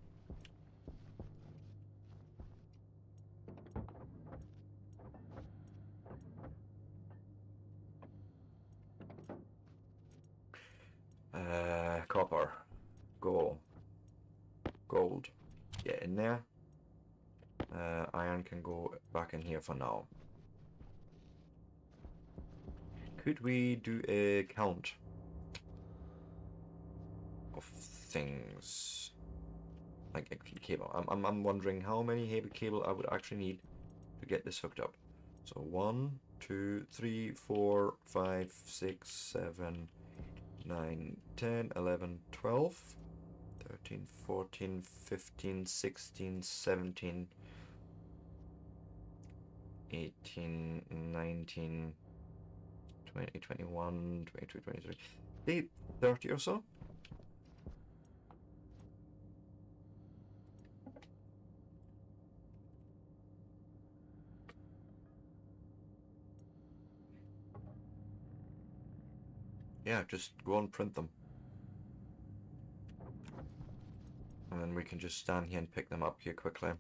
Copper. Gold. Gold. Get in there. Iron can go back in here for now. Could we do a count? of things. Like actually cable. I'm wondering how many heavy cable I would actually need to get this hooked up. So 1, 2, 3, 4, 5, 6, 7, 9, 10, 11, 12, 13, 14, 15, 16, 17, 18, 19, 20, 21, 22, 23, 30 or so. Yeah, just go and print them. And then we can just stand here and pick them up here quickly.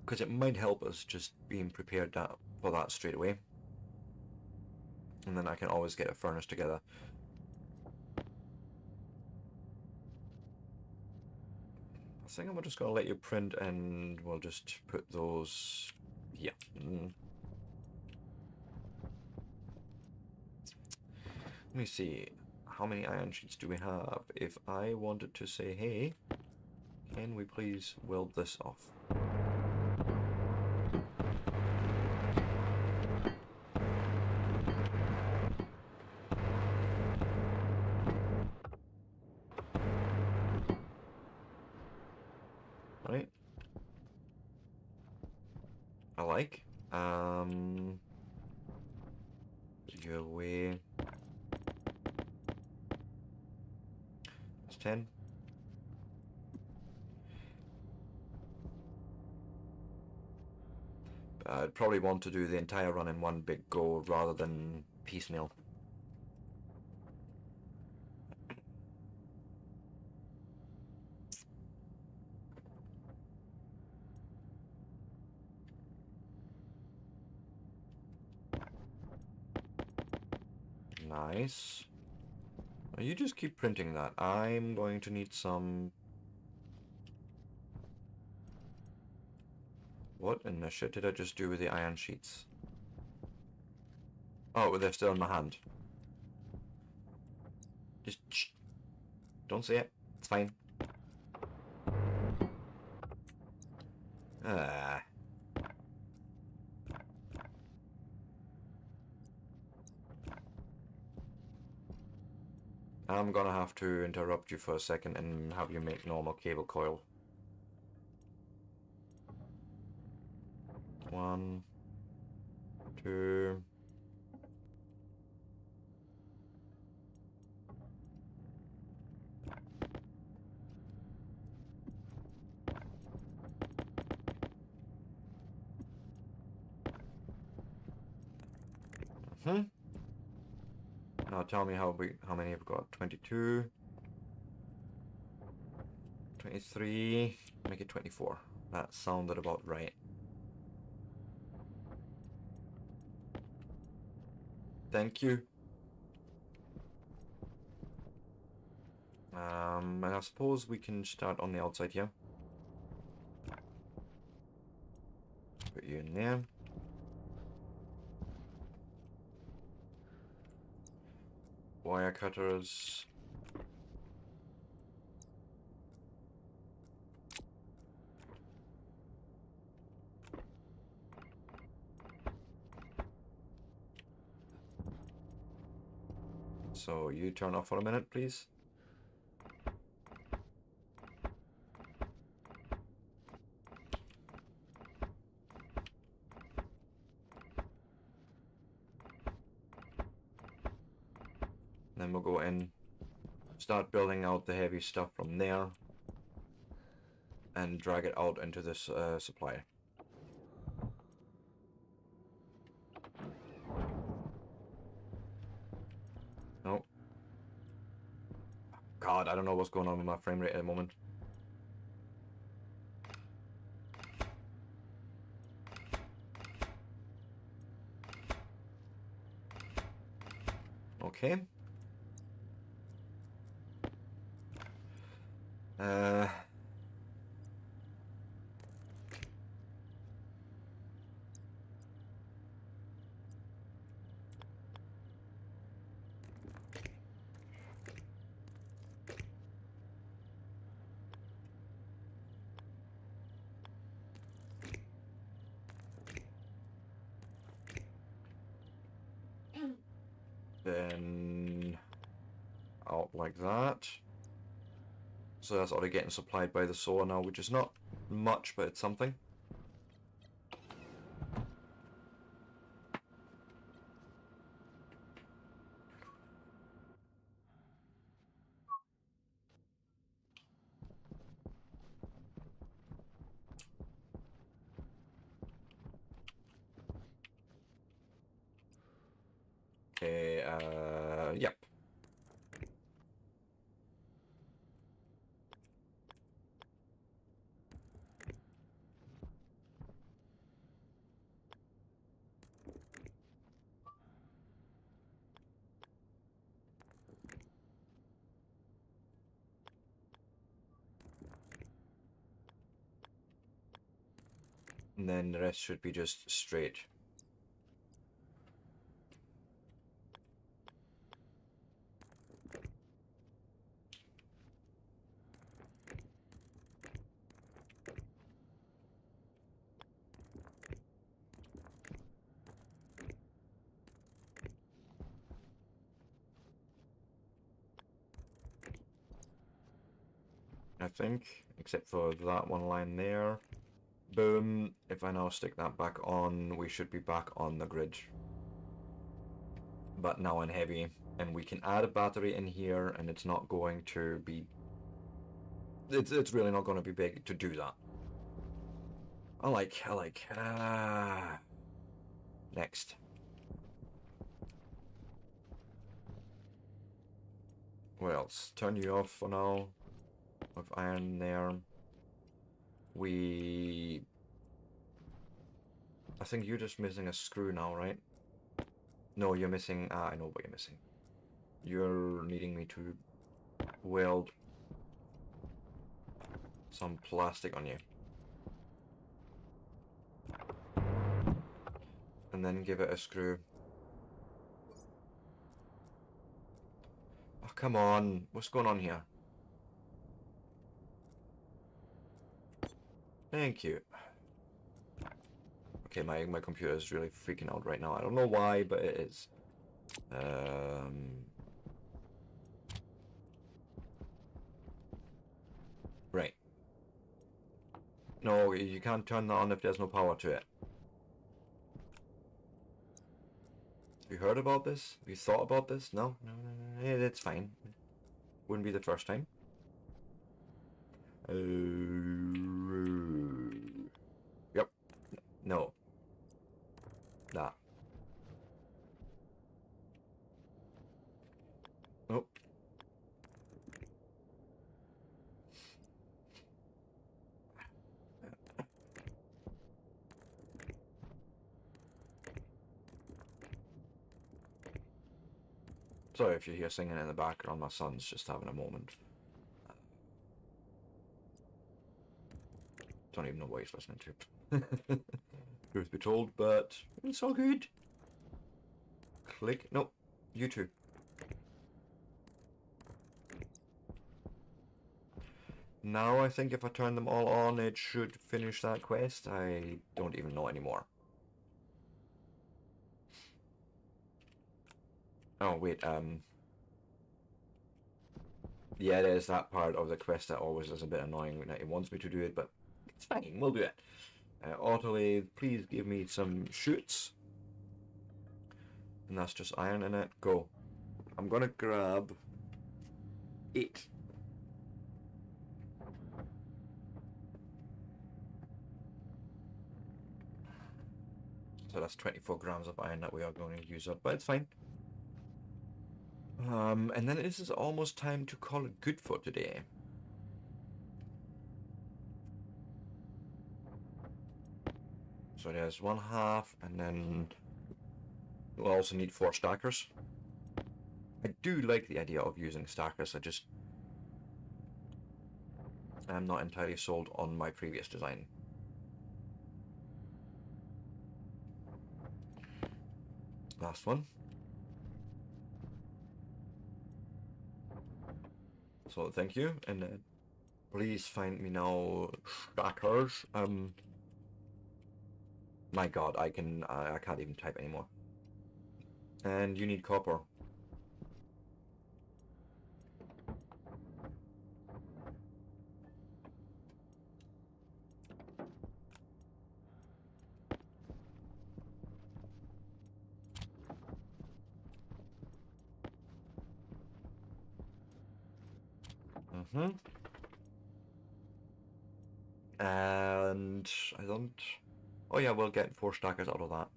Because it might help us just being prepared for that straight away. And then I can always get a furnace together. I think I'm just going to let you print and we'll just put those here. Let me see. How many iron sheets do we have? If I wanted to say, hey, can we please weld this off? Right. I like. Put you away. It's 10. I'd probably want to do the entire run in one big go rather than piecemeal. Nice. You just keep printing that. I'm going to need some... What in the shit did I just do with the iron sheets? Oh, they're still in my hand. Just shh. Don't say it. It's fine. Ah. I'm gonna have to interrupt you for a second and have you make normal cable coil. 1, 2... Now tell me how many I've got. 22, 23, make it 24. That sounded about right. Thank you. And I suppose we can start on the outside here. Put you in there. Wire cutters. So you turn off for a minute, please. Then we'll go in, start building out the heavy stuff from there, and drag it out into this supply. Nope. God, I don't know what's going on with my frame rate at the moment. Okay. like that. So that's already getting supplied by the solar now, which is not much, but it's something. Okay, yep. And then the rest should be just straight. I think, except for that one line there. Boom. If I now stick that back on, we should be back on the grid. But now in heavy. And we can add a battery in here, and it's not going to be... It's really not going to be big to do that. I like. Next. What else? Turn you off for now. With iron there. I think you're just missing a screw now, right? No, you're missing... I know what you're missing. You're needing me to weld some plastic on you. And then give it a screw. Oh, come on. What's going on here? Thank you. Okay, my computer is really freaking out right now. I don't know why, but it is. Right. No, you can't turn that on if there's no power to it. Have you heard about this? Have you thought about this? No? No. It's fine. Wouldn't be the first time. Yep. No. That. Nope. Sorry if you hear singing in the background, my son's just having a moment. Don't even know what he's listening to. Truth be told, but it's all good. Click. Nope. You too. Now I think if I turn them all on, it should finish that quest. I don't even know anymore. Oh, wait, yeah, there's that part of the quest that always is a bit annoying when it wants me to do it, but it's fine, we'll do it. Autolathe, please give me some chutes. And that's just iron in it. Go. I'm gonna grab 8. So that's 24 grams of iron that we are going to use up, but it's fine. And then this is almost time to call it good for today. So there's 1/2, and then we'll also need 4 stackers. I do like the idea of using stackers, I'm not entirely sold on my previous design. Last one. So thank you, and please find me now stackers. My God, I can't even type anymore. And you need copper. Mm-hmm. And I don't... Oh yeah, we'll get 4 stackers out of that.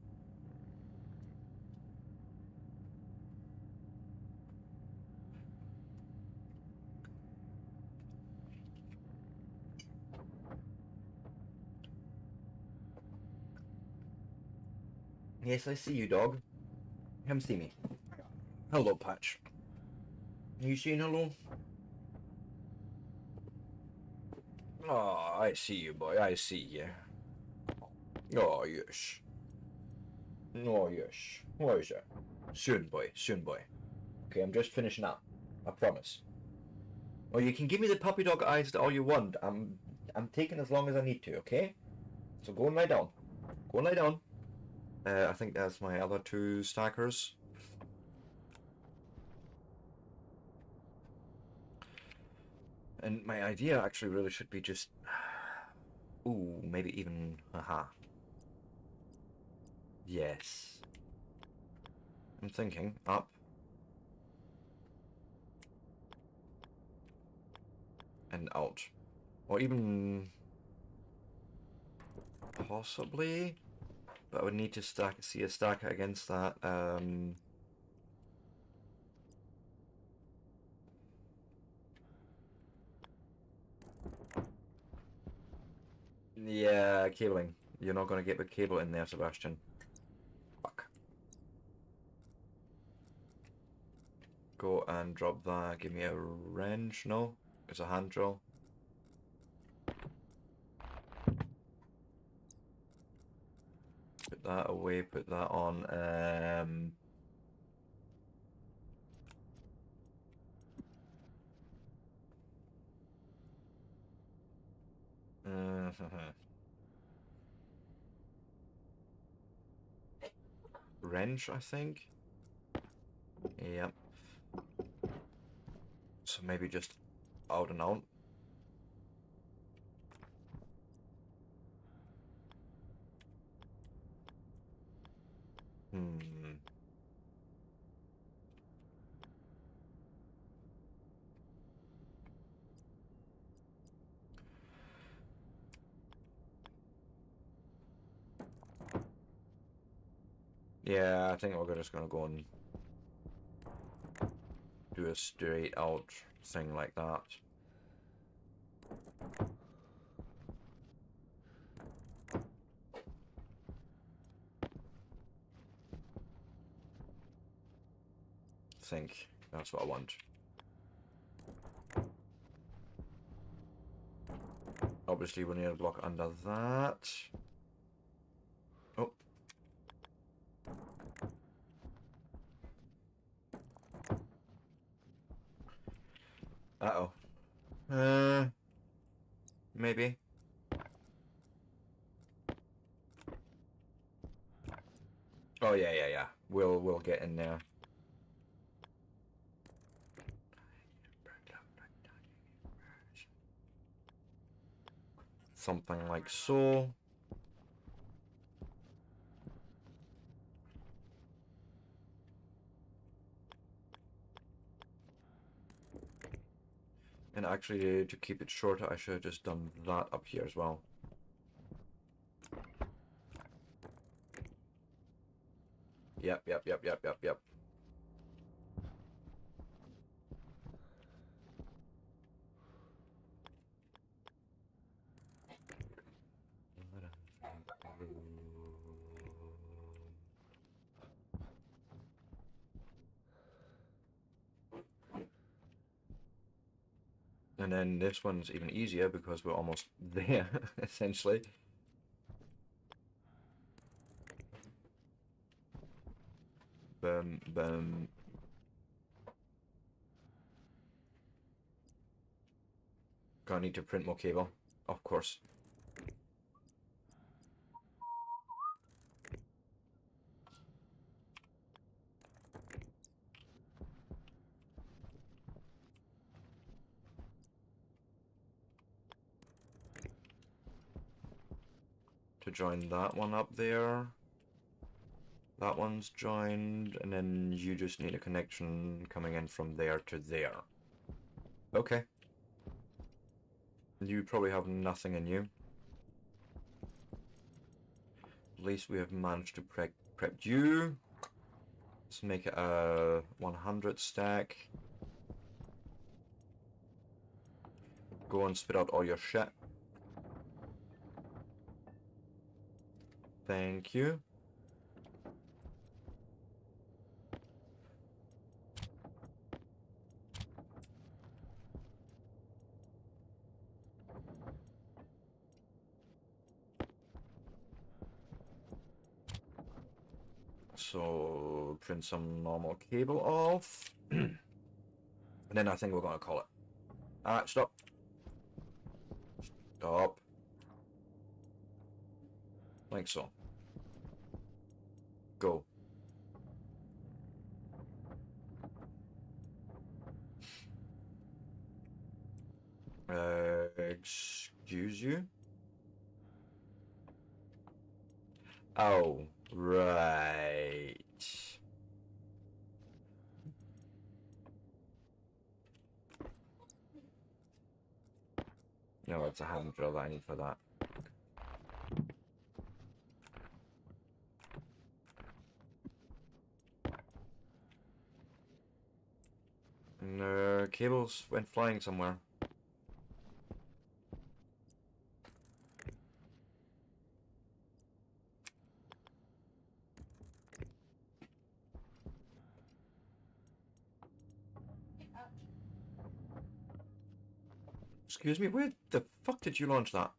Yes, I see you, dog. Come see me. Hello, Patch. You saying hello? Oh, I see you, boy. I see you. Oh, yes. Oh, yes. What is that? Soon, boy. Soon, boy. Okay, I'm just finishing up. I promise. Oh, you can give me the puppy dog eyes all you want. I'm taking as long as I need to, okay? So go and lie down. Go and lie down. I think that's my other 2 stackers. And my idea actually really should be just... Ooh, maybe even... Haha. Yes. I'm thinking up. And out. Or even... Possibly... But I would need to see a stacker against that. Yeah, cabling. You're not going to get the cable in there, Sebastian. Fuck. Go and drop that. Give me a wrench. No, it's a hand drill. Put that away. Put that on. Wrench, I think. Yep. So maybe just out and out. Hmm. Yeah, I think we're just gonna go and do a straight out thing like that. Think that's what I want. Obviously, we need a block under that. Oh. Uh-oh. Maybe. Oh yeah, yeah, yeah. We'll get in there. Something like so. And actually, to keep it shorter, I should have just done that up here as well. Yep, yep, yep, yep, yep, yep. And then this one's even easier because we're almost there, essentially. Boom, boom. Gonna need to print more cable, of course. To join that one up there. That one's joined, and then you just need a connection coming in from there to there. Okay. You probably have nothing in you. At least we have managed to prep you. Let's make it a 100 stack. Go and spit out all your shit. Thank you. So print some normal cable off. And then I think we're gonna call it. Stop. Stop. Like so. Go. Excuse you? Oh, right. No, it's a hand drill that I need for that. And the cables went flying somewhere. Excuse me, where the fuck did you launch that?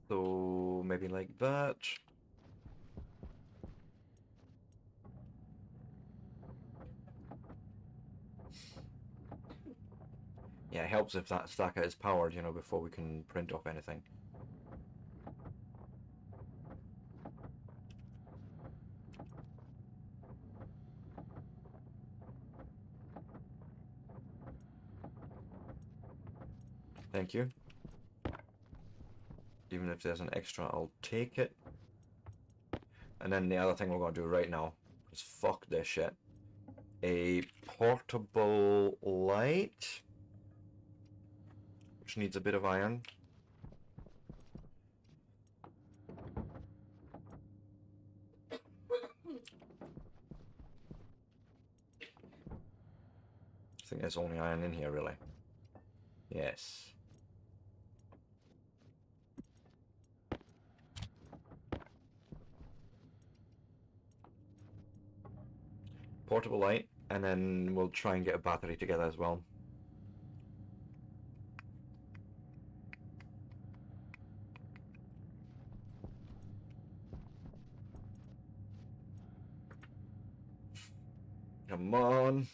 So maybe like that. Yeah, it helps if that stacker is powered, you know, before we can print off anything. Thank you. Even if there's an extra, I'll take it. And then the other thing we're going to do right now is fuck this shit. A portable light, which needs a bit of iron. I think there's only iron in here, really. Yes. Portable light, and then we'll try and get a battery together as well. Come on.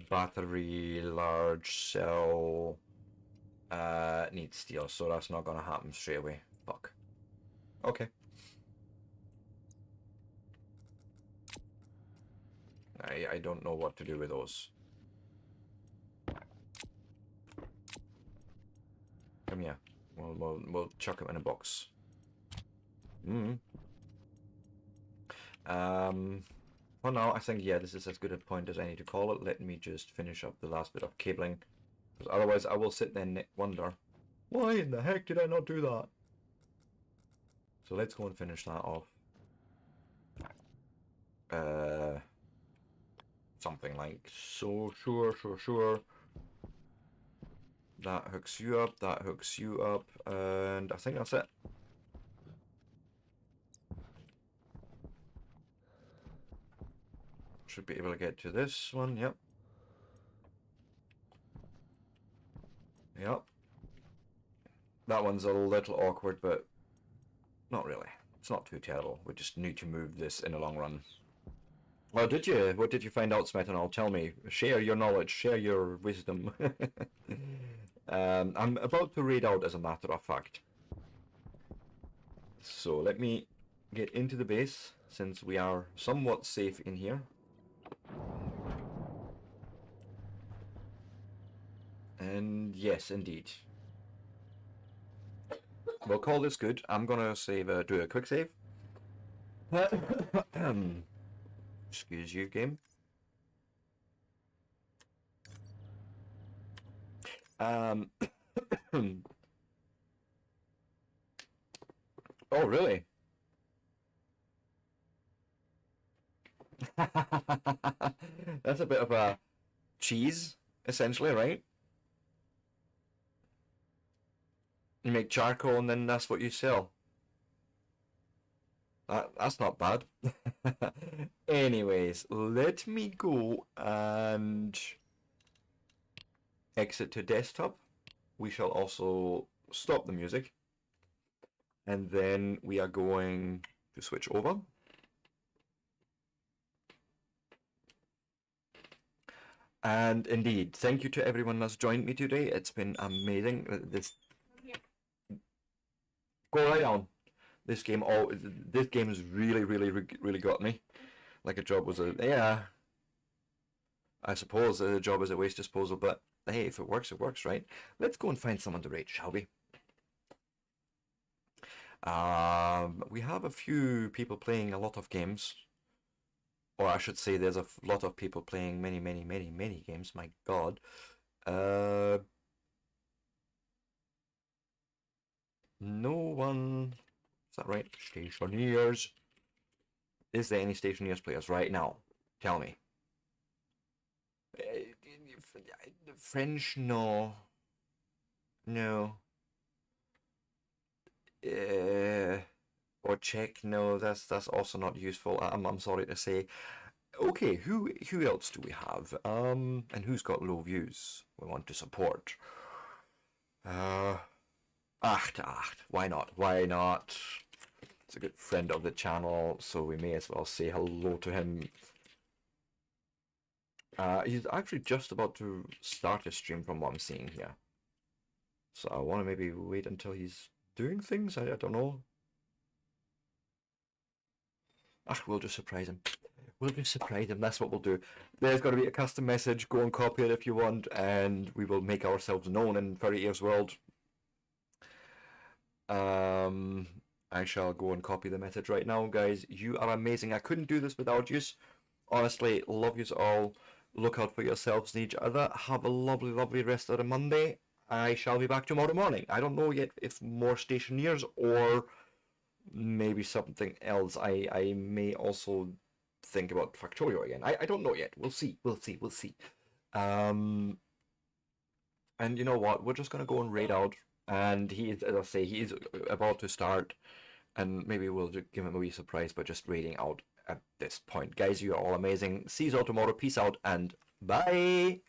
Battery, large cell, needs steel, so that's not gonna happen straight away. Fuck. Okay. I don't know what to do with those. Come here. We'll chuck them in a box. For now, I think, yeah, this is as good a point as I need to call it. Let me just finish up the last bit of cabling. Because otherwise I will sit there and wonder, why in the heck did I not do that? So let's go and finish that off. Something like so. Sure. That hooks you up, that hooks you up, and I think that's it. Should be able to get to this one, yep. Yep. That one's a little awkward, but not really. It's not too terrible. We just need to move this in the long run. Well, did you? What did you find out, Smetanol? Tell me. Share your knowledge. Share your wisdom. I'm about to read out, as a matter of fact. So let me get into the base, since we are somewhat safe in here. And yes, indeed. We'll call this good. I'm gonna save, do a quick save. Excuse you, game. Oh, really? That's a bit of a cheese, essentially, right? You make charcoal and then that's what you sell. That's not bad. Anyways, let me go and exit to desktop. We shall also stop the music. And then we are going to switch over. And indeed, thank you to everyone that's joined me today. It's been amazing. Go right on. This game has really got me. Like a job was yeah. I suppose a job is a waste disposal, but hey, if it works, right? Let's go and find someone to rate, shall we? We have a few people playing a lot of games. Or I should say there's a lot of people playing many games, my god. No one... Is that right? Stationeers. Is there any Stationeers players right now? Tell me. French, no. No. Or Czech, no, that's also not useful. I'm sorry to say. Okay, who else do we have? And who's got low views we want to support? Acht, why not? Why not? It's a good friend of the channel, so we may as well say hello to him. He's actually just about to start his stream from what I'm seeing here. So I want to maybe wait until he's doing things, I don't know. We'll just surprise him. We'll just surprise him, that's what we'll do. There's got to be a custom message, go and copy it if you want, and we will make ourselves known in Furry Ears World. I shall go and copy the message right now, guys. You are amazing. I couldn't do this without you. Honestly, love yous all. Look out for yourselves and each other. Have a lovely rest of the Monday. I shall be back tomorrow morning. I don't know yet if more Stationeers or maybe something else. I may also think about Factorio again. I don't know yet. We'll see. And you know what? We're just gonna go and raid out. And he is, as I say, he is about to start. And maybe we'll give him a wee surprise by just raiding out at this point. Guys, you are all amazing. See you all tomorrow. Peace out and bye.